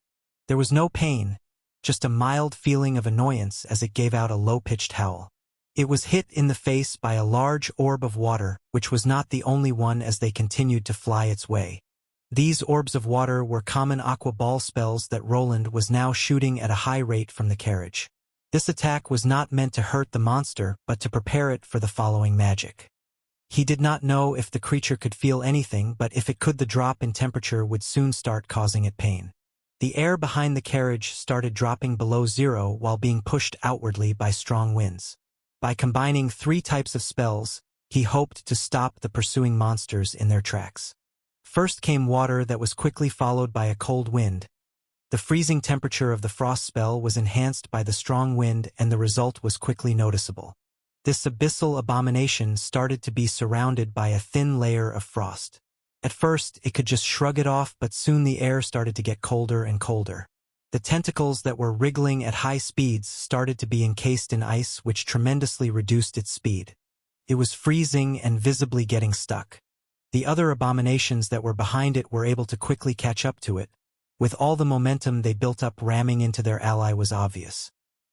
There was no pain, just a mild feeling of annoyance as it gave out a low-pitched howl. It was hit in the face by a large orb of water, which was not the only one as they continued to fly its way. These orbs of water were common aqua ball spells that Roland was now shooting at a high rate from the carriage. This attack was not meant to hurt the monster, but to prepare it for the following magic. He did not know if the creature could feel anything, but if it could, the drop in temperature would soon start causing it pain. The air behind the carriage started dropping below zero while being pushed outwardly by strong winds. By combining 3 types of spells, he hoped to stop the pursuing monsters in their tracks. First came water that was quickly followed by a cold wind. The freezing temperature of the frost spell was enhanced by the strong wind, and the result was quickly noticeable. This abyssal abomination started to be surrounded by a thin layer of frost. At first, it could just shrug it off, but soon the air started to get colder and colder. The tentacles that were wriggling at high speeds started to be encased in ice, which tremendously reduced its speed. It was freezing and visibly getting stuck. The other abominations that were behind it were able to quickly catch up to it. With all the momentum they built up, ramming into their ally was obvious.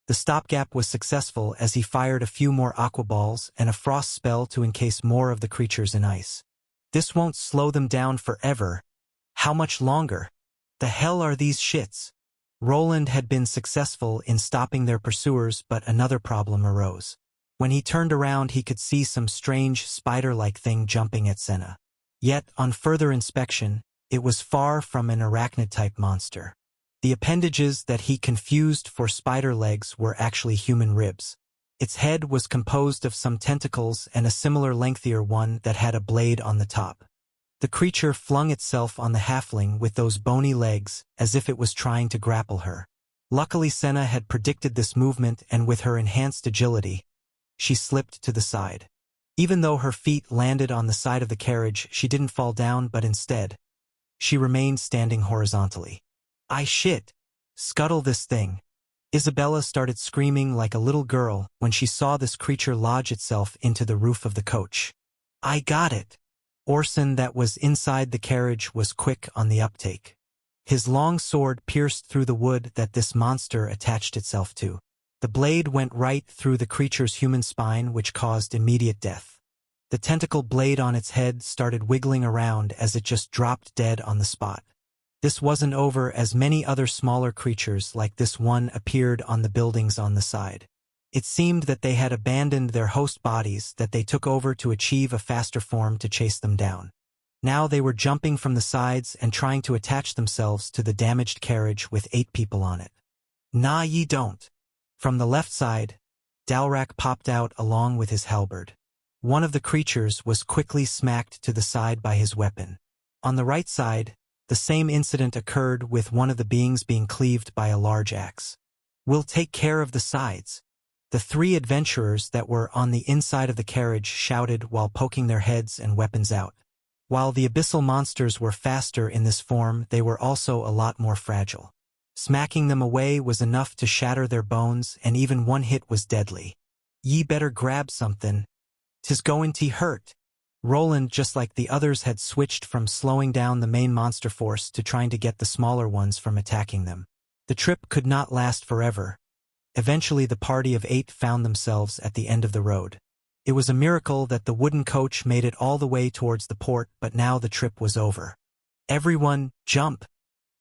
The stopgap was successful as he fired a few more aqua balls and a frost spell to encase more of the creatures in ice. This won't slow them down forever. How much longer? The hell are these shits? Roland had been successful in stopping their pursuers, but another problem arose. When he turned around, he could see some strange spider-like thing jumping at Senna. Yet, on further inspection, It was far from an arachnid-type monster. The appendages that he confused for spider legs were actually human ribs. Its head was composed of some tentacles and a similar lengthier one that had a blade on the top. The creature flung itself on the halfling with those bony legs as if it was trying to grapple her. Luckily Senna had predicted this movement, and with her enhanced agility, she slipped to the side. Even though her feet landed on the side of the carriage, she didn't fall down, but instead, she remained standing horizontally. Shit! Scuttle this thing! Isabella started screaming like a little girl when she saw this creature lodge itself into the roof of the coach. I got it! Orson, that was inside the carriage, was quick on the uptake. His long sword pierced through the wood that this monster attached itself to. The blade went right through the creature's human spine, which caused immediate death. The tentacle blade on its head started wiggling around as it just dropped dead on the spot. This wasn't over, as many other smaller creatures like this one appeared on the buildings on the side. It seemed that they had abandoned their host bodies that they took over to achieve a faster form to chase them down. Now they were jumping from the sides and trying to attach themselves to the damaged carriage with 8 people on it. Nah, ye don't. From the left side, Dalrak popped out along with his halberd. One of the creatures was quickly smacked to the side by his weapon. On the right side, the same incident occurred, with one of the beings being cleaved by a large axe. We'll take care of the sides. The 3 adventurers that were on the inside of the carriage shouted while poking their heads and weapons out. While the abyssal monsters were faster in this form, they were also a lot more fragile. Smacking them away was enough to shatter their bones, and even one hit was deadly. Ye better grab something. 'Tis goin' to hurt. Roland, just like the others, had switched from slowing down the main monster force to trying to get the smaller ones from attacking them. The trip could not last forever. Eventually the party of 8 found themselves at the end of the road. It was a miracle that the wooden coach made it all the way towards the port, but now the trip was over. Everyone, jump!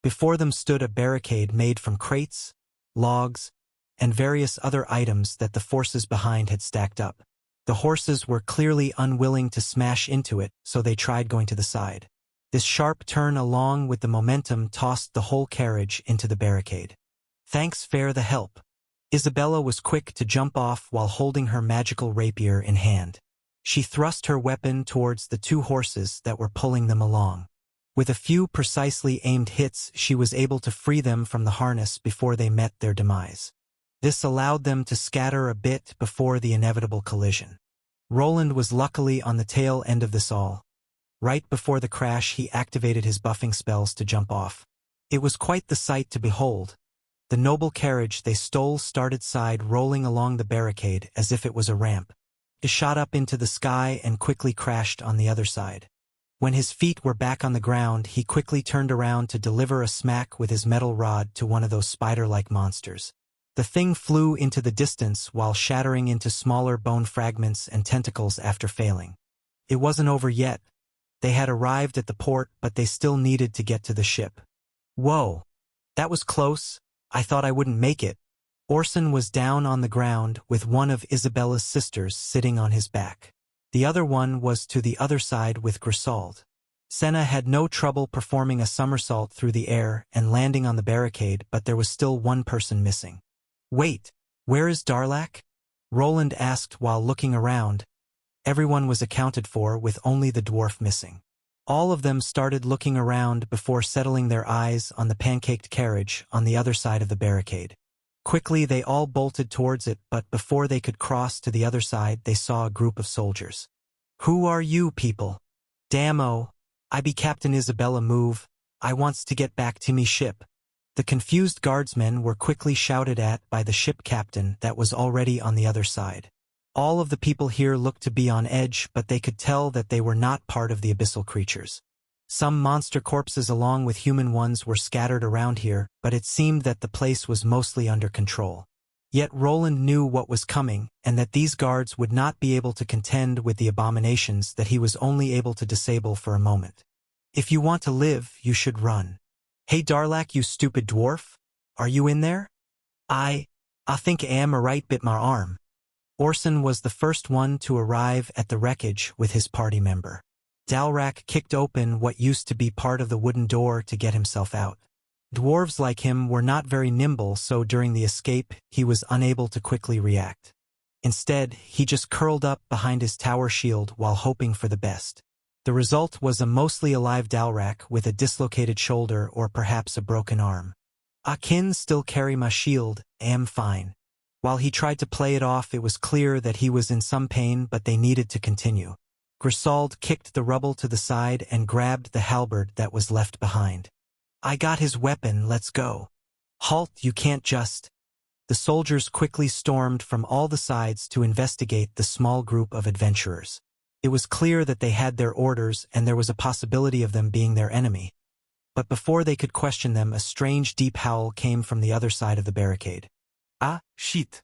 Before them stood a barricade made from crates, logs, and various other items that the forces behind had stacked up. The horses were clearly unwilling to smash into it, so they tried going to the side. This sharp turn along with the momentum tossed the whole carriage into the barricade. Thanks for the help. Isabella was quick to jump off while holding her magical rapier in hand. She thrust her weapon towards the 2 horses that were pulling them along. With a few precisely aimed hits, she was able to free them from the harness before they met their demise. This allowed them to scatter a bit before the inevitable collision. Roland was luckily on the tail end of this all. Right before the crash, he activated his buffing spells to jump off. It was quite the sight to behold. The noble carriage they stole started side rolling along the barricade as if it was a ramp. It shot up into the sky and quickly crashed on the other side. When his feet were back on the ground, he quickly turned around to deliver a smack with his metal rod to one of those spider-like monsters. The thing flew into the distance while shattering into smaller bone fragments and tentacles after failing. It wasn't over yet. They had arrived at the port, but they still needed to get to the ship. Whoa! That was close. I thought I wouldn't make it. Orson was down on the ground with one of Isabella's sisters sitting on his back. The other one was to the other side with Grisauld. Senna had no trouble performing a somersault through the air and landing on the barricade, but there was still one person missing. Wait, where is Darlak? Roland asked while looking around. Everyone was accounted for, with only the dwarf missing. All of them started looking around before settling their eyes on the pancaked carriage on the other side of the barricade. Quickly they all bolted towards it, but before they could cross to the other side, they saw a group of soldiers. Who are you people? Damn, I be Captain Isabella, move. I wants to get back to me ship. The confused guardsmen were quickly shouted at by the ship captain that was already on the other side. All of the people here looked to be on edge, but they could tell that they were not part of the abyssal creatures. Some monster corpses along with human ones were scattered around here, but it seemed that the place was mostly under control. Yet Roland knew what was coming, and that these guards would not be able to contend with the abominations that he was only able to disable for a moment. If you want to live, you should run. Hey Darlak, you stupid dwarf, are you in there? I think I am a right bit my arm. Orson was the first one to arrive at the wreckage with his party member. Dalrak kicked open what used to be part of the wooden door to get himself out. Dwarves like him were not very nimble, so during the escape, he was unable to quickly react. Instead, he just curled up behind his tower shield while hoping for the best. The result was a mostly alive Dalrak with a dislocated shoulder or perhaps a broken arm. "I can still carry my shield, am fine." While he tried to play it off, it was clear that he was in some pain, but they needed to continue. Grisauld kicked the rubble to the side and grabbed the halberd that was left behind. "I got his weapon, let's go." "Halt, you can't just." The soldiers quickly stormed from all the sides to investigate the small group of adventurers. It was clear that they had their orders and there was a possibility of them being their enemy. But before they could question them, a strange deep howl came from the other side of the barricade. "Ah, shit.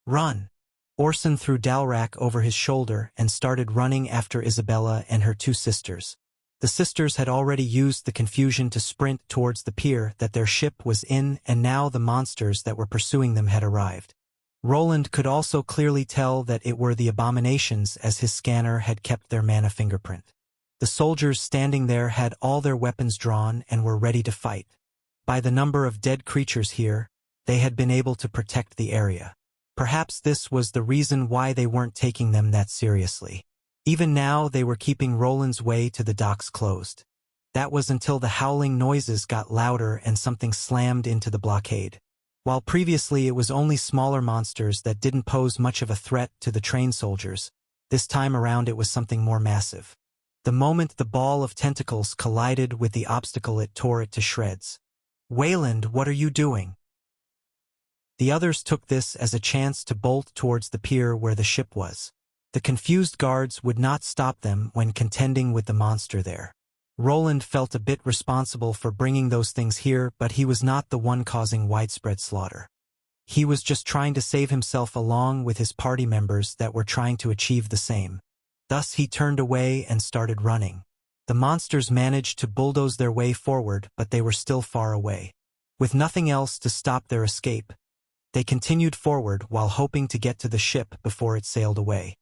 Run." Orson threw Dalrak over his shoulder and started running after Isabella and her two sisters. The sisters had already used the confusion to sprint towards the pier that their ship was in, and now the monsters that were pursuing them had arrived. Roland could also clearly tell that it were the abominations, as his scanner had kept their mana fingerprint. The soldiers standing there had all their weapons drawn and were ready to fight. By the number of dead creatures here, they had been able to protect the area. Perhaps this was the reason why they weren't taking them that seriously. Even now they were keeping Roland's way to the docks closed. That was until the howling noises got louder and something slammed into the blockade. While previously it was only smaller monsters that didn't pose much of a threat to the trained soldiers, this time around it was something more massive. The moment the ball of tentacles collided with the obstacle, it tore it to shreds. "Wayland, what are you doing?" The others took this as a chance to bolt towards the pier where the ship was. The confused guards would not stop them when contending with the monster there. Roland felt a bit responsible for bringing those things here, but he was not the one causing widespread slaughter. He was just trying to save himself along with his party members that were trying to achieve the same. Thus he turned away and started running. The monsters managed to bulldoze their way forward, but they were still far away. With nothing else to stop their escape, they continued forward while hoping to get to the ship before it sailed away.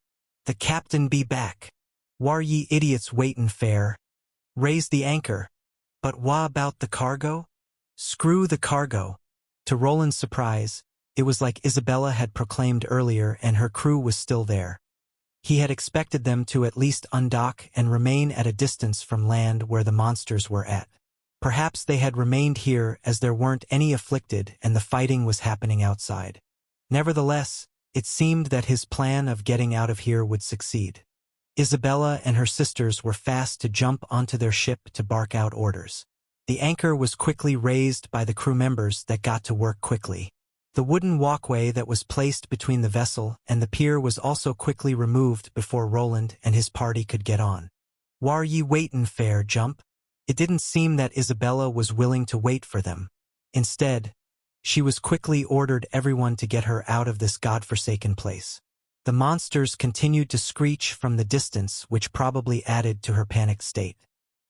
"The captain be back. Whar ye idiots waitin' fair? Raise the anchor." "But wha about the cargo?" "Screw the cargo." To Roland's surprise, it was like Isabella had proclaimed earlier, and her crew was still there. He had expected them to at least undock and remain at a distance from land where the monsters were at. Perhaps they had remained here as there weren't any afflicted and the fighting was happening outside. Nevertheless, it seemed that his plan of getting out of here would succeed. Isabella and her sisters were fast to jump onto their ship to bark out orders. The anchor was quickly raised by the crew members that got to work quickly. The wooden walkway that was placed between the vessel and the pier was also quickly removed before Roland and his party could get on. "Whar ye waitin' fair, jump?" It didn't seem that Isabella was willing to wait for them. Instead, she was quickly ordered everyone to get her out of this godforsaken place. The monsters continued to screech from the distance, which probably added to her panicked state.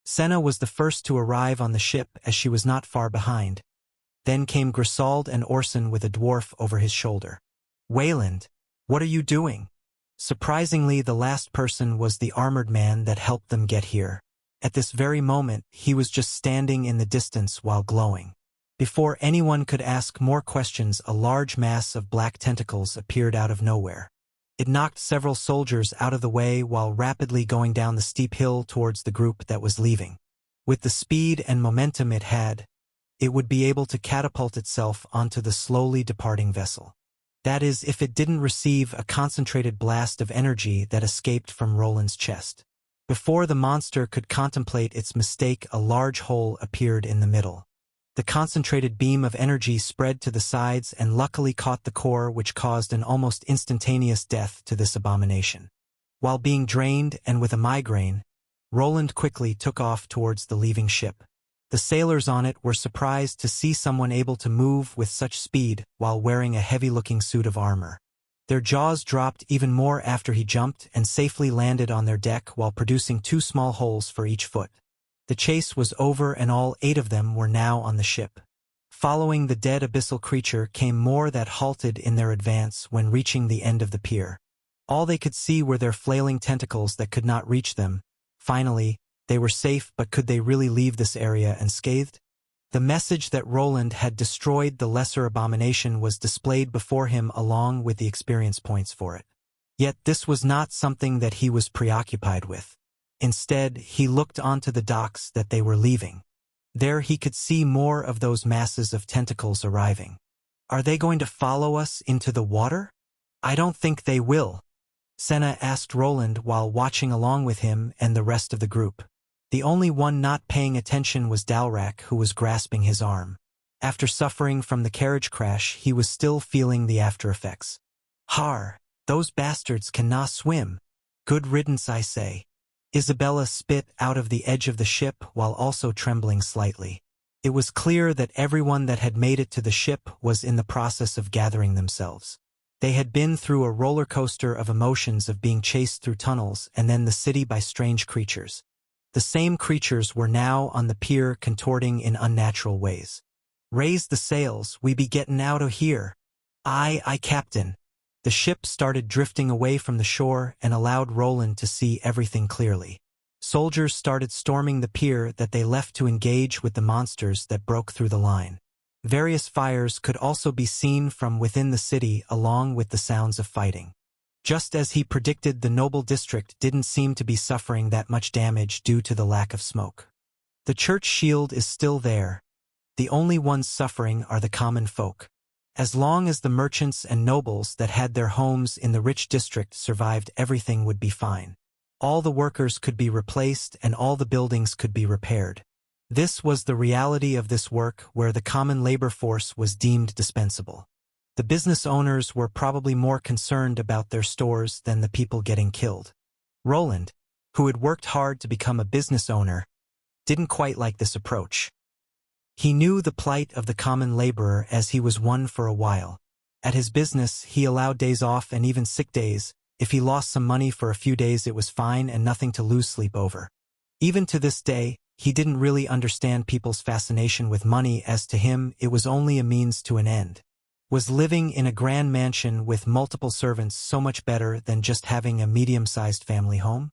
Senna was the first to arrive on the ship, as she was not far behind. Then came Grisauld and Orson with a dwarf over his shoulder. "Wayland, what are you doing?" Surprisingly, the last person was the armored man that helped them get here. At this very moment, he was just standing in the distance while glowing. Before anyone could ask more questions, a large mass of black tentacles appeared out of nowhere. It knocked several soldiers out of the way while rapidly going down the steep hill towards the group that was leaving. With the speed and momentum it had, it would be able to catapult itself onto the slowly departing vessel. That is, if it didn't receive a concentrated blast of energy that escaped from Roland's chest. Before the monster could contemplate its mistake, a large hole appeared in the middle. The concentrated beam of energy spread to the sides and luckily caught the core, which caused an almost instantaneous death to this abomination. While being drained and with a migraine, Roland quickly took off towards the leaving ship. The sailors on it were surprised to see someone able to move with such speed while wearing a heavy-looking suit of armor. Their jaws dropped even more after he jumped and safely landed on their deck while producing 2 small holes for each foot. The chase was over and all 8 of them were now on the ship. Following the dead abyssal creature came more that halted in their advance when reaching the end of the pier. All they could see were their flailing tentacles that could not reach them, Finally, they were safe, but could they really leave this area unscathed? The message that Roland had destroyed the lesser abomination was displayed before him along with the experience points for it. Yet this was not something that he was preoccupied with. Instead, he looked onto the docks that they were leaving. There he could see more of those masses of tentacles arriving. Are they going to follow us into the water? I don't think they will, Senna asked Roland while watching along with him and the rest of the group. The only one not paying attention was Dalrak, who was grasping his arm. After suffering from the carriage crash, he was still feeling the after-effects. Har, those bastards cannot swim. Good riddance, I say. Isabella spit out of the edge of the ship while also trembling slightly. It was clear that everyone that had made it to the ship was in the process of gathering themselves. They had been through a roller coaster of emotions of being chased through tunnels and then the city by strange creatures. The same creatures were now on the pier contorting in unnatural ways. Raise the sails, we be gettin' out o' here. Aye, Captain. The ship started drifting away from the shore and allowed Roland to see everything clearly. Soldiers started storming the pier that they left to engage with the monsters that broke through the line. Various fires could also be seen from within the city along with the sounds of fighting. Just as he predicted, the noble district didn't seem to be suffering that much damage due to the lack of smoke. The church shield is still there. The only ones suffering are the common folk. As long as the merchants and nobles that had their homes in the rich district survived, everything would be fine. All the workers could be replaced and all the buildings could be repaired. This was the reality of this work where the common labor force was deemed dispensable. The business owners were probably more concerned about their stores than the people getting killed. Roland, who had worked hard to become a business owner, didn't quite like this approach. He knew the plight of the common laborer as he was one for a while. At his business, he allowed days off and even sick days. If he lost some money for a few days, it was fine and nothing to lose sleep over. Even to this day, he didn't really understand people's fascination with money. As to him, it was only a means to an end. Was living in a grand mansion with multiple servants so much better than just having a medium-sized family home?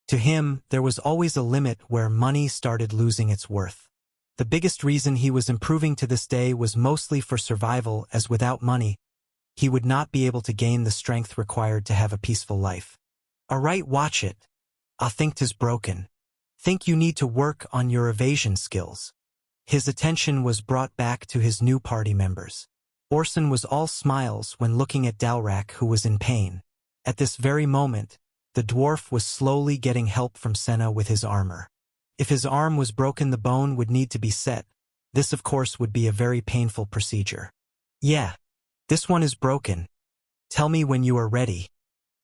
To him, there was always a limit where money started losing its worth. The biggest reason he was improving to this day was mostly for survival, as without money, he would not be able to gain the strength required to have a peaceful life. Alright, watch it. I think 'tis broken. Think you need to work on your evasion skills. His attention was brought back to his new party members. Orson was all smiles when looking at Dalrak, who was in pain. At this very moment, the dwarf was slowly getting help from Senna with his armor. If his arm was broken, the bone would need to be set. This, of course, would be a very painful procedure. Yeah, this one is broken. Tell me when you are ready.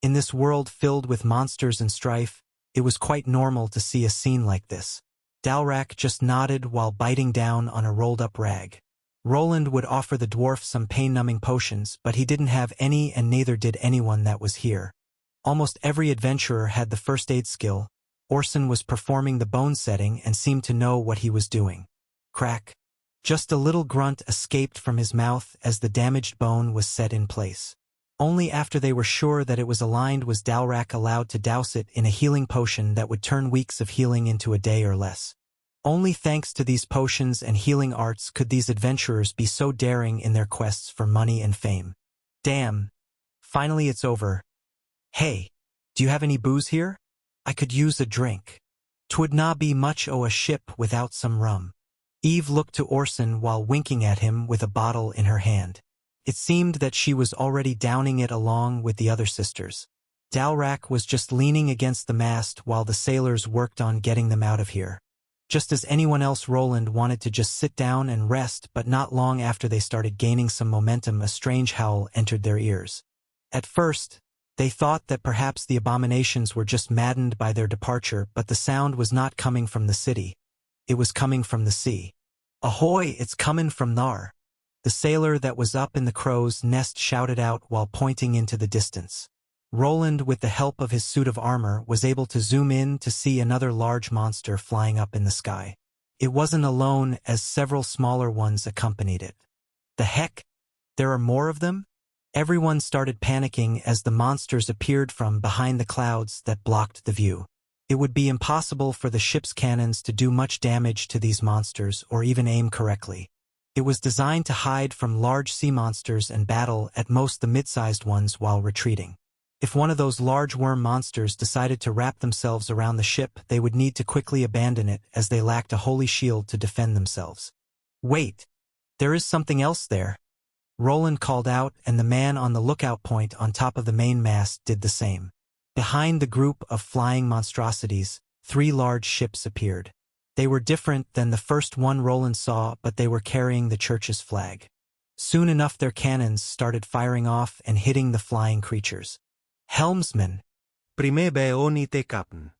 In this world filled with monsters and strife, it was quite normal to see a scene like this. Dalrak just nodded while biting down on a rolled-up rag. Roland would offer the dwarf some pain-numbing potions, but he didn't have any, and neither did anyone that was here. Almost every adventurer had the first aid skill. Orson was performing the bone setting and seemed to know what he was doing. Crack. Just a little grunt escaped from his mouth as the damaged bone was set in place. Only after they were sure that it was aligned was Dalrak allowed to douse it in a healing potion that would turn weeks of healing into a day or less. Only thanks to these potions and healing arts could these adventurers be so daring in their quests for money and fame. Damn. Finally it's over. Hey, do you have any booze here? I could use a drink. 'Twould not be much o' a ship without some rum. Eve looked to Orson while winking at him with a bottle in her hand. It seemed that she was already downing it along with the other sisters. Dalrak was just leaning against the mast while the sailors worked on getting them out of here. Just as anyone else, Roland wanted to just sit down and rest, but not long after they started gaining some momentum, a strange howl entered their ears. At first, they thought that perhaps the abominations were just maddened by their departure, but the sound was not coming from the city. It was coming from the sea. Ahoy, it's comin' from thar. The sailor that was up in the crow's nest shouted out while pointing into the distance. Roland, with the help of his suit of armor, was able to zoom in to see another large monster flying up in the sky. It wasn't alone, as several smaller ones accompanied it. The heck? There are more of them? Everyone started panicking as the monsters appeared from behind the clouds that blocked the view. It would be impossible for the ship's cannons to do much damage to these monsters or even aim correctly. It was designed to hide from large sea monsters and battle at most the mid-sized ones while retreating. If one of those large worm monsters decided to wrap themselves around the ship, they would need to quickly abandon it as they lacked a holy shield to defend themselves. Wait! There is something else there. Roland called out, and the man on the lookout point on top of the main mast did the same. Behind the group of flying monstrosities, 3 large ships appeared. They were different than the first one Roland saw, but they were carrying the church's flag. Soon enough their cannons started firing off and hitting the flying creatures. Helmsman! Prime beoni te kapen.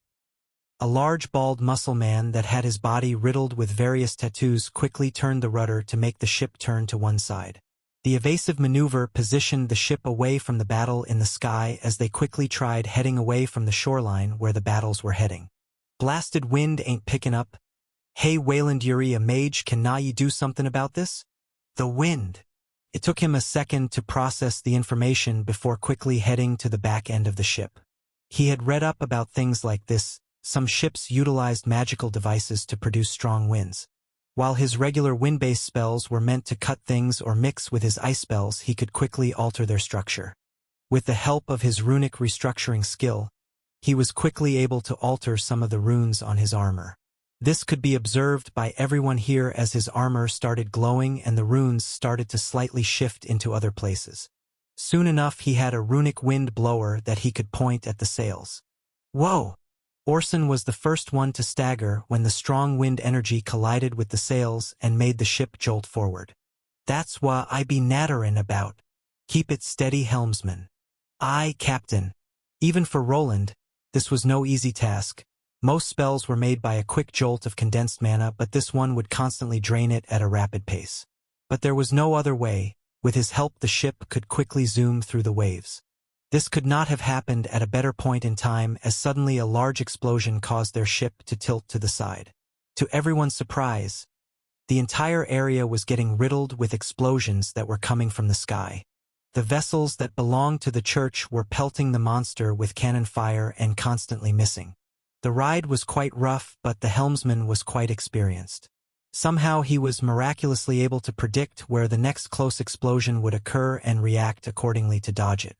A large bald muscle man that had his body riddled with various tattoos quickly turned the rudder to make the ship turn to one side. The evasive maneuver positioned the ship away from the battle in the sky as they quickly tried heading away from the shoreline where the battles were heading. Blasted wind ain't picking up. Hey Wayland Yuri, a mage, can ye do something about this? The wind. It took him a second to process the information before quickly heading to the back end of the ship. He had read up about things like this. Some ships utilized magical devices to produce strong winds. While his regular wind-based spells were meant to cut things or mix with his ice spells, he could quickly alter their structure. With the help of his runic restructuring skill, he was quickly able to alter some of the runes on his armor. This could be observed by everyone here as his armor started glowing and the runes started to slightly shift into other places. Soon enough he had a runic wind blower that he could point at the sails. Whoa! Orson was the first one to stagger when the strong wind energy collided with the sails and made the ship jolt forward. That's wha I be natterin' about. Keep it steady, helmsman. Aye, Captain. Even for Roland, this was no easy task. Most spells were made by a quick jolt of condensed mana, but this one would constantly drain it at a rapid pace. But there was no other way. With his help the ship could quickly zoom through the waves. This could not have happened at a better point in time, as suddenly a large explosion caused their ship to tilt to the side. To everyone's surprise, the entire area was getting riddled with explosions that were coming from the sky. The vessels that belonged to the church were pelting the monster with cannon fire and constantly missing. The ride was quite rough, but the helmsman was quite experienced. Somehow he was miraculously able to predict where the next close explosion would occur and react accordingly to dodge it.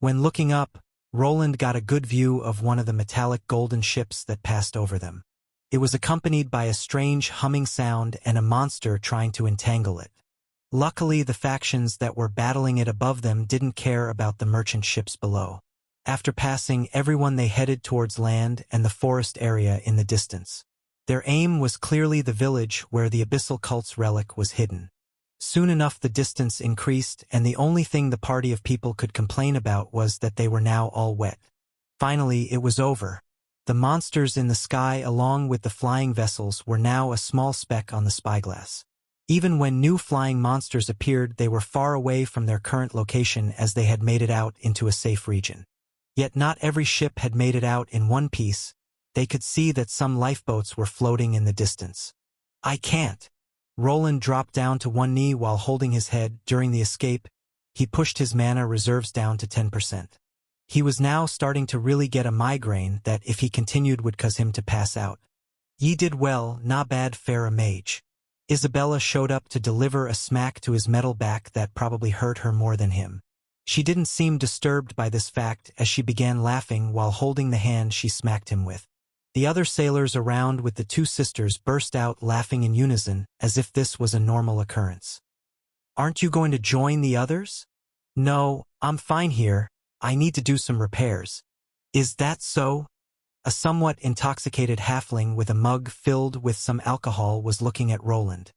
When looking up, Roland got a good view of one of the metallic golden ships that passed over them. It was accompanied by a strange humming sound and a monster trying to entangle it. Luckily, the factions that were battling it above them didn't care about the merchant ships below. After passing everyone, they headed towards land and the forest area in the distance. Their aim was clearly the village where the abyssal cult's relic was hidden. Soon enough the distance increased, and the only thing the party of people could complain about was that they were now all wet. Finally, it was over. The monsters in the sky along with the flying vessels were now a small speck on the spyglass. Even when new flying monsters appeared, they were far away from their current location as they had made it out into a safe region. Yet not every ship had made it out in one piece. They could see that some lifeboats were floating in the distance. I can't. Roland dropped down to one knee while holding his head. During the escape, he pushed his mana reserves down to 10%. He was now starting to really get a migraine that, if he continued, would cause him to pass out. Ye did well, na bad fair a mage. Isabella showed up to deliver a smack to his metal back that probably hurt her more than him. She didn't seem disturbed by this fact as she began laughing while holding the hand she smacked him with. The other sailors around with the two sisters burst out laughing in unison, as if this was a normal occurrence. Aren't you going to join the others? No, I'm fine here. I need to do some repairs. Is that so? A somewhat intoxicated halfling with a mug filled with some alcohol was looking at Roland.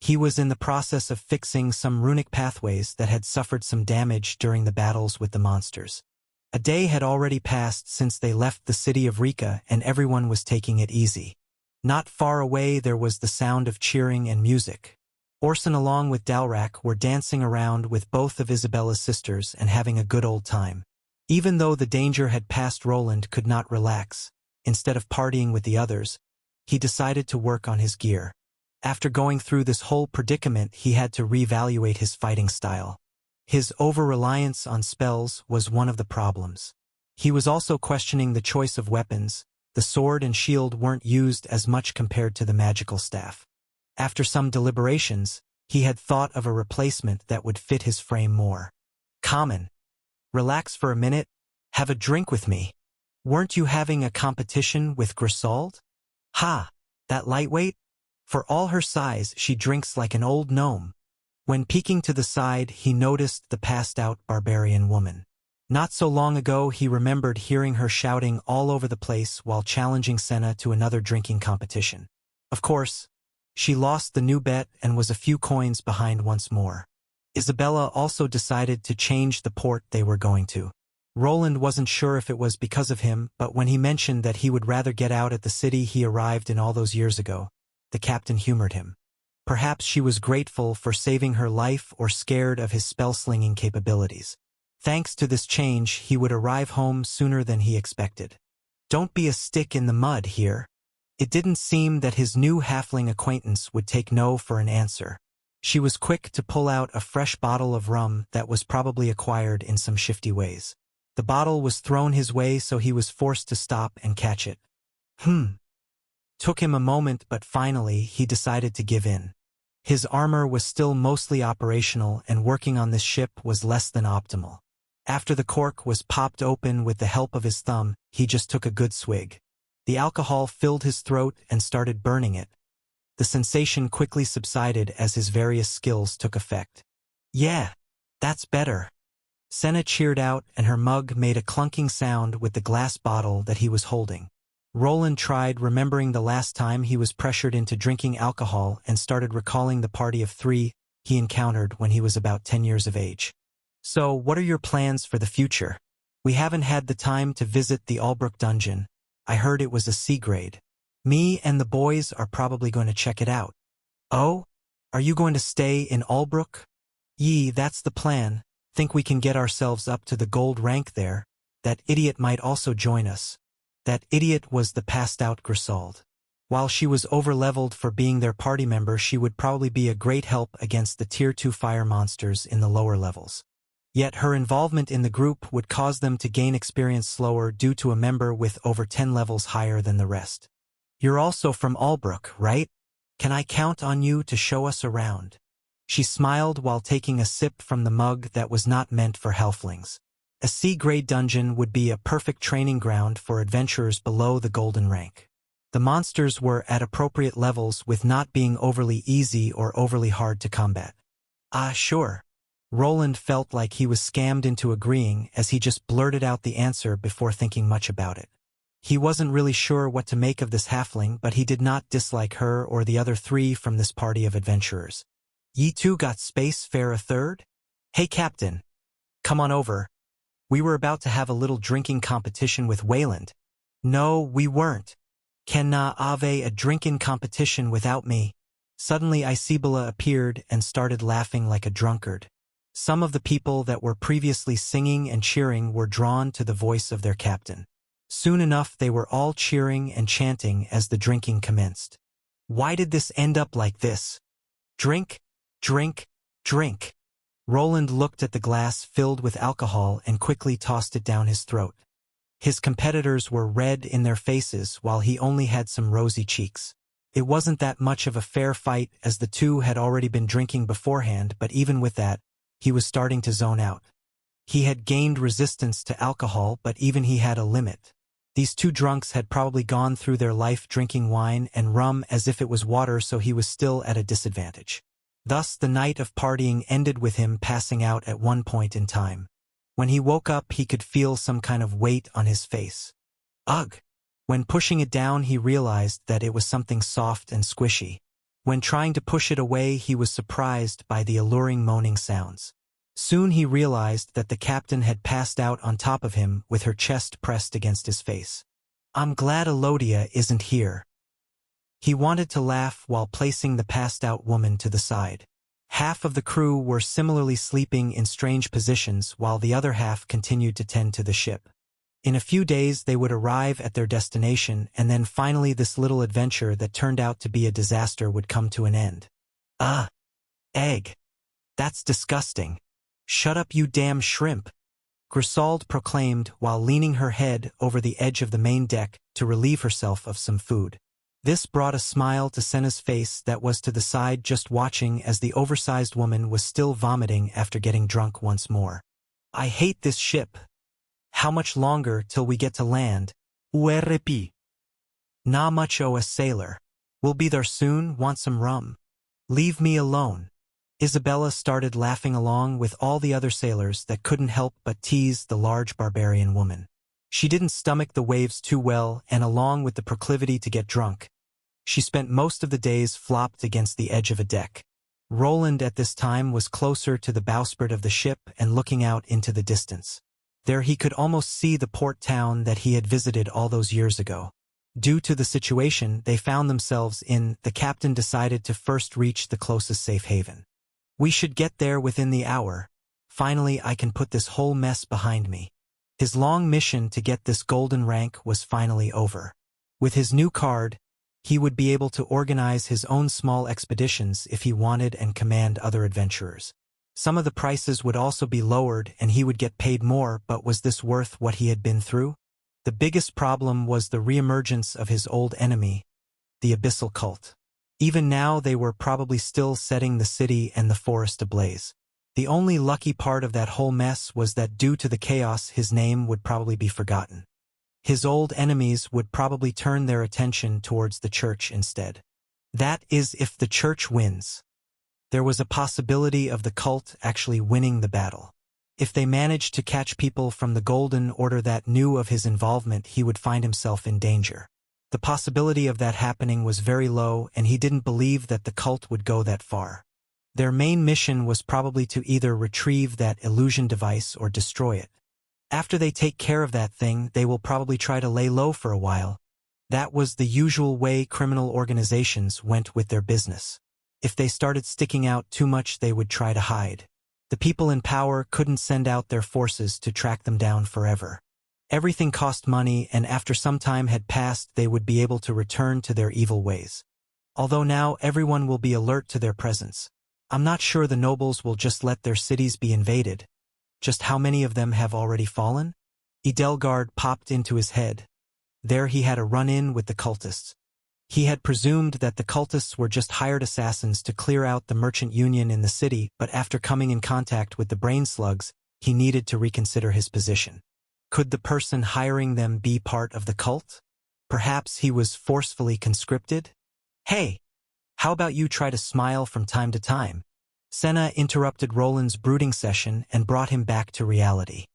He was in the process of fixing some runic pathways that had suffered some damage during the battles with the monsters. A day had already passed since they left the city of Rika, and everyone was taking it easy. Not far away there was the sound of cheering and music. Orson along with Dalrak were dancing around with both of Isabella's sisters and having a good old time. Even though the danger had passed, Roland could not relax. Instead of partying with the others, he decided to work on his gear. After going through this whole predicament, he had to reevaluate his fighting style. His over-reliance on spells was one of the problems. He was also questioning the choice of weapons. The sword and shield weren't used as much compared to the magical staff. After some deliberations, he had thought of a replacement that would fit his frame more. Common. Relax for a minute. Have a drink with me. Weren't you having a competition with Grisauld? Ha! That lightweight? For all her size, she drinks like an old gnome. When peeking to the side, he noticed the passed-out barbarian woman. Not so long ago, he remembered hearing her shouting all over the place while challenging Senna to another drinking competition. Of course, she lost the new bet and was a few coins behind once more. Isabella also decided to change the port they were going to. Roland wasn't sure if it was because of him, but when he mentioned that he would rather get out at the city he arrived in all those years ago, the captain humored him. Perhaps she was grateful for saving her life or scared of his spell-slinging capabilities. Thanks to this change, he would arrive home sooner than he expected. Don't be a stick in the mud here. It didn't seem that his new halfling acquaintance would take no for an answer. She was quick to pull out a fresh bottle of rum that was probably acquired in some shifty ways. The bottle was thrown his way, so he was forced to stop and catch it. Took him a moment, but finally he decided to give in. His armor was still mostly operational, and working on this ship was less than optimal. After the cork was popped open with the help of his thumb, he just took a good swig. The alcohol filled his throat and started burning it. The sensation quickly subsided as his various skills took effect. Yeah, that's better. Senna cheered out, and her mug made a clunking sound with the glass bottle that he was holding. Roland tried remembering the last time he was pressured into drinking alcohol and started recalling the party of 3 he encountered when he was about 10 years of age. So, what are your plans for the future? We haven't had the time to visit the Albrook dungeon. I heard it was a C grade. Me and the boys are probably going to check it out. Oh? Are you going to stay in Albrook? Yee, that's the plan. Think we can get ourselves up to the gold rank there. That idiot might also join us. That idiot was the passed-out Grisauld. While she was over-leveled for being their party member, she would probably be a great help against the Tier 2 fire monsters in the lower levels. Yet her involvement in the group would cause them to gain experience slower due to a member with over 10 levels higher than the rest. You're also from Albrook, right? Can I count on you to show us around? She smiled while taking a sip from the mug that was not meant for halflings. A C-grade dungeon would be a perfect training ground for adventurers below the golden rank. The monsters were at appropriate levels with not being overly easy or overly hard to combat. Ah, sure. Roland felt like he was scammed into agreeing as he just blurted out the answer before thinking much about it. He wasn't really sure what to make of this halfling, but he did not dislike her or the other 3 from this party of adventurers. Ye two got space fare a third? Hey, Captain. Come on over. We were about to have a little drinking competition with Wayland. No, we weren't. Can na have a drinking competition without me? Suddenly Isabella appeared and started laughing like a drunkard. Some of the people that were previously singing and cheering were drawn to the voice of their captain. Soon enough they were all cheering and chanting as the drinking commenced. Why did this end up like this? Drink, drink, drink. Roland looked at the glass filled with alcohol and quickly tossed it down his throat. His competitors were red in their faces while he only had some rosy cheeks. It wasn't that much of a fair fight as the two had already been drinking beforehand, but even with that, he was starting to zone out. He had gained resistance to alcohol, but even he had a limit. These 2 drunks had probably gone through their life drinking wine and rum as if it was water, so he was still at a disadvantage. Thus, the night of partying ended with him passing out at one point in time. When he woke up, he could feel some kind of weight on his face. Ugh! When pushing it down, he realized that it was something soft and squishy. When trying to push it away, he was surprised by the alluring moaning sounds. Soon he realized that the captain had passed out on top of him with her chest pressed against his face. I'm glad Elodia isn't here. He wanted to laugh while placing the passed-out woman to the side. Half of the crew were similarly sleeping in strange positions while the other half continued to tend to the ship. In a few days they would arrive at their destination, and then finally this little adventure that turned out to be a disaster would come to an end. Egg. That's disgusting. Shut up, you damn shrimp. Grisauld proclaimed while leaning her head over the edge of the main deck to relieve herself of some food. This brought a smile to Senna's face that was to the side just watching as the oversized woman was still vomiting after getting drunk once more. I hate this ship. How much longer till we get to land? URP. Not much a sailor. We'll be there soon, want some rum. Leave me alone. Isabella started laughing along with all the other sailors that couldn't help but tease the large barbarian woman. She didn't stomach the waves too well, and along with the proclivity to get drunk, she spent most of the days flopped against the edge of a deck. Roland at this time was closer to the bowsprit of the ship and looking out into the distance. There he could almost see the port town that he had visited all those years ago. Due to the situation they found themselves in, the captain decided to first reach the closest safe haven. We should get there within the hour. Finally, I can put this whole mess behind me. His long mission to get this golden rank was finally over. With his new card, he would be able to organize his own small expeditions if he wanted and command other adventurers. Some of the prices would also be lowered and he would get paid more, but was this worth what he had been through? The biggest problem was the reemergence of his old enemy, the Abyssal cult. Even now they were probably still setting the city and the forest ablaze. The only lucky part of that whole mess was that due to the chaos his name would probably be forgotten. His old enemies would probably turn their attention towards the church instead. That is, if the church wins. There was a possibility of the cult actually winning the battle. If they managed to catch people from the Golden Order that knew of his involvement, he would find himself in danger. The possibility of that happening was very low, and he didn't believe that the cult would go that far. Their main mission was probably to either retrieve that illusion device or destroy it. After they take care of that thing, they will probably try to lay low for a while. That was the usual way criminal organizations went with their business. If they started sticking out too much, they would try to hide. The people in power couldn't send out their forces to track them down forever. Everything cost money, and after some time had passed, they would be able to return to their evil ways. Although now everyone will be alert to their presence. I'm not sure the nobles will just let their cities be invaded. Just how many of them have already fallen? Edelgard popped into his head. There he had a run-in with the cultists. He had presumed that the cultists were just hired assassins to clear out the merchant union in the city, but after coming in contact with the brain slugs, he needed to reconsider his position. Could the person hiring them be part of the cult? Perhaps he was forcefully conscripted? Hey! How about you try to smile from time to time? Senna interrupted Roland's brooding session and brought him back to reality.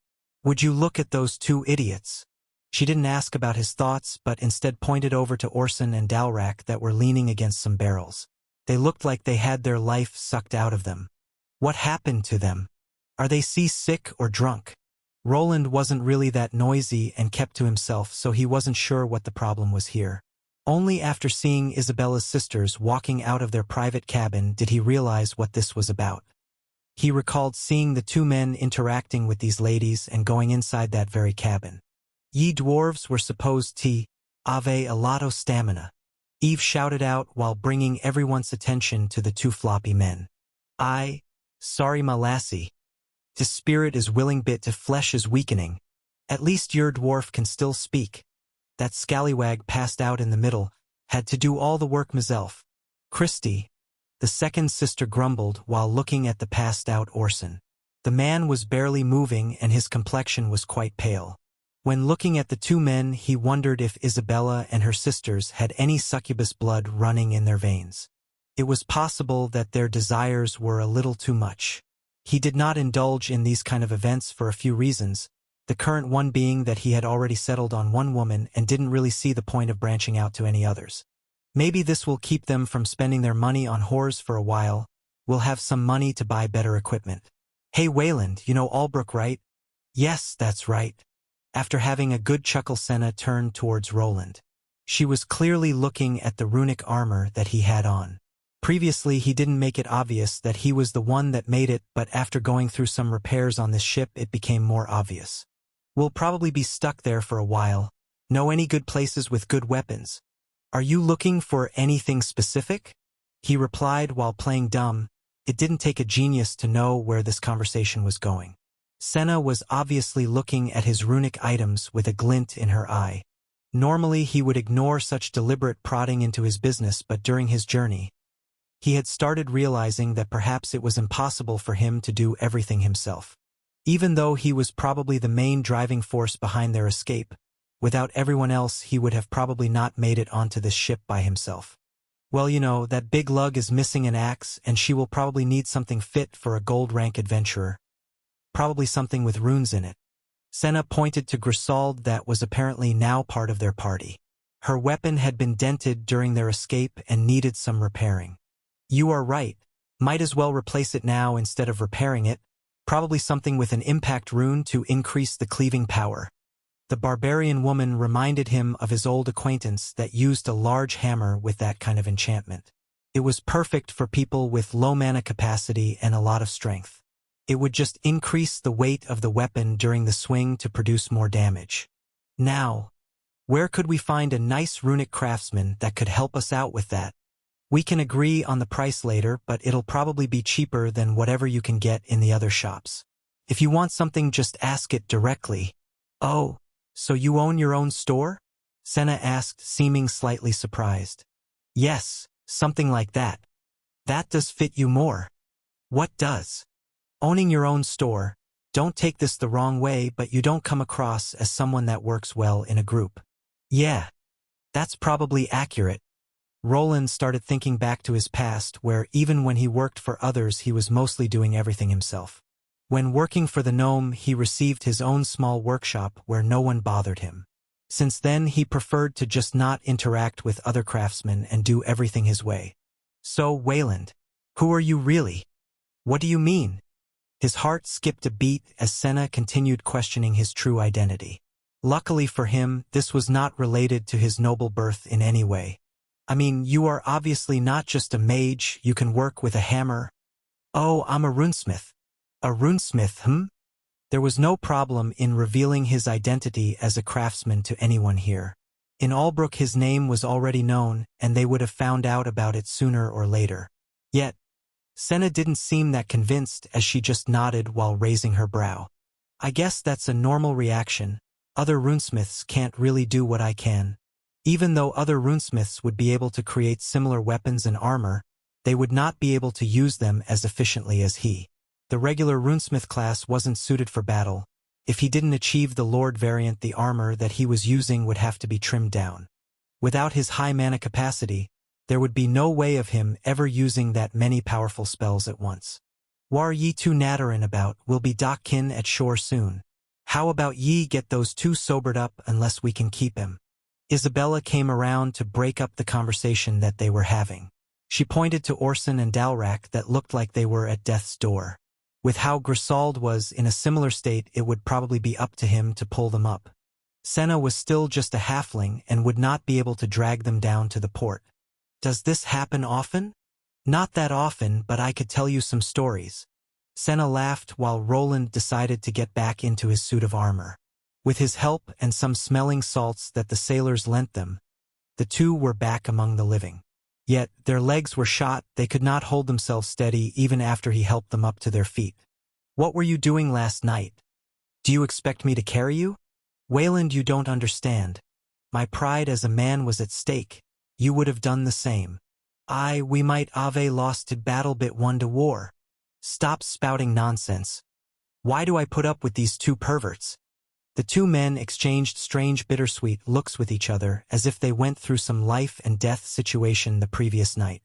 Would you look at those two idiots? She didn't ask about his thoughts, but instead pointed over to Orson and Dalrak that were leaning against some barrels. They looked like they had their life sucked out of them. What happened to them? Are they seasick or drunk? Roland wasn't really that noisy and kept to himself, so he wasn't sure what the problem was here. Only after seeing Isabella's sisters walking out of their private cabin did he realize what this was about. He recalled seeing the two men interacting with these ladies and going inside that very cabin. Ye dwarves were supposed to have a lot of stamina. Eve shouted out while bringing everyone's attention to the two floppy men. Sorry my lassie. The spirit is willing but the flesh is weakening. At least your dwarf can still speak. That scallywag passed out in the middle, had to do all the work myself. Christy, the second sister grumbled while looking at the passed out Orson. The man was barely moving and his complexion was quite pale. When looking at the two men, he wondered if Isabella and her sisters had any succubus blood running in their veins. It was possible that their desires were a little too much. He did not indulge in these kind of events for a few reasons, the current one being that he had already settled on one woman and didn't really see the point of branching out to any others. Maybe this will keep them from spending their money on whores for a while. We'll have some money to buy better equipment. Hey Wayland, you know Albrook, right? Yes, that's right. After having a good chuckle, Senna turned towards Roland. She was clearly looking at the runic armor that he had on. Previously he didn't make it obvious that he was the one that made it, but after going through some repairs on this ship it became more obvious. We'll probably be stuck there for a while. Know any good places with good weapons? Are you looking for anything specific? He replied while playing dumb. It didn't take a genius to know where this conversation was going. Senna was obviously looking at his runic items with a glint in her eye. Normally he would ignore such deliberate prodding into his business, but during his journey, he had started realizing that perhaps it was impossible for him to do everything himself. Even though he was probably the main driving force behind their escape, without everyone else he would have probably not made it onto this ship by himself. Well, you know, that big lug is missing an axe, and she will probably need something fit for a gold-rank adventurer. Probably something with runes in it. Senna pointed to Grisauld, that was apparently now part of their party. Her weapon had been dented during their escape and needed some repairing. You are right. Might as well replace it now instead of repairing it. Probably something with an impact rune to increase the cleaving power. The barbarian woman reminded him of his old acquaintance that used a large hammer with that kind of enchantment. It was perfect for people with low mana capacity and a lot of strength. It would just increase the weight of the weapon during the swing to produce more damage. Now, where could we find a nice runic craftsman that could help us out with that? We can agree on the price later, but it'll probably be cheaper than whatever you can get in the other shops. If you want something, just ask it directly. Oh, so you own your own store? Senna asked, seeming slightly surprised. Yes, something like that. That does fit you more. What does? Owning your own store, don't take this the wrong way, but you don't come across as someone that works well in a group. Yeah, that's probably accurate. Roland started thinking back to his past, where even when he worked for others he was mostly doing everything himself. When working for the gnome he received his own small workshop where no one bothered him. Since then he preferred to just not interact with other craftsmen and do everything his way. So, Wayland, who are you really? What do you mean? His heart skipped a beat as Senna continued questioning his true identity. Luckily for him, this was not related to his noble birth in any way. I mean, you are obviously not just a mage, you can work with a hammer. Oh, I'm a runesmith. A runesmith, There was no problem in revealing his identity as a craftsman to anyone here. In Albrook his name was already known, and they would have found out about it sooner or later. Yet, Senna didn't seem that convinced as she just nodded while raising her brow. I guess that's a normal reaction. Other runesmiths can't really do what I can. Even though other runesmiths would be able to create similar weapons and armor, they would not be able to use them as efficiently as he. The regular runesmith class wasn't suited for battle. If he didn't achieve the Lord variant, the armor that he was using would have to be trimmed down. Without his high mana capacity, there would be no way of him ever using that many powerful spells at once. Whar ye two natterin' about, we'll be dockin' at shore soon. How about ye get those two sobered up unless we can keep him? Isabella came around to break up the conversation that they were having. She pointed to Orson and Dalrak that looked like they were at death's door. With how Grisauld was in a similar state, it would probably be up to him to pull them up. Senna was still just a halfling and would not be able to drag them down to the port. Does this happen often? Not that often, but I could tell you some stories. Senna laughed while Roland decided to get back into his suit of armor. With his help and some smelling salts that the sailors lent them, the two were back among the living. Yet, their legs were shot, they could not hold themselves steady even after he helped them up to their feet. What were you doing last night? Do you expect me to carry you? Wayland, you don't understand. My pride as a man was at stake. You would have done the same. We might have lost to battle bit one to war. Stop spouting nonsense. Why do I put up with these two perverts? The two men exchanged strange bittersweet looks with each other as if they went through some life and death situation the previous night.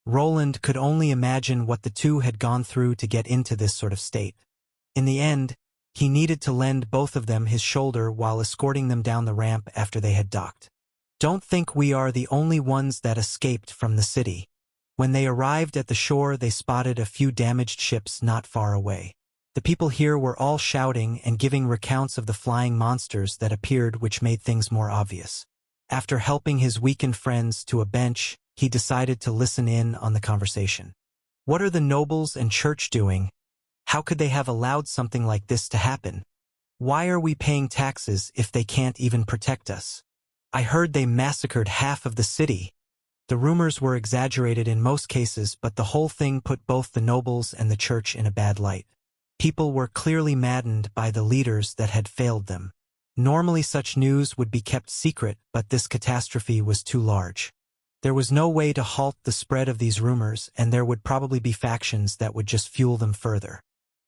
Roland could only imagine what the two had gone through to get into this sort of state. In the end, he needed to lend both of them his shoulder while escorting them down the ramp after they had docked. Don't think we are the only ones that escaped from the city. When they arrived at the shore, they spotted a few damaged ships not far away. The people here were all shouting and giving recounts of the flying monsters that appeared, which made things more obvious. After helping his weakened friends to a bench, he decided to listen in on the conversation. What are the nobles and church doing? How could they have allowed something like this to happen? Why are we paying taxes if they can't even protect us? I heard they massacred half of the city. The rumors were exaggerated in most cases, but the whole thing put both the nobles and the church in a bad light. People were clearly maddened by the leaders that had failed them. Normally such news would be kept secret, but this catastrophe was too large. There was no way to halt the spread of these rumors, and there would probably be factions that would just fuel them further.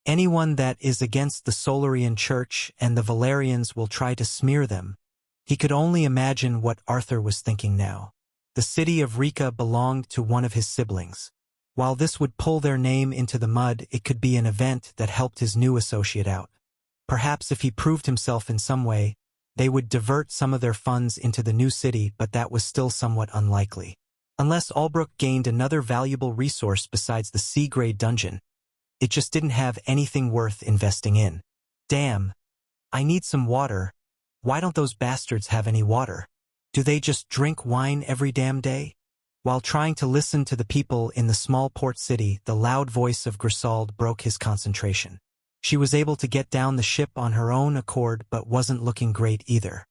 Anyone that is against the Solarian Church and the Valerians will try to smear them. He could only imagine what Arthur was thinking now. The city of Rika belonged to one of his siblings. While this would pull their name into the mud, it could be an event that helped his new associate out. Perhaps if he proved himself in some way, they would divert some of their funds into the new city, but that was still somewhat unlikely. Unless Albrook gained another valuable resource besides the C-grade dungeon, it just didn't have anything worth investing in. Damn. I need some water. Why don't those bastards have any water? Do they just drink wine every damn day? While trying to listen to the people in the small port city, the loud voice of Grisauld broke his concentration. She was able to get down the ship on her own accord but wasn't looking great either.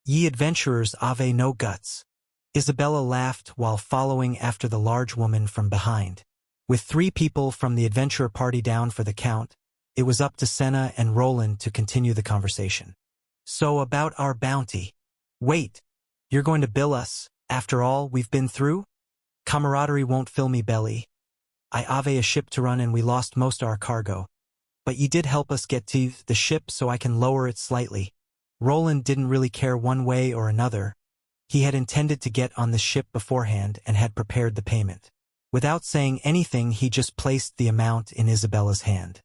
Ye adventurers have no guts. Isabella laughed while following after the large woman from behind. With 3 people from the adventurer party down for the count, it was up to Senna and Roland to continue the conversation. So about our bounty. Wait, you're going to bill us, after all we've been through? Camaraderie won't fill me belly. I have a ship to run and we lost most our cargo. But ye did help us get to the ship so I can lower it slightly. Roland didn't really care one way or another. He had intended to get on the ship beforehand and had prepared the payment. Without saying anything, he just placed the amount in Isabella's hand.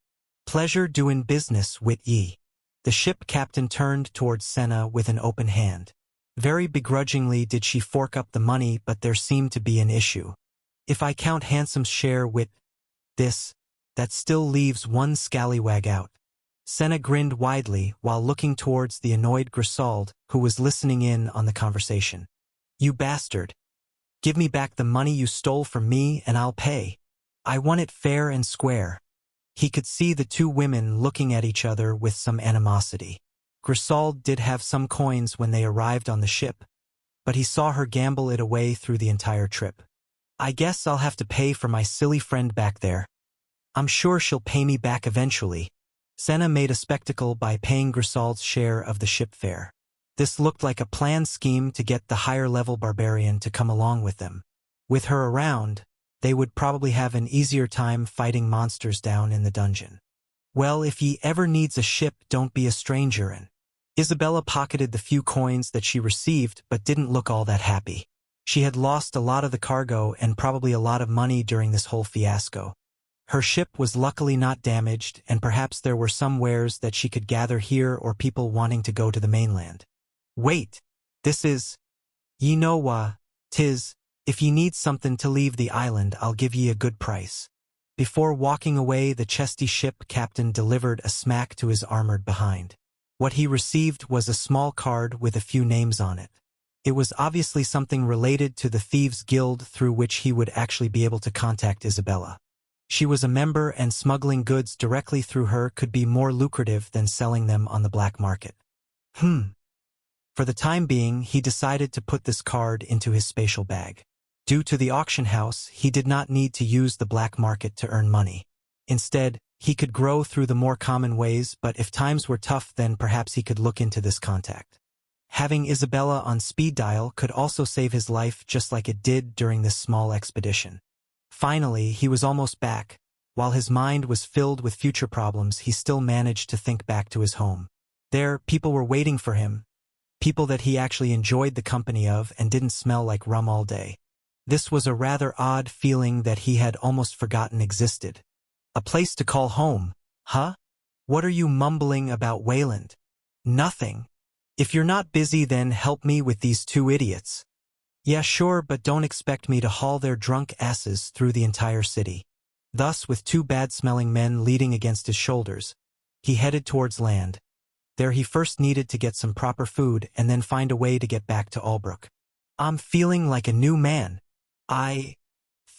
Pleasure doing business with ye. The ship captain turned towards Senna with an open hand. Very begrudgingly did she fork up the money, but there seemed to be an issue. If I count Handsome's share with this, that still leaves one scallywag out. Senna grinned widely while looking towards the annoyed Grisauld, who was listening in on the conversation. You bastard. Give me back the money you stole from me and I'll pay. I want it fair and square. He could see the 2 women looking at each other with some animosity. Grisauld did have some coins when they arrived on the ship, but he saw her gamble it away through the entire trip. I guess I'll have to pay for my silly friend back there. I'm sure she'll pay me back eventually. Senna made a spectacle by paying Grisauld's share of the ship fare. This looked like a planned scheme to get the higher-level barbarian to come along with them. With her around, they would probably have an easier time fighting monsters down in the dungeon. Well, if ye ever needs a ship, don't be a stranger in. Isabella pocketed the few coins that she received but didn't look all that happy. She had lost a lot of the cargo and probably a lot of money during this whole fiasco. Her ship was luckily not damaged, and perhaps there were some wares that she could gather here or people wanting to go to the mainland. Wait, this is… Ye know 'tis, if ye need something to leave the island, I'll give ye a good price. Before walking away, the chesty ship captain delivered a smack to his armored behind. What he received was a small card with a few names on it. It was obviously something related to the Thieves' Guild through which he would actually be able to contact Isabella. She was a member, and smuggling goods directly through her could be more lucrative than selling them on the black market. For the time being, he decided to put this card into his spatial bag. Due to the auction house, he did not need to use the black market to earn money. Instead, he could grow through the more common ways, but if times were tough, then perhaps he could look into this contact. Having Isabella on speed dial could also save his life, just like it did during this small expedition. Finally, he was almost back. While his mind was filled with future problems, he still managed to think back to his home. There, people were waiting for him. People that he actually enjoyed the company of and didn't smell like rum all day. This was a rather odd feeling that he had almost forgotten existed. A place to call home, huh? What are you mumbling about, Wayland? Nothing. If you're not busy, then help me with these 2 idiots. Yeah, sure, but don't expect me to haul their drunk asses through the entire city. Thus, with 2 bad-smelling men leading against his shoulders, he headed towards land. There he first needed to get some proper food and then find a way to get back to Albrook. I'm feeling like a new man.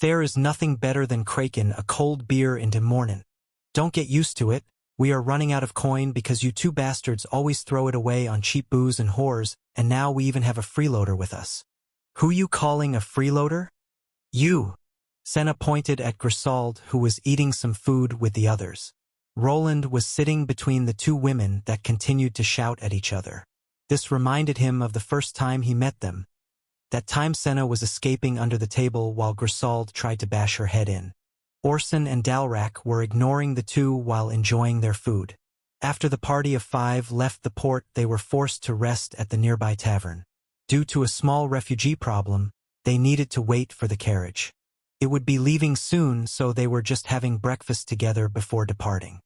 There is nothing better than craking a cold beer into mornin'. Don't get used to it. We are running out of coin because you 2 bastards always throw it away on cheap booze and whores, and now we even have a freeloader with us. Who you calling a freeloader? You. Senna pointed at Grisauld, who was eating some food with the others. Roland was sitting between the two women that continued to shout at each other. This reminded him of the first time he met them. That time Senna was escaping under the table while Grisauld tried to bash her head in. Orson and Dalrak were ignoring the two while enjoying their food. After the party of 5 left the port, they were forced to rest at the nearby tavern. Due to a small refugee problem, they needed to wait for the carriage. It would be leaving soon, so they were just having breakfast together before departing.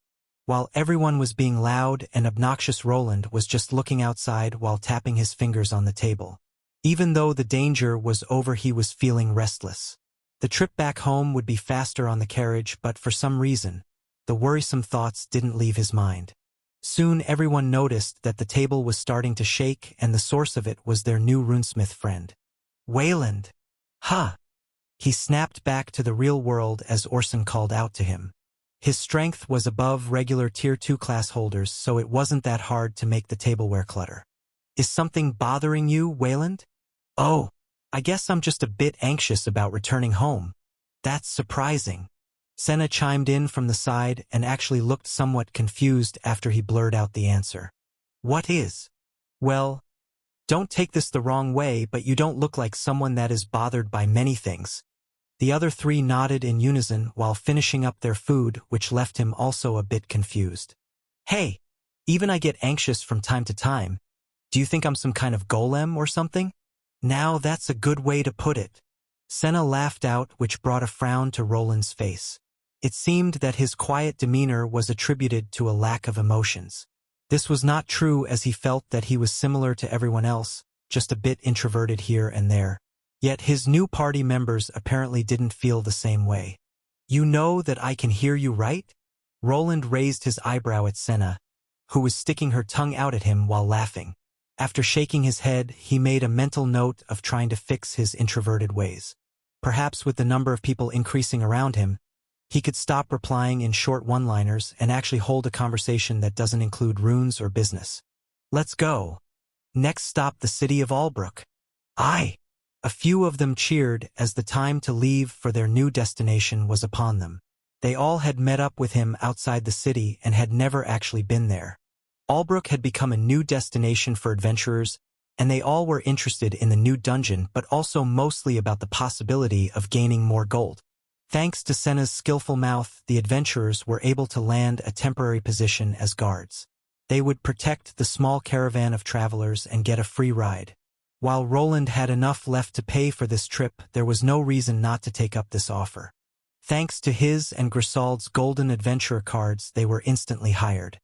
While everyone was being loud and obnoxious, Roland was just looking outside while tapping his fingers on the table. Even though the danger was over, he was feeling restless. The trip back home would be faster on the carriage, but for some reason, the worrisome thoughts didn't leave his mind. Soon everyone noticed that the table was starting to shake, and the source of it was their new runesmith friend. Wayland! Ha! He snapped back to the real world as Orson called out to him. His strength was above regular Tier 2 class holders, so it wasn't that hard to make the tableware clutter. Is something bothering you, Wayland? Oh, I guess I'm just a bit anxious about returning home. That's surprising. Senna chimed in from the side and actually looked somewhat confused after he blurted out the answer. What is? Well, don't take this the wrong way, but you don't look like someone that is bothered by many things. The other 3 nodded in unison while finishing up their food, which left him also a bit confused. Hey, even I get anxious from time to time. Do you think I'm some kind of golem or something? Now that's a good way to put it. Senna laughed out, which brought a frown to Roland's face. It seemed that his quiet demeanor was attributed to a lack of emotions. This was not true, as he felt that he was similar to everyone else, just a bit introverted here and there. Yet his new party members apparently didn't feel the same way. You know that I can hear you, right? Roland raised his eyebrow at Senna, who was sticking her tongue out at him while laughing. After shaking his head, he made a mental note of trying to fix his introverted ways. Perhaps with the number of people increasing around him, he could stop replying in short one-liners and actually hold a conversation that doesn't include runes or business. Let's go. Next stop, the city of Albrook. Aye. A few of them cheered as the time to leave for their new destination was upon them. They all had met up with him outside the city and had never actually been there. Albrook had become a new destination for adventurers, and they all were interested in the new dungeon, but also mostly about the possibility of gaining more gold. Thanks to Senna's skillful mouth, the adventurers were able to land a temporary position as guards. They would protect the small caravan of travelers and get a free ride. While Roland had enough left to pay for this trip, there was no reason not to take up this offer. Thanks to his and Grisauld's golden adventurer cards, they were instantly hired.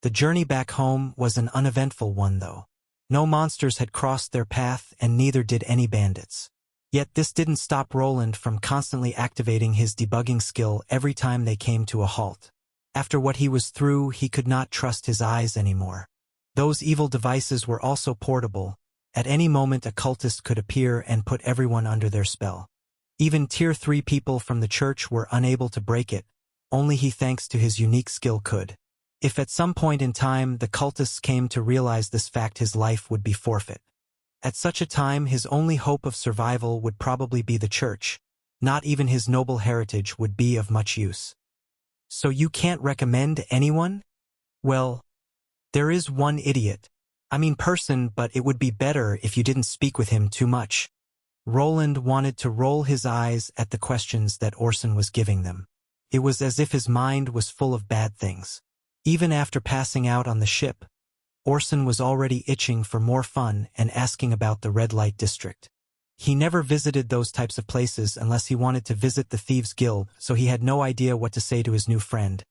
The journey back home was an uneventful one, though. No monsters had crossed their path, and neither did any bandits. Yet this didn't stop Roland from constantly activating his debugging skill every time they came to a halt. After what he was through, he could not trust his eyes anymore. Those evil devices were also portable. At any moment a cultist could appear and put everyone under their spell. Even Tier 3 people from the church were unable to break it, only he, thanks to his unique skill, could. If at some point in time the cultists came to realize this fact, his life would be forfeit. At such a time, his only hope of survival would probably be the church. Not even his noble heritage would be of much use. So you can't recommend anyone? Well, there is one idiot. Person, but it would be better if you didn't speak with him too much. Roland wanted to roll his eyes at the questions that Orson was giving them. It was as if his mind was full of bad things. Even after passing out on the ship, Orson was already itching for more fun and asking about the red light district. He never visited those types of places unless he wanted to visit the Thieves' Guild, so he had no idea what to say to his new friend.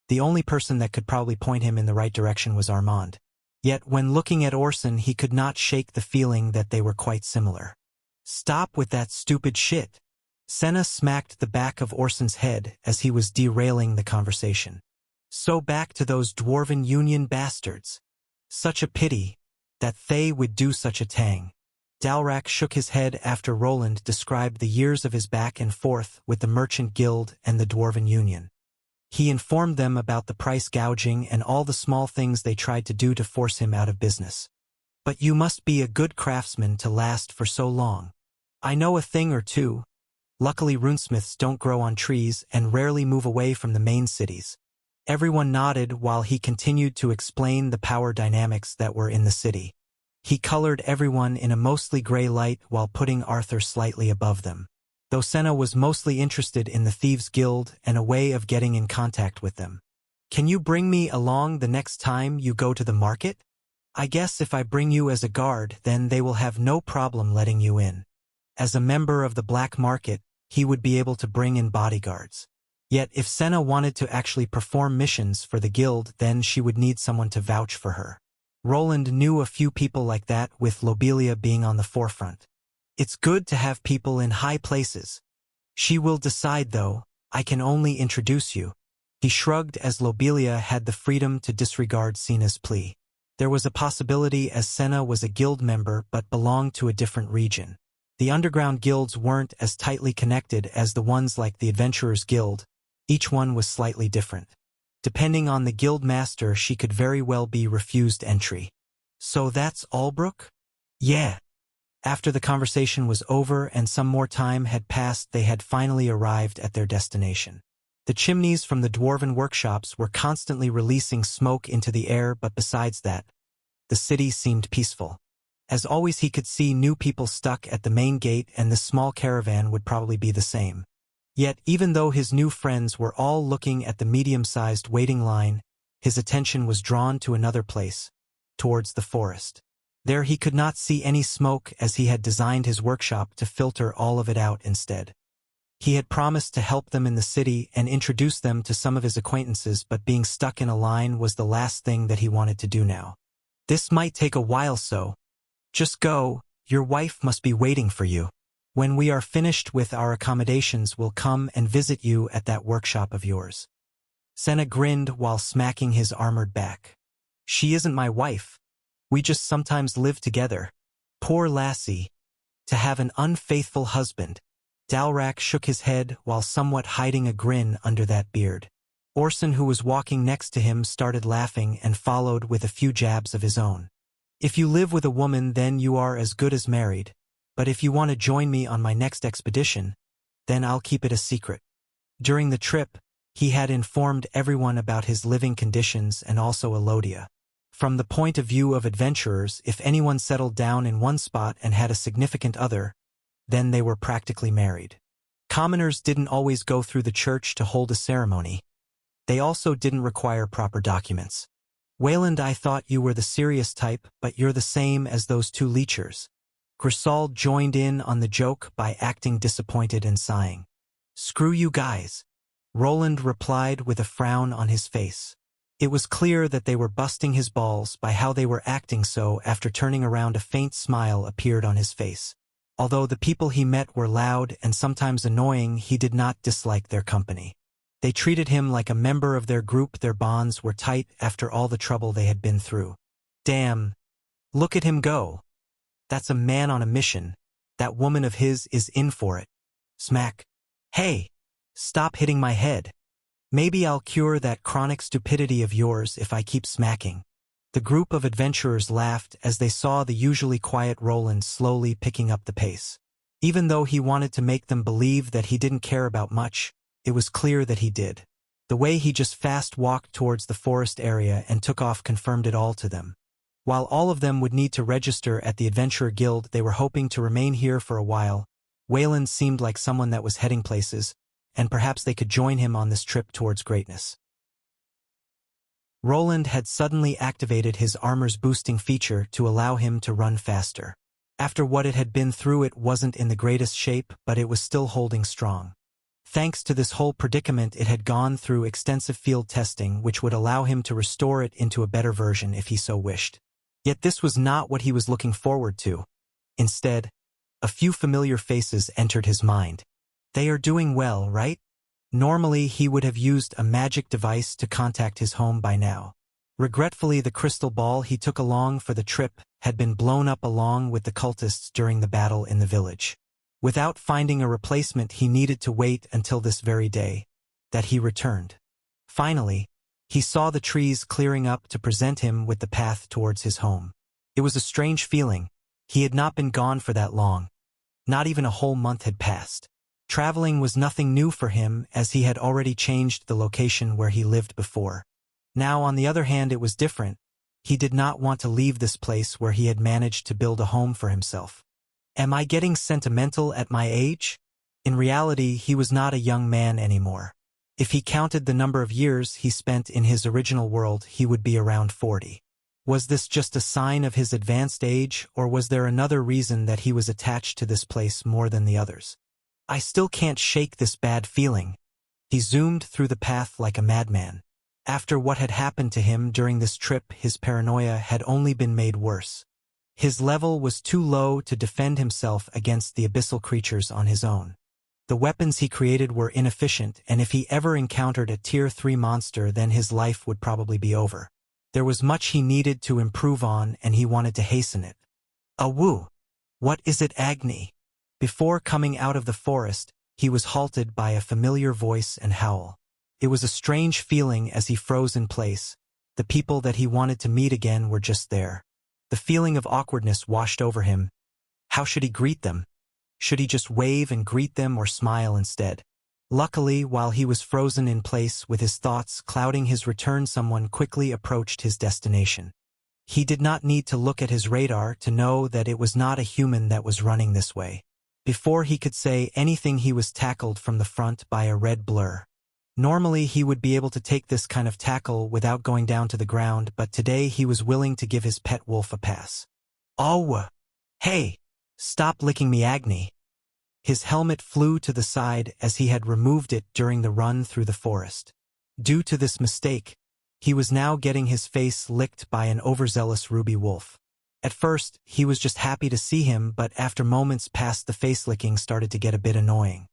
The only person that could probably point him in the right direction was Armand. Yet when looking at Orson, he could not shake the feeling that they were quite similar. Stop with that stupid shit. Senna smacked the back of Orson's head as he was derailing the conversation. So back to those Dwarven Union bastards. Such a pity that they would do such a thing. Dalrak shook his head after Roland described the years of his back and forth with the Merchant Guild and the Dwarven Union. He informed them about the price gouging and all the small things they tried to do to force him out of business. But you must be a good craftsman to last for so long. I know a thing or two. Luckily, runesmiths don't grow on trees and rarely move away from the main cities. Everyone nodded while he continued to explain the power dynamics that were in the city. He colored everyone in a mostly gray light while putting Arthur slightly above them. Though Senna was mostly interested in the Thieves' Guild and a way of getting in contact with them. Can you bring me along the next time you go to the market? I guess if I bring you as a guard, then they will have no problem letting you in. As a member of the black market, he would be able to bring in bodyguards. Yet if Senna wanted to actually perform missions for the guild, then she would need someone to vouch for her. Roland knew a few people like that, with Lobelia being on the forefront. It's good to have people in high places. She will decide though, I can only introduce you. He shrugged as Lobelia had the freedom to disregard Sena's plea. There was a possibility, as Senna was a guild member but belonged to a different region. The underground guilds weren't as tightly connected as the ones like the Adventurers Guild. Each one was slightly different. Depending on the guild master, she could very well be refused entry. So that's Albrook? Yeah. After the conversation was over and some more time had passed, they had finally arrived at their destination. The chimneys from the dwarven workshops were constantly releasing smoke into the air, but besides that, the city seemed peaceful. As always, he could see new people stuck at the main gate, and this small caravan would probably be the same. Yet, even though his new friends were all looking at the medium-sized waiting line, his attention was drawn to another place, towards the forest. There he could not see any smoke, as he had designed his workshop to filter all of it out instead. He had promised to help them in the city and introduce them to some of his acquaintances, but being stuck in a line was the last thing that he wanted to do now. This might take a while, so just go. Your wife must be waiting for you. When we are finished with our accommodations, we'll come and visit you at that workshop of yours. Senna grinned while smacking his armored back. She isn't my wife. We just sometimes live together. Poor lassie. To have an unfaithful husband. Dalrak shook his head while somewhat hiding a grin under that beard. Orson, who was walking next to him, started laughing and followed with a few jabs of his own. If you live with a woman, then you are as good as married. But if you want to join me on my next expedition, then I'll keep it a secret. During the trip, he had informed everyone about his living conditions and also Elodia. From the point of view of adventurers, if anyone settled down in one spot and had a significant other, then they were practically married. Commoners didn't always go through the church to hold a ceremony. They also didn't require proper documents. Wayland, I thought you were the serious type, but you're the same as those two leechers. Grisauld joined in on the joke by acting disappointed and sighing. Screw you guys. Roland replied with a frown on his face. It was clear that they were busting his balls by how they were acting, so after turning around, a faint smile appeared on his face. Although the people he met were loud and sometimes annoying, he did not dislike their company. They treated him like a member of their group. Their bonds were tight after all the trouble they had been through. Damn. Look at him go. That's a man on a mission. That woman of his is in for it. Smack. Hey. Stop hitting my head. Maybe I'll cure that chronic stupidity of yours if I keep smacking. The group of adventurers laughed as they saw the usually quiet Roland slowly picking up the pace. Even though he wanted to make them believe that he didn't care about much, it was clear that he did. The way he just fast walked towards the forest area and took off confirmed it all to them. While all of them would need to register at the Adventurer Guild, they were hoping to remain here for a while. Wayland seemed like someone that was heading places, and perhaps they could join him on this trip towards greatness. Roland had suddenly activated his armor's boosting feature to allow him to run faster. After what it had been through, it wasn't in the greatest shape, but it was still holding strong. Thanks to this whole predicament, it had gone through extensive field testing, which would allow him to restore it into a better version if he so wished. Yet this was not what he was looking forward to. Instead, a few familiar faces entered his mind. They are doing well, right? Normally, he would have used a magic device to contact his home by now. Regretfully, the crystal ball he took along for the trip had been blown up along with the cultists during the battle in the village. Without finding a replacement, he needed to wait until this very day that he returned. Finally, he saw the trees clearing up to present him with the path towards his home. It was a strange feeling. He had not been gone for that long. Not even a whole month had passed. Traveling was nothing new for him as he had already changed the location where he lived before. Now, on the other hand, it was different. He did not want to leave this place where he had managed to build a home for himself. Am I getting sentimental at my age? In reality, he was not a young man anymore. If he counted the number of years he spent in his original world, he would be around 40. Was this just a sign of his advanced age, or was there another reason that he was attached to this place more than the others? I still can't shake this bad feeling. He zoomed through the path like a madman. After what had happened to him during this trip, his paranoia had only been made worse. His level was too low to defend himself against the abyssal creatures on his own. The weapons he created were inefficient, and if he ever encountered a Tier 3 monster, then his life would probably be over. There was much he needed to improve on, and he wanted to hasten it. Awoo! What is it, Agni? Before coming out of the forest, he was halted by a familiar voice and howl. It was a strange feeling as he froze in place. The people that he wanted to meet again were just there. The feeling of awkwardness washed over him. How should he greet them? Should he just wave and greet them or smile instead? Luckily, while he was frozen in place with his thoughts clouding his return, someone quickly approached his destination. He did not need to look at his radar to know that it was not a human that was running this way. Before he could say anything, he was tackled from the front by a red blur. Normally, he would be able to take this kind of tackle without going down to the ground, but today he was willing to give his pet wolf a pass. Oh, hey! Stop licking me, Agni. His helmet flew to the side as he had removed it during the run through the forest. Due to this mistake, he was now getting his face licked by an overzealous ruby wolf. At first, he was just happy to see him, but after moments passed, the face licking started to get a bit annoying.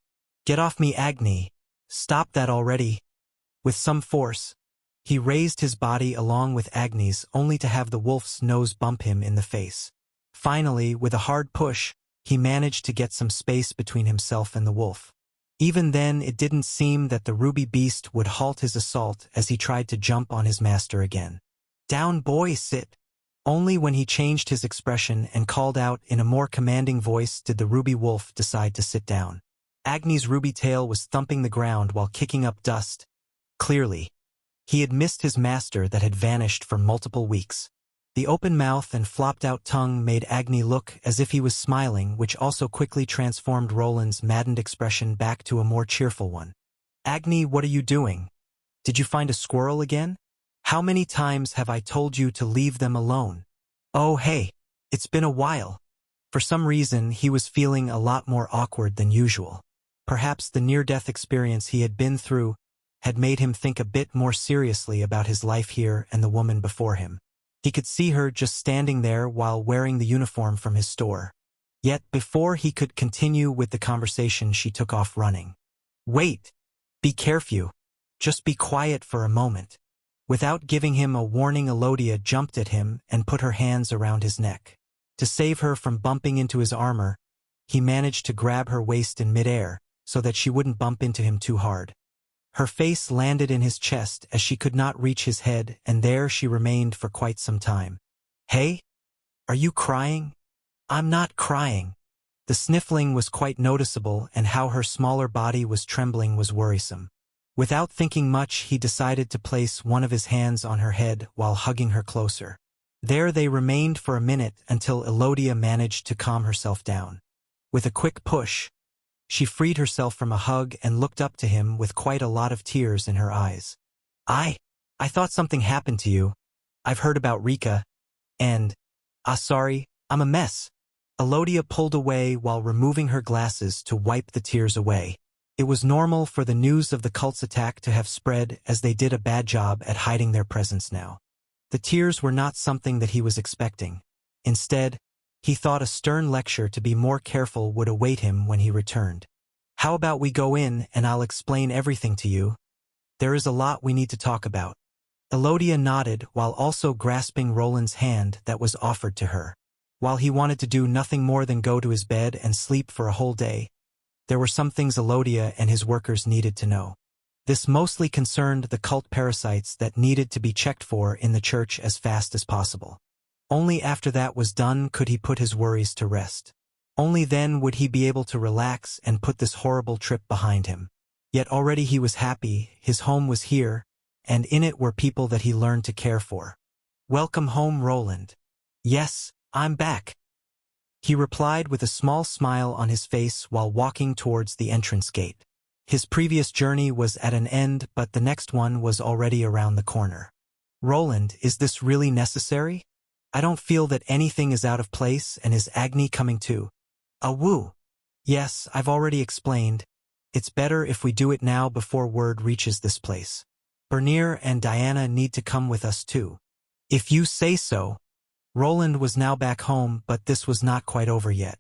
Get off me, Agni. Stop that already. With some force, he raised his body along with Agni's, only to have the wolf's nose bump him in the face. Finally, with a hard push, he managed to get some space between himself and the wolf. Even then, it didn't seem that the ruby beast would halt his assault as he tried to jump on his master again. Down, boy, sit. Only when he changed his expression and called out in a more commanding voice did the ruby wolf decide to sit down. Agni's ruby tail was thumping the ground while kicking up dust. Clearly, he had missed his master that had vanished for multiple weeks. The open mouth and flopped-out tongue made Agni look as if he was smiling, which also quickly transformed Roland's maddened expression back to a more cheerful one. Agni, what are you doing? Did you find a squirrel again? How many times have I told you to leave them alone? Oh, hey, it's been a while. For some reason, he was feeling a lot more awkward than usual. Perhaps the near-death experience he had been through had made him think a bit more seriously about his life here and the woman before him. He could see her just standing there while wearing the uniform from his store. Yet before he could continue with the conversation, she took off running. Wait! Be careful. Just be quiet for a moment. Without giving him a warning, Elodia jumped at him and put her hands around his neck. To save her from bumping into his armor, he managed to grab her waist in midair so that she wouldn't bump into him too hard. Her face landed in his chest as she could not reach his head, and there she remained for quite some time. Hey? Are you crying? I'm not crying. The sniffling was quite noticeable, and how her smaller body was trembling was worrisome. Without thinking much, he decided to place one of his hands on her head while hugging her closer. There they remained for a minute until Elodia managed to calm herself down. With a quick push, she freed herself from a hug and looked up to him with quite a lot of tears in her eyes. I thought something happened to you. I've heard about Rika, and, sorry, I'm a mess. Elodia pulled away while removing her glasses to wipe the tears away. It was normal for the news of the cult's attack to have spread, as they did a bad job at hiding their presence now. The tears were not something that he was expecting. Instead, he thought a stern lecture to be more careful would await him when he returned. How about we go in and I'll explain everything to you? There is a lot we need to talk about. Elodia nodded while also grasping Roland's hand that was offered to her. While he wanted to do nothing more than go to his bed and sleep for a whole day, there were some things Elodia and his workers needed to know. This mostly concerned the cult parasites that needed to be checked for in the church as fast as possible. Only after that was done could he put his worries to rest. Only then would he be able to relax and put this horrible trip behind him. Yet already he was happy, his home was here, and in it were people that he learned to care for. "Welcome home, Roland." "Yes, I'm back," he replied with a small smile on his face while walking towards the entrance gate. His previous journey was at an end, but the next one was already around the corner. "Roland, is this really necessary? I don't feel that anything is out of place, and is Agni coming too?" "Woo. Yes, I've already explained. It's better if we do it now before word reaches this place. Bernier and Diana need to come with us too." "If you say so." Roland was now back home, but this was not quite over yet.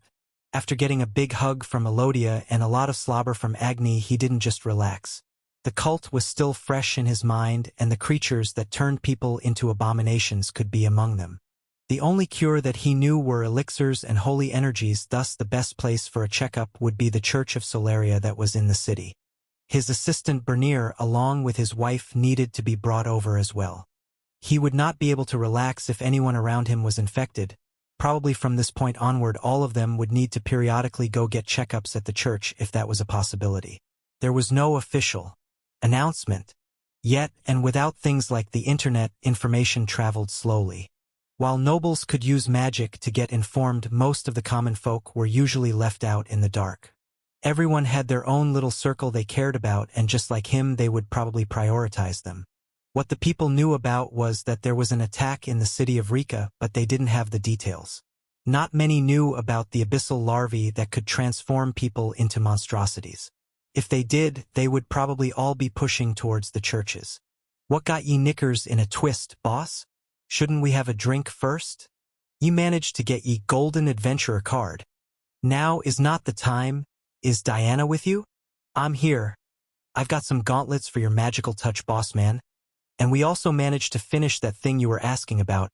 After getting a big hug from Elodia and a lot of slobber from Agni, he didn't just relax. The cult was still fresh in his mind, and the creatures that turned people into abominations could be among them. The only cure that he knew were elixirs and holy energies, thus the best place for a checkup would be the Church of Solaria that was in the city. His assistant Bernier, along with his wife, needed to be brought over as well. He would not be able to relax if anyone around him was infected. Probably from this point onward, all of them would need to periodically go get checkups at the church if that was a possibility. There was no official announcement yet, and without things like the internet, information traveled slowly. While nobles could use magic to get informed, most of the common folk were usually left out in the dark. Everyone had their own little circle they cared about, and just like him, they would probably prioritize them. What the people knew about was that there was an attack in the city of Rika, but they didn't have the details. Not many knew about the abyssal larvae that could transform people into monstrosities. If they did, they would probably all be pushing towards the churches. "What got ye knickers in a twist, boss? Shouldn't we have a drink first? You managed to get ye golden adventurer card. Now is not the time. Is Diana with you?" "I'm here. I've got some gauntlets for your magical touch, boss man. And we also managed to finish that thing you were asking about.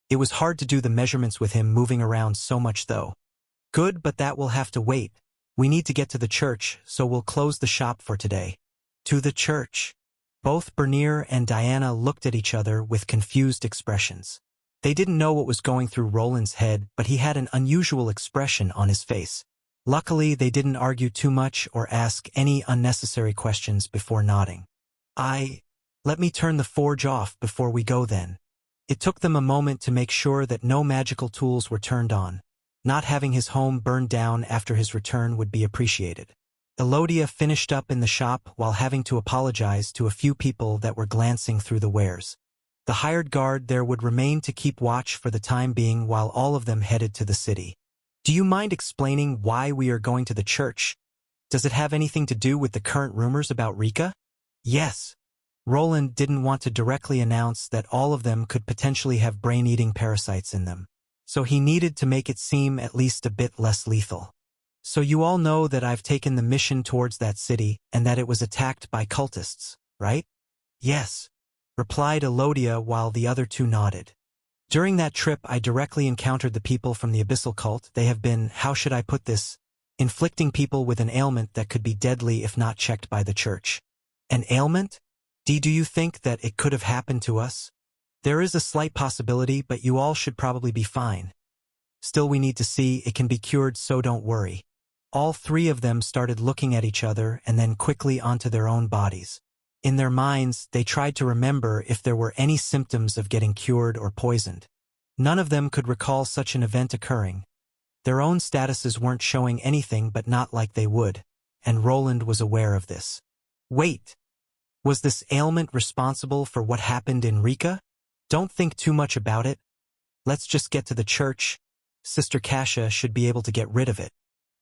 It was hard to do the measurements with him moving around so much though." "Good, but that will have to wait. We need to get to the church, so we'll close the shop for today." "To the church?" Both Bernier and Diana looked at each other with confused expressions. They didn't know what was going through Roland's head, but he had an unusual expression on his face. Luckily, they didn't argue too much or ask any unnecessary questions before nodding. Let me turn the forge off before we go then." It took them a moment to make sure that no magical tools were turned on. Not having his home burned down after his return would be appreciated. Elodia finished up in the shop while having to apologize to a few people that were glancing through the wares. The hired guard there would remain to keep watch for the time being while all of them headed to the city. "Do you mind explaining why we are going to the church? Does it have anything to do with the current rumors about Rika?" "Yes." Roland didn't want to directly announce that all of them could potentially have brain-eating parasites in them, so he needed to make it seem at least a bit less lethal. "So you all know that I've taken the mission towards that city and that it was attacked by cultists, right?" "Yes," replied Elodia while the other two nodded. "During that trip I directly encountered the people from the abyssal cult. They have been, how should I put this, inflicting people with an ailment that could be deadly if not checked by the church." "An ailment? Do you think that it could have happened to us?" "There is a slight possibility, but you all should probably be fine. Still, we need to see. It can be cured, so don't worry." All three of them started looking at each other and then quickly onto their own bodies. In their minds, they tried to remember if there were any symptoms of getting cured or poisoned. None of them could recall such an event occurring. Their own statuses weren't showing anything, but not like they would, and Roland was aware of this. Wait! Was this ailment responsible for what happened in Rika? Don't think too much about it. Let's just get to the church. Sister Kasia should be able to get rid of it.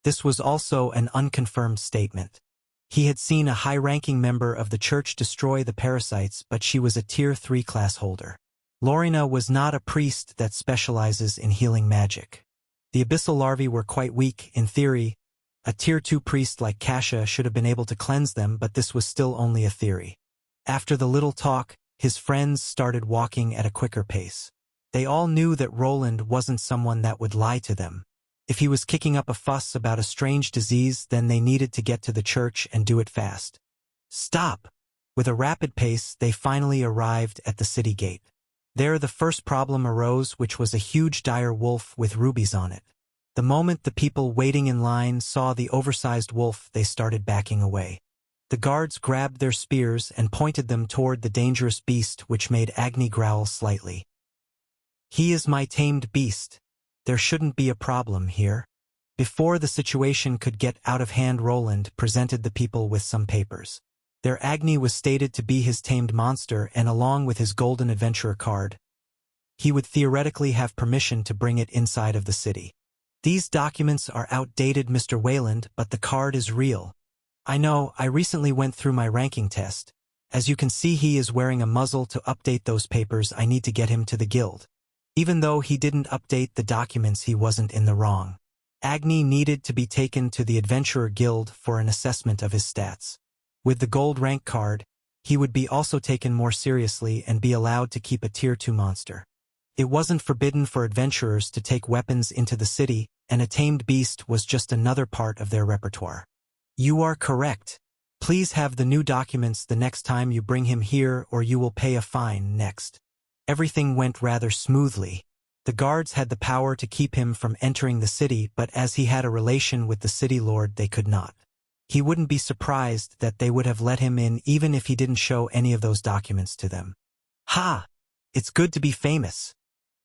This was also an unconfirmed statement. He had seen a high-ranking member of the church destroy the parasites, but she was a Tier 3 class holder. Lorena was not a priest that specializes in healing magic. The abyssal larvae were quite weak. In theory, a Tier 2 priest like Kasia should have been able to cleanse them, but this was still only a theory. After the little talk, his friends started walking at a quicker pace. They all knew that Roland wasn't someone that would lie to them. If he was kicking up a fuss about a strange disease, then they needed to get to the church and do it fast. Stop! With a rapid pace, they finally arrived at the city gate. There the first problem arose, which was a huge dire wolf with rubies on it. The moment the people waiting in line saw the oversized wolf, they started backing away. The guards grabbed their spears and pointed them toward the dangerous beast, which made Agni growl slightly. "He is my tamed beast. There shouldn't be a problem here." Before the situation could get out of hand, Roland presented the people with some papers. Their Agni was stated to be his tamed monster, and along with his golden adventurer card, he would theoretically have permission to bring it inside of the city. "These documents are outdated, Mr. Wayland, but the card is real. I know, I recently went through my ranking test. As you can see, he is wearing a muzzle. To update those papers, I need to get him to the guild." Even though he didn't update the documents, he wasn't in the wrong. Agni needed to be taken to the Adventurer Guild for an assessment of his stats. With the gold rank card, he would be also taken more seriously and be allowed to keep a Tier 2 monster. It wasn't forbidden for adventurers to take weapons into the city, and a tamed beast was just another part of their repertoire. "You are correct. Please have the new documents the next time you bring him here, or you will pay a fine." Next. Everything went rather smoothly. The guards had the power to keep him from entering the city, but as he had a relation with the city lord, they could not. He wouldn't be surprised that they would have let him in even if he didn't show any of those documents to them. "Ha! It's good to be famous."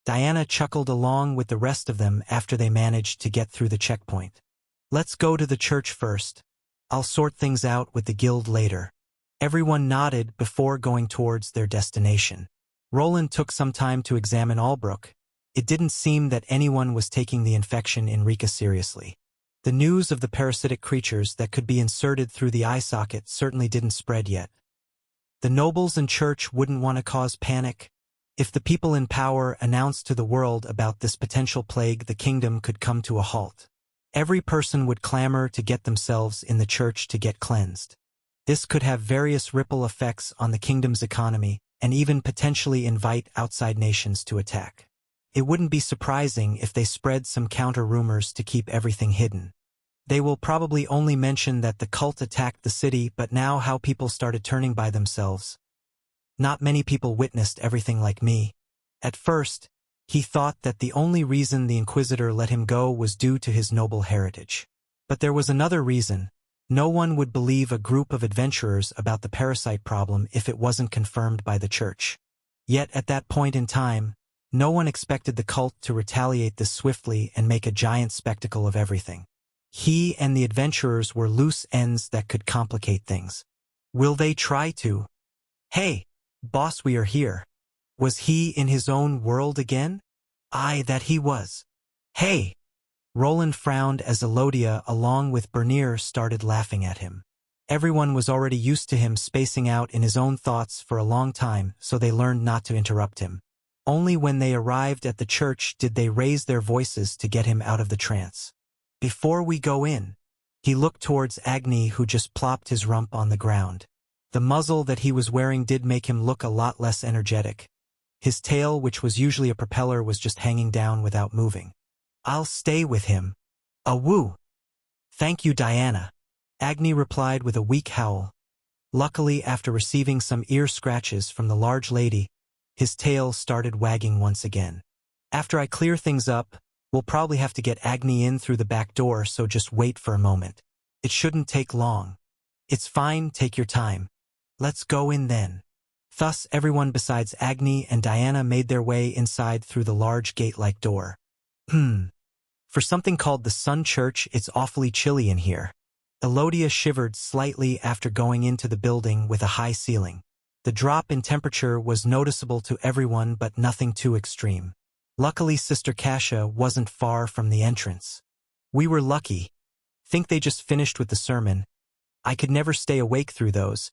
Diana chuckled along with the rest of them after they managed to get through the checkpoint. "Let's go to the church first. I'll sort things out with the guild later." Everyone nodded before going towards their destination. Roland took some time to examine Albrook. It didn't seem that anyone was taking the infection in Rika seriously. The news of the parasitic creatures that could be inserted through the eye socket certainly didn't spread yet. The nobles and church wouldn't want to cause panic. If the people in power announced to the world about this potential plague, the kingdom could come to a halt. Every person would clamor to get themselves in the church to get cleansed. This could have various ripple effects on the kingdom's economy, and even potentially invite outside nations to attack. It wouldn't be surprising if they spread some counter-rumors to keep everything hidden. They will probably only mention that the cult attacked the city, but now how people started turning by themselves. Not many people witnessed everything like me. At first, he thought that the only reason the Inquisitor let him go was due to his noble heritage. But there was another reason. No one would believe a group of adventurers about the parasite problem if it wasn't confirmed by the church. Yet at that point in time, no one expected the cult to retaliate this swiftly and make a giant spectacle of everything. He and the adventurers were loose ends that could complicate things. Will they try to? "Hey, boss, we are here." Was he in his own world again? Aye, that he was. "Hey!" Roland frowned as Elodia, along with Bernier, started laughing at him. Everyone was already used to him spacing out in his own thoughts for a long time, so they learned not to interrupt him. Only when they arrived at the church did they raise their voices to get him out of the trance. "Before we go in," he looked towards Agni, who just plopped his rump on the ground. The muzzle that he was wearing did make him look a lot less energetic. His tail, which was usually a propeller, was just hanging down without moving. "I'll stay with him." "Awoo." "Thank you, Diana," Agni replied with a weak howl. Luckily, after receiving some ear scratches from the large lady, his tail started wagging once again. "After I clear things up, we'll probably have to get Agni in through the back door, so just wait for a moment. It shouldn't take long." "It's fine, take your time. Let's go in then." Thus, everyone besides Agni and Diana made their way inside through the large gate-like door. For something called the Sun Church, it's awfully chilly in here." Elodia shivered slightly after going into the building with a high ceiling. The drop in temperature was noticeable to everyone, but nothing too extreme. Luckily, Sister Kasia wasn't far from the entrance. "We were lucky. Think they just finished with the sermon. I could never stay awake through those.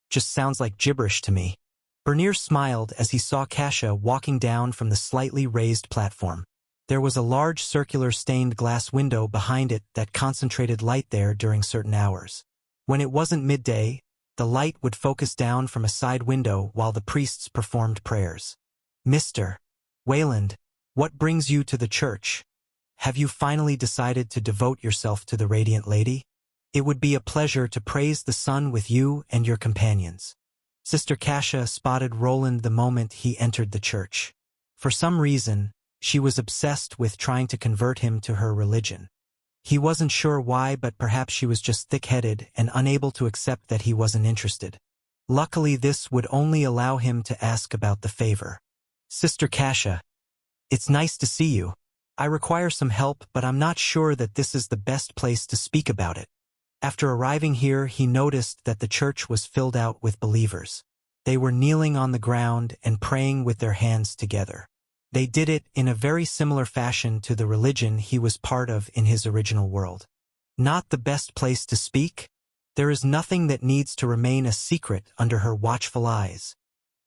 Just sounds like gibberish to me." Bernier smiled as he saw Kasia walking down from the slightly raised platform. There was a large circular stained glass window behind it that concentrated light there during certain hours. When it wasn't midday, the light would focus down from a side window while the priests performed prayers. "Mr. Wayland, what brings you to the church? Have you finally decided to devote yourself to the Radiant Lady? It would be a pleasure to praise the sun with you and your companions." Sister Kasia spotted Roland the moment he entered the church. For some reason, She was obsessed with trying to convert him to her religion. He wasn't sure why, but perhaps she was just thick-headed and unable to accept that he wasn't interested. Luckily, this would only allow him to ask about the favor. Sister Kasia, it's nice to see you. I require some help, but I'm not sure that this is the best place to speak about it. After arriving here, he noticed that the church was filled out with believers. They were kneeling on the ground and praying with their hands together. They did it in a very similar fashion to the religion he was part of in his original world. Not the best place to speak? There is nothing that needs to remain a secret under her watchful eyes.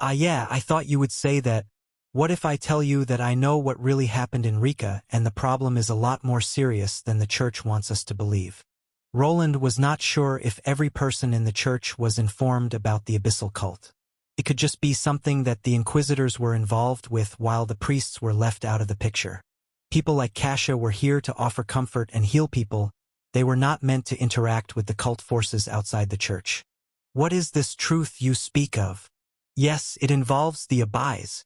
Yeah, I thought you would say that. What if I tell you that I know what really happened in Rika and the problem is a lot more serious than the church wants us to believe? Roland was not sure if every person in the church was informed about the abyssal cult. It could just be something that the inquisitors were involved with while the priests were left out of the picture. People like Kasia were here to offer comfort and heal people. They were not meant to interact with the cult forces outside the church. What is this truth you speak of? Yes, it involves the Abais.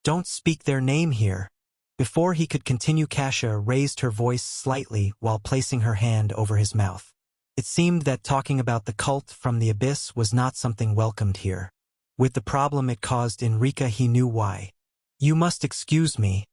Don't speak their name here. Before he could continue, Kasia raised her voice slightly while placing her hand over his mouth. It seemed that talking about the cult from the abyss was not something welcomed here. With the problem it caused in Rika, he knew why. You must excuse me.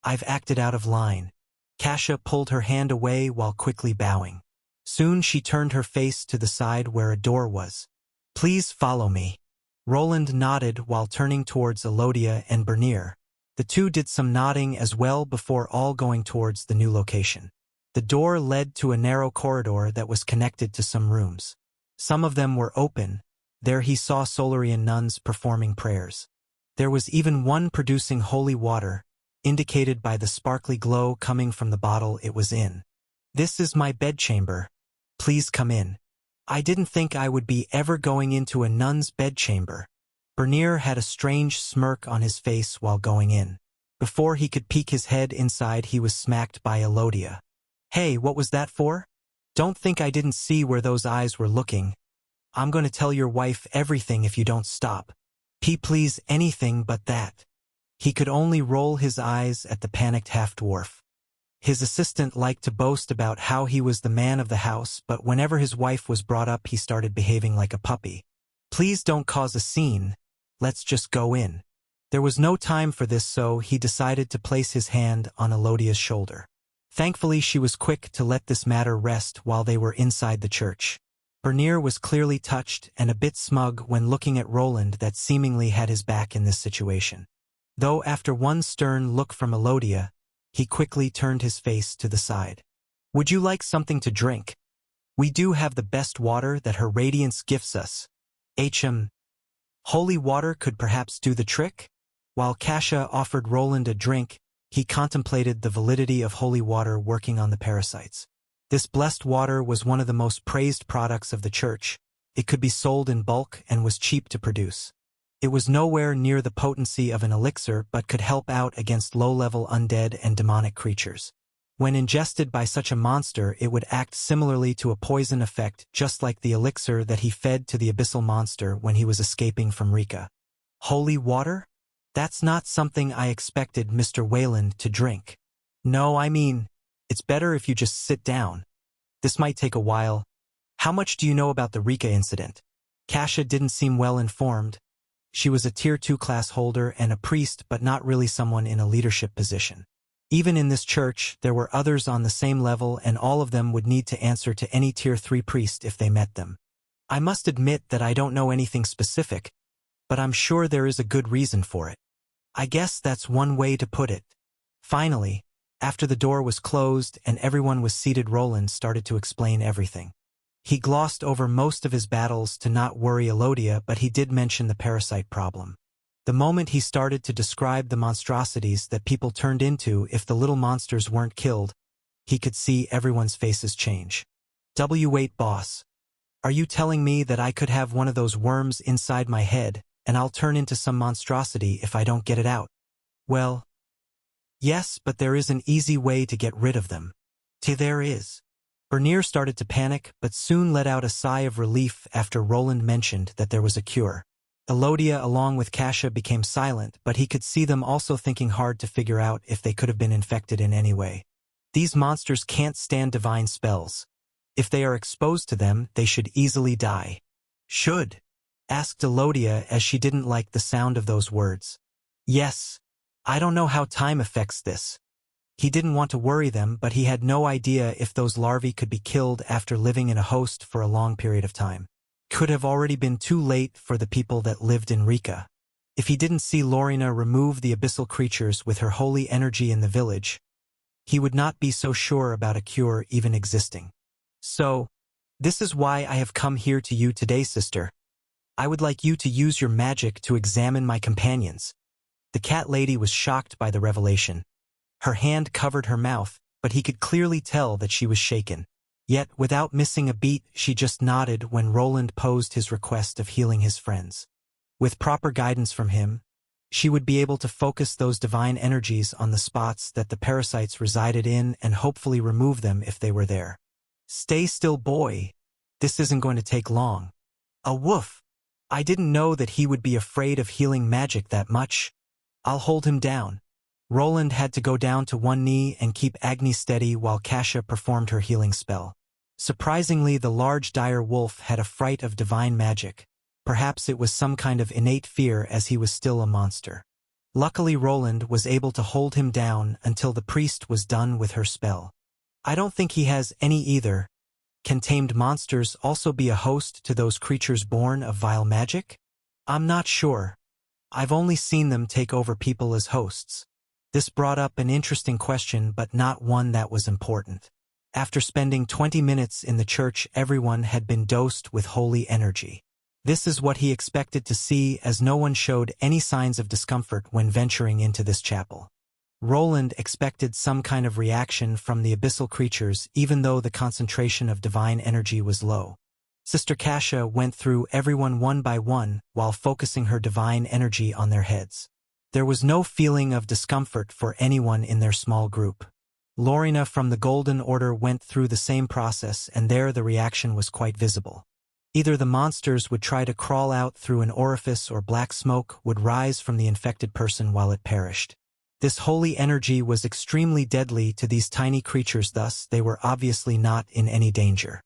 I've acted out of line. Kasia pulled her hand away while quickly bowing. Soon she turned her face to the side where a door was. Please follow me. Roland nodded while turning towards Elodia and Bernier. The two did some nodding as well before all going towards the new location. The door led to a narrow corridor that was connected to some rooms. Some of them were open. There he saw Solarian nuns performing prayers. There was even one producing holy water, indicated by the sparkly glow coming from the bottle it was in. This is my bedchamber. Please come in. I didn't think I would be ever going into a nun's bedchamber. Bernier had a strange smirk on his face while going in. Before he could peek his head inside, he was smacked by Elodia. Hey, what was that for? Don't think I didn't see where those eyes were looking. I'm going to tell your wife everything if you don't stop. Please, anything but that. He could only roll his eyes at the panicked half-dwarf. His assistant liked to boast about how he was the man of the house, but whenever his wife was brought up, he started behaving like a puppy. Please don't cause a scene. Let's just go in. There was no time for this, so he decided to place his hand on Elodia's shoulder. Thankfully, she was quick to let this matter rest while they were inside the church. Bernier was clearly touched and a bit smug when looking at Roland that seemingly had his back in this situation. Though after one stern look from Elodia, he quickly turned his face to the side. Would you like something to drink? We do have the best water that her radiance gifts us. Holy water could perhaps do the trick? While Kasia offered Roland a drink, he contemplated the validity of holy water working on the parasites. This blessed water was one of the most praised products of the church. It could be sold in bulk and was cheap to produce. It was nowhere near the potency of an elixir but could help out against low-level undead and demonic creatures. When ingested by such a monster, it would act similarly to a poison effect, just like the elixir that he fed to the abyssal monster when he was escaping from Rika. Holy water? That's not something I expected Mr. Wayland to drink. No, I mean, it's better if you just sit down. This might take a while. How much do you know about the Rika incident? Kasia didn't seem well informed. She was a Tier 2 class holder and a priest, but not really someone in a leadership position. Even in this church, there were others on the same level, and all of them would need to answer to any Tier 3 priest if they met them. I must admit that I don't know anything specific, but I'm sure there is a good reason for it. I guess that's one way to put it. Finally, after the door was closed and everyone was seated, Roland started to explain everything. He glossed over most of his battles to not worry Elodia, but he did mention the parasite problem. The moment he started to describe the monstrosities that people turned into if the little monsters weren't killed, he could see everyone's faces change. Wait, boss. Are you telling me that I could have one of those worms inside my head, and I'll turn into some monstrosity if I don't get it out? Well, yes, but there is an easy way to get rid of them. There is. Bernier started to panic, but soon let out a sigh of relief after Roland mentioned that there was a cure. Elodia along with Kasha became silent, but he could see them also thinking hard to figure out if they could have been infected in any way. These monsters can't stand divine spells. If they are exposed to them, they should easily die. Should? Asked Elodia as she didn't like the sound of those words. Yes. I don't know how time affects this. He didn't want to worry them, but he had no idea if those larvae could be killed after living in a host for a long period of time. Could have already been too late for the people that lived in Rika. If he didn't see Lorina remove the abyssal creatures with her holy energy in the village, he would not be so sure about a cure even existing. So, this is why I have come here to you today, sister. I would like you to use your magic to examine my companions. The cat lady was shocked by the revelation. Her hand covered her mouth, but he could clearly tell that she was shaken. Yet, without missing a beat, she just nodded when Roland posed his request of healing his friends. With proper guidance from him, she would be able to focus those divine energies on the spots that the parasites resided in and hopefully remove them if they were there. Stay still, boy. This isn't going to take long. A woof. I didn't know that he would be afraid of healing magic that much. I'll hold him down. Roland had to go down to one knee and keep Agni steady while Kasha performed her healing spell. Surprisingly, the large dire wolf had a fright of divine magic. Perhaps it was some kind of innate fear as he was still a monster. Luckily, Roland was able to hold him down until the priest was done with her spell. I don't think he has any either. Can tamed monsters also be a host to those creatures born of vile magic? I'm not sure. I've only seen them take over people as hosts. This brought up an interesting question, but not one that was important. After spending 20 minutes in the church, everyone had been dosed with holy energy. This is what he expected to see, as no one showed any signs of discomfort when venturing into this chapel. Roland expected some kind of reaction from the abyssal creatures, even though the concentration of divine energy was low. Sister Kasha went through everyone one by one while focusing her divine energy on their heads. There was no feeling of discomfort for anyone in their small group. Lorina from the Golden Order went through the same process, and there the reaction was quite visible. Either the monsters would try to crawl out through an orifice or black smoke would rise from the infected person while it perished. This holy energy was extremely deadly to these tiny creatures, thus they were obviously not in any danger.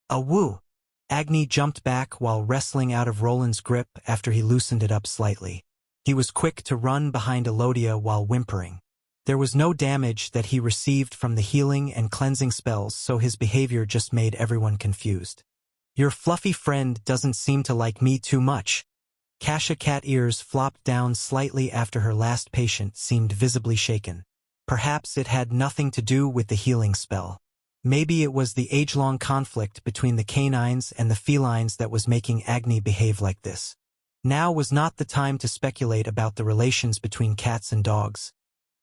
Awoo! Agni jumped back while wrestling out of Roland's grip after he loosened it up slightly. He was quick to run behind Elodia while whimpering. There was no damage that he received from the healing and cleansing spells, so his behavior just made everyone confused. Your fluffy friend doesn't seem to like me too much. Kasha cat ears flopped down slightly after her last patient seemed visibly shaken. Perhaps it had nothing to do with the healing spell. Maybe it was the age-long conflict between the canines and the felines that was making Agni behave like this. Now was not the time to speculate about the relations between cats and dogs.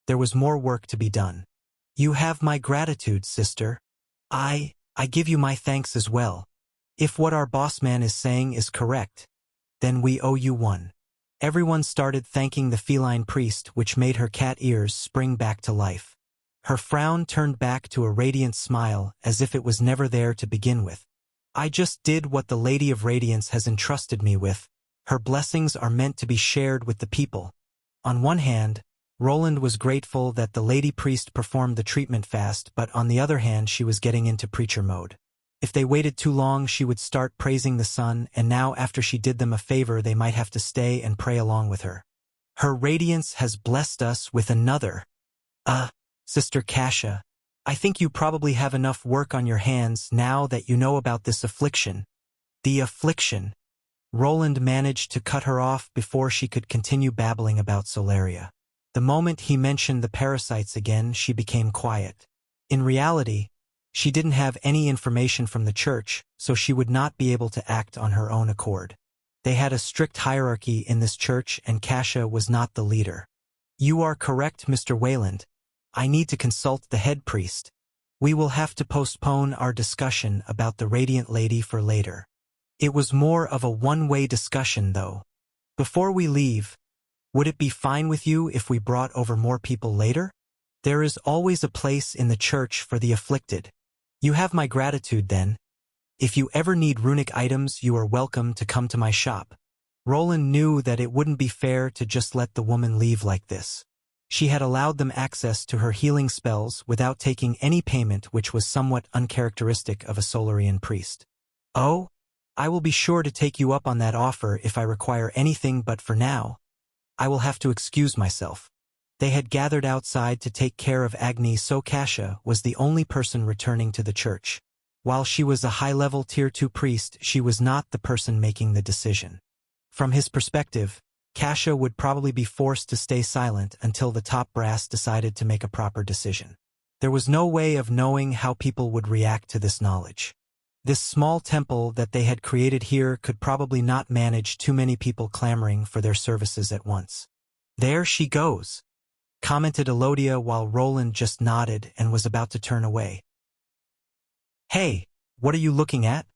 There was more work to be done. You have my gratitude, sister. I give you my thanks as well. If what our boss man is saying is correct, then we owe you one. Everyone started thanking the feline priest, which made her cat ears spring back to life. Her frown turned back to a radiant smile, as if it was never there to begin with. I just did what the Lady of Radiance has entrusted me with. Her blessings are meant to be shared with the people. On one hand, Roland was grateful that the lady priest performed the treatment fast, but on the other hand she was getting into preacher mode. If they waited too long she would start praising the sun, and now after she did them a favor they might have to stay and pray along with her. Her radiance has blessed us with another. Sister Kasha, I think you probably have enough work on your hands now that you know about this affliction. The affliction. Roland managed to cut her off before she could continue babbling about Solaria. The moment he mentioned the parasites again, she became quiet. In reality, she didn't have any information from the church, so she would not be able to act on her own accord. They had a strict hierarchy in this church, and Kasha was not the leader. You are correct, Mr. Wayland. I need to consult the head priest. We will have to postpone our discussion about the Radiant Lady for later. It was more of a one-way discussion, though. Before we leave, would it be fine with you if we brought over more people later? There is always a place in the church for the afflicted. You have my gratitude then. If you ever need runic items, you are welcome to come to my shop. Roland knew that it wouldn't be fair to just let the woman leave like this. She had allowed them access to her healing spells without taking any payment, which was somewhat uncharacteristic of a Solarian priest. "Oh, I will be sure to take you up on that offer if I require anything, but for now, I will have to excuse myself." They had gathered outside to take care of Agni, so Kasha was the only person returning to the church. While she was a high-level Tier 2 priest, she was not the person making the decision. From his perspective, Kasha would probably be forced to stay silent until the top brass decided to make a proper decision. There was no way of knowing how people would react to this knowledge. This small temple that they had created here could probably not manage too many people clamoring for their services at once. "There she goes," commented Elodia while Roland just nodded and was about to turn away. "Hey, what are you looking at?"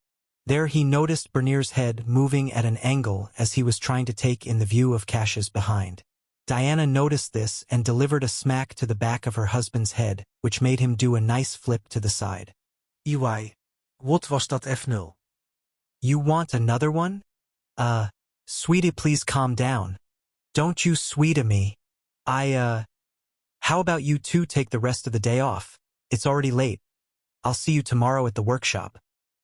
There he noticed Bernier's head moving at an angle as he was trying to take in the view of Kasha's behind. Diana noticed this and delivered a smack to the back of her husband's head, which made him do a nice flip to the side. Iwai, wat was dat F0? "You want another one? Sweetie, please calm down. Don't you sweetie me. How about you two take the rest of the day off? It's already late. I'll see you tomorrow at the workshop."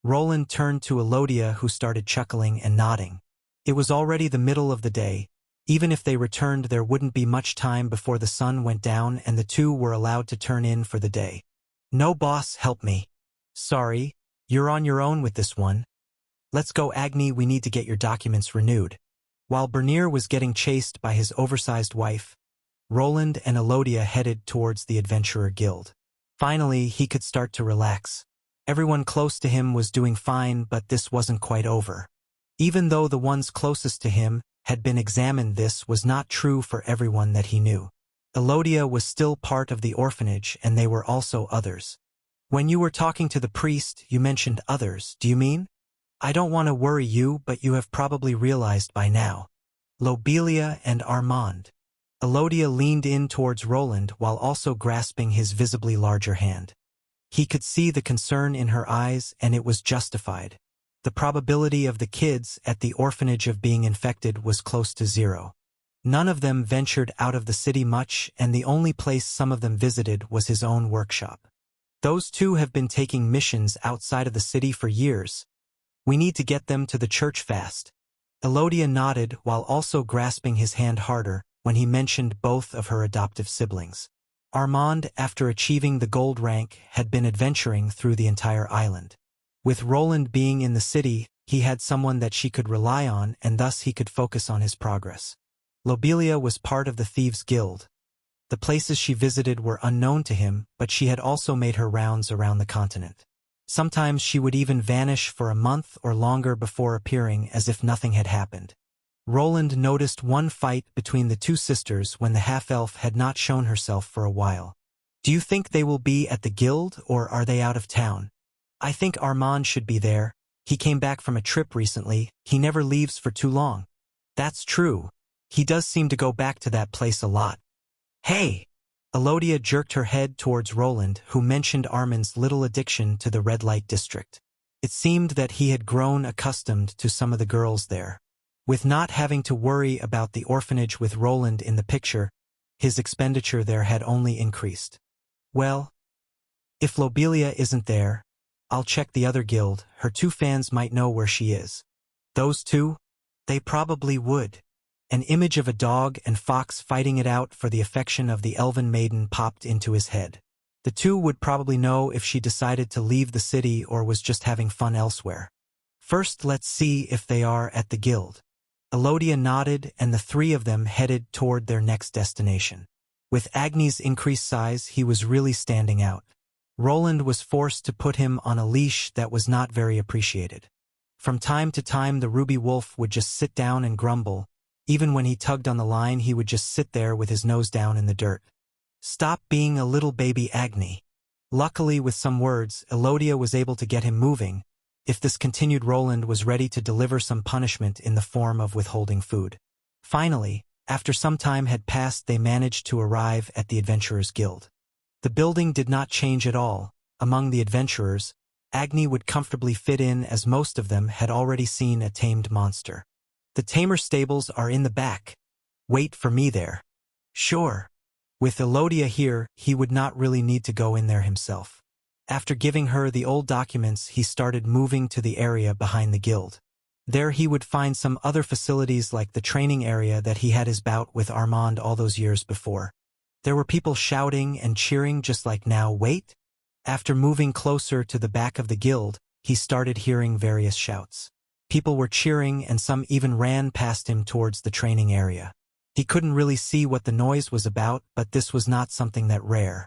Roland turned to Elodia, who started chuckling and nodding. It was already the middle of the day. Even if they returned, there wouldn't be much time before the sun went down and the two were allowed to turn in for the day. "No, boss, help me." "Sorry, you're on your own with this one. Let's go, Agni, we need to get your documents renewed." While Bernier was getting chased by his oversized wife, Roland and Elodia headed towards the Adventurer Guild. Finally, he could start to relax. Everyone close to him was doing fine, but this wasn't quite over. Even though the ones closest to him had been examined, this was not true for everyone that he knew. Elodia was still part of the orphanage, and they were also others. "When you were talking to the priest, you mentioned others, do you mean? I don't want to worry you, but you have probably realized by now. Lobelia and Armand." Elodia leaned in towards Roland while also grasping his visibly larger hand. He could see the concern in her eyes, and it was justified. The probability of the kids at the orphanage of being infected was close to zero. None of them ventured out of the city much, and the only place some of them visited was his own workshop. "Those two have been taking missions outside of the city for years. We need to get them to the church fast." Elodia nodded while also grasping his hand harder when he mentioned both of her adoptive siblings. Armand, after achieving the gold rank, had been adventuring through the entire island. With Roland being in the city, he had someone that she could rely on, and thus he could focus on his progress. Lobelia was part of the Thieves' Guild. The places she visited were unknown to him, but she had also made her rounds around the continent. Sometimes she would even vanish for a month or longer before appearing as if nothing had happened. Roland noticed one fight between the two sisters when the half-elf had not shown herself for a while. "Do you think they will be at the guild, or are they out of town?" "I think Armand should be there. He came back from a trip recently. He never leaves for too long." "That's true. He does seem to go back to that place a lot." "Hey!" Elodia jerked her head towards Roland, who mentioned Armand's little addiction to the red light district. It seemed that he had grown accustomed to some of the girls there. With not having to worry about the orphanage with Roland in the picture, his expenditure there had only increased. "Well, if Lobelia isn't there, I'll check the other guild. Her two fans might know where she is." "Those two? They probably would." An image of a dog and fox fighting it out for the affection of the elven maiden popped into his head. The two would probably know if she decided to leave the city or was just having fun elsewhere. "First, let's see if they are at the guild." Elodia nodded, and the three of them headed toward their next destination. With Agni's increased size, he was really standing out. Roland was forced to put him on a leash that was not very appreciated. From time to time, the ruby wolf would just sit down and grumble. Even when he tugged on the line, he would just sit there with his nose down in the dirt. "Stop being a little baby, Agni." Luckily, with some words, Elodia was able to get him moving. If this continued, Roland was ready to deliver some punishment in the form of withholding food. Finally, after some time had passed, they managed to arrive at the Adventurers Guild. The building did not change at all. Among the adventurers, Agni would comfortably fit in, as most of them had already seen a tamed monster. The tamer stables are in the back. Wait for me there. Sure. With Elodia here, he would not really need to go in there himself. After giving her the old documents, he started moving to the area behind the guild. There he would find some other facilities like the training area that he had his bout with Armand all those years before. There were people shouting and cheering just like now. Wait? After moving closer to the back of the guild, he started hearing various shouts. People were cheering and some even ran past him towards the training area. He couldn't really see what the noise was about, but this was not something that rare.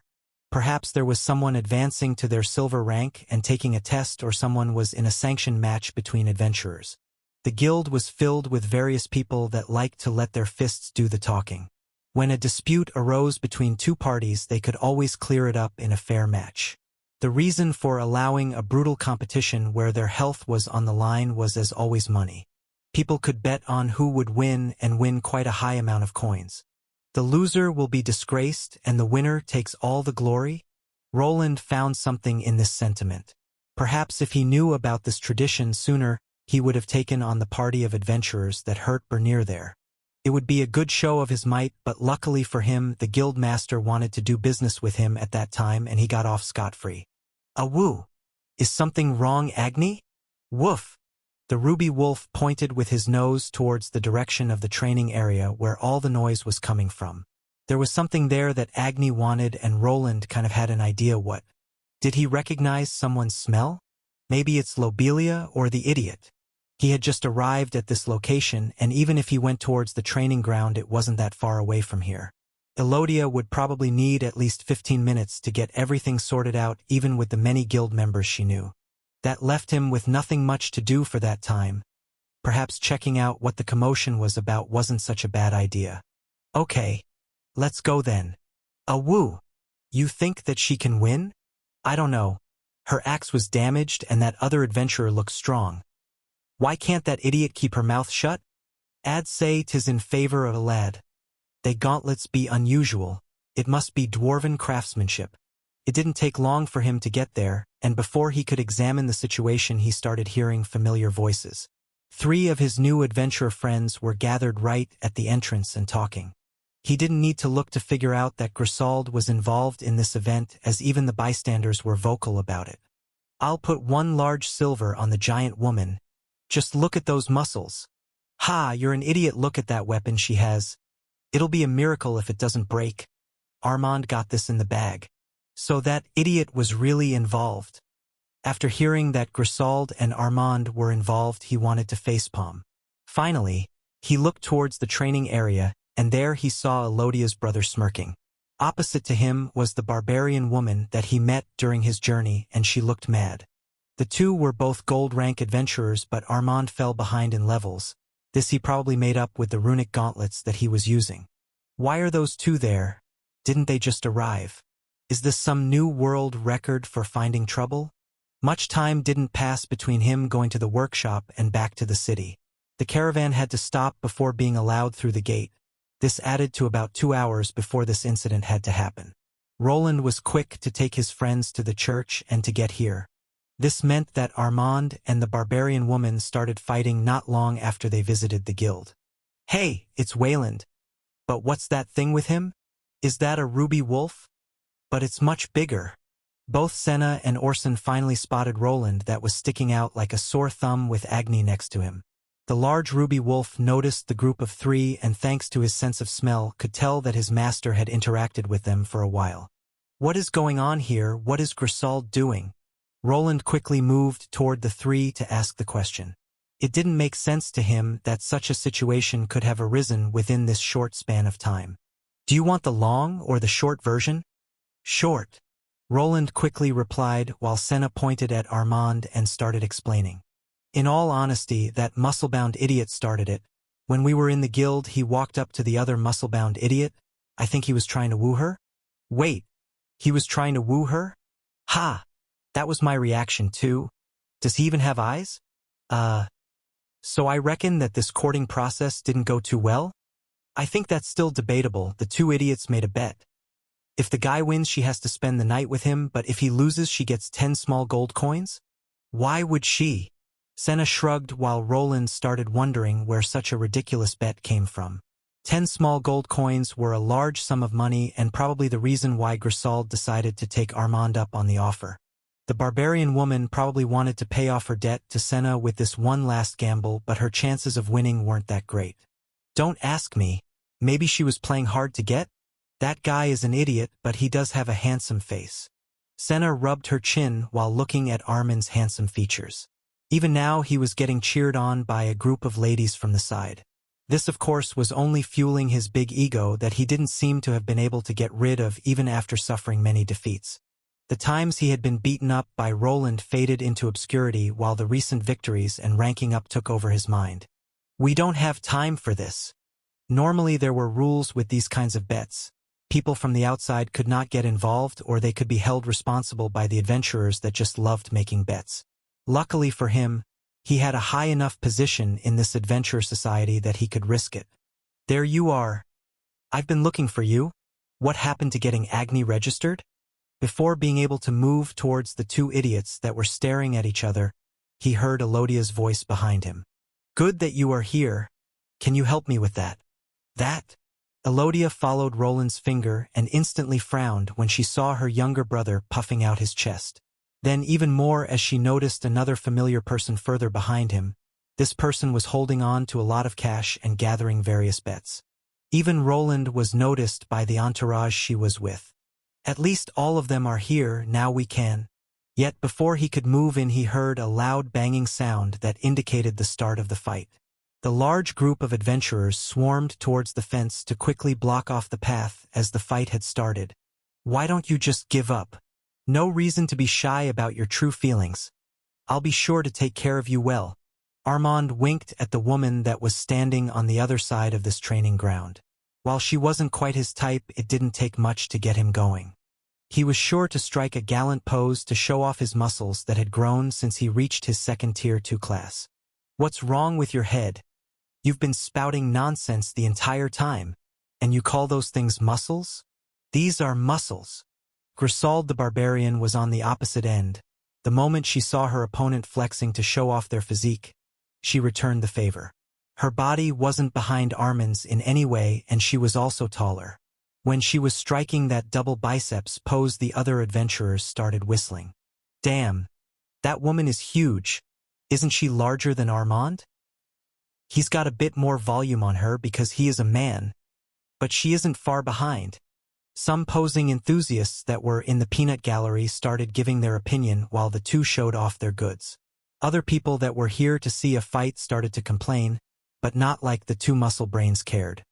Perhaps there was someone advancing to their silver rank and taking a test, or someone was in a sanctioned match between adventurers. The guild was filled with various people that liked to let their fists do the talking. When a dispute arose between two parties, they could always clear it up in a fair match. The reason for allowing a brutal competition where their health was on the line was, as always, money. People could bet on who would win and win quite a high amount of coins. The loser will be disgraced and the winner takes all the glory. Roland found something in this sentiment. Perhaps if he knew about this tradition sooner, he would have taken on the party of adventurers that hurt Bernier there. It would be a good show of his might, but luckily for him, the guild master wanted to do business with him at that time and he got off scot-free. Awoo! Is something wrong, Agni? Woof! The ruby wolf pointed with his nose towards the direction of the training area where all the noise was coming from. There was something there that Agni wanted, and Roland kind of had an idea what. Did he recognize someone's smell? Maybe it's Lobelia or the idiot. He had just arrived at this location, and even if he went towards the training ground, it wasn't that far away from here. Elodia would probably need at least 15 minutes to get everything sorted out, even with the many guild members she knew. That left him with nothing much to do for that time. Perhaps checking out what the commotion was about wasn't such a bad idea. Okay. Let's go then. Awoo! You think that she can win? I don't know. Her axe was damaged and that other adventurer looks strong. Why can't that idiot keep her mouth shut? I'd say 'tis in favor of a lad. They gauntlets be unusual. It must be dwarven craftsmanship. It didn't take long for him to get there, and before he could examine the situation he started hearing familiar voices. 3 of his new adventurer friends were gathered right at the entrance and talking. He didn't need to look to figure out that Grisauld was involved in this event, as even the bystanders were vocal about it. I'll put 1 large silver on the giant woman. Just look at those muscles. Ha, you're an idiot, look at that weapon she has. It'll be a miracle if it doesn't break. Armand got this in the bag. So that idiot was really involved. After hearing that Grisauld and Armand were involved, he wanted to facepalm. Finally, he looked towards the training area, and there he saw Elodia's brother smirking. Opposite to him was the barbarian woman that he met during his journey, and she looked mad. The two were both gold-rank adventurers, but Armand fell behind in levels. This he probably made up with the runic gauntlets that he was using. Why are those two there? Didn't they just arrive? Is this some new world record for finding trouble? Much time didn't pass between him going to the workshop and back to the city. The caravan had to stop before being allowed through the gate. This added to about 2 hours before this incident had to happen. Roland was quick to take his friends to the church and to get here. This meant that Armand and the barbarian woman started fighting not long after they visited the guild. Hey, it's Wayland. But what's that thing with him? Is that a ruby wolf? But it's much bigger. Both Senna and Orson finally spotted Roland that was sticking out like a sore thumb with Agni next to him. The large ruby wolf noticed the group of 3 and thanks to his sense of smell could tell that his master had interacted with them for a while. What is going on here? What is Grisauld doing? Roland quickly moved toward the 3 to ask the question. It didn't make sense to him that such a situation could have arisen within this short span of time. Do you want the long or the short version? Short. Roland quickly replied while Senna pointed at Armand and started explaining. In all honesty, that muscle-bound idiot started it. When we were in the guild, he walked up to the other muscle-bound idiot. I think he was trying to woo her? Wait, he was trying to woo her? Ha! That was my reaction too. Does he even have eyes? So I reckon that this courting process didn't go too well? I think that's still debatable. The 2 idiots made a bet. If the guy wins, she has to spend the night with him, but if he loses, she gets 10 small gold coins? Why would she? Senna shrugged while Roland started wondering where such a ridiculous bet came from. 10 small gold coins were a large sum of money and probably the reason why Grisauld decided to take Armand up on the offer. The barbarian woman probably wanted to pay off her debt to Senna with this one last gamble, but her chances of winning weren't that great. Don't ask me. Maybe she was playing hard to get? That guy is an idiot, but he does have a handsome face. Senna rubbed her chin while looking at Armand's handsome features. Even now he was getting cheered on by a group of ladies from the side. This of course was only fueling his big ego that he didn't seem to have been able to get rid of even after suffering many defeats. The times he had been beaten up by Roland faded into obscurity while the recent victories and ranking up took over his mind. We don't have time for this. Normally there were rules with these kinds of bets. People from the outside could not get involved or they could be held responsible by the adventurers that just loved making bets. Luckily for him, he had a high enough position in this adventure society that he could risk it. There you are. I've been looking for you. What happened to getting Agni registered? Before being able to move towards the two idiots that were staring at each other, he heard Elodia's voice behind him. Good that you are here. Can you help me with that? That? Elodia followed Roland's finger and instantly frowned when she saw her younger brother puffing out his chest. Then even more as she noticed another familiar person further behind him. This person was holding on to a lot of cash and gathering various bets. Even Roland was noticed by the entourage she was with. At least all of them are here, now we can. Yet before he could move in he heard a loud banging sound that indicated the start of the fight. The large group of adventurers swarmed towards the fence to quickly block off the path as the fight had started. Why don't you just give up? No reason to be shy about your true feelings. I'll be sure to take care of you well. Armand winked at the woman that was standing on the other side of this training ground. While she wasn't quite his type, it didn't take much to get him going. He was sure to strike a gallant pose to show off his muscles that had grown since he reached his second Tier 2 class. What's wrong with your head? You've been spouting nonsense the entire time, and you call those things muscles? These are muscles. Grisauld the barbarian was on the opposite end. The moment she saw her opponent flexing to show off their physique, she returned the favor. Her body wasn't behind Armand's in any way, and she was also taller. When she was striking that double biceps pose, the other adventurers started whistling. Damn, that woman is huge. Isn't she larger than Armand? He's got a bit more volume on her because he is a man, but she isn't far behind. Some posing enthusiasts that were in the peanut gallery started giving their opinion while the two showed off their goods. Other people that were here to see a fight started to complain, but not like the two muscle brains cared.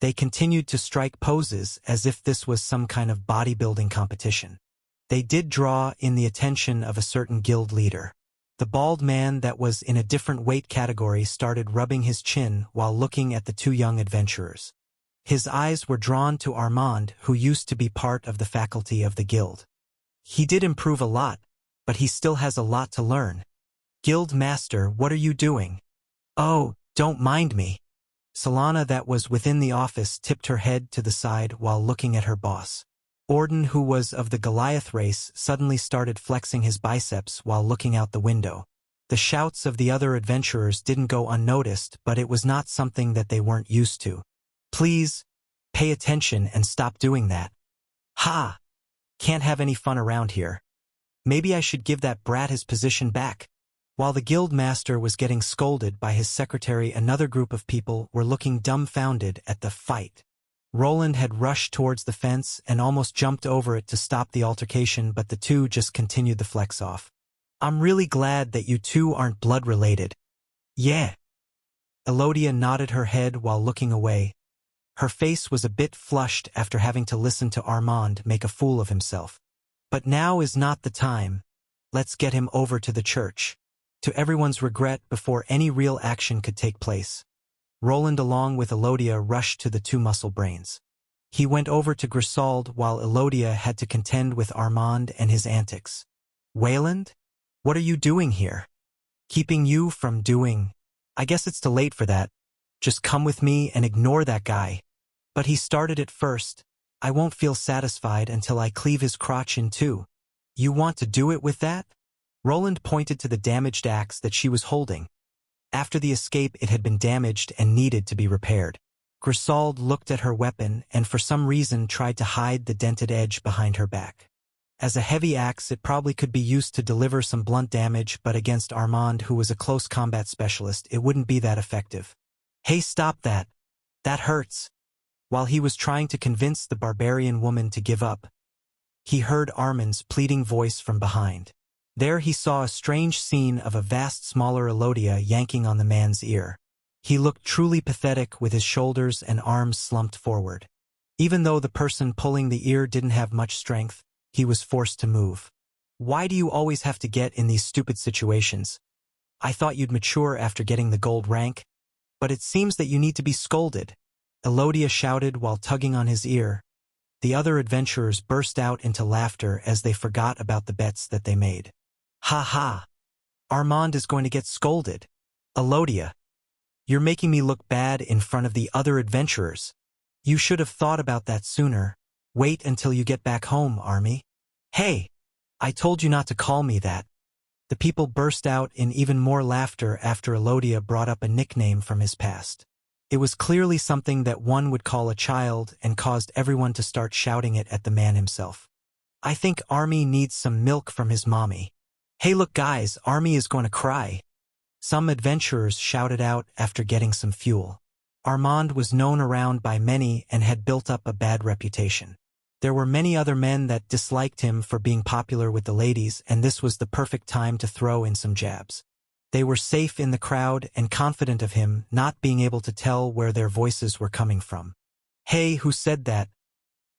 They continued to strike poses as if this was some kind of bodybuilding competition. They did draw in the attention of a certain guild leader. The bald man that was in a different weight category started rubbing his chin while looking at the two young adventurers. His eyes were drawn to Armand, who used to be part of the faculty of the guild. He did improve a lot, but he still has a lot to learn. Guild master, what are you doing? Oh, don't mind me. Solana that was within the office tipped her head to the side while looking at her boss. Orden, who was of the Goliath race, suddenly started flexing his biceps while looking out the window. The shouts of the other adventurers didn't go unnoticed, but it was not something that they weren't used to. Please, pay attention and stop doing that. Ha! Can't have any fun around here. Maybe I should give that brat his position back. While the guild master was getting scolded by his secretary, another group of people were looking dumbfounded at the fight. Roland had rushed towards the fence and almost jumped over it to stop the altercation, but the two just continued the flex off. I'm really glad that you two aren't blood-related. Yeah. Elodia nodded her head while looking away. Her face was a bit flushed after having to listen to Armand make a fool of himself. But now is not the time. Let's get him over to the church. To everyone's regret, before any real action could take place, Roland along with Elodia rushed to the two muscle brains. He went over to Grisauld while Elodia had to contend with Armand and his antics. Wayland? What are you doing here? Keeping you from doing... I guess it's too late for that. Just come with me and ignore that guy. But he started it first. I won't feel satisfied until I cleave his crotch in two. You want to do it with that? Roland pointed to the damaged axe that she was holding. After the escape, it had been damaged and needed to be repaired. Grisauld looked at her weapon and for some reason tried to hide the dented edge behind her back. As a heavy axe, it probably could be used to deliver some blunt damage, but against Armand, who was a close combat specialist, it wouldn't be that effective. "Hey, stop that! That hurts!" While he was trying to convince the barbarian woman to give up, he heard Armand's pleading voice from behind. There he saw a strange scene of a vast smaller Elodia yanking on the man's ear. He looked truly pathetic with his shoulders and arms slumped forward. Even though the person pulling the ear didn't have much strength, he was forced to move. "Why do you always have to get in these stupid situations? I thought you'd mature after getting the gold rank, but it seems that you need to be scolded," Elodia shouted while tugging on his ear. The other adventurers burst out into laughter as they forgot about the bets that they made. "Ha ha! Armand is going to get scolded. Elodia, you're making me look bad in front of the other adventurers. You should have thought about that sooner. Wait until you get back home, Army." "Hey, I told you not to call me that." The people burst out in even more laughter after Elodia brought up a nickname from his past. It was clearly something that one would call a child and caused everyone to start shouting it at the man himself. "I think Army needs some milk from his mommy." "Hey, look guys, Army is going to cry," some adventurers shouted out after getting some fuel. Armand was known around by many and had built up a bad reputation. There were many other men that disliked him for being popular with the ladies, and this was the perfect time to throw in some jabs. They were safe in the crowd and confident of him, not being able to tell where their voices were coming from. "Hey, who said that?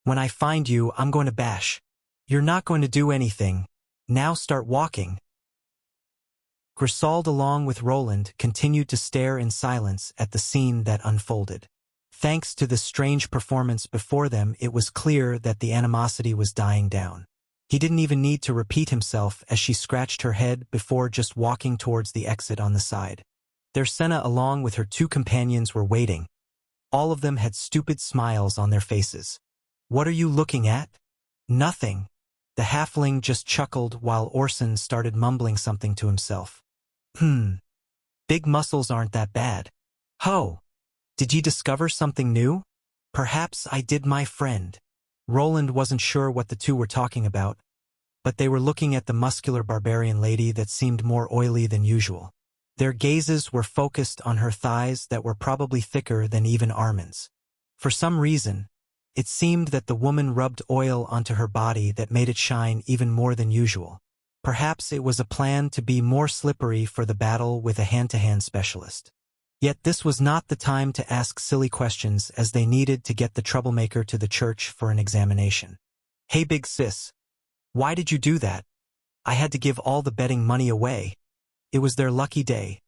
When I find you, I'm going to bash. You're not going to do anything. Now start walking." Grisauld, along with Roland, continued to stare in silence at the scene that unfolded. Thanks to the strange performance before them, it was clear that the animosity was dying down. He didn't even need to repeat himself as she scratched her head before just walking towards the exit on the side. There Senna, along with her two companions, were waiting. All of them had stupid smiles on their faces. "What are you looking at?" "Nothing." The halfling just chuckled while Orson started mumbling something to himself. Big muscles aren't that bad." "Ho! Did you discover something new?" "Perhaps I did, my friend." Roland wasn't sure what the two were talking about, but they were looking at the muscular barbarian lady that seemed more oily than usual. Their gazes were focused on her thighs that were probably thicker than even Armand's. For some reason, it seemed that the woman rubbed oil onto her body that made it shine even more than usual. Perhaps it was a plan to be more slippery for the battle with a hand-to-hand specialist. Yet this was not the time to ask silly questions, as they needed to get the troublemaker to the church for an examination. "Hey big sis, why did you do that?" "I had to give all the betting money away. It was their lucky day."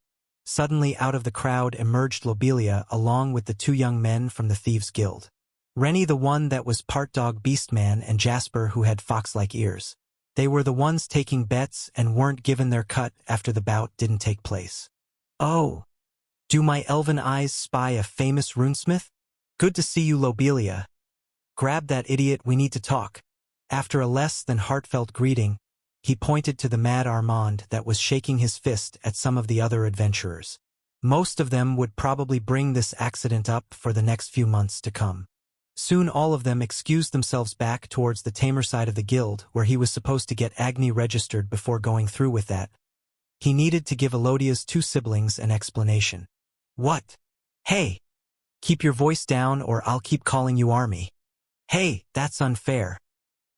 Suddenly out of the crowd emerged Lobelia along with the two young men from the Thieves' Guild. Rennie, the one that was part dog beastman, and Jasper, who had fox-like ears. They were the ones taking bets and weren't given their cut after the bout didn't take place. "Oh, do my elven eyes spy a famous runesmith? Good to see you, Lobelia. Grab that idiot, we need to talk." After a less than heartfelt greeting, he pointed to the mad Armand that was shaking his fist at some of the other adventurers. Most of them would probably bring this accident up for the next few months to come. Soon all of them excused themselves back towards the tamer side of the guild, where he was supposed to get Agni registered before going through with that. He needed to give Elodia's two siblings an explanation. "What? Hey! Keep your voice down or I'll keep calling you Army." "Hey, that's unfair."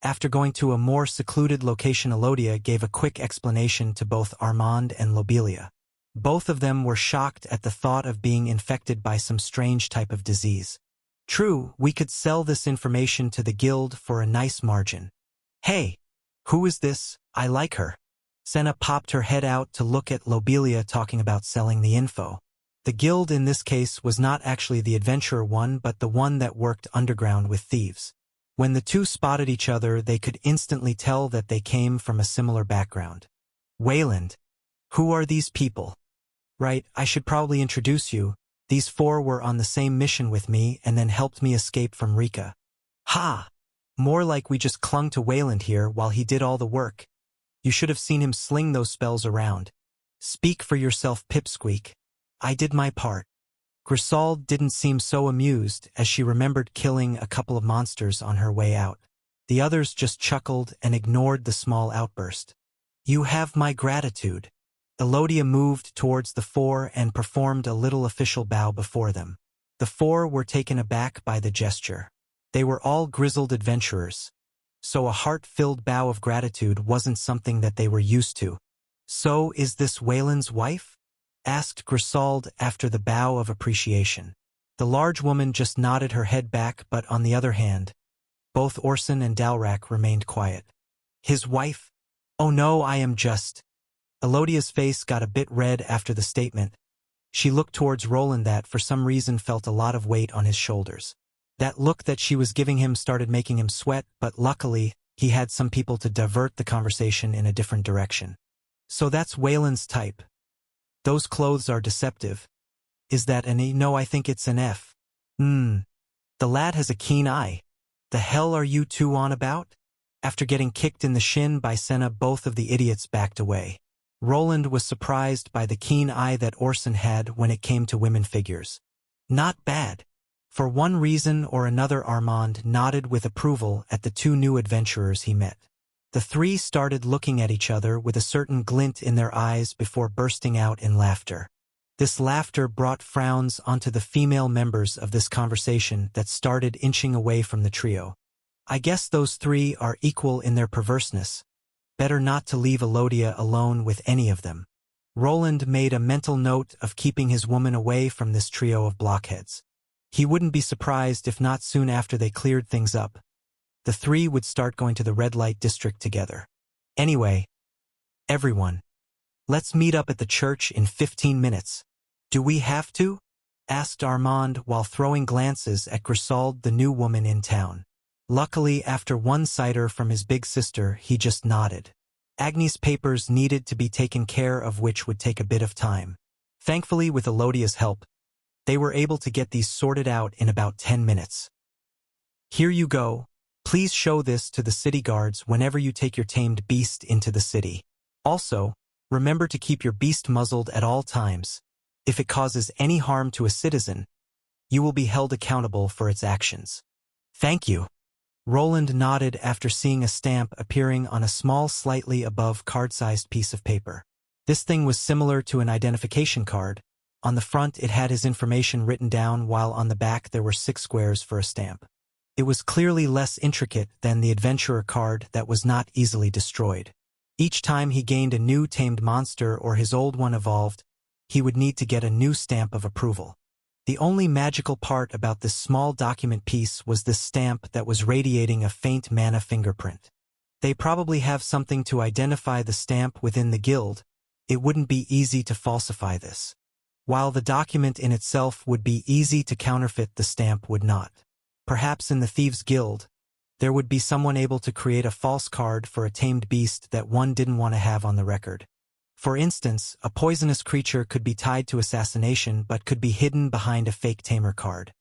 After going to a more secluded location, Elodia gave a quick explanation to both Armand and Lobelia. Both of them were shocked at the thought of being infected by some strange type of disease. "True, we could sell this information to the guild for a nice margin." "Hey, who is this? I like her." Senna popped her head out to look at Lobelia talking about selling the info. The guild in this case was not actually the adventurer one, but the one that worked underground with thieves. When the two spotted each other, they could instantly tell that they came from a similar background. "Wayland, who are these people?" "Right, I should probably introduce you. These four were on the same mission with me and then helped me escape from Rika." "Ha! More like we just clung to Wayland here while he did all the work. You should have seen him sling those spells around. Speak for yourself, Pipsqueak. I did my part. Grisauld didn't seem so amused as she remembered killing a couple of monsters on her way out. The others just chuckled and ignored the small outburst. You have my gratitude. Elodia moved towards the four and performed a little official bow before them. The four were taken aback by the gesture. They were all grizzled adventurers, so a heart-filled bow of gratitude wasn't something that they were used to. So is this Waylon's wife? Asked Grisauld after the bow of appreciation. The large woman just nodded her head back, but on the other hand, both Orson and Dalrak remained quiet. His wife? Oh no, I am just... Elodia's face got a bit red after the statement. She looked towards Roland that for some reason felt a lot of weight on his shoulders. That look that she was giving him started making him sweat, but luckily, he had some people to divert the conversation in a different direction. So that's Waylon's type. Those clothes are deceptive. Is that an E? No, I think it's an F. The lad has a keen eye. The hell are you two on about? After getting kicked in the shin by Senna, both of the idiots backed away. Roland was surprised by the keen eye that Orson had when it came to women figures. Not bad. For one reason or another, Armand nodded with approval at the two new adventurers he met. The three started looking at each other with a certain glint in their eyes before bursting out in laughter. This laughter brought frowns onto the female members of this conversation that started inching away from the trio. I guess those three are equal in their perverseness. Better not to leave Elodia alone with any of them. Roland made a mental note of keeping his woman away from this trio of blockheads. He wouldn't be surprised if not soon after they cleared things up, the three would start going to the red light district together. Anyway, everyone, let's meet up at the church in 15 minutes. Do we have to? Asked Armand while throwing glances at Grisauld, the new woman in town. Luckily, after one cider from his big sister, he just nodded. Agni's papers needed to be taken care of, which would take a bit of time. Thankfully, with Elodia's help, they were able to get these sorted out in about 10 minutes. Here you go. Please show this to the city guards whenever you take your tamed beast into the city. Also, remember to keep your beast muzzled at all times. If it causes any harm to a citizen, you will be held accountable for its actions. Thank you. Roland nodded after seeing a stamp appearing on a small, slightly above card-sized piece of paper. This thing was similar to an identification card. On the front it had his information written down, while on the back there were 6 squares for a stamp. It was clearly less intricate than the adventurer card that was not easily destroyed. Each time he gained a new tamed monster or his old one evolved, he would need to get a new stamp of approval. The only magical part about this small document piece was this stamp that was radiating a faint mana fingerprint. They probably have something to identify the stamp within the guild. It wouldn't be easy to falsify this. While the document in itself would be easy to counterfeit, the stamp would not. Perhaps in the Thieves' Guild, there would be someone able to create a false card for a tamed beast that one didn't want to have on the record. For instance, a poisonous creature could be tied to assassination but could be hidden behind a fake tamer card.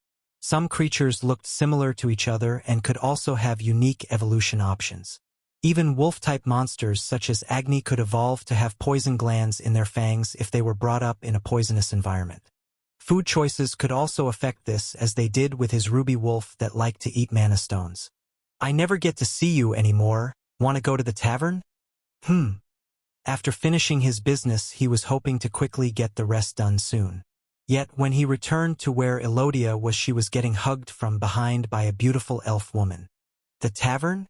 Some creatures looked similar to each other and could also have unique evolution options. Even wolf-type monsters such as Agni could evolve to have poison glands in their fangs if they were brought up in a poisonous environment. Food choices could also affect this, as they did with his ruby wolf that liked to eat mana stones. I never get to see you anymore. Want to go to the tavern? After finishing his business, he was hoping to quickly get the rest done soon. Yet when he returned to where Elodia was, she was getting hugged from behind by a beautiful elf woman. The tavern?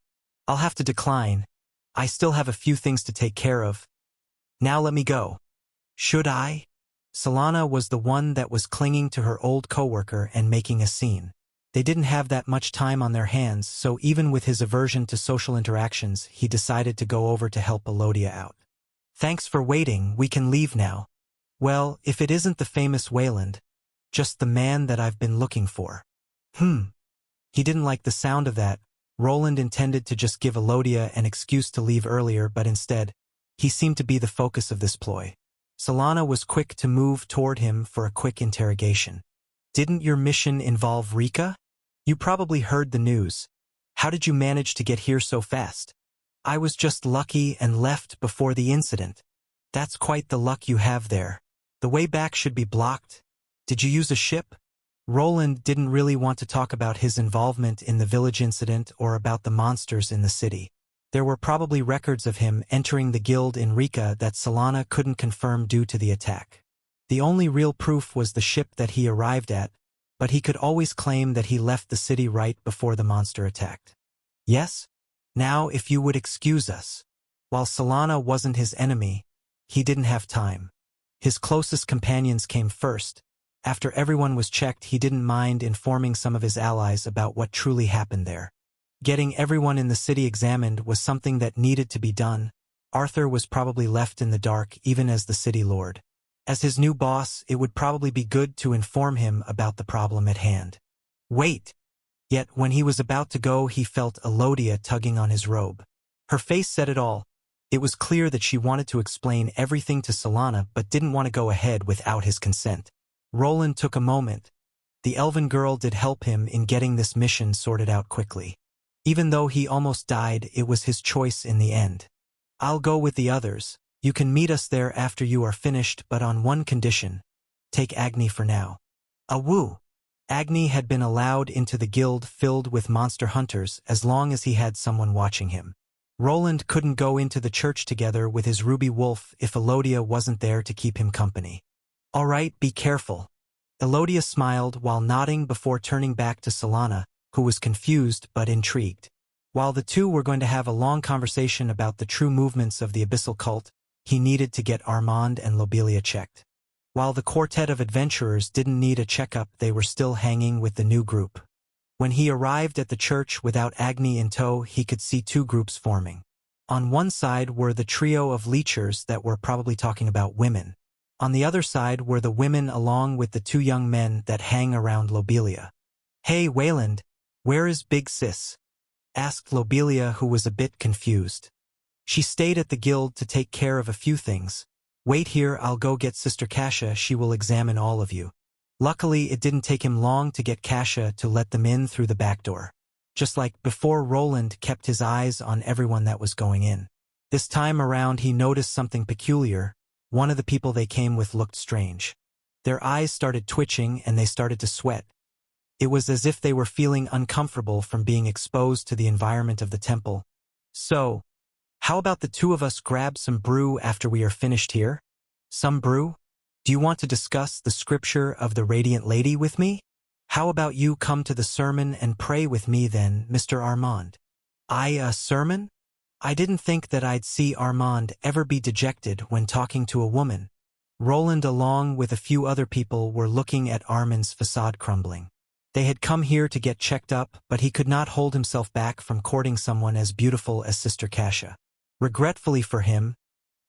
I'll have to decline. I still have a few things to take care of. Now let me go. Should I? Solana was the one that was clinging to her old coworker and making a scene. They didn't have that much time on their hands, so even with his aversion to social interactions, he decided to go over to help Elodia out. Thanks for waiting, we can leave now. Well, if it isn't the famous Wayland, just the man that I've been looking for. He didn't like the sound of that. Roland intended to just give Elodia an excuse to leave earlier, but instead, he seemed to be the focus of this ploy. Solana was quick to move toward him for a quick interrogation. Didn't your mission involve Rika? You probably heard the news. How did you manage to get here so fast? I was just lucky and left before the incident. That's quite the luck you have there. The way back should be blocked. Did you use a ship? Roland didn't really want to talk about his involvement in the village incident or about the monsters in the city. There were probably records of him entering the guild in Rika that Solana couldn't confirm due to the attack. The only real proof was the ship that he arrived at, but he could always claim that he left the city right before the monster attacked. Yes? Now if you would excuse us. While Solana wasn't his enemy, he didn't have time. His closest companions came first. After everyone was checked, he didn't mind informing some of his allies about what truly happened there. Getting everyone in the city examined was something that needed to be done. Arthur was probably left in the dark even as the city lord. As his new boss, it would probably be good to inform him about the problem at hand. Wait! Yet when he was about to go, he felt Elodia tugging on his robe. Her face said it all. It was clear that she wanted to explain everything to Solana but didn't want to go ahead without his consent. Roland took a moment. The elven girl did help him in getting this mission sorted out quickly. Even though he almost died, it was his choice in the end. I'll go with the others. You can meet us there after you are finished, but on one condition. Take Agni for now. Awoo! Agni had been allowed into the guild filled with monster hunters as long as he had someone watching him. Roland couldn't go into the church together with his ruby wolf if Elodia wasn't there to keep him company. All right, be careful. Elodia smiled while nodding before turning back to Solana, who was confused but intrigued. While the two were going to have a long conversation about the true movements of the abyssal cult, he needed to get Armand and Lobelia checked. While the quartet of adventurers didn't need a checkup, they were still hanging with the new group. When he arrived at the church without Agni in tow, he could see two groups forming. On one side were the trio of leechers that were probably talking about women. On the other side were the women along with the two young men that hang around Lobelia. Hey, Wayland, where is Big Sis? Asked Lobelia, who was a bit confused. She stayed at the guild to take care of a few things. Wait here, I'll go get Sister Kasha, she will examine all of you. Luckily, it didn't take him long to get Kasha to let them in through the back door. Just like before, Roland kept his eyes on everyone that was going in. This time around, he noticed something peculiar. One of the people they came with looked strange. Their eyes started twitching and they started to sweat. It was as if they were feeling uncomfortable from being exposed to the environment of the temple. So, how about the two of us grab some brew after we are finished here? Some brew? Do you want to discuss the scripture of the Radiant Lady with me? How about you come to the sermon and pray with me then, Mr. Armand? A sermon? I didn't think that I'd see Armand ever be dejected when talking to a woman. Roland along with a few other people were looking at Armand's facade crumbling. They had come here to get checked up, but he could not hold himself back from courting someone as beautiful as Sister Kasha. Regretfully for him,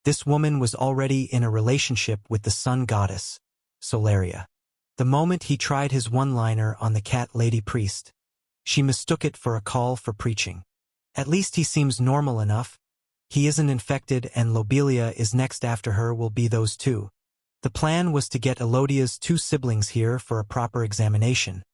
this woman was already in a relationship with the sun goddess, Solaria. The moment he tried his one-liner on the cat lady priest, she mistook it for a call for preaching. At least he seems normal enough. He isn't infected and Lobelia is next after her will be those two. The plan was to get Elodia's two siblings here for a proper examination.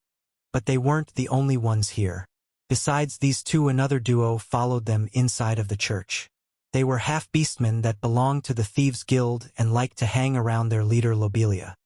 But they weren't the only ones here. Besides these two, another duo followed them inside of the church. They were half-beastmen that belonged to the Thieves' Guild and liked to hang around their leader Lobelia.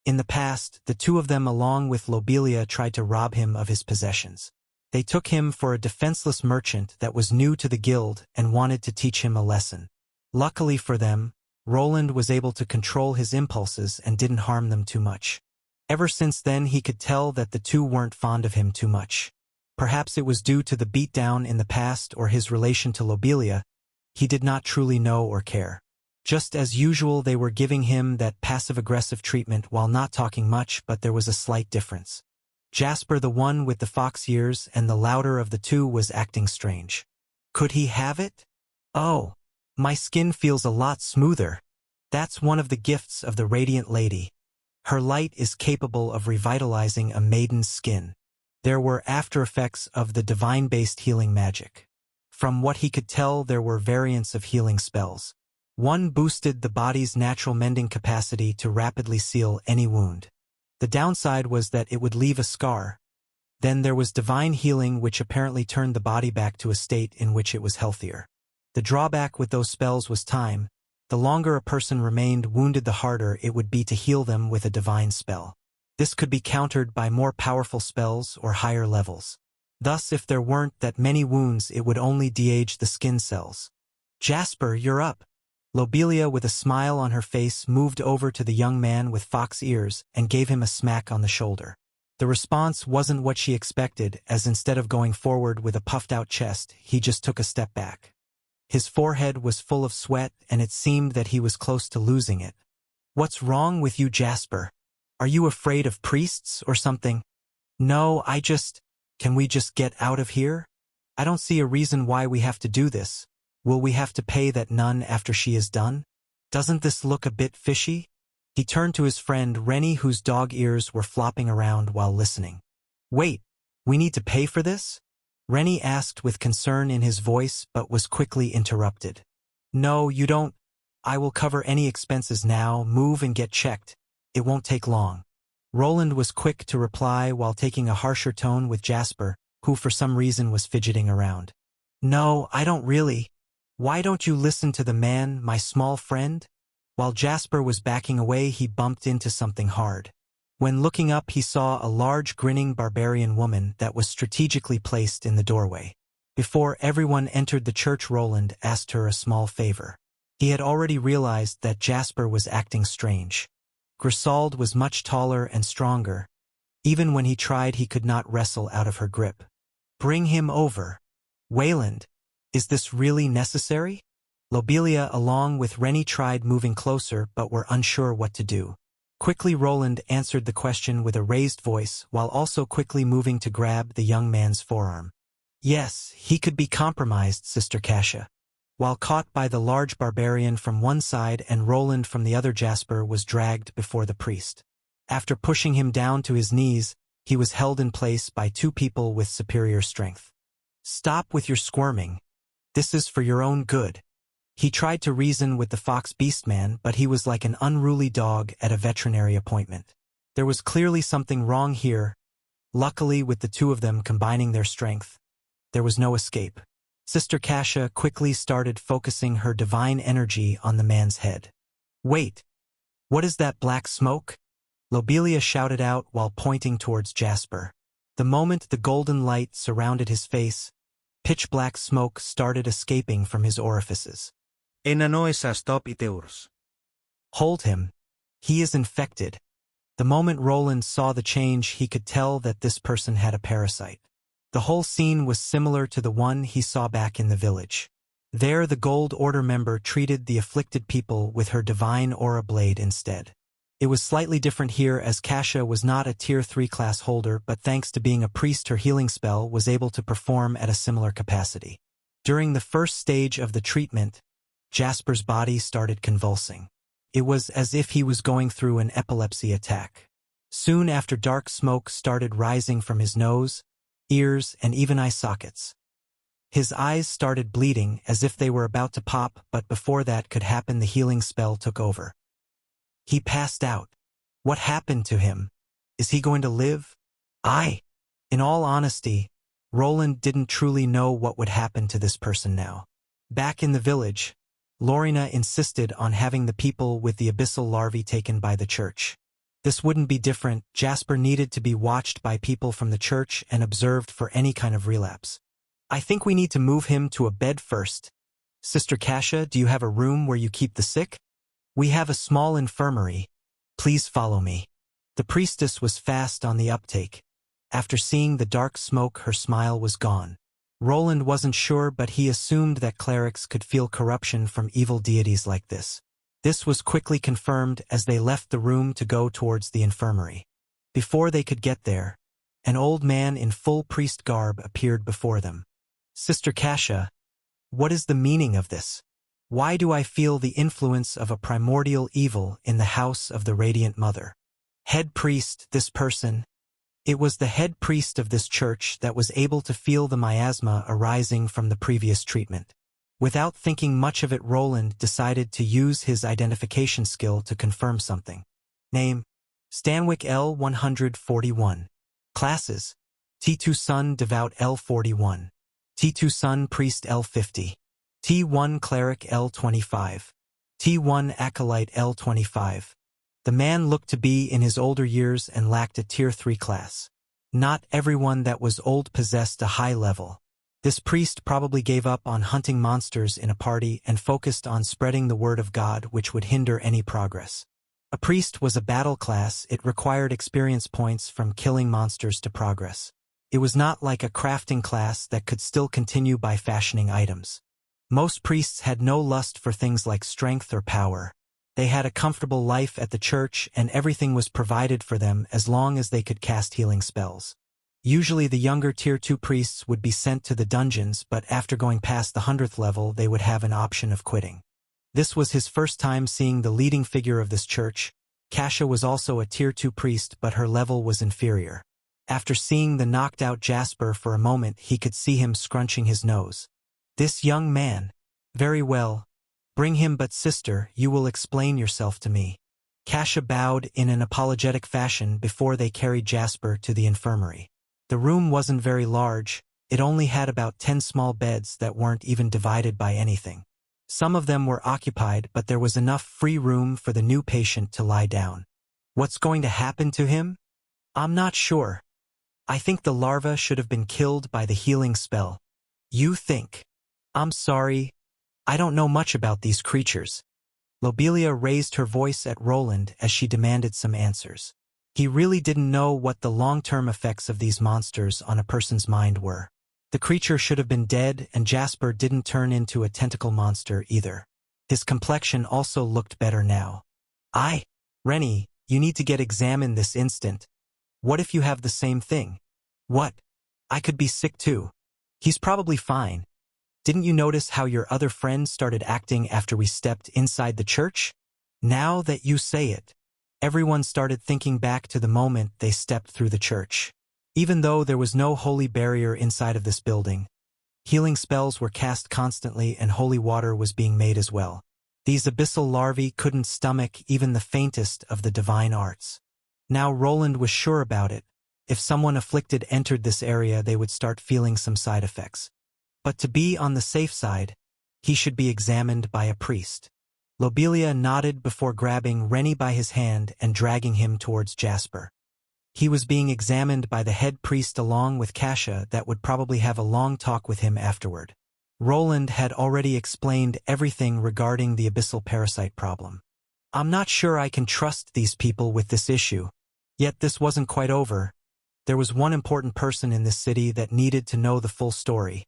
In the past, the two of them along with Lobelia tried to rob him of his possessions. They took him for a defenseless merchant that was new to the guild and wanted to teach him a lesson. Luckily for them, Roland was able to control his impulses and didn't harm them too much. Ever since then he could tell that the two weren't fond of him too much. Perhaps it was due to the beatdown in the past or his relation to Lobelia. He did not truly know or care. Just as usual, they were giving him that passive-aggressive treatment while not talking much, but there was a slight difference. Jasper, the one with the fox ears and the louder of the two, was acting strange. Could he have it? Oh, my skin feels a lot smoother. That's one of the gifts of the Radiant Lady. Her light is capable of revitalizing a maiden's skin. There were after effects of the divine-based healing magic. From what he could tell, there were variants of healing spells. One boosted the body's natural mending capacity to rapidly seal any wound. The downside was that it would leave a scar. Then there was divine healing, which apparently turned the body back to a state in which it was healthier. The drawback with those spells was time. The longer a person remained wounded, the harder it would be to heal them with a divine spell. This could be countered by more powerful spells or higher levels. Thus, if there weren't that many wounds, it would only de-age the skin cells. "Jasper, you're up." Lobelia, with a smile on her face, moved over to the young man with fox ears and gave him a smack on the shoulder. The response wasn't what she expected, as instead of going forward with a puffed-out chest, he just took a step back. His forehead was full of sweat, and it seemed that he was close to losing it. "What's wrong with you, Jasper? Are you afraid of priests or something?" "No, Can we just get out of here? I don't see a reason why we have to do this. Will we have to pay that nun after she is done? Doesn't this look a bit fishy?" He turned to his friend Rene, whose dog ears were flopping around while listening. "Wait, we need to pay for this?" Rene asked with concern in his voice, but was quickly interrupted. "No, you don't. I will cover any expenses now. Move and get checked. It won't take long." Roland was quick to reply while taking a harsher tone with Jasper, who for some reason was fidgeting around. "No, I don't really. Why don't you listen to the man, my small friend?" While Jasper was backing away, he bumped into something hard. When looking up, he saw a large grinning barbarian woman that was strategically placed in the doorway. Before everyone entered the church, Roland asked her a small favor. He had already realized that Jasper was acting strange. Grisauld was much taller and stronger. Even when he tried, he could not wrestle out of her grip. "Bring him over." "Wayland, is this really necessary?" Lobelia, along with Rene, tried moving closer but were unsure what to do. Quickly, Roland answered the question with a raised voice, while also quickly moving to grab the young man's forearm. "Yes, he could be compromised, Sister Kasia." While caught by the large barbarian from one side and Roland from the other, Jasper was dragged before the priest. After pushing him down to his knees, he was held in place by two people with superior strength. "Stop with your squirming. This is for your own good." He tried to reason with the fox beastman, but he was like an unruly dog at a veterinary appointment. There was clearly something wrong here. Luckily, with the two of them combining their strength, there was no escape. Sister Kasia quickly started focusing her divine energy on the man's head. "Wait, what is that black smoke?" Lobelia shouted out while pointing towards Jasper. The moment the golden light surrounded his face, pitch-black smoke started escaping from his orifices. Stop iteurs. "Hold him. He is infected." The moment Roland saw the change, he could tell that this person had a parasite. The whole scene was similar to the one he saw back in the village. There, the Gold Order member treated the afflicted people with her divine aura blade instead. It was slightly different here, as Kasia was not a Tier 3 class holder, but thanks to being a priest, her healing spell was able to perform at a similar capacity. During the first stage of the treatment, Jasper's body started convulsing. It was as if he was going through an epilepsy attack. Soon after, dark smoke started rising from his nose, ears, and even eye sockets. His eyes started bleeding as if they were about to pop, but before that could happen, the healing spell took over. He passed out. What happened to him? Is he going to live? In all honesty, Roland didn't truly know what would happen to this person now. Back in the village, Lorena insisted on having the people with the abyssal larvae taken by the church. This wouldn't be different. Jasper needed to be watched by people from the church and observed for any kind of relapse. "I think we need to move him to a bed first. Sister Kasia, do you have a room where you keep the sick?" "We have a small infirmary. Please follow me." The priestess was fast on the uptake. After seeing the dark smoke, her smile was gone. Roland wasn't sure, but he assumed that clerics could feel corruption from evil deities like this. This was quickly confirmed as they left the room to go towards the infirmary. Before they could get there, an old man in full priest garb appeared before them. "Sister Kasia, what is the meaning of this? Why do I feel the influence of a primordial evil in the house of the Radiant Mother?" Head priest, this person. It was the head priest of this church that was able to feel the miasma arising from the previous treatment. Without thinking much of it, Roland decided to use his identification skill to confirm something. Name: Stanwyck L141. Classes: T2 Sun Devout L41. T2 Sun Priest L50. T1 Cleric L25. T1 Acolyte L25. The man looked to be in his older years and lacked a Tier 3 class. Not everyone that was old possessed a high level. This priest probably gave up on hunting monsters in a party and focused on spreading the word of God, which would hinder any progress. A priest was a battle class. It required experience points from killing monsters to progress. It was not like a crafting class that could still continue by fashioning items. Most priests had no lust for things like strength or power. They had a comfortable life at the church and everything was provided for them as long as they could cast healing spells. Usually the younger Tier 2 priests would be sent to the dungeons, but after going past the 100th level they would have an option of quitting. This was his first time seeing the leading figure of this church. Kasha was also a Tier 2 priest, but her level was inferior. After seeing the knocked-out Jasper for a moment, he could see him scrunching his nose. This young man. Very well. Bring him, but sister, you will explain yourself to me. Kasha bowed in an apologetic fashion before they carried Jasper to the infirmary. The room wasn't very large. It only had about 10 small beds that weren't even divided by anything. Some of them were occupied, but there was enough free room for the new patient to lie down. What's going to happen to him? I'm not sure. I think the larva should have been killed by the healing spell. You think? I'm sorry. I don't know much about these creatures. Lobelia raised her voice at Roland as she demanded some answers. He really didn't know what the long-term effects of these monsters on a person's mind were. The creature should have been dead, and Jasper didn't turn into a tentacle monster either. His complexion also looked better now. Rene, you need to get examined this instant. What if you have the same thing? What? I could be sick too. He's probably fine. Didn't you notice how your other friends started acting after we stepped inside the church? Now that you say it, everyone started thinking back to the moment they stepped through the church. Even though there was no holy barrier inside of this building, healing spells were cast constantly and holy water was being made as well. These abyssal larvae couldn't stomach even the faintest of the divine arts. Now Roland was sure about it. If someone afflicted entered this area, they would start feeling some side effects. But to be on the safe side, he should be examined by a priest. Lobelia nodded before grabbing Rene by his hand and dragging him towards Jasper. He was being examined by the head priest along with Kasha that would probably have a long talk with him afterward. Roland had already explained everything regarding the abyssal parasite problem. I'm not sure I can trust these people with this issue. Yet this wasn't quite over. There was one important person in this city that needed to know the full story.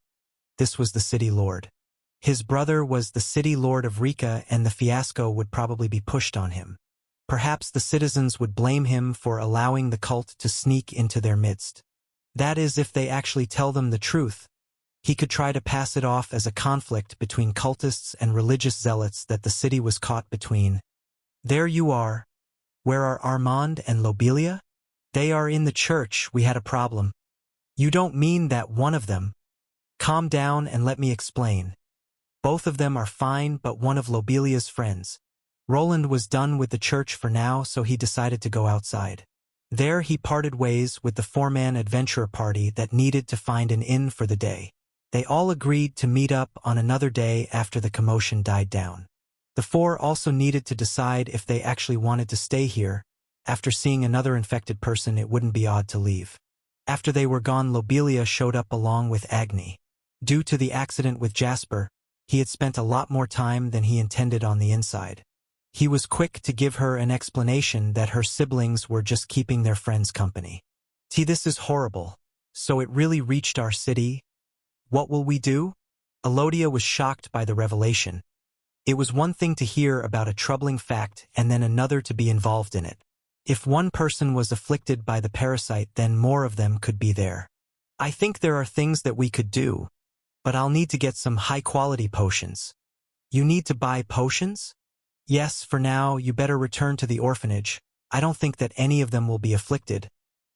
This was the city lord. His brother was the city lord of Rika, and the fiasco would probably be pushed on him. Perhaps the citizens would blame him for allowing the cult to sneak into their midst. That is, if they actually tell them the truth. He could try to pass it off as a conflict between cultists and religious zealots that the city was caught between. There you are. Where are Armand and Lobelia? They are in the church. We had a problem. You don't mean that one of them? Calm down and let me explain. Both of them are fine, but one of Lobelia's friends. Roland was done with the church for now, so he decided to go outside. There he parted ways with the four-man adventurer party that needed to find an inn for the day. They all agreed to meet up on another day after the commotion died down. The four also needed to decide if they actually wanted to stay here. After seeing another infected person, it wouldn't be odd to leave. After they were gone, Lobelia showed up along with Agni. Due to the accident with Jasper, he had spent a lot more time than he intended on the inside. He was quick to give her an explanation that her siblings were just keeping their friends company. This is horrible. So it really reached our city? What will we do? Elodia was shocked by the revelation. It was one thing to hear about a troubling fact and then another to be involved in it. If one person was afflicted by the parasite, then more of them could be there. I think there are things that we could do, but I'll need to get some high-quality potions. You need to buy potions? Yes, for now, you better return to the orphanage. I don't think that any of them will be afflicted,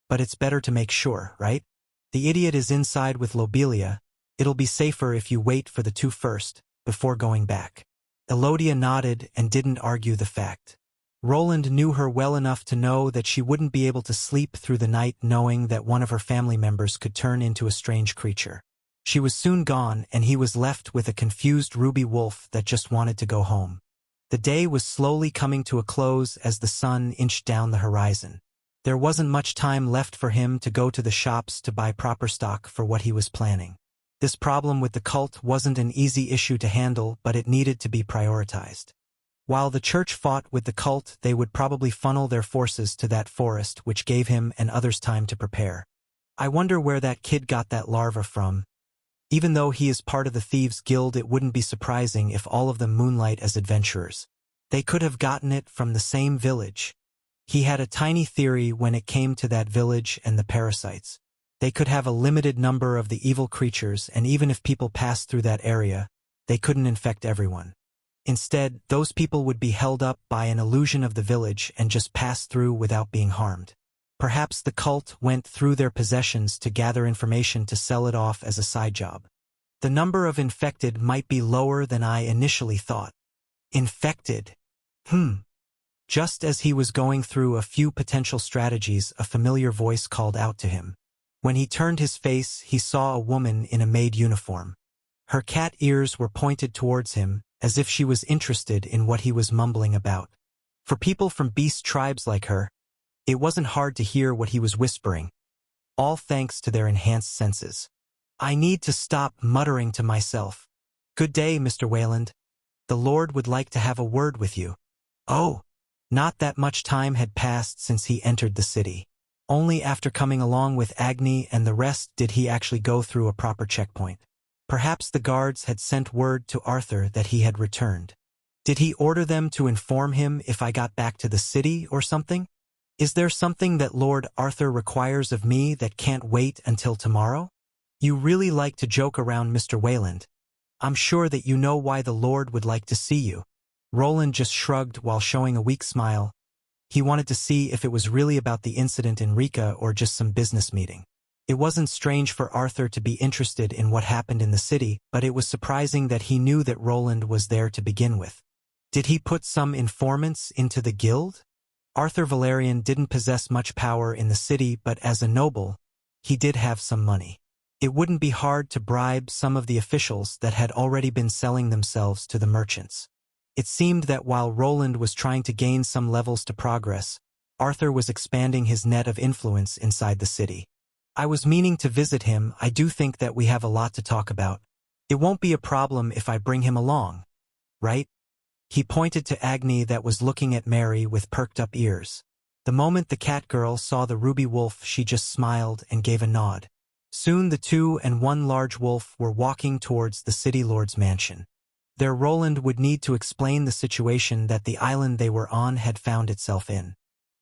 but it's better to make sure, right? The idiot is inside with Lobelia. It'll be safer if you wait for the two first, before going back. Elodia nodded and didn't argue the fact. Roland knew her well enough to know that she wouldn't be able to sleep through the night knowing that one of her family members could turn into a strange creature. She was soon gone, and he was left with a confused ruby wolf that just wanted to go home. The day was slowly coming to a close as the sun inched down the horizon. There wasn't much time left for him to go to the shops to buy proper stock for what he was planning. This problem with the cult wasn't an easy issue to handle, but it needed to be prioritized. While the church fought with the cult, they would probably funnel their forces to that forest, which gave him and others time to prepare. I wonder where that kid got that larva from. Even though he is part of the Thieves' Guild, it wouldn't be surprising if all of them moonlight as adventurers. They could have gotten it from the same village. He had a tiny theory when it came to that village and the parasites. They could have a limited number of the evil creatures, and even if people passed through that area, they couldn't infect everyone. Instead, those people would be held up by an illusion of the village and just pass through without being harmed. Perhaps the cult went through their possessions to gather information to sell it off as a side job. The number of infected might be lower than I initially thought. Infected? Just as he was going through a few potential strategies, a familiar voice called out to him. When he turned his face, he saw a woman in a maid uniform. Her cat ears were pointed towards him, as if she was interested in what he was mumbling about. For people from beast tribes like her, it wasn't hard to hear what he was whispering, all thanks to their enhanced senses. I need to stop muttering to myself. Good day, Mr. Wayland. The Lord would like to have a word with you. Oh, not that much time had passed since he entered the city. Only after coming along with Agni and the rest did he actually go through a proper checkpoint. Perhaps the guards had sent word to Arthur that he had returned. Did he order them to inform him if I got back to the city or something? Is there something that Lord Arthur requires of me that can't wait until tomorrow? You really like to joke around, Mr. Wayland. I'm sure that you know why the Lord would like to see you. Roland just shrugged while showing a weak smile. He wanted to see if it was really about the incident in Rika or just some business meeting. It wasn't strange for Arthur to be interested in what happened in the city, but it was surprising that he knew that Roland was there to begin with. Did he put some informants into the guild? Arthur Valerian didn't possess much power in the city, but as a noble, he did have some money. It wouldn't be hard to bribe some of the officials that had already been selling themselves to the merchants. It seemed that while Roland was trying to gain some levels to progress, Arthur was expanding his net of influence inside the city. I was meaning to visit him. I do think that we have a lot to talk about. It won't be a problem if I bring him along, right? He pointed to Agni that was looking at Mary with perked up ears. The moment the cat girl saw the ruby wolf, she just smiled and gave a nod. Soon the two and one large wolf were walking towards the city lord's mansion. There Roland would need to explain the situation that the island they were on had found itself in.